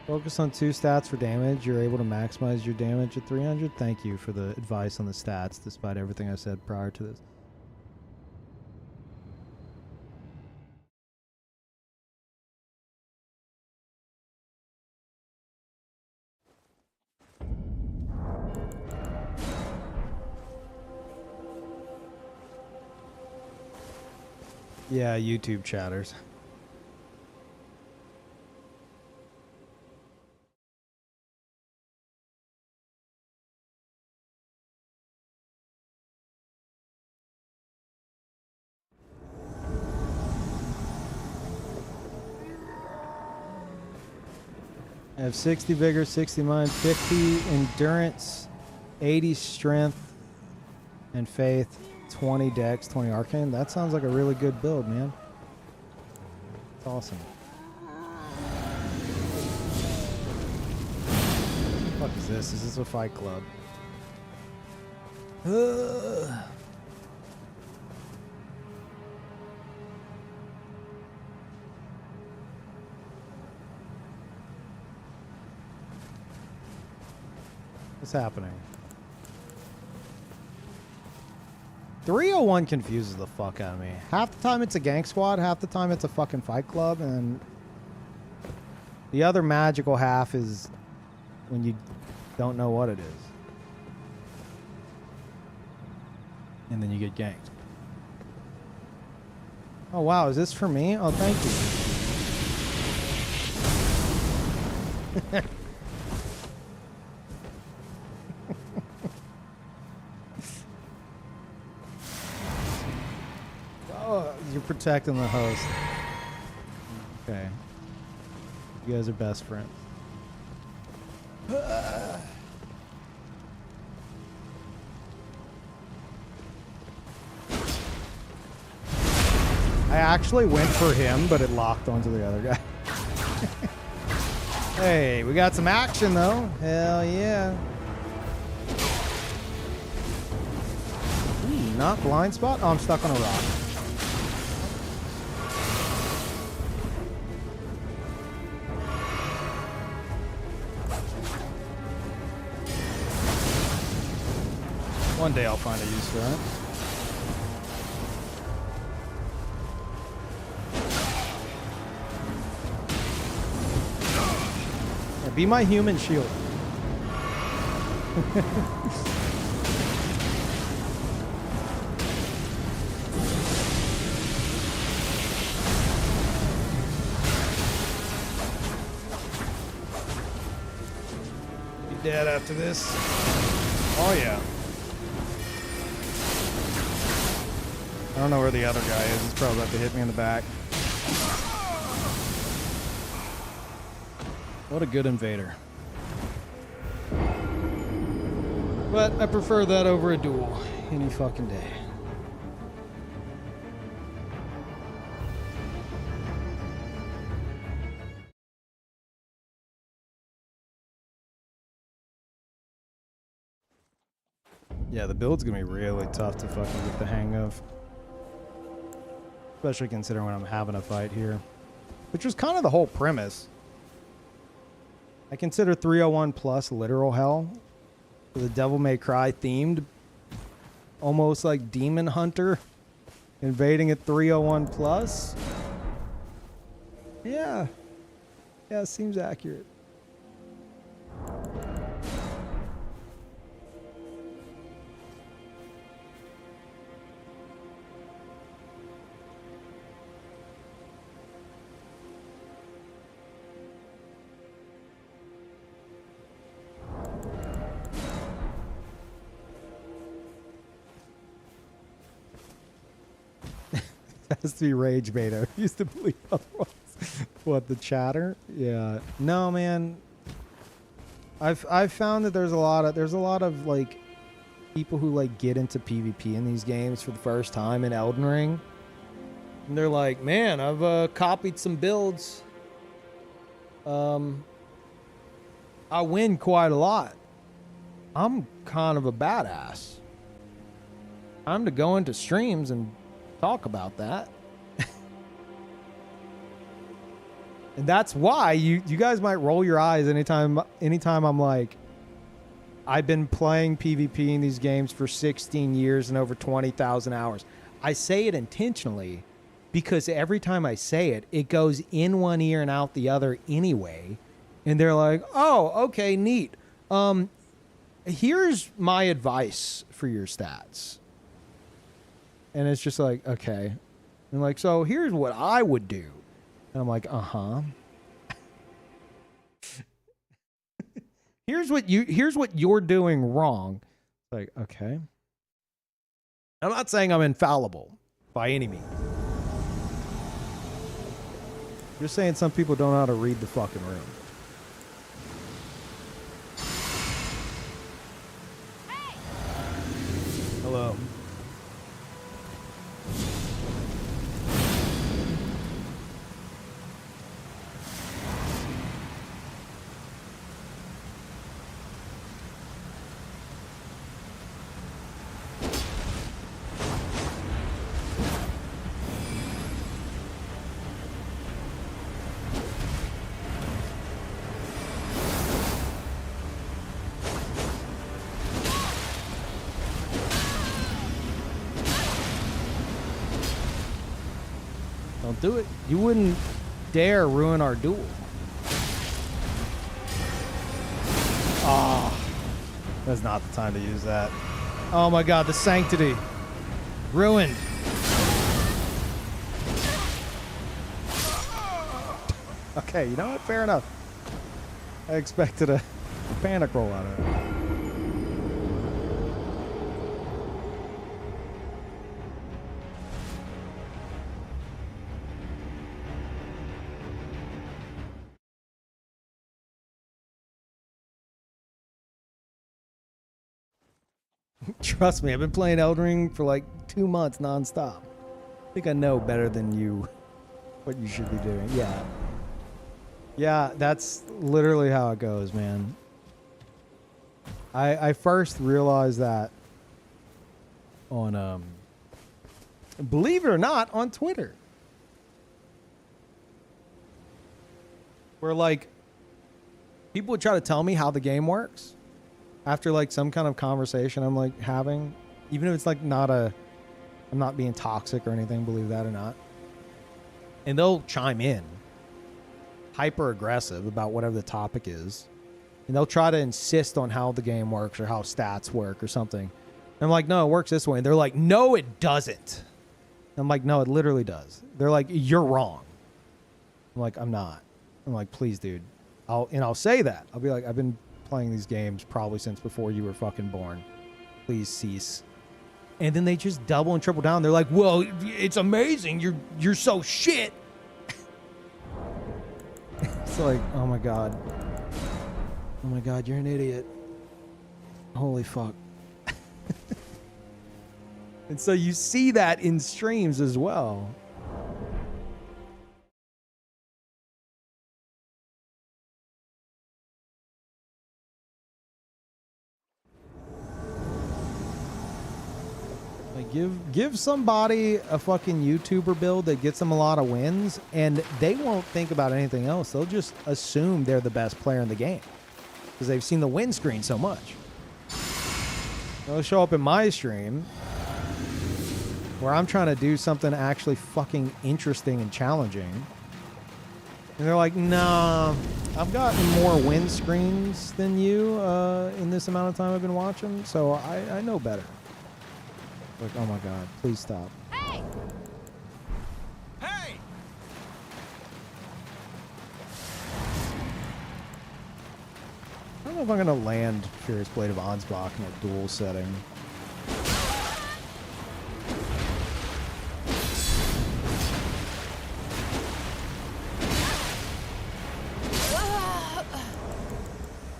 Focus on 2 stats for damage. You're able to maximize your damage at 300. Thank you for the advice on the stats, despite everything I said prior to this. Yeah, YouTube chatters. I have 60 vigor, 60 mind, 50 endurance, 80 strength and faith, 20 dex, 20 arcane. That sounds like a really good build, man. It's awesome. What the fuck is this? Is this a fight club? What's happening? 301 confuses the fuck out of me. Half the time it's a gank squad, half the time it's a fucking fight club, and the other magical half is when you don't know what it is. and then you get ganked. Oh wow, is this for me? Oh, thank you. Oh, you're protecting the host. Okay. You guys are best friends. I actually went for him, but it locked onto the other guy. Hey, we got some action though. Hell yeah. Ooh, not blind spot? Oh, I'm stuck on a rock. One day I'll find a use for that. Yeah, be my human shield. Be dead after this. Oh yeah. I don't know where the other guy is. He's probably about to hit me in the back. What a good invader. But I prefer that over a duel any fucking day. Yeah, the build's gonna be really tough to fucking get the hang of. Especially considering when I'm having a fight here. Which was kind of the whole premise. I consider 301 plus literal hell. The Devil May Cry themed. Almost like Demon Hunter. Invading at 301 plus. Yeah. Yeah, it seems accurate. Has to be rage beta. I used to believe otherwise. What, the chatter? Yeah. No, man. I've found that there's a lot of like people who like get into PvP in these games for the first time in Elden Ring. And they're like, man, I've copied some builds. I win quite a lot. I'm kind of a badass. Time to go into streams and talk about that. And that's why you guys might roll your eyes anytime I'm like, I've been playing PvP in these games for 16 years and over 20,000 hours. I say it intentionally because every time I say it, it goes in one ear and out the other anyway. And they're like, oh, okay, neat. Here's my advice for your stats. And it's just like, okay. And like, so here's what I would do. And I'm like, uh-huh. here's what you're doing wrong. Like, okay. I'm not saying I'm infallible by any means. I'm just saying some people don't know how to read the fucking room. Hey. Hello. Don't do it. You wouldn't dare ruin our duel. Ah, that's not the time to use that. Oh my god, the sanctity. Ruined. Okay, you know what? Fair enough. I expected a panic roll out of it. Trust me, I've been playing Elden Ring for like 2 months nonstop. I think I know better than you what you should be doing. Yeah. Yeah, that's literally how it goes, man. I first realized that on, believe it or not, on Twitter. Where, like, people would try to tell me how the game works after, like, some kind of conversation I'm, like, having. Even if it's, like, not a... I'm not being toxic or anything, believe that or not. And they'll chime in. Hyper aggressive about whatever the topic is. And they'll try to insist on how the game works or how stats work or something. And I'm like, no, it works this way. And they're like, no, it doesn't. I'm like, no, it literally does. They're like, you're wrong. I'm like, I'm not. I'm like, please, dude. I'll say that. I'll be like, I've been playing these games probably since before you were fucking born. Please cease. And then they just double and triple down. They're like, well, it's amazing. You're so shit. It's like, oh my God. Oh my God, you're an idiot. Holy fuck. And so you see that in streams as well. Like give somebody a fucking YouTuber build that gets them a lot of wins, and they won't think about anything else. They'll just assume they're the best player in the game because they've seen the win screen so much. They'll show up in my stream where I'm trying to do something actually fucking interesting and challenging. And they're like, nah, I've gotten more win screens than you in this amount of time I've been watching, so I know better. Like, oh my God, please stop. Hey! Hey! I don't know if I'm going to land Furious Blade of Ansbach in a duel setting.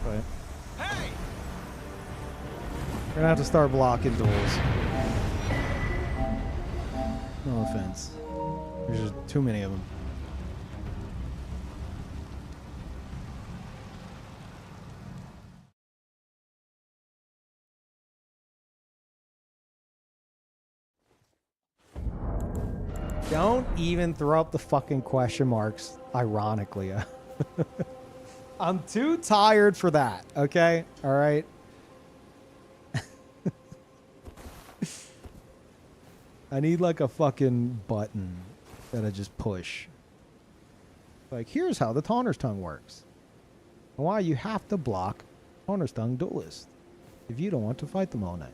But Hey! we're going to have to start blocking duels. No offense. There's just too many of them. Don't even throw up the fucking question marks, ironically. I'm too tired for that, okay? All right? I need like a fucking button that I just push. Like, here's how the Taunter's Tongue works. And why you have to block Taunter's Tongue Duelist if you don't want to fight them all night.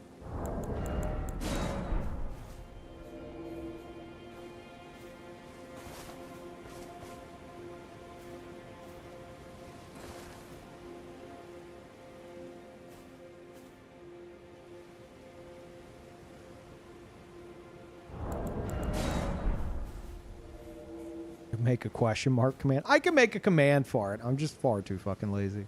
Make a question mark command. I can make a command for it. I'm just far too fucking lazy.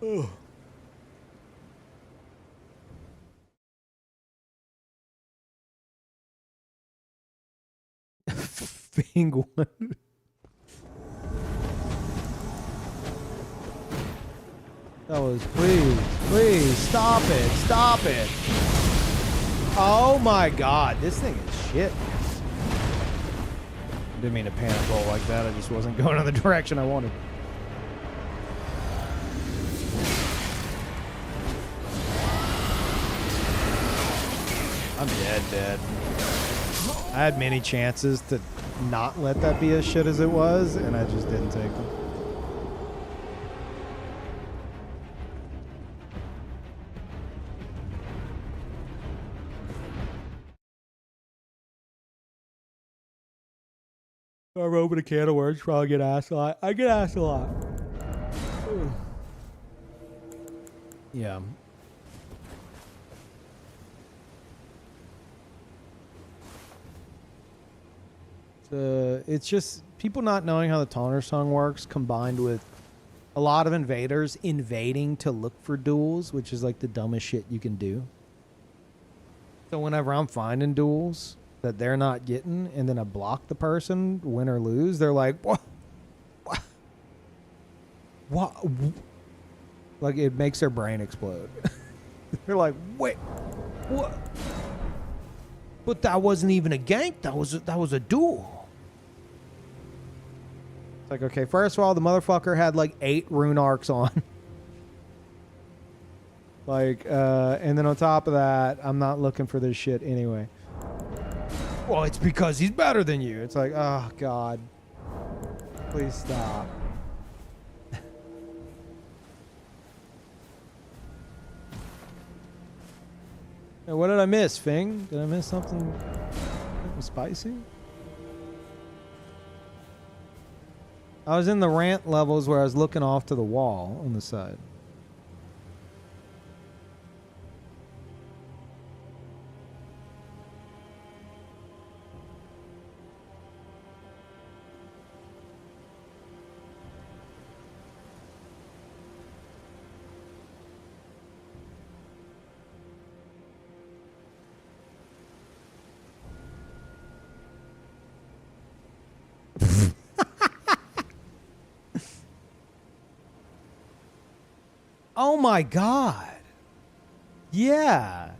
Ugh. Penguin. That was, please, stop it. Oh my God, this thing is shit. Didn't mean to panic roll like that. I just wasn't going in the direction I wanted. dead. I had many chances to not let that be as shit as it was, and I just didn't take them. If I open a can of worms, probably get asked a lot. I get asked a lot. Yeah. It's just people not knowing how the taunter song works, combined with a lot of invaders invading to look for duels, which is like the dumbest shit you can do. So whenever I'm finding duels that they're not getting, and then I block the person, win or lose, they're like, what? What? Like, it makes their brain explode. They're like, wait, what? But that wasn't even a gank. That was a duel. It's like, okay, first of all, the motherfucker had like 8 rune arcs on. Like, and then on top of that, I'm not looking for this shit anyway. Well, it's because he's better than you. It's like, oh God, please stop. Hey, what did I miss, Fing? Did I miss something spicy? I was in the rant levels where I was looking off to the wall on the side. Oh my God. Yeah.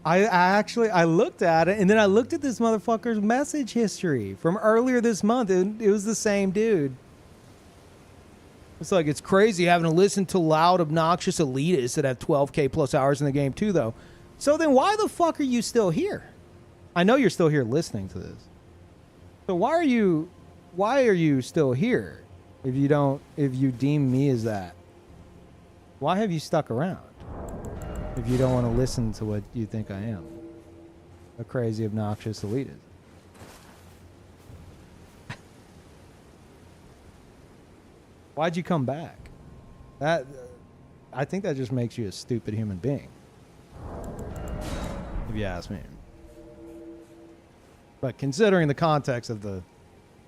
I looked at it, and then I looked at this motherfucker's message history from earlier this month. It was the same dude. It's like, it's crazy having to listen to loud, obnoxious elitists that have 12K plus hours in the game too, though. So then why the fuck are you still here? I know you're still here listening to this. So why are you still here if you deem me as that? Why have you stuck around if you don't want to listen to what you think I am? A crazy, obnoxious elitist. Why'd you come back? I think that just makes you a stupid human being, if you ask me. But considering the context of the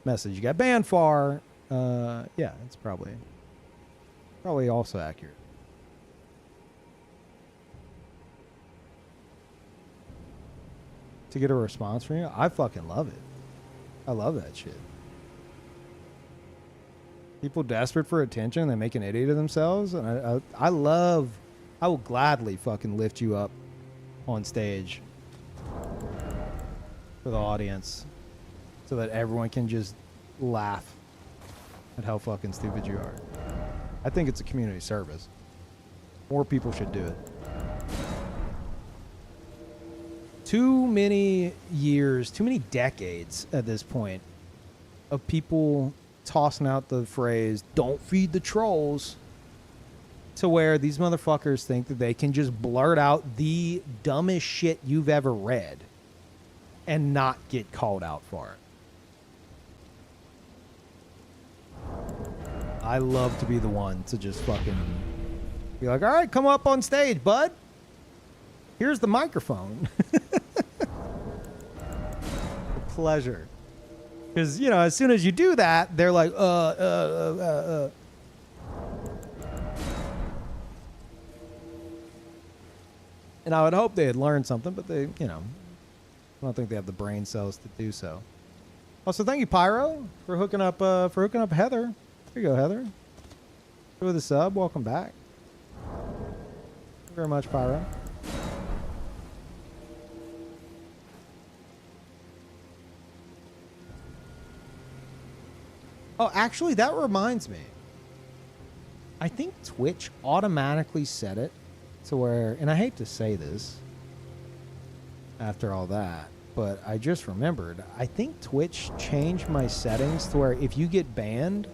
message you got banned for, yeah, it's probably also accurate. To get a response from you, I fucking love it. I love that shit. People desperate for attention, they make an idiot of themselves, and I will gladly fucking lift you up on stage for the audience so that everyone can just laugh at how fucking stupid you are. I think it's a community service. More people should do it. Too many years, too many decades at this point of people tossing out the phrase, don't feed the trolls, to where these motherfuckers think that they can just blurt out the dumbest shit you've ever read and not get called out for it. I love to be the one to just fucking be like, all right, come up on stage, bud. Here's the microphone. Pleasure. Because, you know, as soon as you do that, they're like, And I would hope they had learned something, but they, you know, I don't think they have the brain cells to do so. Also, thank you, Pyro, for hooking up Heather. There you go, Heather. With a sub, welcome back. Thank you very much, Pyro. Oh, actually, that reminds me. I think Twitch automatically set it to where, and I hate to say this, after all that. But I just remembered, I think Twitch changed my settings to where if you get banned,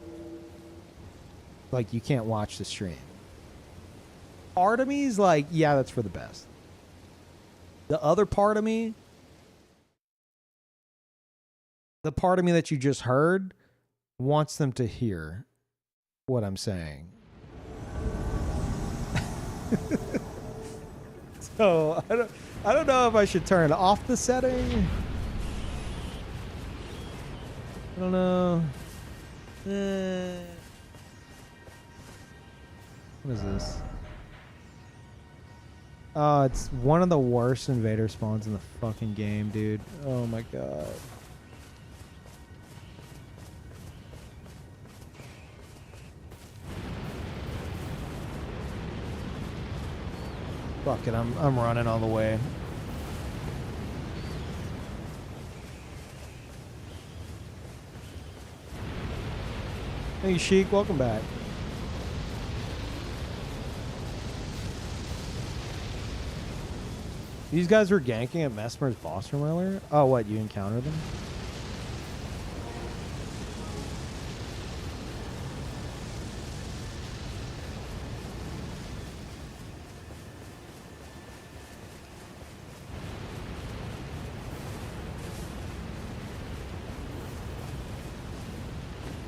like, you can't watch the stream. Part of me is like, yeah, that's for the best. The other part of me, the part of me that you just heard, wants them to hear what I'm saying. So I don't know if I should turn off the setting. I don't know. What is this? Oh, it's one of the worst invader spawns in the fucking game, dude. Oh my god. Fuck it, I'm running all the way. Hey Sheik, welcome back. These guys were ganking at Mesmer's boss room earlier? Oh, what, you encountered them?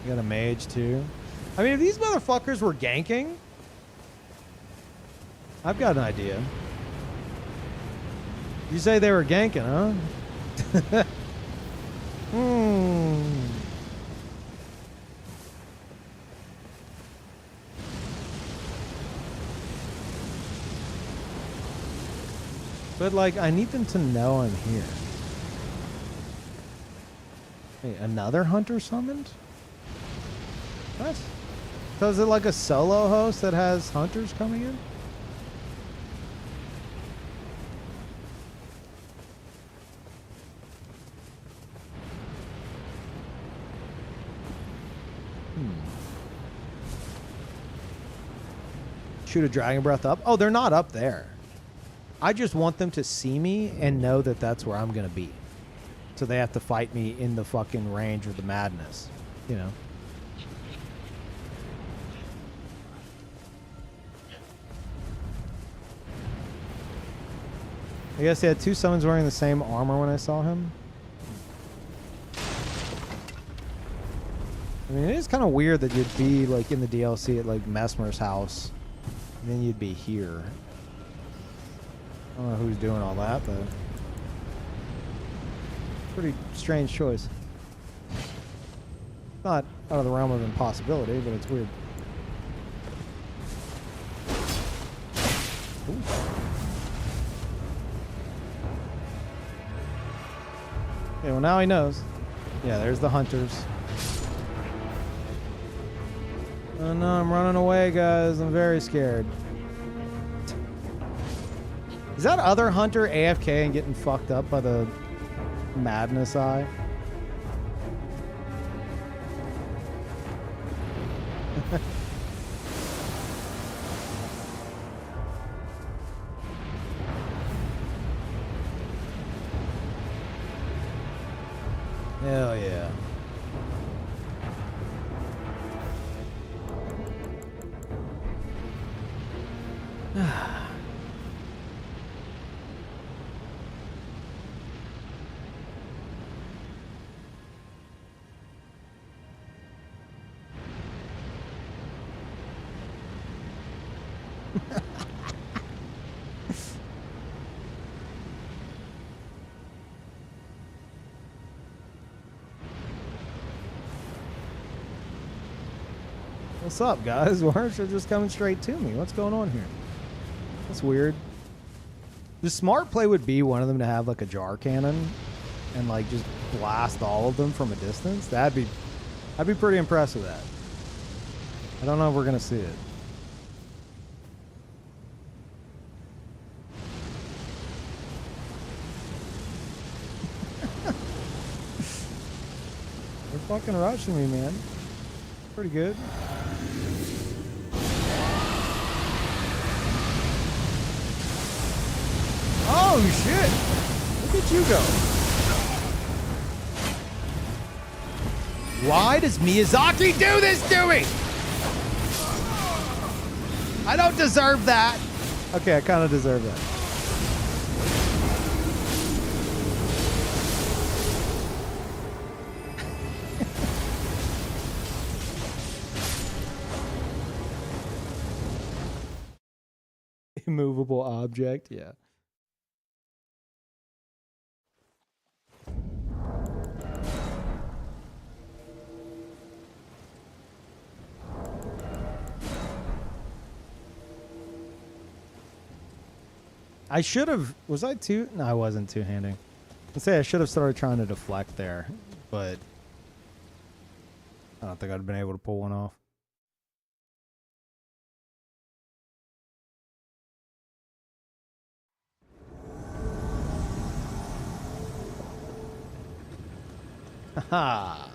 You got a mage too. I mean, if these motherfuckers were ganking, I've got an idea. You say they were ganking, huh? But, like, I need them to know I'm here. Wait, another hunter summoned? What? So is it like a solo host that has hunters coming in? Shoot a dragon breath up? Oh, they're not up there. I just want them to see me and know that that's where I'm going to be. So they have to fight me in the fucking range of the madness. You know? I guess he had two summons wearing the same armor when I saw him. I mean, it is kind of weird that you'd be, like, in the DLC at, like, Mesmer's house. And then you'd be here. I don't know who's doing all that, but... pretty strange choice. Not out of the realm of impossibility, but it's weird. Ooh. Okay, well now he knows. Yeah, there's the hunters. Oh no, I'm running away, guys. I'm very scared. Is that other hunter AFK and getting fucked up by the madness eye? Hell yeah. What's up, guys? Why aren't you just coming straight to me? What's going on here? That's weird. The smart play would be one of them to have like a jar cannon and like just blast all of them from a distance. I'd be pretty impressed with that. I don't know if we're gonna see it. They're fucking rushing me, man. Pretty good. Oh shit! Look at you go. Why does Miyazaki do this to me? I don't deserve that. Okay, I kind of deserve that. Immovable object, yeah. I should have. Was I two? No, I wasn't two-handing. I'd say I should have started trying to deflect there, but I don't think I'd have been able to pull one off. Haha.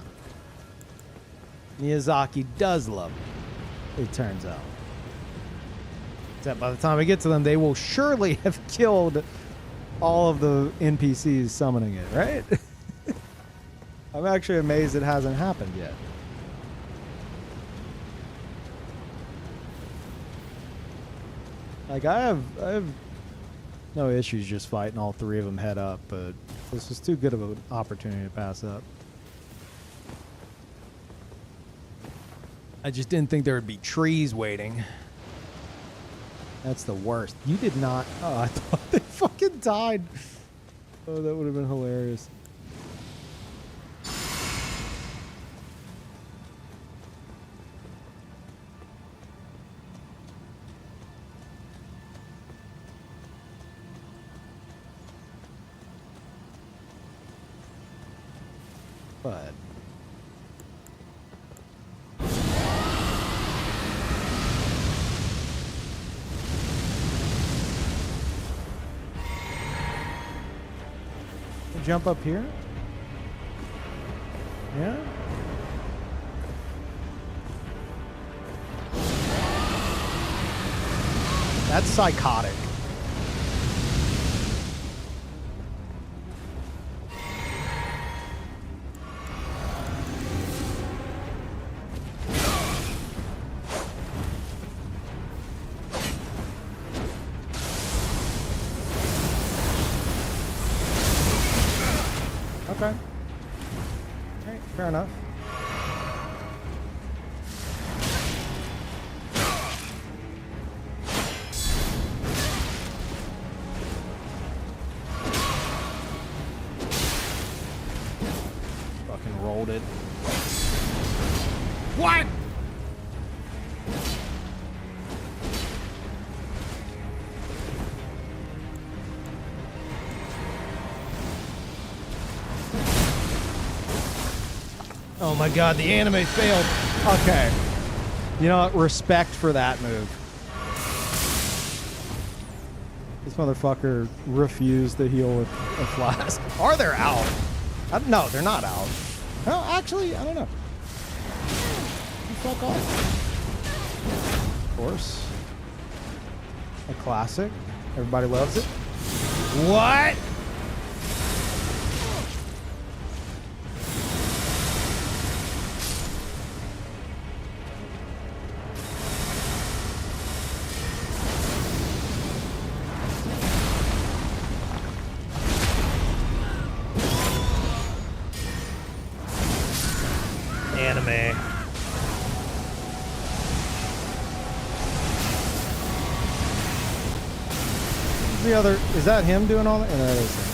Miyazaki does love it, it turns out. Except by the time we get to them, they will surely have killed all of the NPCs summoning it, right? I'm actually amazed it hasn't happened yet. Like, I have no issues just fighting all three of them head up, but this was too good of an opportunity to pass up. I just didn't think there would be trees waiting. That's the worst. You did not. Oh, I thought they fucking died. Oh, that would have been hilarious. But jump up here? Yeah? That's psychotic. Okay. Alright, fair enough. Fucking rolled it. What? Oh my god, the anime failed. Okay. You know what? Respect for that move. This motherfucker refused to heal with a flask. Or they're out. No, they're not out. Well, actually, I don't know. You fuck off. Of course. A classic. Everybody loves it. What? Anime. The other, is that him doing all that? Yeah, that is him.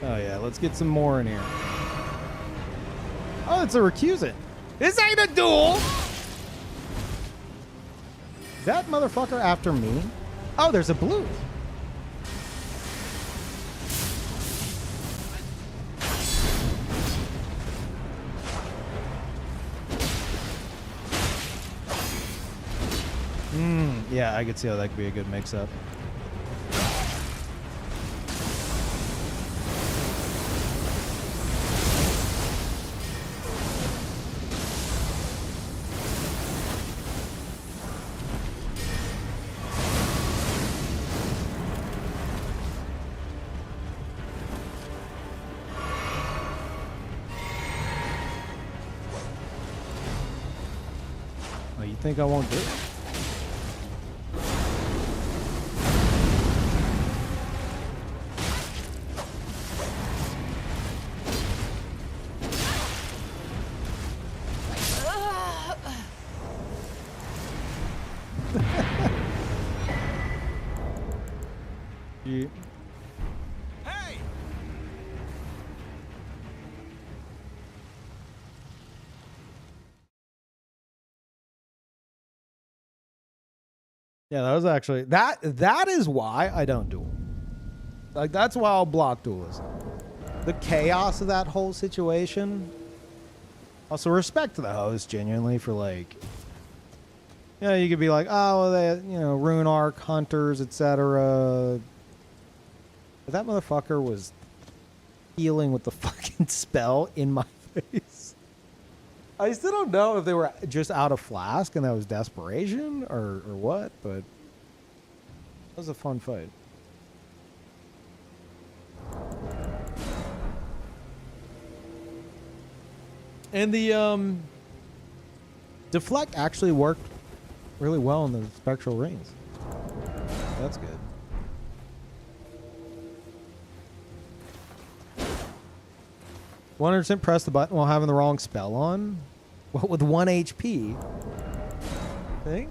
Oh yeah, let's get some more in here. Oh, it's a recusant. This ain't a duel! Is that motherfucker after me? Oh, there's a blue. Yeah, I could see how that could be a good mix-up. Oh, you think I won't do it? You. Hey! Yeah, that was actually that is why I don't duel. Like that's why I'll block duelism. The chaos of that whole situation. Also respect to the host genuinely for like you could be like, oh well, they rune arc, hunters, etc. But that motherfucker was healing with the fucking spell in my face. I still don't know if they were just out of flask and that was desperation or what, but it was a fun fight. And the deflect actually worked really well in the spectral rings. That's good. One 100% press the button while having the wrong spell on. What with 1 HP? I think.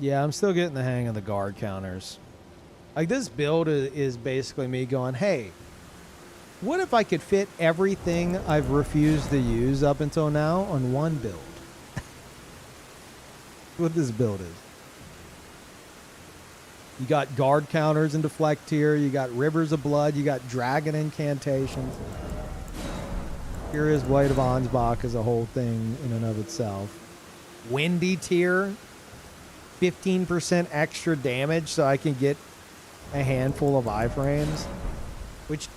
Yeah, I'm still getting the hang of the guard counters. Like this build is basically me going, hey, what if I could fit everything I've refused to use up until now on one build? What this build is. You got guard counters and deflect here. You got rivers of blood. You got dragon incantations. Furious Blade of Ansbach is a whole thing in and of itself. Windy tier. 15% extra damage so I can get a handful of iframes. Which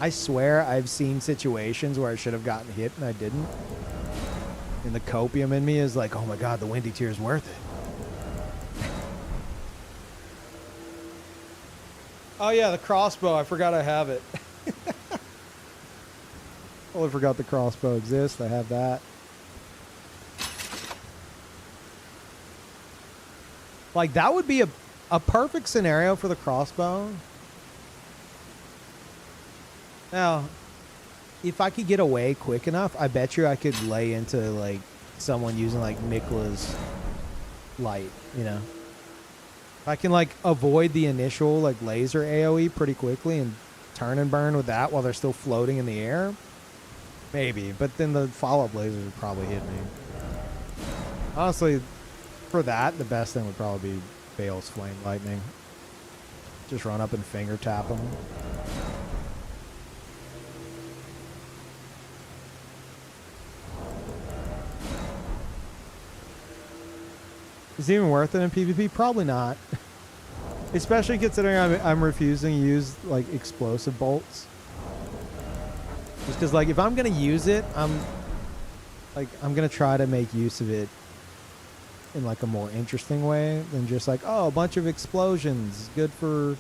I swear I've seen situations where I should have gotten hit and I didn't. And the copium in me is like, oh my god, the windy tier is worth it. Oh yeah, the crossbow. I forgot I have it. Totally forgot the crossbow exists. I have that. Like, that would be a perfect scenario for the crossbow. Now, if I could get away quick enough, I bet you I could lay into, like, someone using, like, Mikla's light, you know? If I can, like, avoid the initial, like, laser AoE pretty quickly and turn and burn with that while they're still floating in the air, maybe. But then the follow-up lasers would probably hit me. Honestly, for that, the best thing would probably be Bale's Flame Lightning. Just run up and finger tap them. Is it even worth it in PvP? Probably not. Especially considering I'm refusing to use like explosive bolts. Just because like if I'm gonna use it, I'm gonna try to make use of it in like a more interesting way than just like, oh, a bunch of explosions, good for,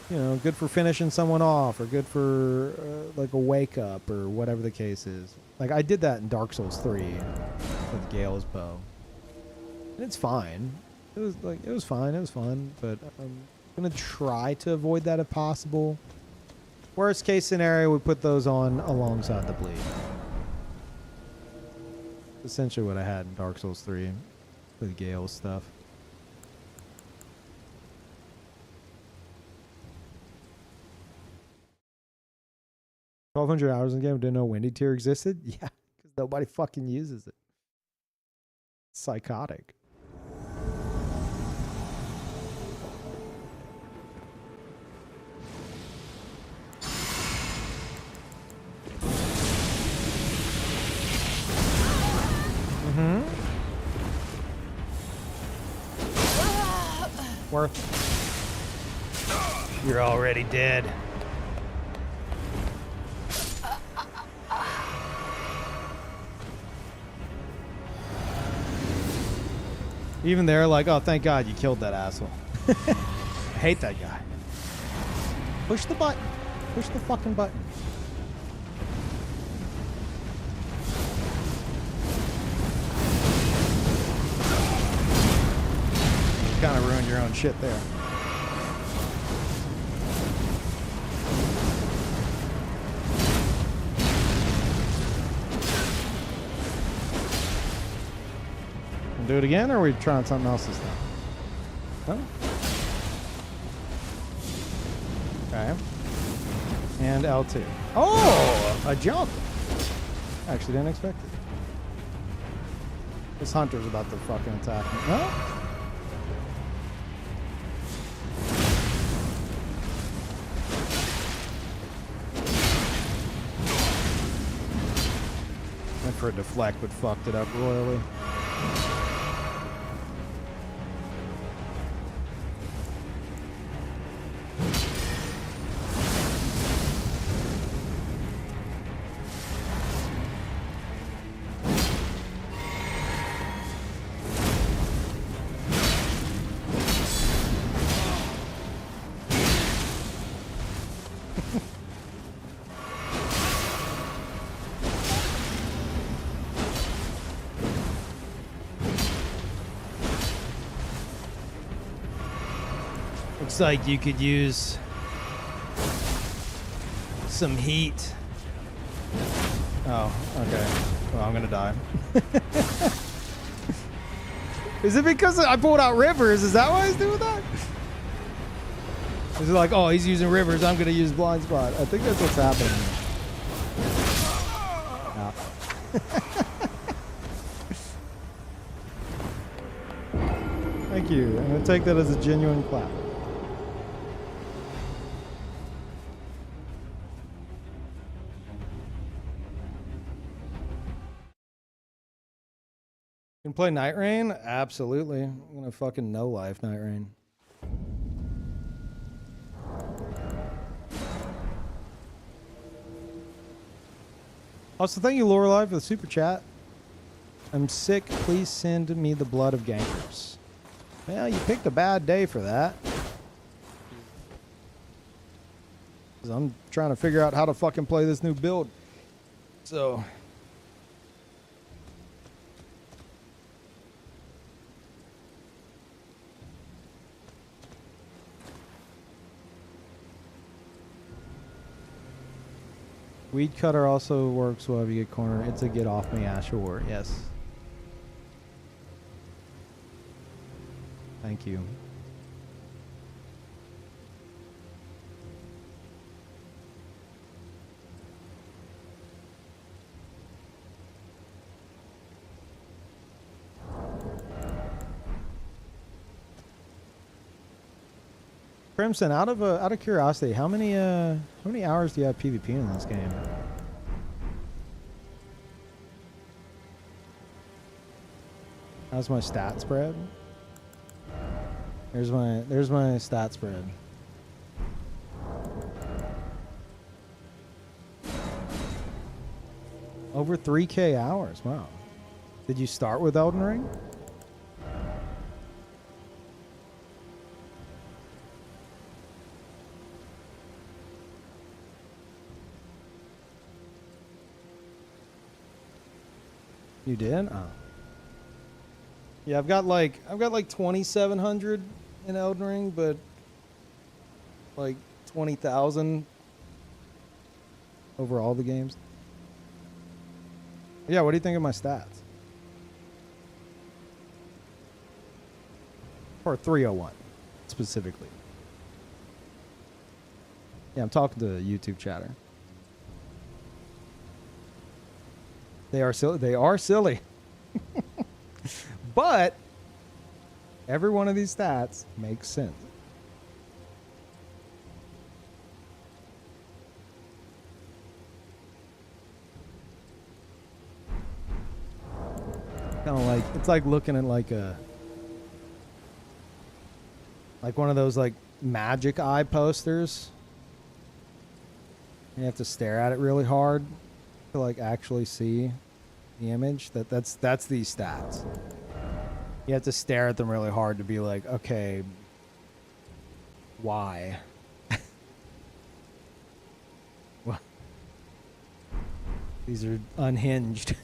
you know, good for finishing someone off, or good for like a wake up, or whatever the case is. Like I did that in Dark Souls 3 with Gale's bow, and it's fine. It was fine. It was fun, but I'm gonna try to avoid that if possible. Worst case scenario, we put those on alongside the bleed. Essentially what I had in Dark Souls 3. with Gale stuff. 1,200 hours in the game, didn't know Windy Tier existed? Yeah, because nobody fucking uses it. Psychotic. Mm-hmm. Worth. You're already dead. Even they're like, oh, thank God you killed that asshole. I hate that guy. Push the button. Push the fucking button. You kind of ruined your own shit there. Do it again, or are we trying something else this time? Oh. Okay. And L2. Oh! A jump! Actually didn't expect it. This hunter's about to fucking attack me. Oh! Went for a deflect, but fucked it up royally. Looks like you could use some heat. Oh, okay. Well, I'm gonna die. Is it because I pulled out rivers? Is that why he's doing that? Is it like, oh, he's using rivers, I'm gonna use blind spot? I think that's what's happening. Yeah. Thank you. I'm gonna take that as a genuine clap. Can play Night Rain? Absolutely. I'm gonna fucking no life Night Rain. Also, thank you, Lorelei, for the super chat. I'm sick. Please send me the blood of gankers. Well, you picked a bad day for that. 'Cause I'm trying to figure out how to fucking play this new build. So... Weed cutter also works well if you get cornered. It's a get off me, Ashore. Yes. Thank you. Crimson, out of curiosity, how many hours do you have PvP in this game? How's my stat spread? There's my stat spread. Over 3K hours. Wow. Did you start with Elden Ring? You did? Oh. Yeah, I've got like 2,700 in Elden Ring, but like 20,000 over all the games. Yeah, what do you think of my stats? Or 301, specifically. Yeah, I'm talking to YouTube chatter. They are silly. They are silly. But every one of these stats makes sense. Kind of like, it's like looking at like one of those like magic eye posters. You have to stare at it really hard to like actually see the image. That's these stats. You have to stare at them really hard to be like, okay, why? Well, these are unhinged.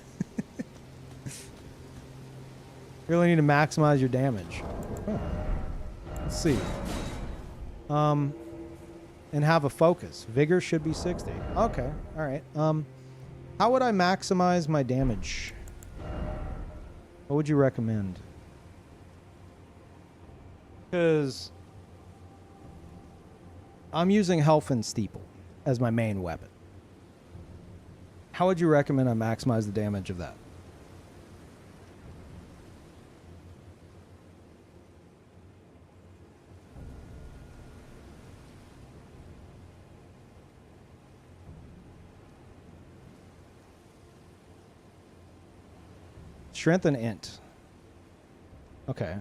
Really need to maximize your damage. Oh. Let's see. And have a focus. Vigor should be 60. Okay. All right. How would I maximize my damage? What would you recommend? Because I'm using Health and Steeple as my main weapon. How would you recommend I maximize the damage of that? Strength and int. Okay.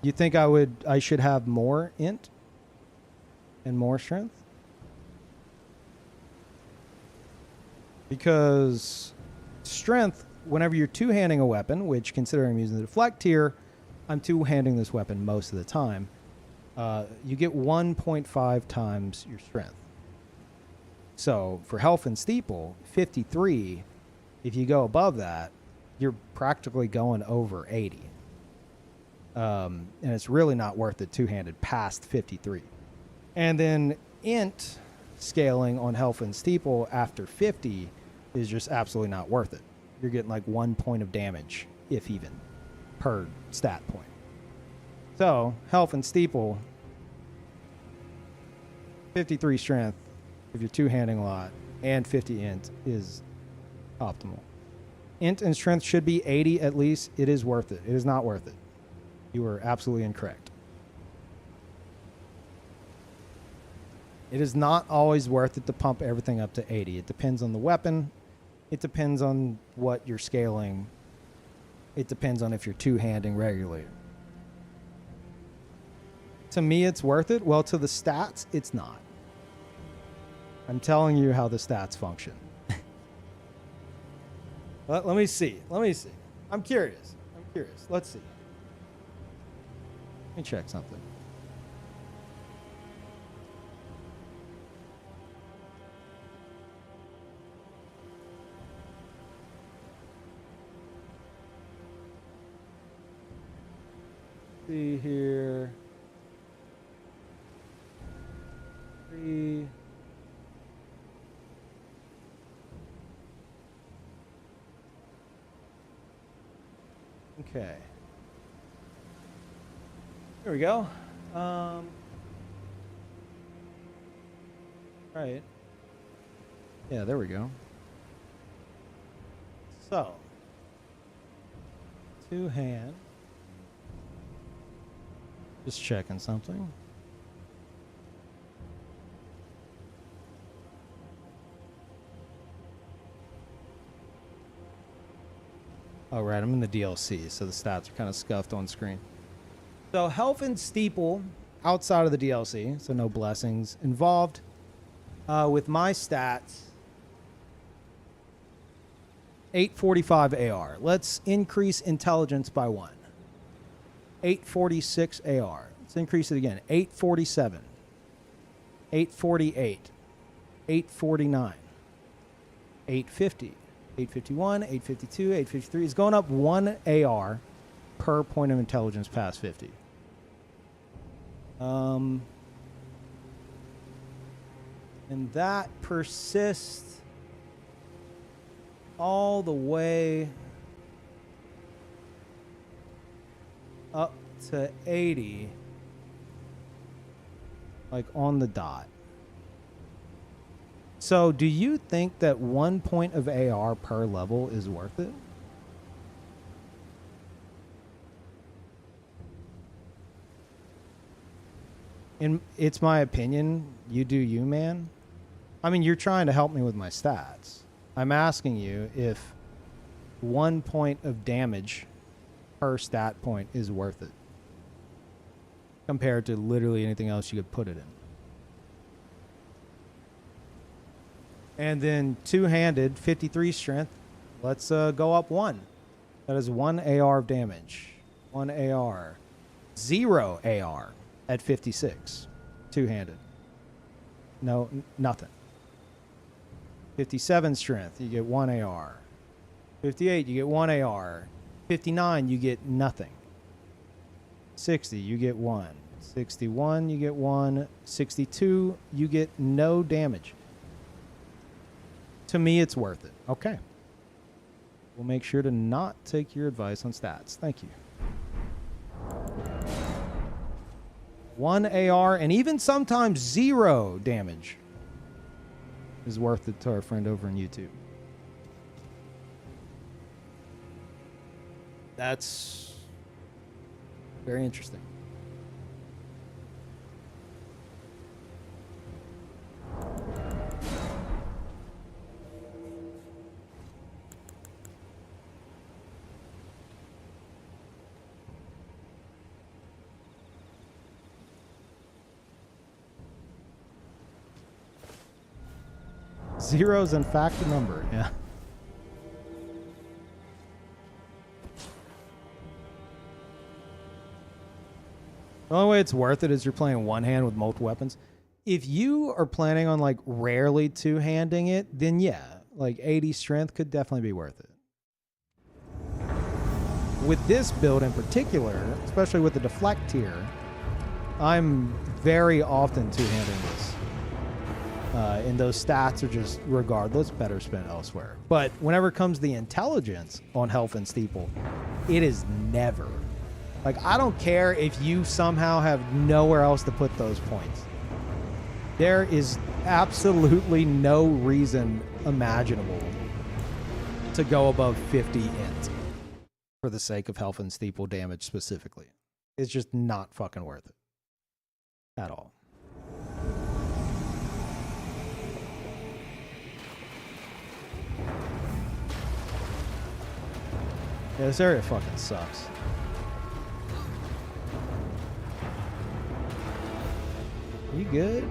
You think I should have more int and more strength? Because strength, whenever you're two-handing a weapon, which considering I'm using the deflect here, I'm two-handing this weapon most of the time, you get 1.5 times your strength. So for Health and Steeple, 53, if you go above that, you're practically going over 80. And it's really not worth it two-handed past 53. And then int scaling on Health and Steeple after 50 is just absolutely not worth it. You're getting like 1 point of damage, if even, per stat point. So Health and Steeple, 53 strength, if you're two-handing a lot, and 50 int is optimal. Int and strength should be 80 at least. It is worth it. It is not worth it. You are absolutely incorrect. It is not always worth it to pump everything up to 80. It depends on the weapon. It depends on what you're scaling. It depends on if you're two-handing regularly. To me, it's worth it. Well, to the stats, it's not. I'm telling you how the stats function. Let me see. I'm curious. Let's see. Let me check something. See here. 3. Okay. Here we go. Right. Yeah, there we go. So, two-hand. Just checking something. Oh, right. I'm in the DLC, so the stats are kind of scuffed on screen. So Health and Steeple outside of the DLC, so no blessings involved. With my stats, 845 AR. Let's increase intelligence by 1. 846 AR. Let's increase it again. 847. 848. 849. 850. 851, 852, 853. It's going up 1 AR per point of intelligence past 50. And that persists all the way up to 80, like on the dot. So do you think that 1 point of AR per level is worth it? It's my opinion. You do you, man. I mean, you're trying to help me with my stats. I'm asking you if 1 point of damage per stat point is worth it compared to literally anything else you could put it in. And then two-handed, 53 strength. Let's go up 1. That is 1 AR of damage. 1 AR. 0 AR at 56. Two-handed. No, nothing. 57 strength, you get 1 AR. 58, you get 1 AR. 59, you get nothing. 60, you get 1. 61, you get 1. 62, you get no damage. To me, it's worth it. Okay. We'll make sure to not take your advice on stats. Thank you. 1 AR and even sometimes 0 damage is worth it to our friend over on YouTube. That's very interesting. Zero is in fact a number, yeah. The only way it's worth it is you're playing one hand with multiple weapons. If you are planning on like rarely two-handing it, then yeah, like 80 strength could definitely be worth it. With this build in particular, especially with the deflect tier, I'm very often two-handing this. And those stats are just, regardless, better spent elsewhere. But whenever it comes to the intelligence on Health and Steeple, it is never. Like, I don't care if you somehow have nowhere else to put those points. There is absolutely no reason imaginable to go above 50 int for the sake of Health and Steeple damage specifically. It's just not fucking worth it. At all. Yeah, this area fucking sucks. You good?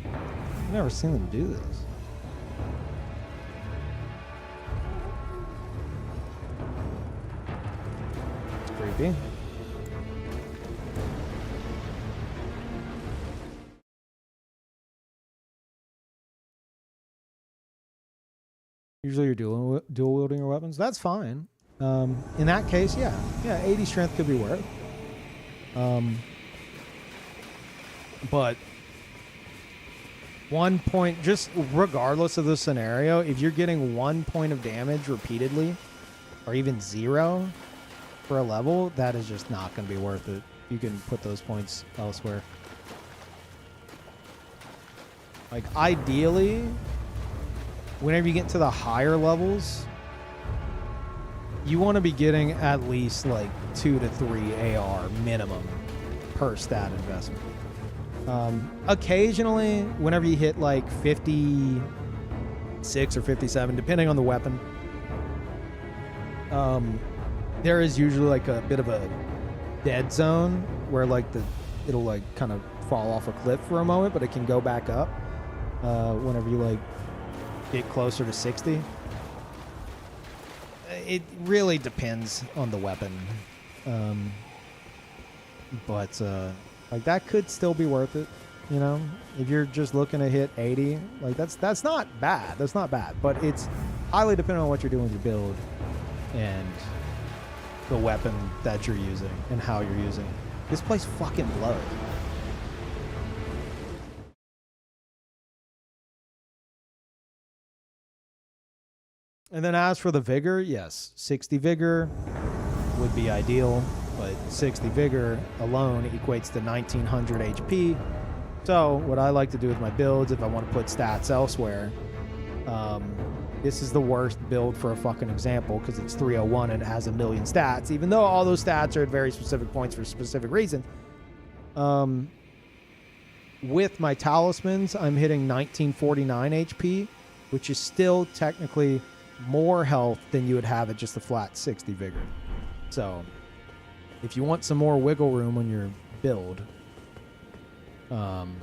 I've never seen them do this. It's creepy. Usually you're dual wielding your weapons. That's fine. In that case, yeah. Yeah, 80 strength could be worth. But 1 point, just regardless of the scenario, if you're getting 1 point of damage repeatedly, or even 0 for a level, that is just not going to be worth it. You can put those points elsewhere. Like, ideally, whenever you get to the higher levels, you want to be getting at least like 2 to 3 AR minimum per stat investment. Occasionally, whenever you hit like 56 or 57, depending on the weapon, there is usually like a bit of a dead zone where like it'll like kind of fall off a cliff for a moment, but it can go back up whenever you like get closer to 60. It really depends on the weapon. But like that could still be worth it, you know? If you're just looking to hit 80, like that's not bad. That's not bad, but it's highly dependent on what you're doing with your build and the weapon that you're using and how you're using it. This place fucking blows. And then as for the vigor, yes, 60 vigor would be ideal, but 60 vigor alone equates to 1900 HP. So what I like to do with my builds, if I want to put stats elsewhere, this is the worst build for a fucking example because it's 301 and it has a million stats, even though all those stats are at very specific points for a specific reason. With my talismans, I'm hitting 1949 HP, which is still technically more health than you would have at just a flat 60 vigor. So if you want some more wiggle room on your build, and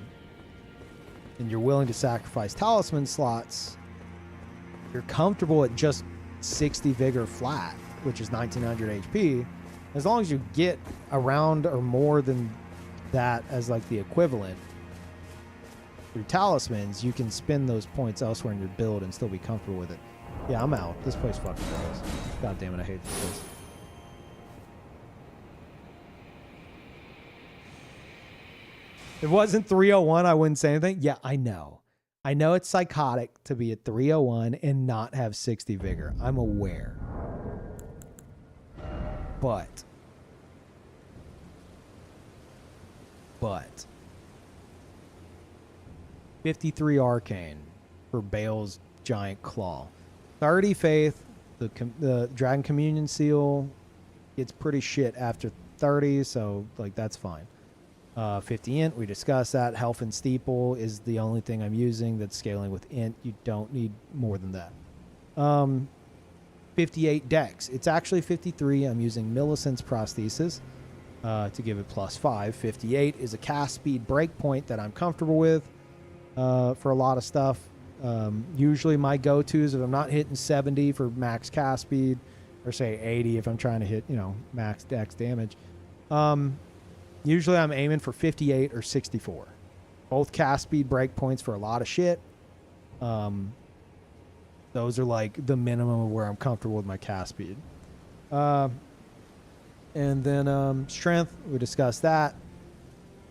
you're willing to sacrifice talisman slots, you're comfortable at just 60 vigor flat, which is 1900 HP, as long as you get around or more than that as like the equivalent through talismans, you can spend those points elsewhere in your build and still be comfortable with it. Yeah, I'm out. This place fucking blows. God damn it, I hate this place. If it wasn't 301, I wouldn't say anything. Yeah, I know. I know it's psychotic to be at 301 and not have 60 vigor. I'm aware. But 53 arcane for Bale's giant claw. 30 faith, the dragon communion seal gets pretty shit after 30, so like that's fine. 50 int, we discussed that. Health and steeple is the only thing I'm using that's scaling with int. You don't need more than that. 58 dex. It's actually 53. I'm using Millicent's prosthesis to give it +5. 58 is a cast speed breakpoint that I'm comfortable with for a lot of stuff. Usually my go-tos, if I'm not hitting 70 for max cast speed, or say 80 if I'm trying to hit, max dex damage, usually I'm aiming for 58 or 64. Both cast speed breakpoints for a lot of shit. Those are like the minimum of where I'm comfortable with my cast speed. And then strength, we discussed that.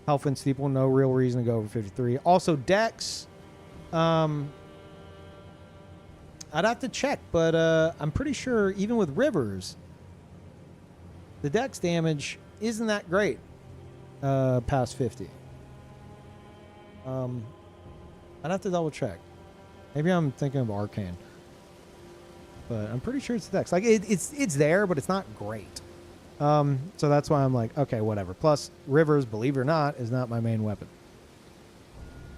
Health and steeple, no real reason to go over 53. Also dex, I'd have to check, but I'm pretty sure even with rivers, the dex damage isn't that great past 50. I'd have to double check. Maybe I'm thinking of arcane, but I'm pretty sure it's dex. Like it's there, but it's not great. So that's why I'm like, okay, whatever. Plus, rivers, believe it or not, is not my main weapon.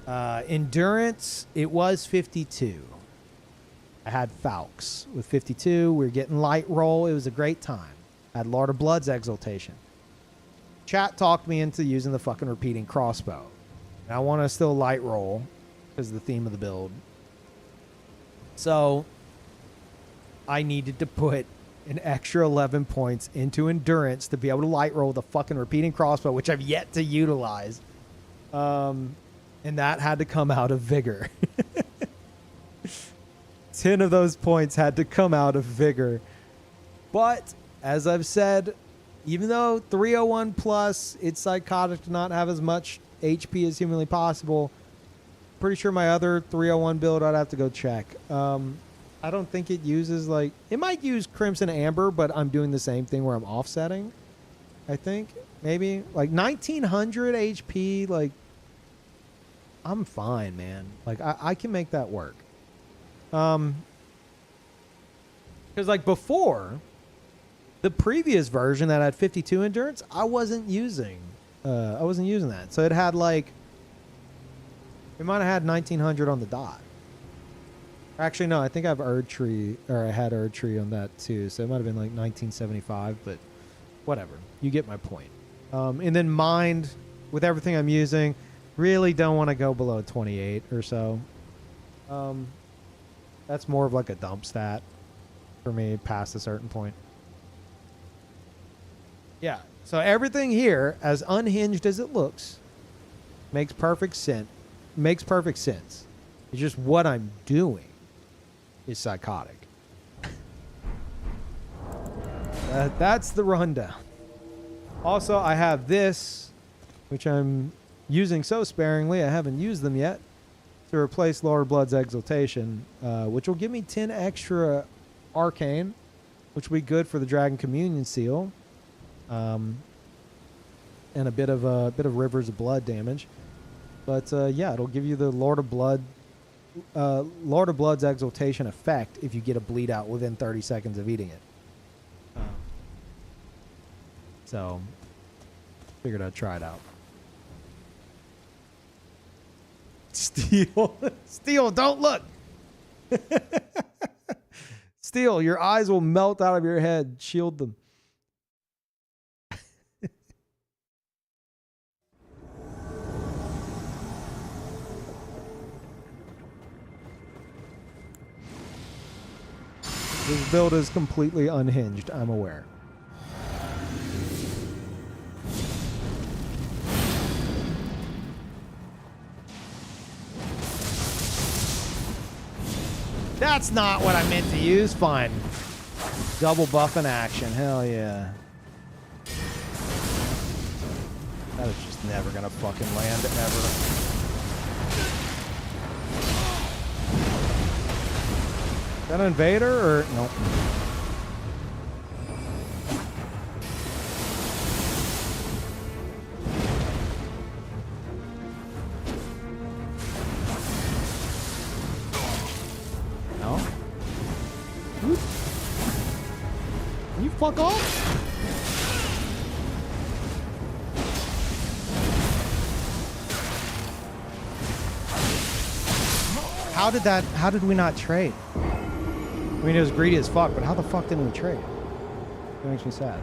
Endurance, it was 52. I had Falx with 52. We were getting light roll. It was a great time. I had Lord of Blood's exaltation. Chat talked me into using the fucking repeating crossbow. And I want to still light roll because of the theme of the build. So I needed to put an extra 11 points into endurance to be able to light roll the fucking repeating crossbow, which I've yet to utilize. And that had to come out of vigor. 10 of those points had to come out of vigor. But as I've said, even though 301 plus, it's psychotic to not have as much HP as humanly possible. Pretty sure my other 301 build I'd have to go check. I don't think it uses like, it might use Crimson Amber, but I'm doing the same thing where I'm offsetting. I think maybe like 1900 HP. Like I'm fine, man. Like I can make that work. Because like before, the previous version that had 52 endurance, I wasn't using that. So it had like, it might have had 1900 on the dot. Actually, no, I think I have Erdtree, or I had Erdtree on that too. So it might have been like 1975, but whatever. You get my point. And then Mind, with everything I'm using, really don't want to go below 28 or so. That's more of like a dump stat for me past a certain point. Yeah, so everything here, as unhinged as it looks, makes perfect sense. Makes perfect sense. It's just what I'm doing is psychotic. That's the rundown. Also, I have this, which I'm using so sparingly, I haven't used them yet, to replace Lord Blood's Exaltation, which will give me 10 extra Arcane, which will be good for the Dragon Communion Seal, and a bit of Rivers of Blood damage. But yeah, it'll give you the Lord of Blood's Exaltation effect if you get a bleed out within 30 seconds of eating it. So, figured I'd try it out. Steel, don't look. Steel, your eyes will melt out of your head. Shield them. This build is completely unhinged, I'm aware. That's not what I meant to use. Fine. Double buff in action. Hell yeah. That is just never gonna fucking land ever. Is that an invader or nope? No? Whoop. Can you fuck off? How did we not trade? I mean, it was greedy as fuck, but how the fuck didn't we trade? That makes me sad.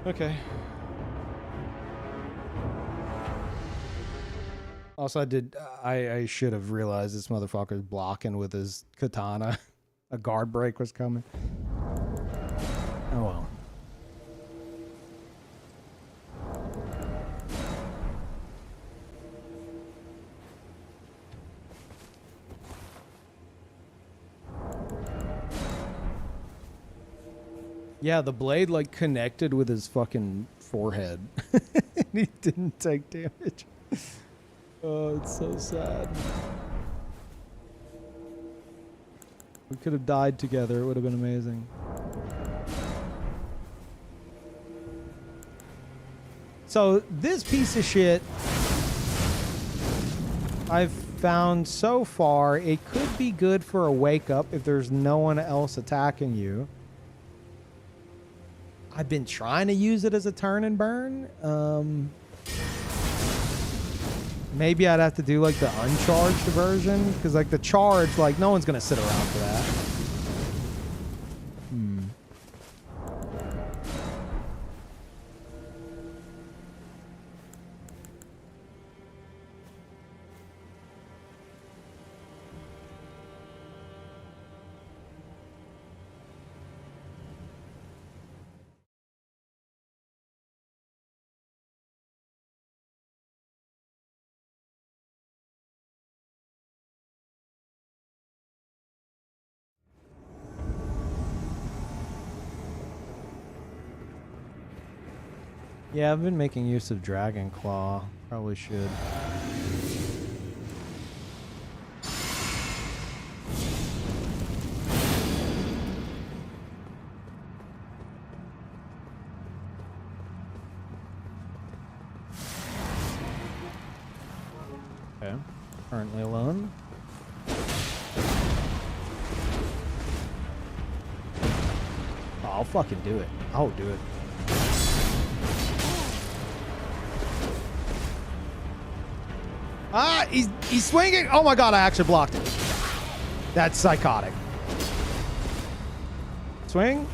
Okay. Also, I should have realized this motherfucker's blocking with his katana. A guard break was coming. Oh well. Yeah, the blade like connected with his fucking forehead. He didn't take damage. Oh, it's so sad. We could have died together. It would have been amazing. So this piece of shit I've found so far, it could be good for a wake up if there's no one else attacking you. I've been trying to use it as a turn and burn. Maybe I'd have to do like the uncharged version, because like the charge, like no one's gonna sit around for that. Yeah, I've been making use of Dragon Claw. Probably should. Okay. Currently alone. Oh, I'll fucking do it. I'll do it. Ah, he's swinging. Oh my god, I actually blocked it. That's psychotic. Swing.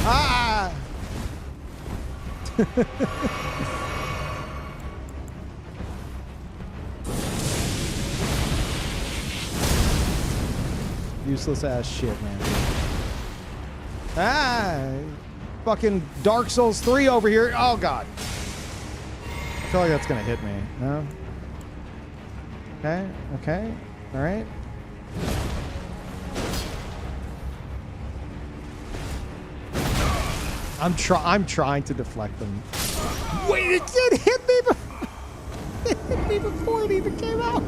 Ah. Useless ass shit, man. Ah. Fucking Dark Souls 3 over here. Oh god. I feel like that's gonna hit me. No? Okay, okay, alright. I'm trying to deflect them. Wait, it hit me before it hit me before it even came out.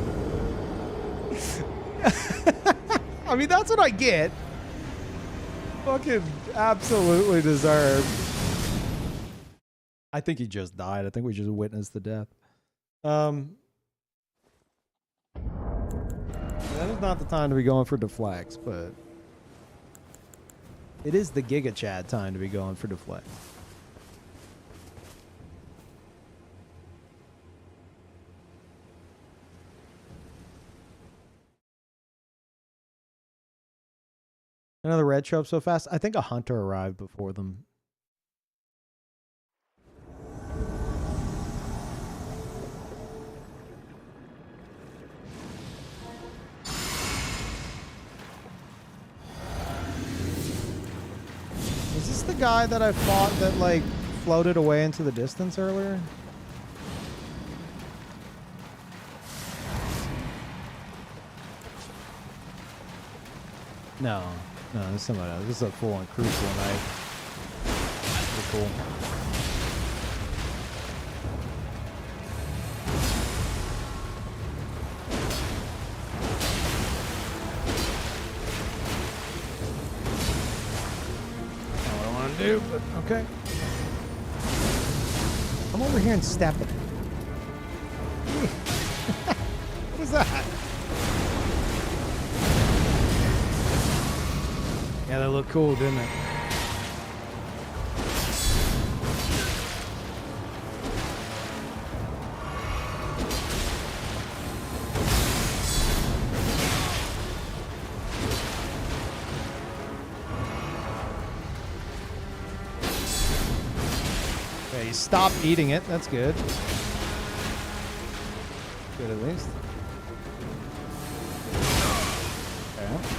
I mean, that's what I get. Fucking absolutely deserved. I think he just died. I think we just witnessed the death. That is not the time to be going for deflects, but it is the Giga Chad time to be going for deflect. Another red show up so fast. I think a hunter arrived before them. Is this the guy that I fought that like floated away into the distance earlier? No. No, this is somebody else. This is a full-on crucible knife. Pretty cool. Not what I want to do, but okay. I'm over here and stepping. What is that? Yeah, that looked cool, didn't it? Okay, he stopped eating it. That's good. Good at least. Okay.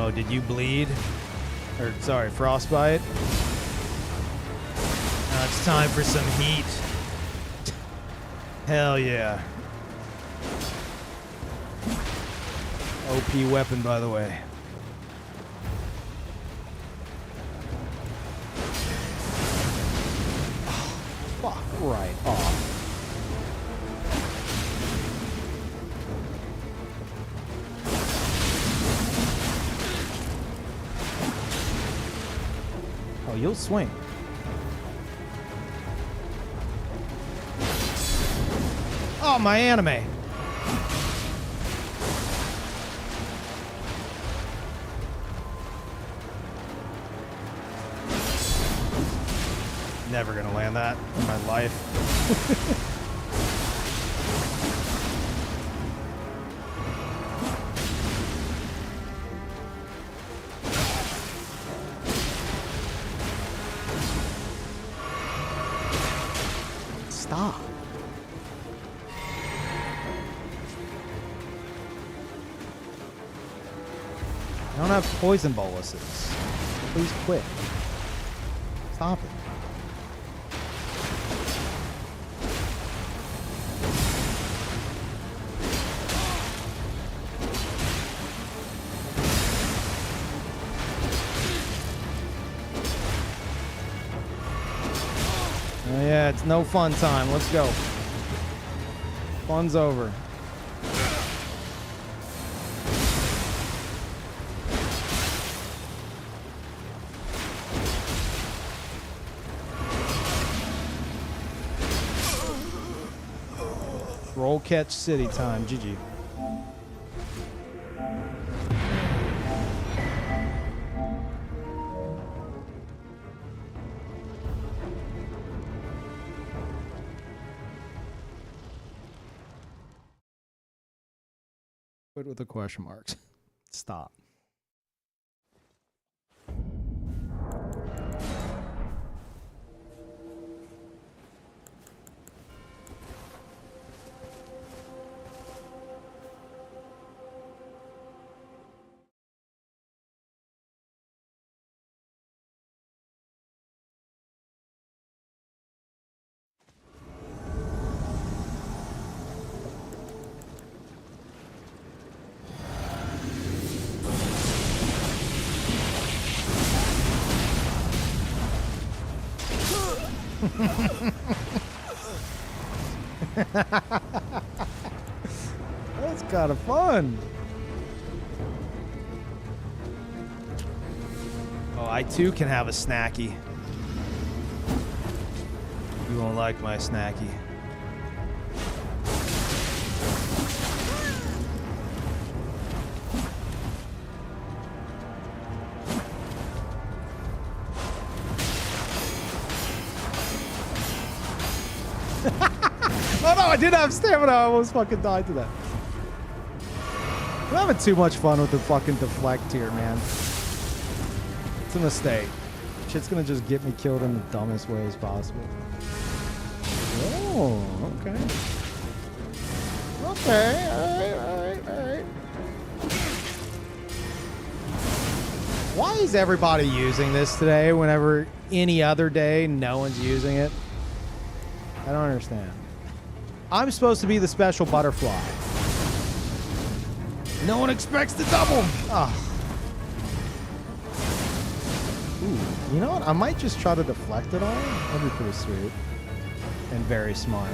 Oh, did you bleed? Or, sorry, frostbite? Now it's time for some heat. Hell yeah. OP weapon, by the way. Oh, fuck right off. Oh, you'll swing. Oh, my anime. Never gonna land that in my life. Stop. I don't have poison boluses. Please quit. Stop it. Oh yeah, it's no fun time. Let's go. Fun's over. Roll catch city time. GG. Quit with the question marks. Stop. That's kind of fun. Oh, I too can have a snacky. You won't like my snacky. Oh no, I did have stamina. I almost fucking died to that. I'm having too much fun with the fucking deflect here, man. It's a mistake. Shit's gonna just get me killed in the dumbest ways possible. Oh, okay. Okay, alright. Why is everybody using this today whenever any other day no one's using it? I don't understand. I'm supposed to be the special butterfly. No one expects the double. Ah. Ooh, you know what? I might just try to deflect it all. That'd be pretty sweet. And very smart.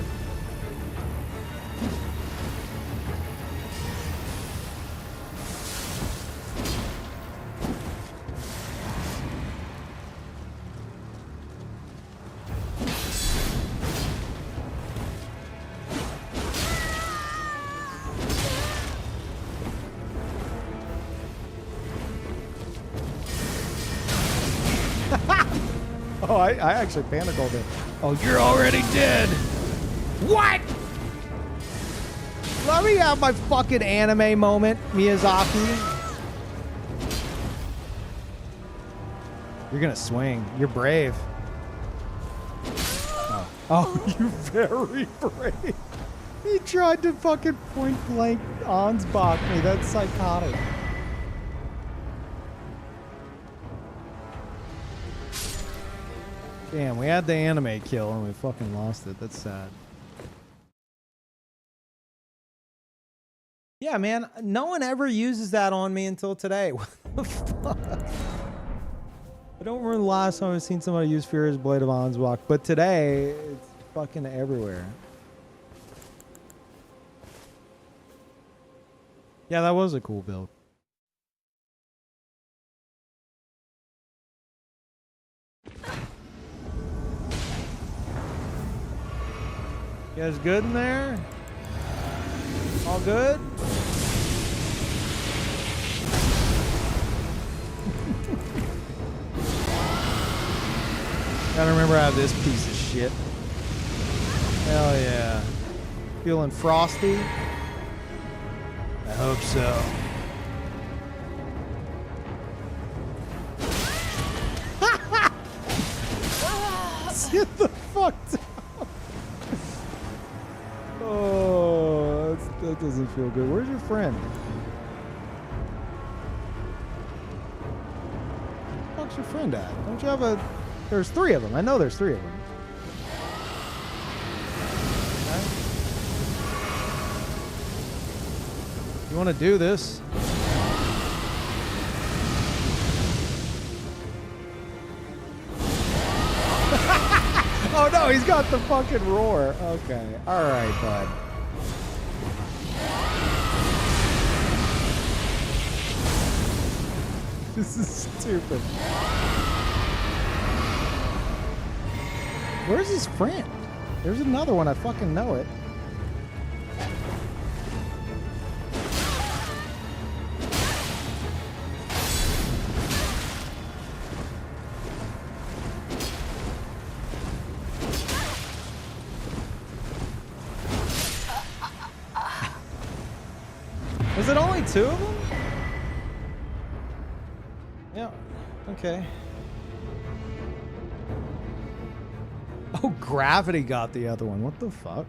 Oh, I actually panic-rolled it. Oh, you're already dead. What? Let me have my fucking anime moment, Miyazaki. You're gonna swing. You're brave. Oh, you're very brave. He tried to fucking point blank Ansbach me. That's psychotic. Damn, we had the anime kill and we fucking lost it. That's sad. Yeah, man, no one ever uses that on me until today. What the fuck? I don't remember the last time I've seen somebody use Furious Blade of Ansbach, but today, it's fucking everywhere. Yeah, that was a cool build. You guys good in there? All good? Gotta remember I have this piece of shit. Hell yeah. Feeling frosty? I hope so. Get the fuck down. Oh, that doesn't feel good. Where's your friend? Where's the fuck's your friend at? Don't you have a... There's three of them. I know there's three of them. Okay. You want to do this? Oh no, he's got the fucking roar. Okay. Alright, bud. This is stupid. Where's his friend? There's another one. I fucking know it. Is it only two of them? Yeah. Okay. Oh, gravity got the other one. What the fuck?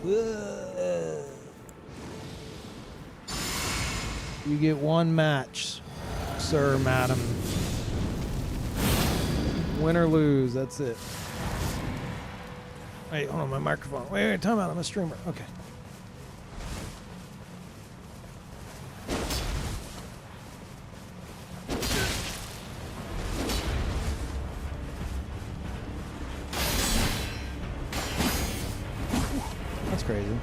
You get one match, sir, madam. Win or lose, that's it. Wait, hold on, my microphone. Wait, time out. I'm a streamer. Okay. That's crazy.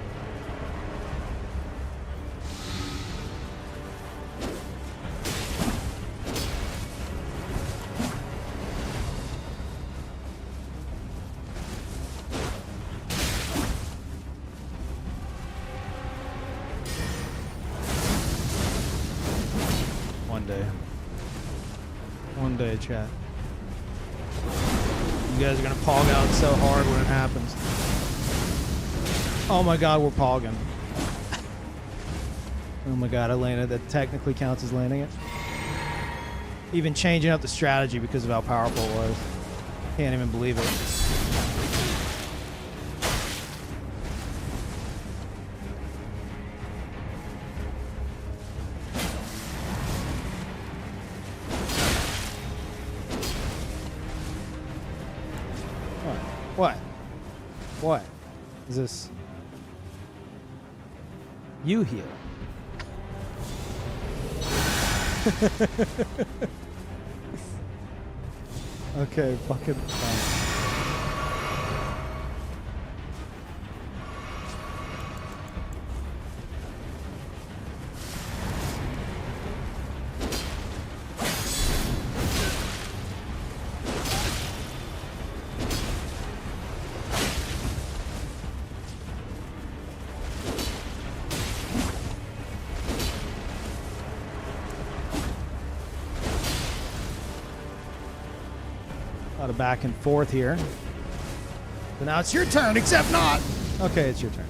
One day, chat. You guys are gonna pog out so hard when it happens. Oh my god, we're pogging. Oh my god, I landed. That technically counts as landing it. Even changing up the strategy because of how powerful it was. Can't even believe it. What? What? Is this? You heal. Okay, fucking fine. A lot of back and forth here. So now it's your turn, except not. Okay, it's your turn.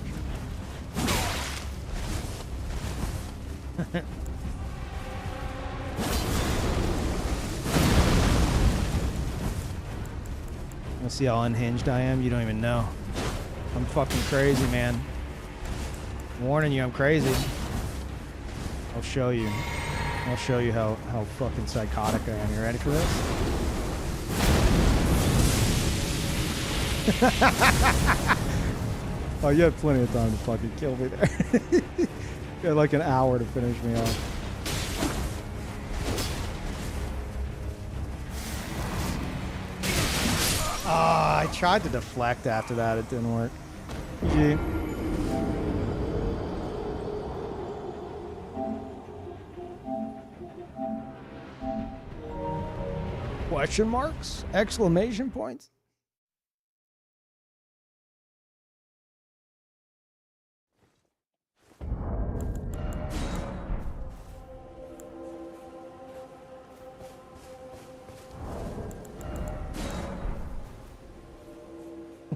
Let's see how unhinged I am. You don't even know. I'm fucking crazy, man. I'm warning you, I'm crazy. I'll show you. I'll show you how fucking psychotic I am. You ready for this? Oh, you had plenty of time to fucking kill me there. You had like an hour to finish me off. Ah, I tried to deflect after that. It didn't work. GG. Question marks? Exclamation points?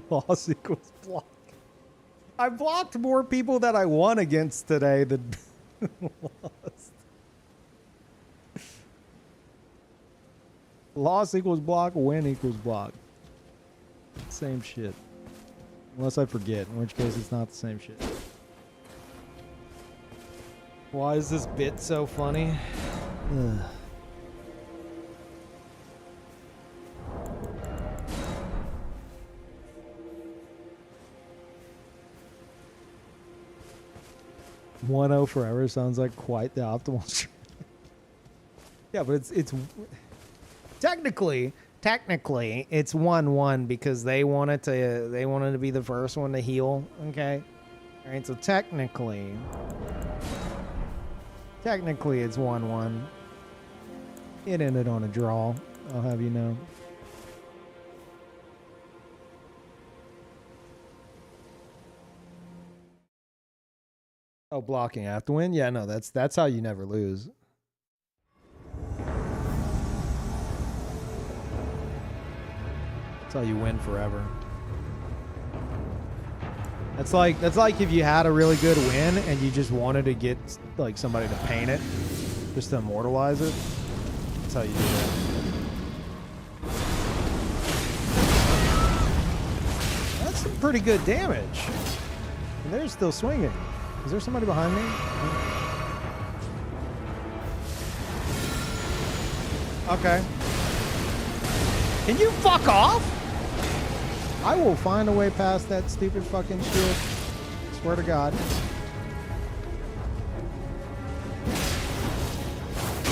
Loss equals block. I blocked more people that I won against today than lost. Loss equals block, win equals block. Same shit. Unless I forget, in which case it's not the same shit. Why is this bit so funny? Ugh. One-0 forever sounds like quite the optimal strategy. Yeah, but it's technically it's 1-1 because they wanted to be the first one to heal. Okay, all right. So technically it's 1-1. It ended on a draw. I'll have you know. Oh, blocking after win? Yeah, no, that's how you never lose. That's how you win forever. That's like if you had a really good win and you just wanted to get like somebody to paint it, just to immortalize it. That's how you do that. That's some pretty good damage. And they're still swinging. Is there somebody behind me? Okay. Can you fuck off? I will find a way past that stupid fucking shield. Swear to God.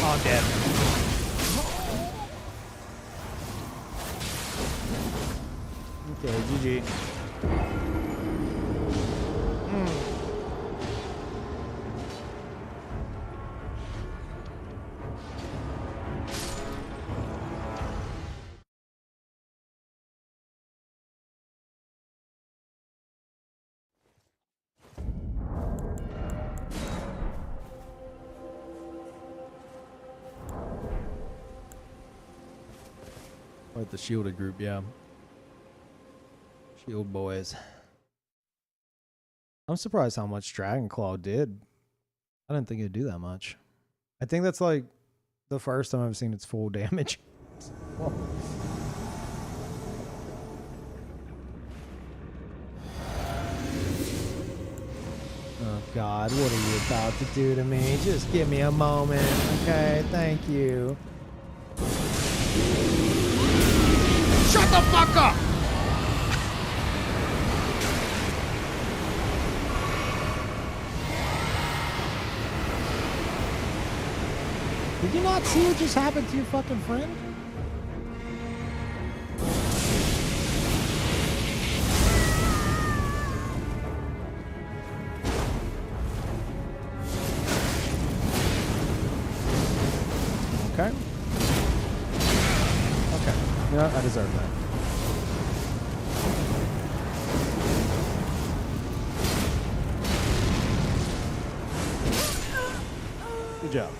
Oh, I'm dead. Okay, GG. Or the shielded group, yeah. Shield boys. I'm surprised how much Dragon Claw did. I didn't think it'd do that much. I think that's like the first time I've seen its full damage. Whoa. Oh God, what are you about to do to me? Just give me a moment, okay? Thank you. Shut the fuck up! Did you not see what just happened to your fucking friend? Okay. Okay. You know what? I deserve that. Good job.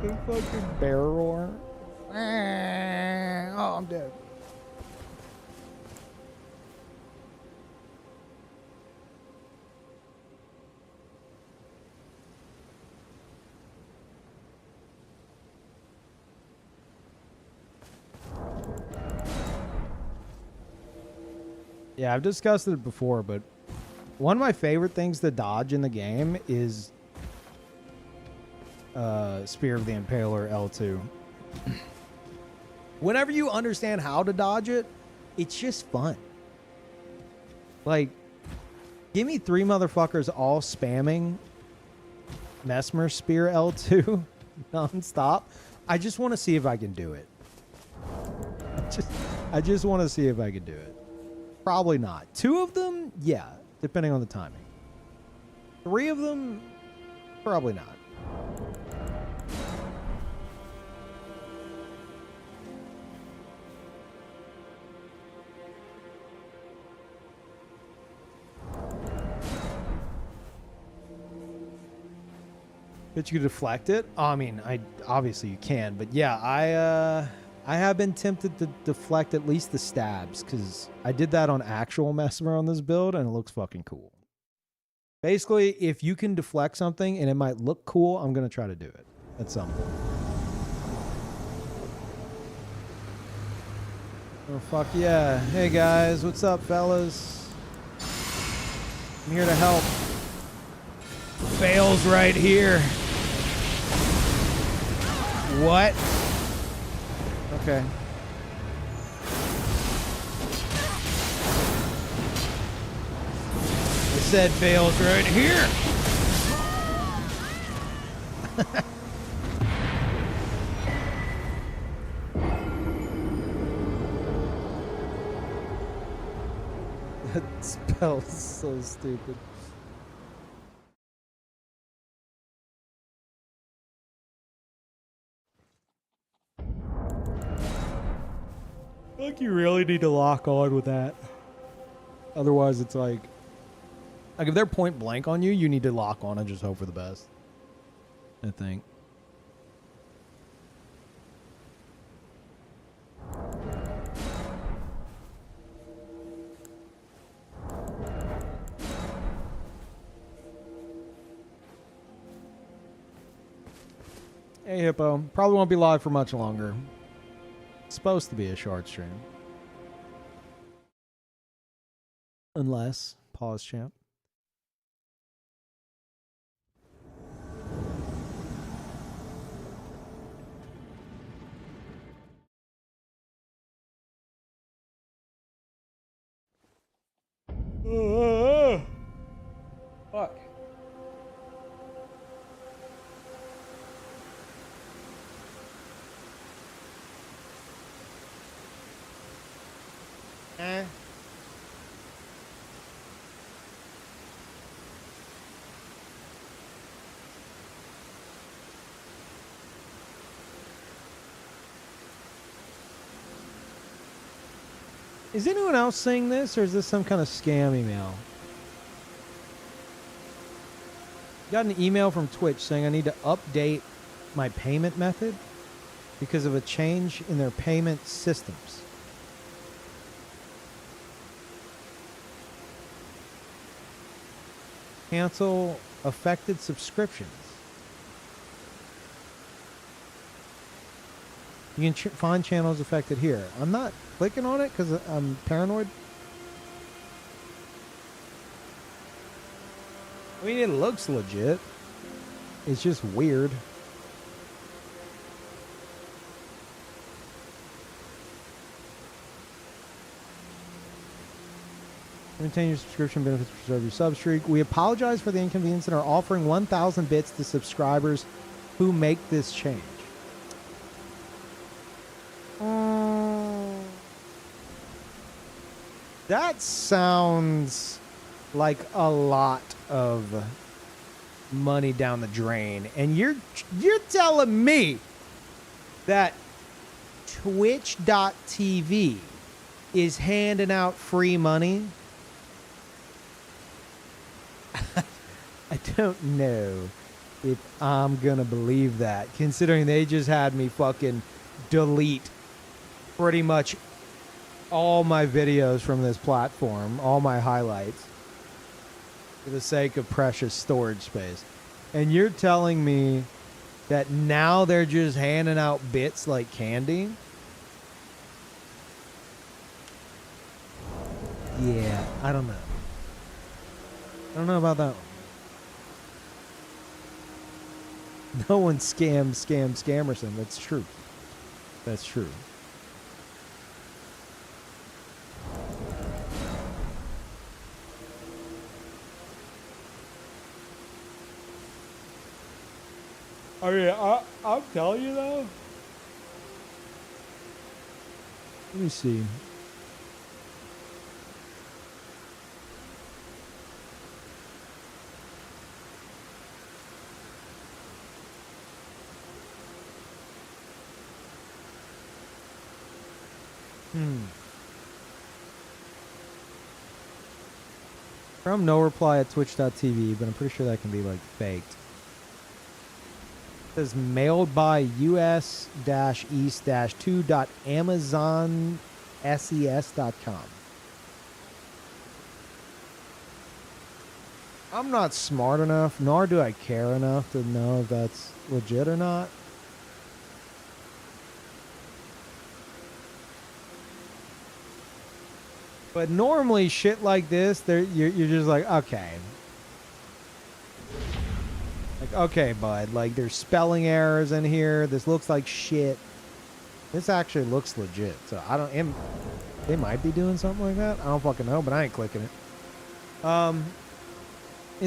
The fucking bear roar. Oh, I'm dead. Yeah, I've discussed it before, but one of my favorite things to dodge in the game is Spear of the Impaler L2. Whenever you understand how to dodge it, it's just fun. Like, give me 3 motherfuckers all spamming Mesmer Spear L2 nonstop. I just want to see if I can do it. I just want to see if I can do it. Probably not. 2 of them, yeah, depending on the timing. 3 of them, probably not. But you could deflect it? Oh, I mean, obviously you can, but yeah, I have been tempted to deflect at least the stabs, because I did that on actual Mesmer on this build, and it looks fucking cool. Basically, if you can deflect something and it might look cool, I'm going to try to do it at some point. Oh, fuck yeah. Hey, guys. What's up, fellas? I'm here to help. Fails right here. What? Okay. I said fails right here. That spell is so stupid. Like, you really need to lock on with that. Otherwise, it's like if they're point blank on you, you need to lock on and just hope for the best, I think. Hey, Hippo. Probably won't be live for much longer. It's supposed to be a short stream. Unless. Pause, champ. Fuck. Is anyone else saying this, or is this some kind of scam email? Got an email from Twitch saying I need to update my payment method because of a change in their payment systems. Cancel affected subscriptions. You can find channels affected here. I'm not clicking on it because I'm paranoid. I mean, it looks legit. It's just weird. Maintain your subscription benefits to preserve your sub streak. We apologize for the inconvenience and are offering 1,000 bits to subscribers who make this change. That sounds like a lot of money down the drain, and you're telling me that Twitch.tv is handing out free money? I don't know if I'm gonna believe that, considering they just had me fucking delete pretty much all my videos from this platform, all my highlights, for the sake of precious storage space. And you're telling me that now they're just handing out bits like candy? Yeah, I don't know. I don't know about that one. No one scams Scammerson. That's true. That's true. I mean, I'll tell you though. Let me see. From no reply at twitch.tv, but I'm pretty sure that can be like faked. It says mailed by us-east-2.amazonses.com. I'm not smart enough, nor do I care enough to know if that's legit or not. But normally shit like this, you're just like, okay. Like, okay, bud. Like, there's spelling errors in here. This looks like shit. This actually looks legit. So, I don't... They might be doing something like that. I don't fucking know, but I ain't clicking it. And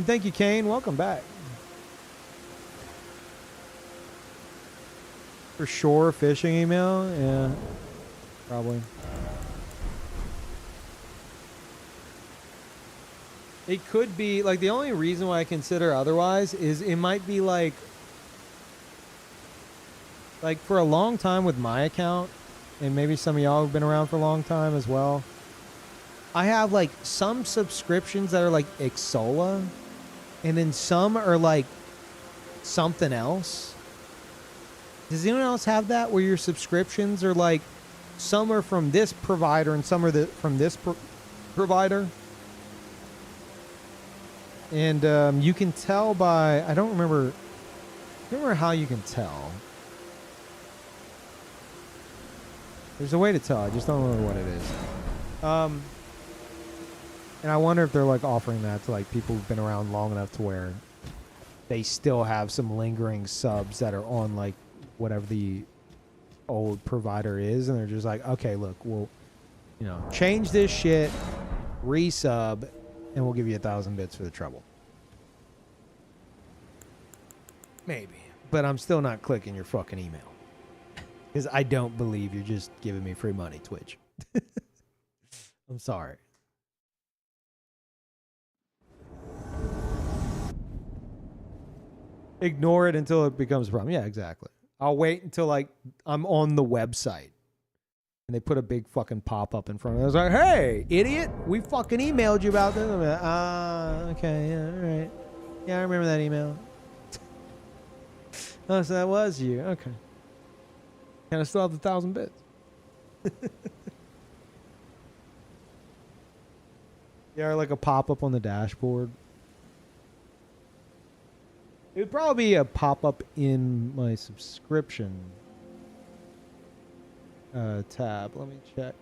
thank you, Kane. Welcome back. For sure, phishing email? Yeah. Probably. It could be, like, the only reason why I consider otherwise is it might be like for a long time with my account, and maybe some of y'all have been around for a long time as well, I have, like, some subscriptions that are, like, Xsola, and then some are, like, something else. Does anyone else have that, where your subscriptions are, like, some are from this provider and some are from this provider? And you can tell by, I don't remember how you can tell. There's a way to tell. I just don't know what it is. And I wonder if they're like offering that to like people who've been around long enough to where they still have some lingering subs that are on like whatever the old provider is, and they're just like, okay, look, we'll, you know, change this shit, resub, and we'll give you 1,000 bits for the trouble. Maybe. But I'm still not clicking your fucking email. Because I don't believe you're just giving me free money, Twitch. I'm sorry. Ignore it until it becomes a problem. Yeah, exactly. I'll wait until like I'm on the website and they put a big fucking pop-up in front of me. I was like, hey, idiot, we fucking emailed you about this. I'm like, okay, yeah, all right. Yeah, I remember that email. Oh, so that was you. Okay. And I still have the 1,000 bits. Yeah, or like a pop-up on the dashboard. It would probably be a pop-up in my subscription tab. Let me check.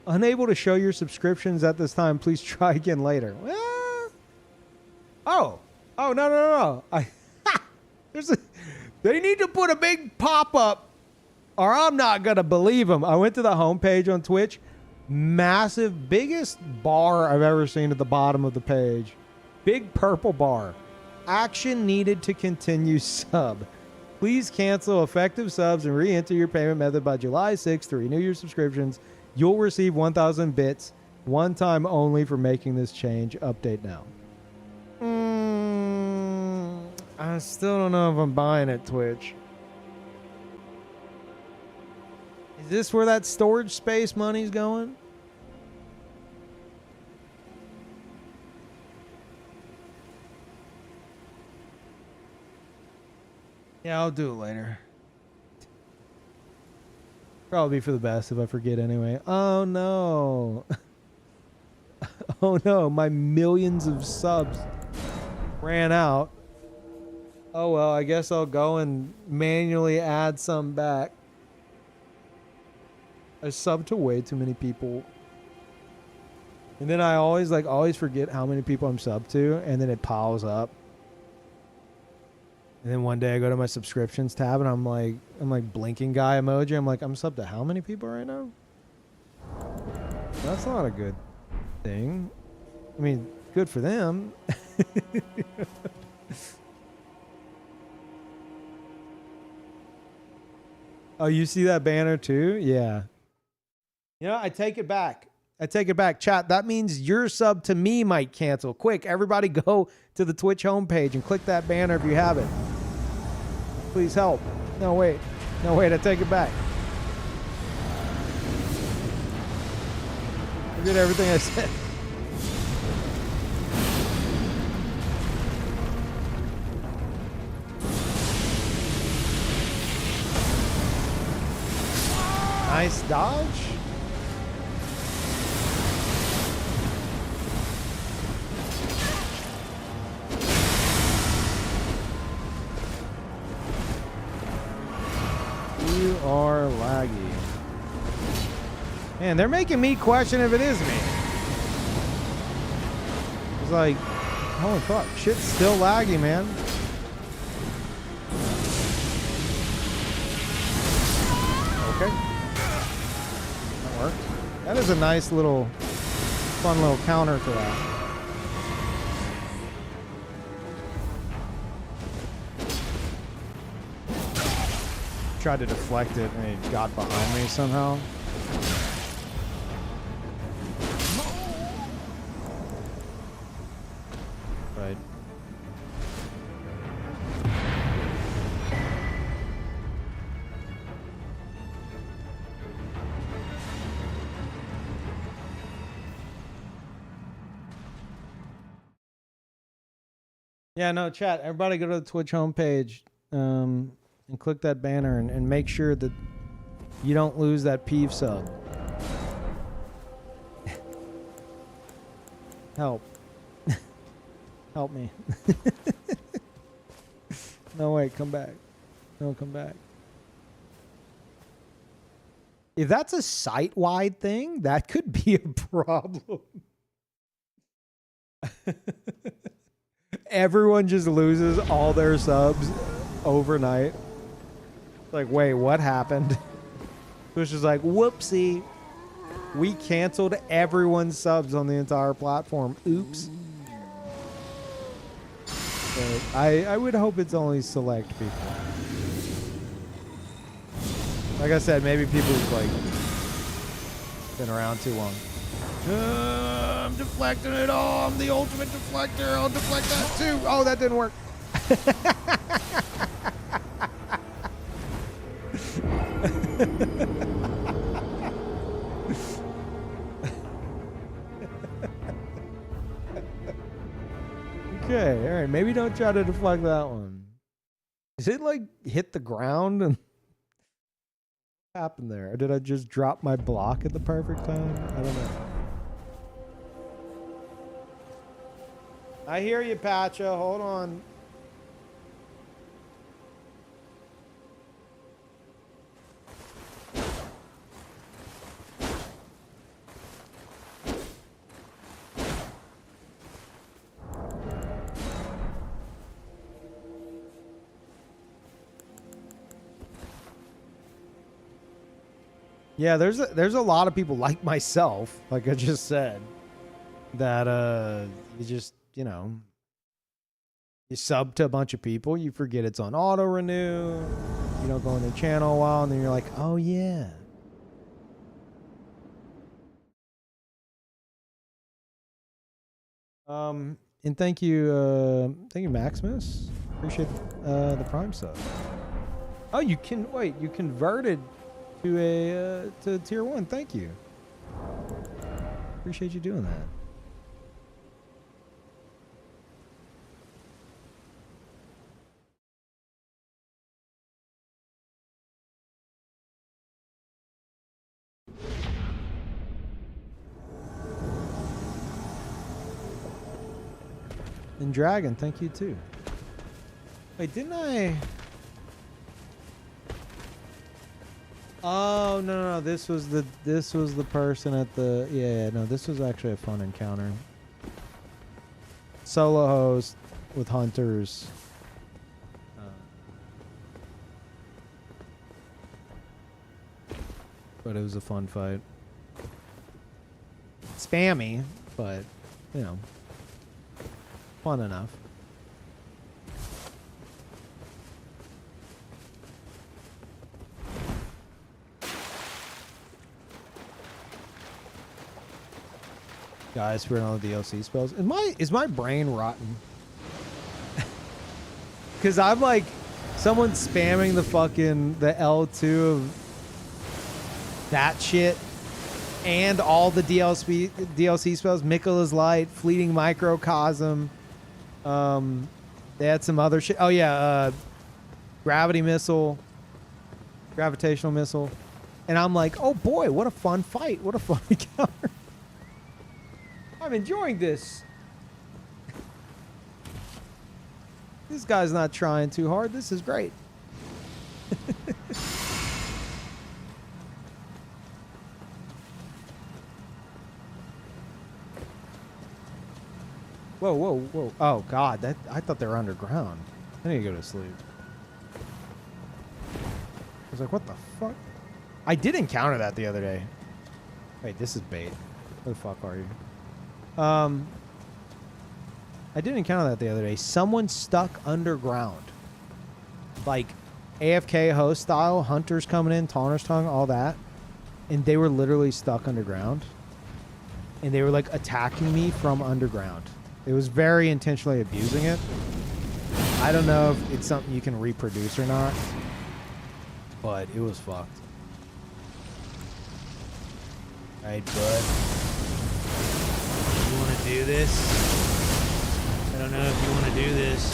Unable to show your subscriptions at this time. Please try again later. Well, oh, no. They need to put a big pop-up or I'm not going to believe them. I went to the homepage on Twitch. Massive, biggest bar I've ever seen at the bottom of the page. Big purple bar. Action needed to continue sub. Please cancel effective subs and re-enter your payment method by July 6th to renew your subscriptions. You'll receive 1,000 bits one time only for making this change. Update now. I still don't know if I'm buying it, Twitch. Is this where that storage space money's going? Yeah, I'll do it later. Probably for the best if I forget anyway. Oh no. Oh no, my millions of subs ran out. Oh well, I guess I'll go and manually add some back. I subbed to way too many people. And then I always forget how many people I'm subbed to, and then it piles up. And then one day I go to my subscriptions tab and I'm like blinking guy emoji. I'm like, I'm subbed to how many people right now? That's not a good thing. I mean, good for them. Oh, you see that banner too? Yeah. You know, I take it back. Chat, that means your sub to me might cancel. Quick, everybody go to the Twitch homepage and click that banner if you have it. Please help. No, wait, I take it back. I did everything I said. Nice dodge. You are laggy. Man, they're making me question if it is me. It's like, holy fuck, shit's still laggy, man. Okay. That worked. That is a nice little, fun little counter to that. Tried to deflect it and it got behind me somehow. Right. Yeah, no, chat. Everybody go to the Twitch homepage. And click that banner and make sure that you don't lose that Peeve sub. Help. Help me. No, wait, come back. No, come back. If that's a site-wide thing, that could be a problem. Everyone just loses all their subs overnight. Like, wait, what happened? Twitch is like, whoopsie. We canceled everyone's subs on the entire platform. Oops. But I would hope it's only select people. Like I said, maybe people who've like been around too long. I'm deflecting it all. I'm the ultimate deflector. I'll deflect that too. Oh, that didn't work. Okay, all right. Maybe don't try to deflect that one. Did it like hit the ground and what happened there? Or did I just drop my block at the perfect time? I don't know. I hear you, Pacha. Hold on. Yeah, there's a lot of people like myself, like I just said, that you just, you know, you sub to a bunch of people, you forget it's on auto renew, you don't go in the channel a while, and then you're like, oh yeah. And thank you Maximus. Appreciate the Prime sub. Oh, you can wait. You converted to a to tier 1. Thank you. Appreciate you doing that. And Dragon, thank you too. Wait, didn't I? Oh no, this was the person at the no, this was actually a fun encounter. Solo host with hunters. But it was a fun fight. Spammy, but you know, fun enough. Guys, for all the DLC spells. Is my brain rotten? Cause I'm like, someone's spamming the L2 of that shit, and all the DLC spells. Mikkela's Light, Fleeting Microcosm. They had some other shit. Oh yeah, Gravity Missile, Gravitational Missile, and I'm like, oh boy, what a fun fight! What a fun encounter! I'm enjoying this. This guy's not trying too hard. This is great. Whoa, whoa, whoa. Oh, God. I thought they were underground. I need to go to sleep. I was like, what the fuck? I did encounter that the other day. Wait, this is bait. Where the fuck are you? I did encounter that the other day. Someone stuck underground. Like, AFK host style, hunters coming in, Taunter's Tongue, all that. And they were literally stuck underground. And they were, like, attacking me from underground. It was very intentionally abusing it. I don't know if it's something you can reproduce or not. But it was fucked. Alright, bud. You want to do this? I don't know if you want to do this.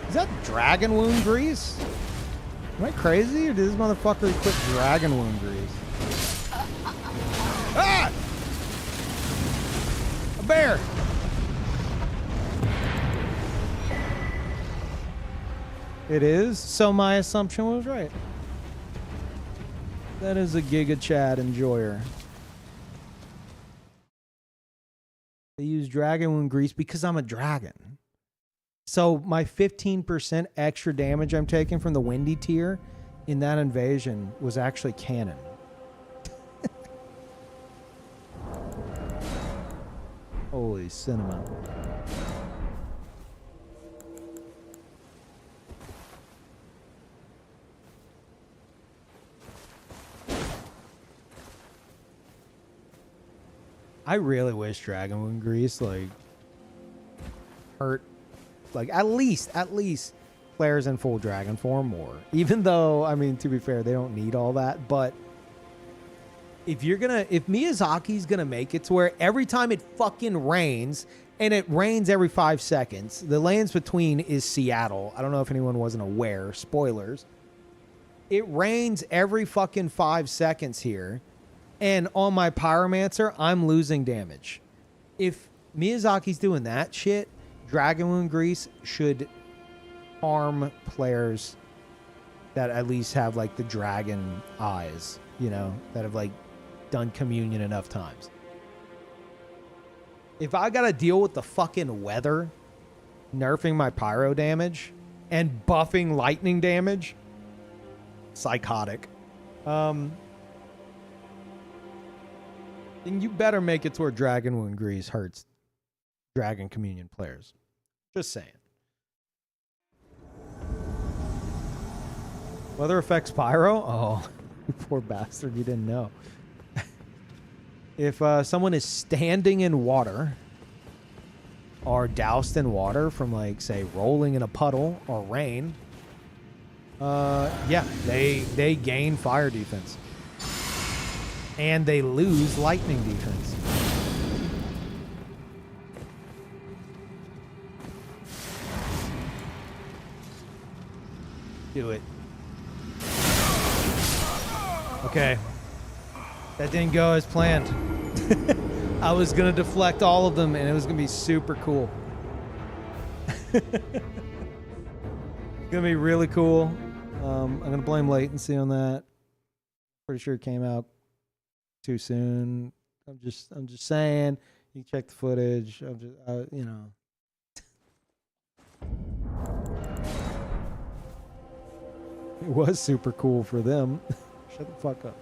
Is that dragon wound grease? Am I crazy, or did this motherfucker equip dragon wound grease? Ah! A bear! It is, so my assumption was right. That is a Giga Chad enjoyer. They use dragon wound grease because I'm a dragon. So my 15% extra damage I'm taking from the windy tier in that invasion was actually canon. Holy cinnamon. I really wish Dragon Wound Grease like hurt like at least players in full dragon form more. Even though, I mean, to be fair, they don't need all that, but if Miyazaki's gonna make it to where every time it fucking rains, and it rains every 5 seconds, the lands between is Seattle. I don't know if anyone wasn't aware. Spoilers. It rains every fucking 5 seconds here. And on my Pyromancer, I'm losing damage. If Miyazaki's doing that shit, Dragon Wound Grease should harm players that at least have, like, the dragon eyes, you know, that have, like, done Communion enough times. If I gotta deal with the fucking weather nerfing my Pyro damage and buffing lightning damage, psychotic. Then you better make it to where Dragon Wound Grease hurts Dragon Communion players. Just saying. Weather affects Pyro? Oh, you poor bastard, you didn't know. If someone is standing in water or doused in water from, like, say, rolling in a puddle or rain, yeah, they gain fire defense. And they lose lightning defense. Do it. Okay. That didn't go as planned. I was going to deflect all of them, and it was going to be super cool. It's going to be really cool. I'm going to blame latency on that. Pretty sure it came out too soon. I'm just saying. You can check the footage. I'm just, you know. It was super cool for them. Shut the fuck up.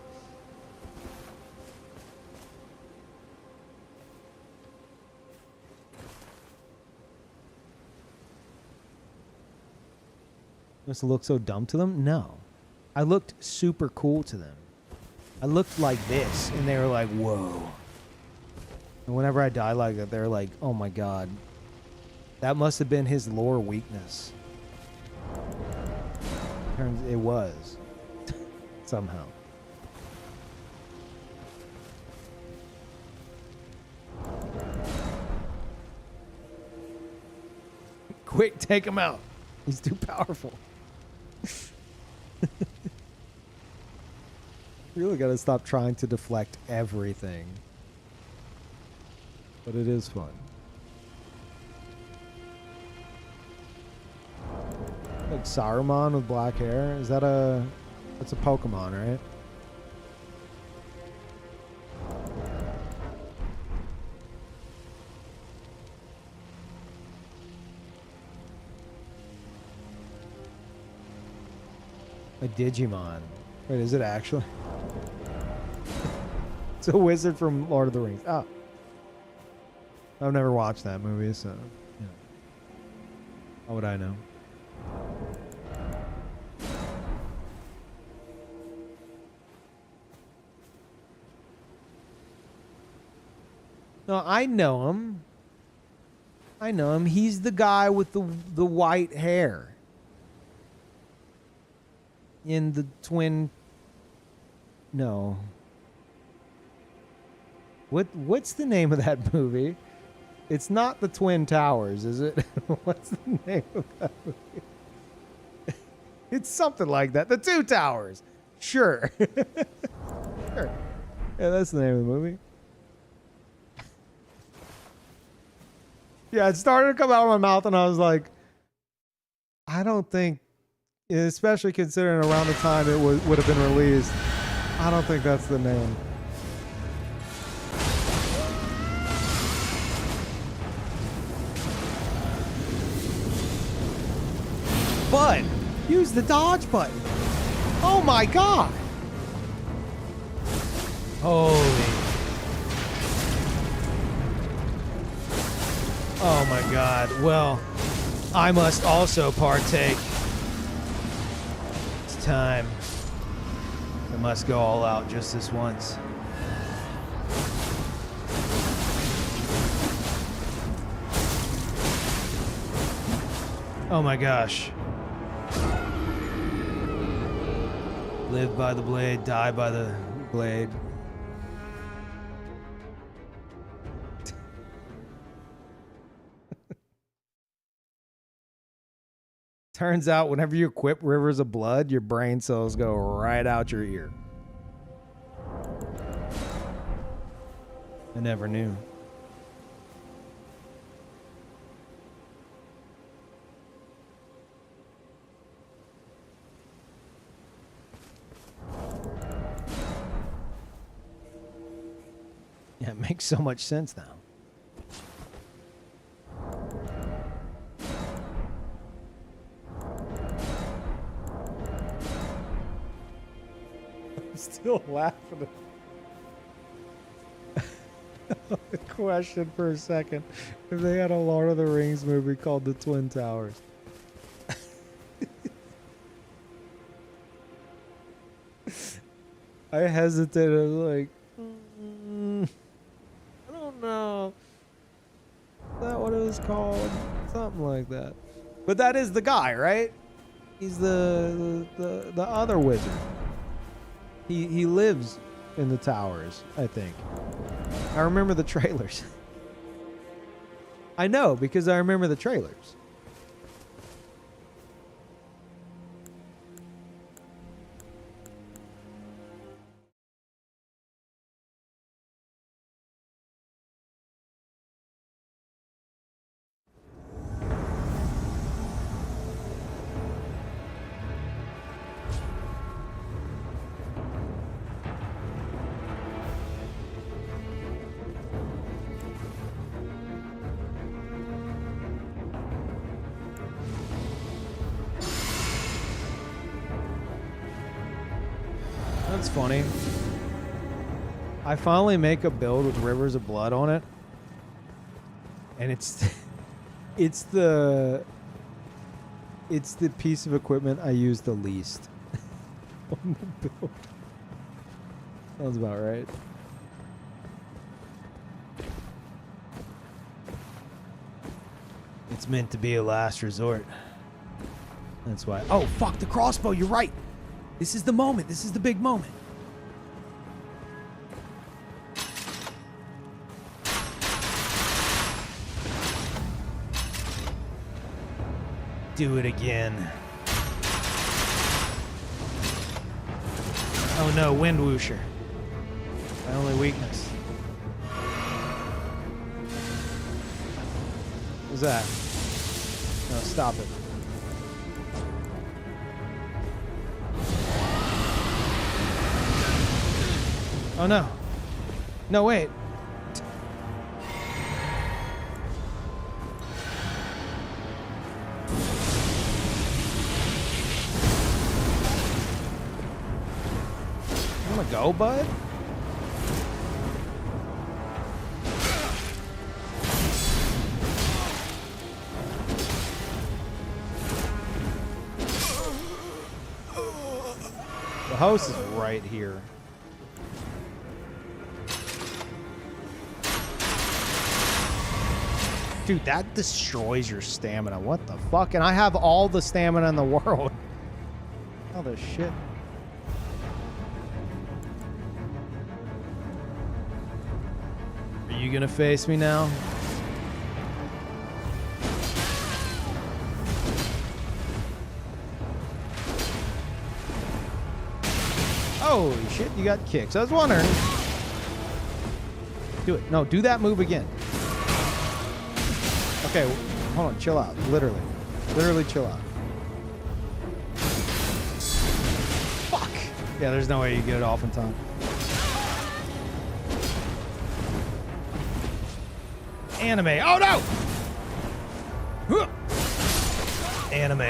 Must look so dumb to them? No. I looked super cool to them. I looked like this, and they were like, whoa. And whenever I die like that, they're like, oh my god. That must have been his lore weakness. It was. Somehow. Quick, take him out. He's too powerful. Really gotta stop trying to deflect everything. But it is fun. Like Saruman with black hair? Is that a... That's a Pokemon, right? A Digimon. Wait, is it actually? It's a wizard from Lord of the Rings. Oh. I've never watched that movie, so... Yeah. How would I know? No, I know him. I know him. He's the guy with the white hair. In the twin... No. What's the name of that movie? It's not the Twin Towers, is it? What's the name of that movie? It's something like that. The Two Towers. Sure. Sure. Yeah, that's the name of the movie. Yeah, it started to come out of my mouth, and I was like, I don't think, especially considering around the time it would have been released, I don't think that's the name. But use the dodge button. Oh my god. Holy. Oh my god. Well, I must also partake. It's time. I must go all out just this once. Oh my gosh. Live by the blade, die by the blade. Turns out whenever you equip Rivers of Blood, your brain cells go right out your ear. I never knew. Yeah, it makes so much sense now. I'm still laughing at the question for a second. If they had a Lord of the Rings movie called The Twin Towers. I hesitated. I was like, I don't know. Is that what it was called? Something like that. But that is the guy, right? He's the other wizard. He lives in the towers, I think. I remember the trailers. I know because I remember the trailers. That's funny. I finally make a build with Rivers of Blood on it, and it's the piece of equipment I use the least on the build. Sounds about right. It's meant to be a last resort. That's why. Oh, fuck, the crossbow. You're right. This is the moment. This is the big moment. Do it again. Oh no, Wind Whoosher. My only weakness. What's that? No, stop it. Oh no. No, wait. You wanna go, bud? The house is right here. Dude, that destroys your stamina. What the fuck? And I have all the stamina in the world. Oh, the shit. Are you gonna face me now? Holy shit, you got kicks. I was wondering. Do it. No, do that move again. Okay, hold on. Chill out. Literally. Literally chill out. Fuck. Yeah, there's no way you get it off in time. Anime. Oh, no! Anime.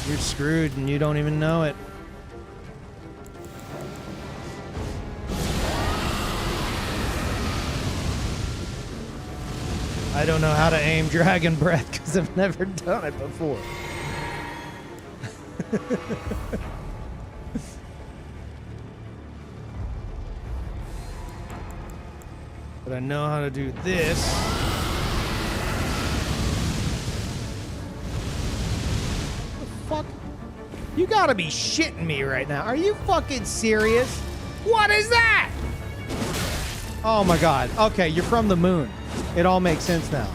You're screwed and you don't even know it. I don't know how to aim Dragon Breath because I've never done it before. But I know how to do this. Fuck? You gotta be shitting me right now. Are you fucking serious? What is that? Oh my god. Okay, you're from the moon. It all makes sense now.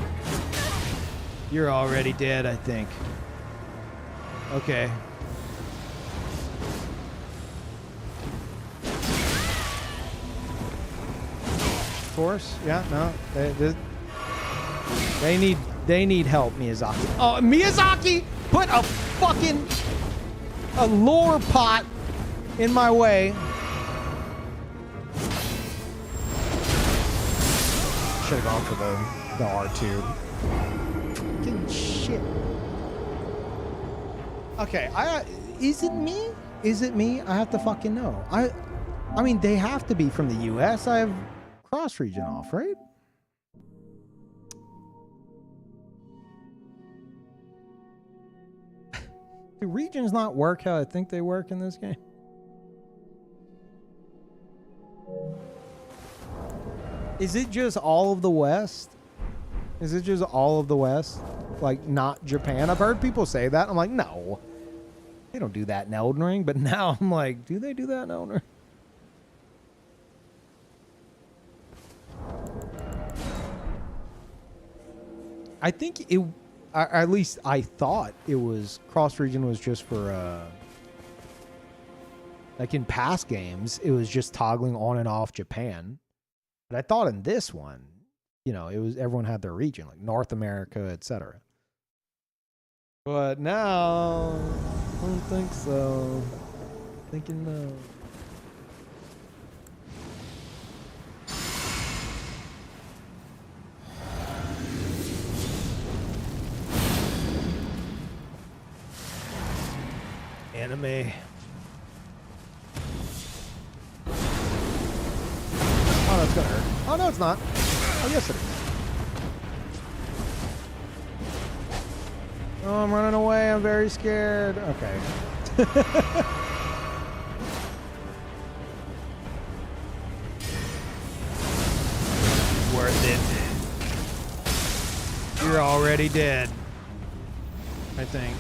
You're already dead, I think. Okay. Of course. Yeah, no. They need help, Miyazaki. Oh, Miyazaki put a fucking lore pot in my way. Should have gone for the R2. Fucking shit. Okay, is it me? Is it me? I have to fucking know. I mean, they have to be from the US. I have cross region off, right? Do regions not work how I think they work in this game? Is it just all of the West? Is it just all of the West? Like, not Japan? I've heard people say that. I'm like, no. They don't do that in Elden Ring. But now I'm like, do they do that in Elden Ring? I think it... at least I thought it was... Cross-region was just for... like, in past games, it was just toggling on and off Japan. But I thought in this one, you know, it was everyone had their region, like North America, etc. But now, I don't think so. Thinking no. Anime. Oh, that's gonna hurt. Oh, no, it's not. Oh, yes, it is. Oh, I'm running away. I'm very scared. Okay. Worth it. You're already dead, I think.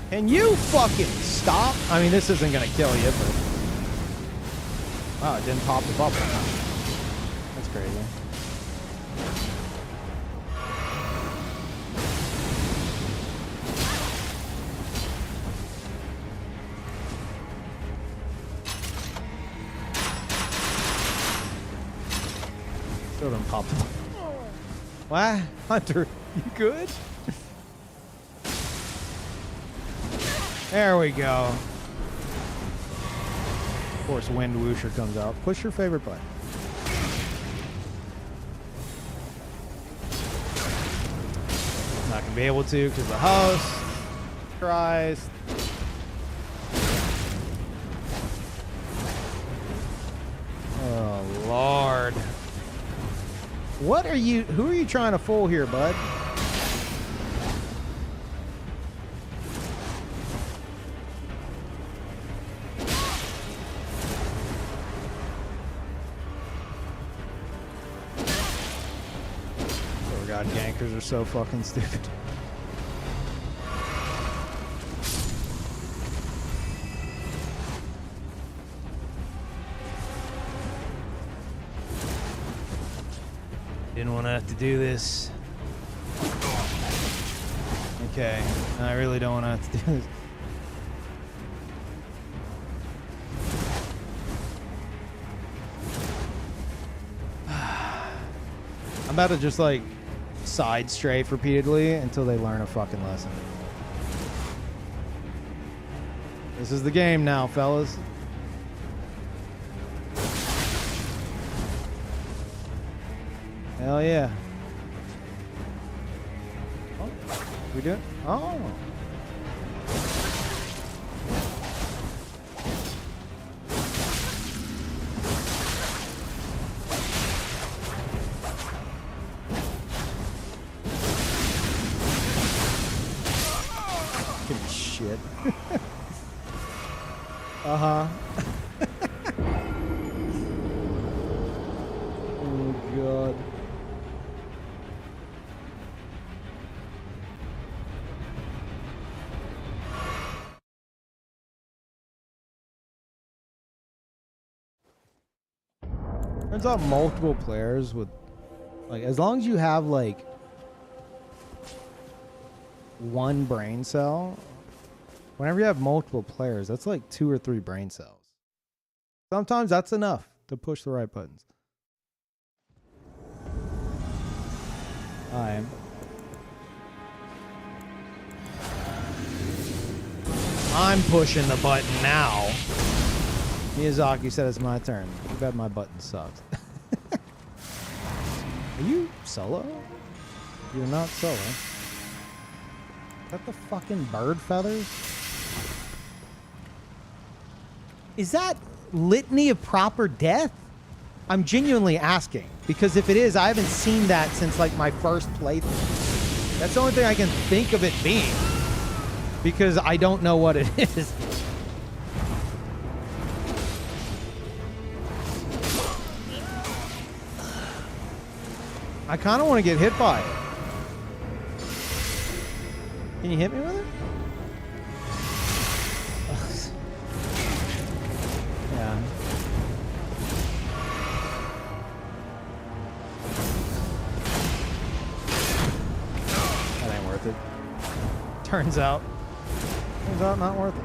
Can you fucking stop? I mean, this isn't gonna kill you, but... Wow, it didn't pop the bubble. That's crazy. Still didn't pop the bubble. What? Hunter, you good? There we go. Of course, Wind Whoosher comes out. Push your favorite button. Not gonna be able to because the host. Christ. Oh, Lord. What are you... Who are you trying to fool here, bud? god, gankers are so fucking stupid. Didn't want to have to do this. Okay, I really don't want to have to do this. I'm about to just like side strafe repeatedly until they learn a fucking lesson. This is the game now, fellas. Hell yeah. Oh, we do it? Oh. Give me shit. Uh-huh. Oh, God. Turns out multiple players with, like, as long as you have, like, one brain cell, whenever you have multiple players, that's like 2 or 3 brain cells. Sometimes that's enough to push the right buttons. I am. I'm pushing the button now. Miyazaki said it's my turn. Too bad my button sucks. Are you solo? You're not solo. Is that the fucking bird feathers? Is that litany of proper death? I'm genuinely asking. Because if it is, I haven't seen that since like my first playthrough. That's the only thing I can think of it being. Because I don't know what it is. I kind of want to get hit by it. Can you hit me with it? Yeah. That ain't worth it. Turns out not worth it.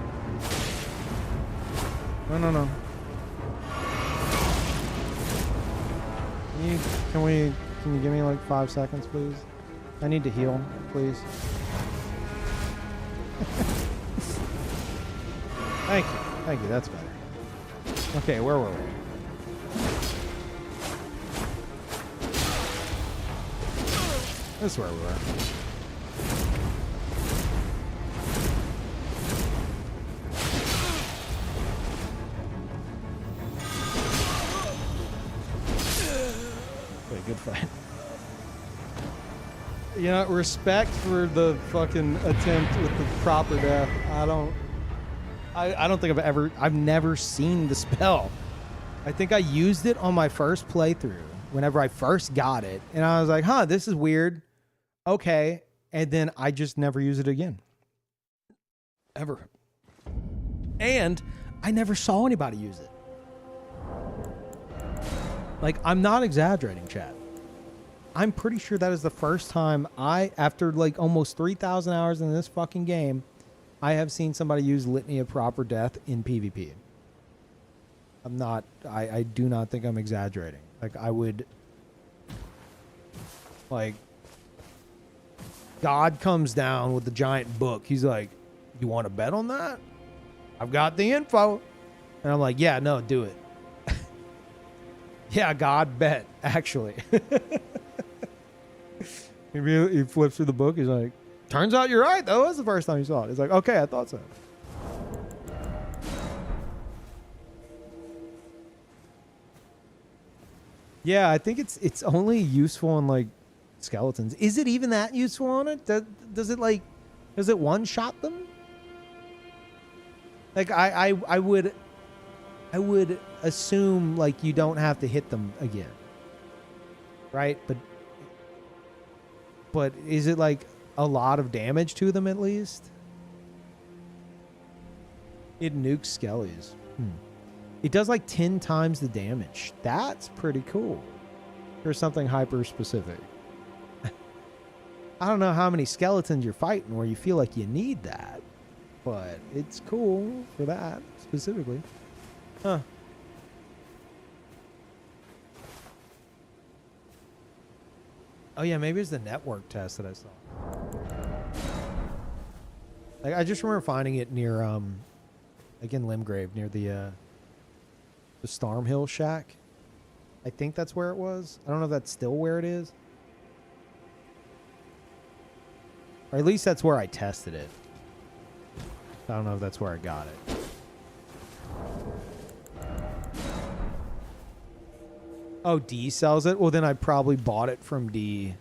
No. Can you give me like 5 seconds, please? I need to heal, please. Thank you, that's better. Okay, where were we? This is where we were. Okay, good fight. You know, respect for the fucking attempt with the proper death. I don't think I've never seen the spell. I think I used it on my first playthrough whenever I first got it. And I was like, huh, this is weird. Okay. And then I just never use it again. Ever. And I never saw anybody use it. Like, I'm not exaggerating, chat. I'm pretty sure that is the first time after like almost 3,000 hours in this fucking game, I have seen somebody use Litany of Proper Death in PvP. I do not think I'm exaggerating. Like, I would, like, God comes down with the giant book. He's like, you want to bet on that? I've got the info. And I'm like, yeah, no, do it. Yeah, God, bet, actually. He flips through the book. He's like, turns out you're right, though. That was the first time you saw it. He's like, okay, I thought so. Yeah, I think it's only useful on, like, skeletons. Is it even that useful on it? Does it one-shot them? Like, I would assume, like, you don't have to hit them again. Right? But but is it like a lot of damage to them at least? It nukes skellies. It does like 10 times the damage. That's pretty cool. There's something hyper specific. I don't know how many skeletons you're fighting where you feel like you need that, but it's cool for that specifically. Huh. Oh yeah, maybe it's the network test that I saw. Like I just remember finding it near like in Limgrave near the Stormhill Shack. I think that's where it was. I don't know if that's still where it is. Or at least that's where I tested it. I don't know if that's where I got it. Oh, D sells it? Well, then I probably bought it from D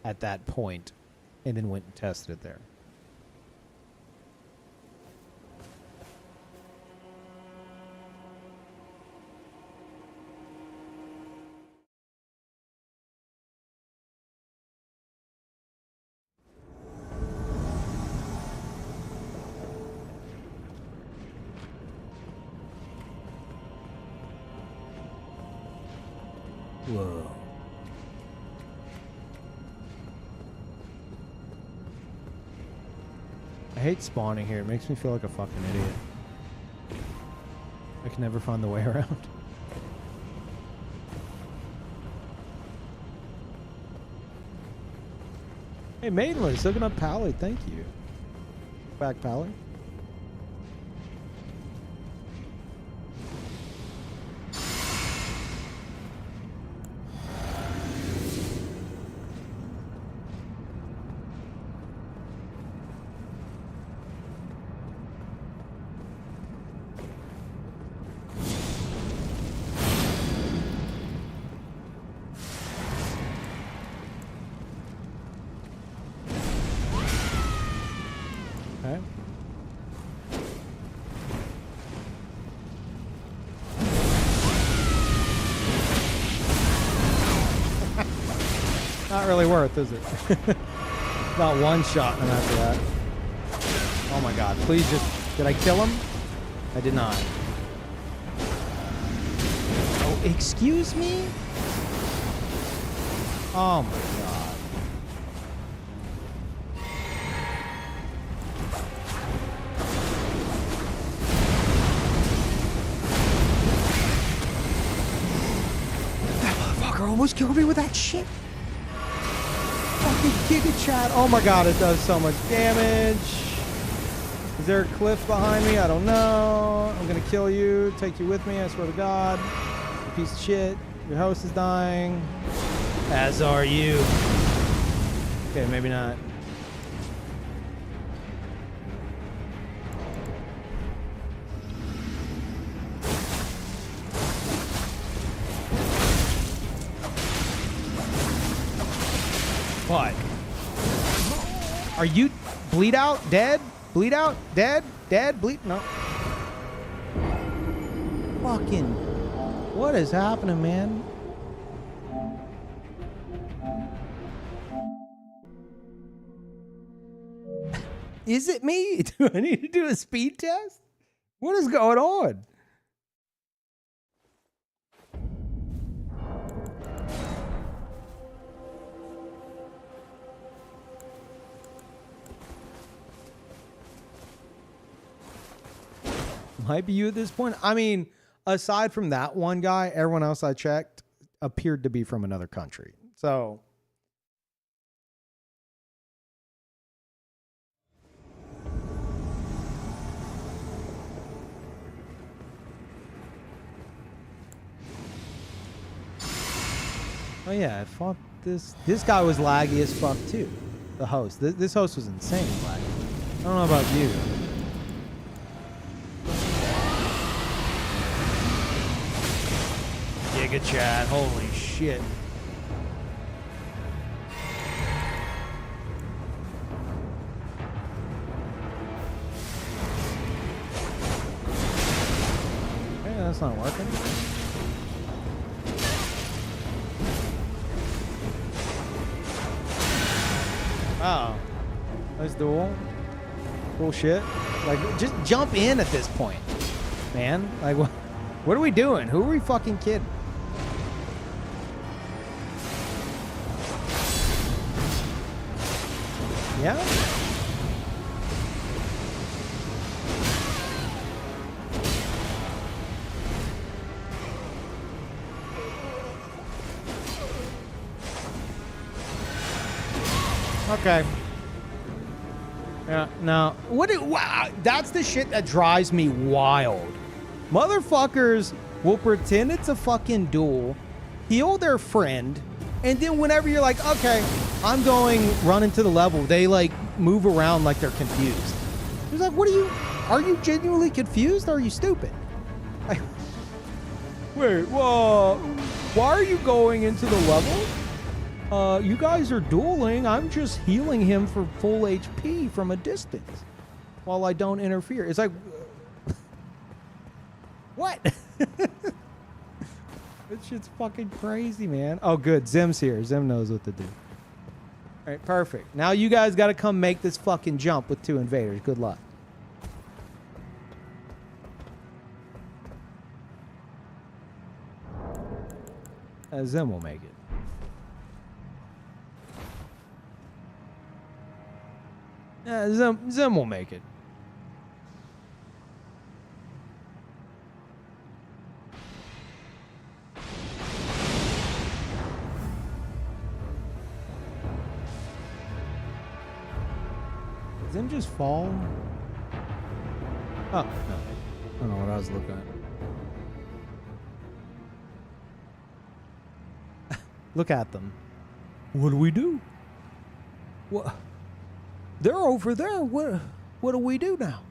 at that point and then went and tested it there. Whoa. I hate spawning here. It makes me feel like a fucking idiot. I can never find the way around. Hey, Maidenless, looking up Pally. Thank you. Back, Pally. Not really worth, is it? About one shot and after that. Oh my god, please just... Did I kill him? I did not. Oh, excuse me? Oh my god. That motherfucker almost killed me with that shit. Giga chat. Oh my god, it does so much damage. Is there a cliff behind me? I don't know. I'm gonna kill you, take you with me, I swear to god. You piece of shit. Your host is dying. As are you. Okay, maybe not. What? Are you bleed out? Dead? Bleed out? Dead? Dead? Bleed? No. Fucking. What is happening, man? Is it me? Do I need to do a speed test? What is going on? Might be you at this point. I mean, aside from that one guy, everyone else I checked appeared to be from another country. So... Oh yeah, I fought this. This guy was laggy as fuck too. The host. This host was insane laggy. I don't know about you. Giga chat. Holy shit. Okay, that's not working. Oh. Nice duel. Cool shit. Like, just jump in at this point, man. Like, what are we doing? Who are we fucking kidding? Yeah? Okay. Yeah, no. Wow, that's the shit that drives me wild. Motherfuckers will pretend it's a fucking duel, heal their friend, and then whenever you're like, okay, I'm going run into the level, they like move around like they're confused. It's like, are you genuinely confused or are you stupid? Like, wait, whoa, why are you going into the level? You guys are dueling. I'm just healing him for full HP from a distance while I don't interfere. It's like, what? That shit's fucking crazy, man. Oh, good. Zim's here. Zim knows what to do. All right, perfect. Now you guys got to come make this fucking jump with 2 invaders. Good luck. Zim will make it. Zim will make it. Zim just fall? Oh, no. I don't know what I was looking at. Look at them. What do we do? What? They're over there. What do we do now?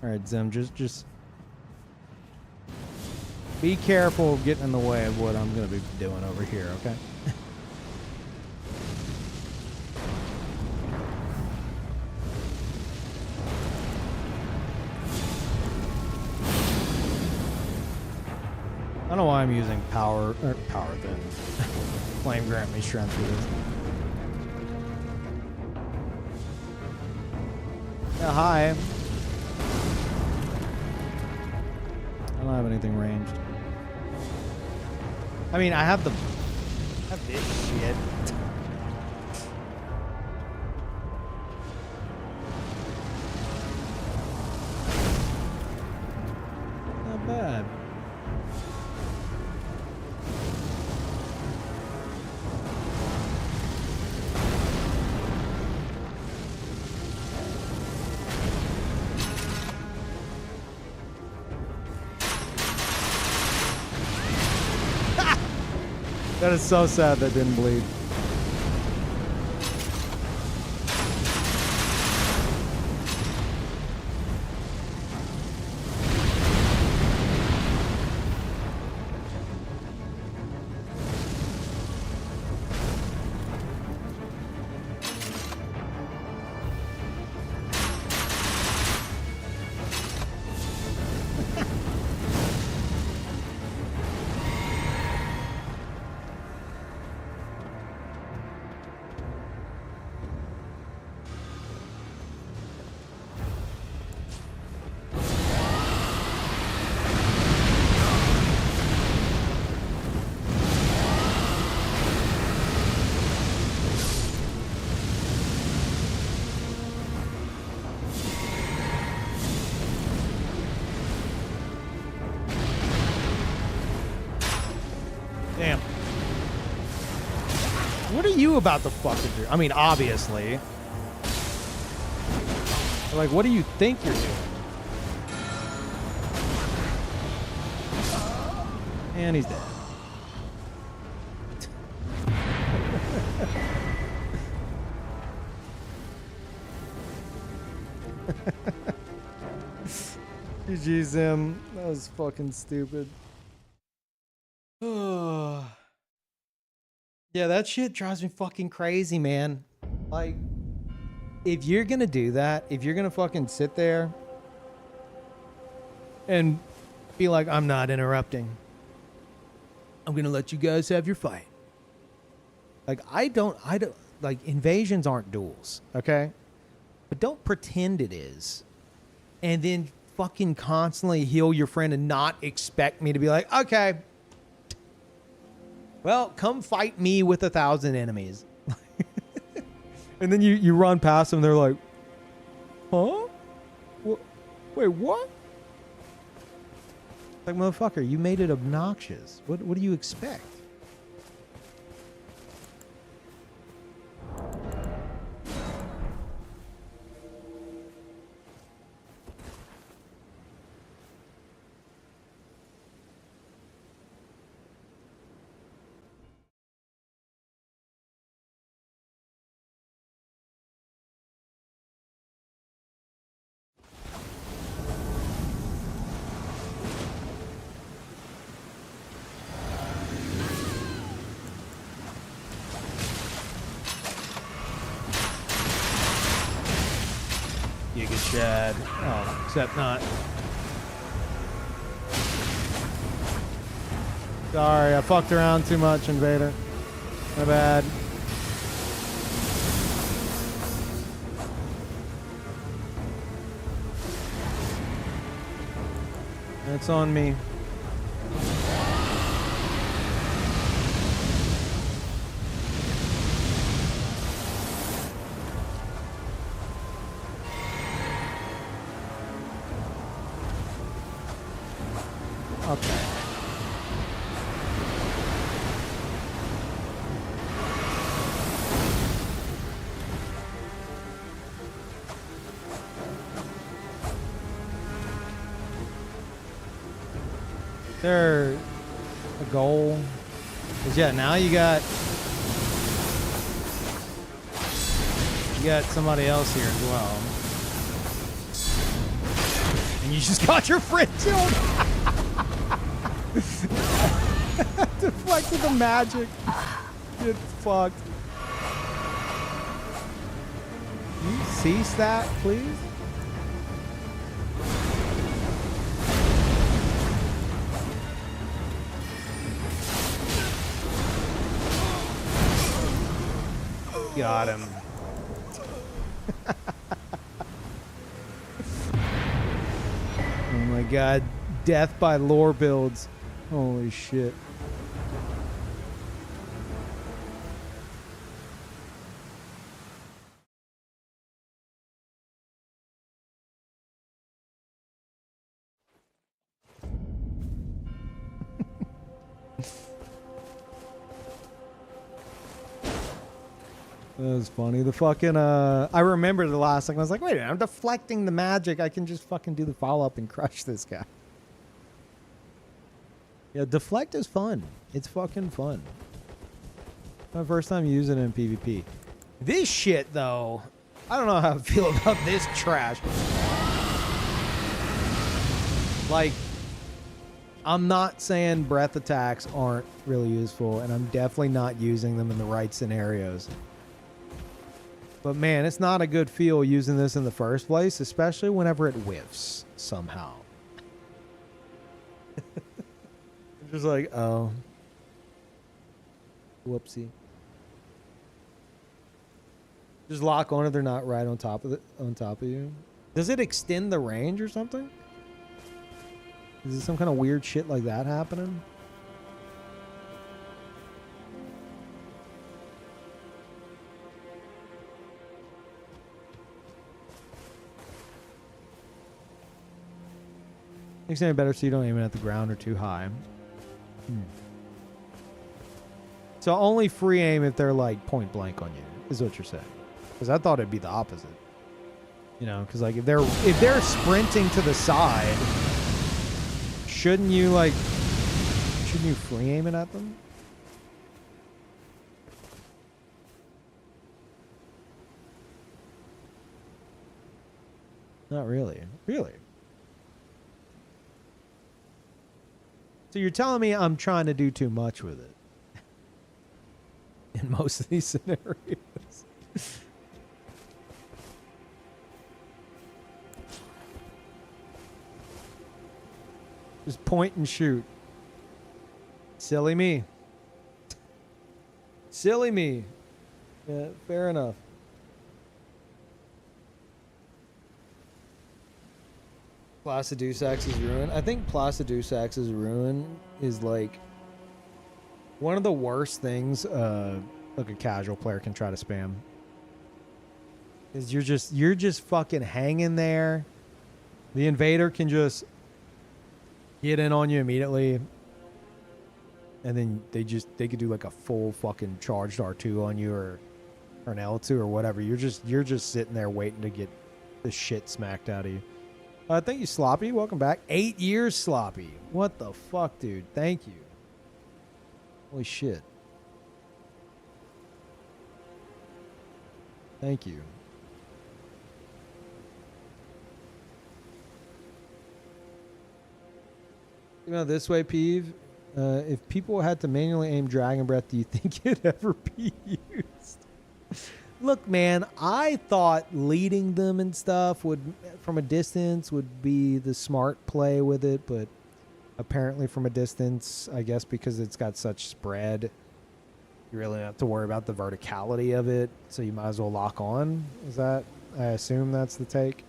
All right, Zim, just be careful of getting in the way of what I'm going to be doing over here, okay? I don't know why I'm using power thing. Flame grant me strength for this. Yeah, hi. I don't have anything ranged. I mean, I have this shit. Not bad. That is so sad that didn't bleed. Damn. What are you about to fucking do? I mean, obviously. Like, what do you think you're doing? And he's dead. GG Zim. That was fucking stupid. Yeah, that shit drives me fucking crazy, man. Like, if you're gonna do that, if you're gonna fucking sit there and be like, I'm not interrupting, I'm gonna let you guys have your fight. Like, I don't, like, invasions aren't duels, okay? But don't pretend it is. And then fucking constantly heal your friend and not expect me to be like, okay, well, come fight me with 1,000 enemies. And then you run past them, they're like, huh? Wait, what? Like, motherfucker, you made it obnoxious. What do you expect? You get Chad. Oh, except not. Sorry, I fucked around too much, Invader. My bad. That's on me. Okay. There a goal? 'Cause yeah, now you got somebody else here as well. And you just got your friend killed. Deflected the magic. Get fucked. Can you cease that, please? Got him. Oh my god. Death by lore builds. Holy shit. That was funny. The fucking, I remember the last second. I was like, wait a minute, I'm deflecting the magic. I can just fucking do the follow-up and crush this guy. Yeah, deflect is fun. It's fucking fun. My first time using it in PvP. This shit, though, I don't know how I feel about this trash. Like, I'm not saying breath attacks aren't really useful, and I'm definitely not using them in the right scenarios. But man, it's not a good feel using this in the first place, especially whenever it whiffs somehow. I'm just like, oh. Whoopsie. Just lock on if they're not right on top of you. Does it extend the range or something? Is there some kind of weird shit like that happening? Makes it better so you don't aim it at the ground or too high. So only free aim if they're like point blank on you, is what you're saying. Because I thought it'd be the opposite. You know, because like if they're sprinting to the side, shouldn't you free aim it at them? Not really. Really? So you're telling me I'm trying to do too much with it in most of these scenarios? Just point and shoot. Silly me. Silly me. Yeah, fair enough. Placidusax's Ruin. I think Placidusax's Ruin is like one of the worst things like a casual player can try to spam. Is you're just fucking hanging there. The invader can just get in on you immediately. And then they could do like a full fucking charged R2 on you or an L2 or whatever. You're just sitting there waiting to get the shit smacked out of you. Thank you, Sloppy. Welcome back. 8 years, Sloppy. What the fuck, dude? Thank you. Holy shit. Thank you. You know, this way, Peeve. If people had to manually aim Dragon Breath, do you think it'd ever be used? Look, man, I thought leading them and stuff would, from a distance, would be the smart play with it, but apparently from a distance, I guess because it's got such spread, you really don't have to worry about the verticality of it, so you might as well lock on. Is that, I assume that's the take?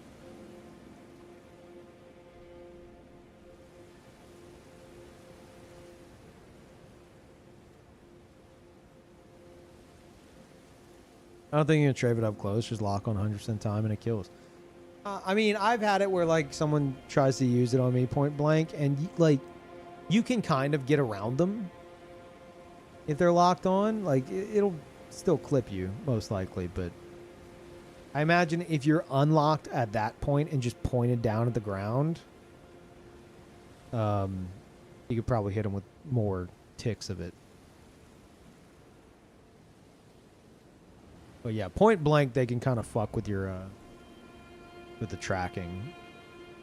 I don't think you can trade it up close. Just lock on 100% time and it kills. I mean, I've had it where like someone tries to use it on me point blank, and like you can kind of get around them if they're locked on. Like it'll still clip you most likely, but I imagine if you're unlocked at that point and just pointed down at the ground, you could probably hit them with more ticks of it. But yeah, point blank, they can kind of fuck with your, with the tracking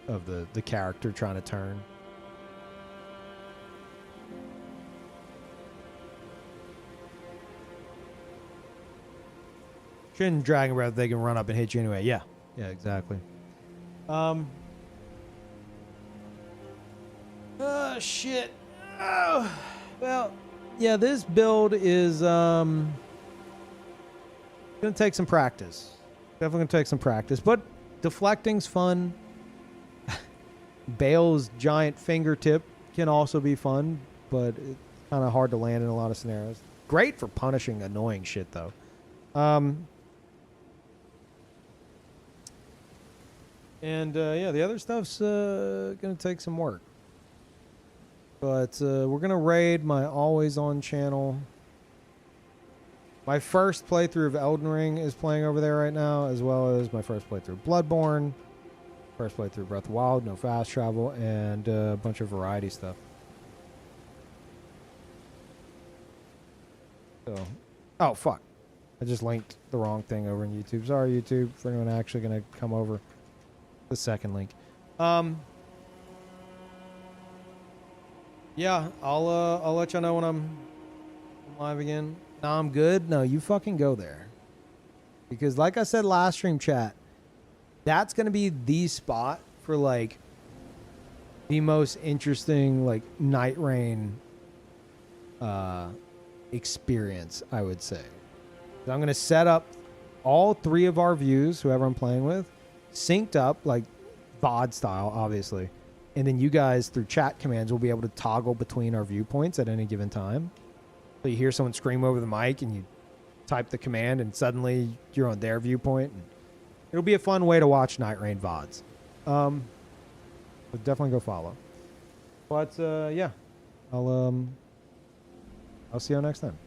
of the character trying to turn. Shouldn't Dragon Breath, they can run up and hit you anyway. Yeah. Yeah, exactly. Oh, shit. Oh. Well, yeah, this build is, gonna take some practice. Definitely gonna take some practice, but deflecting's fun. Bale's giant fingertip can also be fun, but it's kind of hard to land in a lot of scenarios. Great for punishing annoying shit though. Yeah, the other stuff's gonna take some work, but we're gonna raid my always on channel. My first playthrough of Elden Ring is playing over there right now, as well as my first playthrough of Bloodborne, first playthrough of Breath of the Wild, no fast travel, and a bunch of variety stuff. So, oh fuck, I just linked the wrong thing over in YouTube. Sorry, YouTube, for anyone actually gonna come over. The second link. Yeah, I'll let y'all know when I'm live again. No, I'm good. No, you fucking go there. Because like I said last stream chat, that's going to be the spot for like the most interesting like Night Rain experience, I would say. So I'm going to set up all three of our views, whoever I'm playing with, synced up like VOD style, obviously. And then you guys through chat commands will be able to toggle between our viewpoints at any given time. So you hear someone scream over the mic and you type the command and suddenly you're on their viewpoint. And it'll be a fun way to watch Night Rain VODs. But definitely go follow. But yeah, I'll see you next time.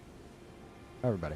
Bye, everybody.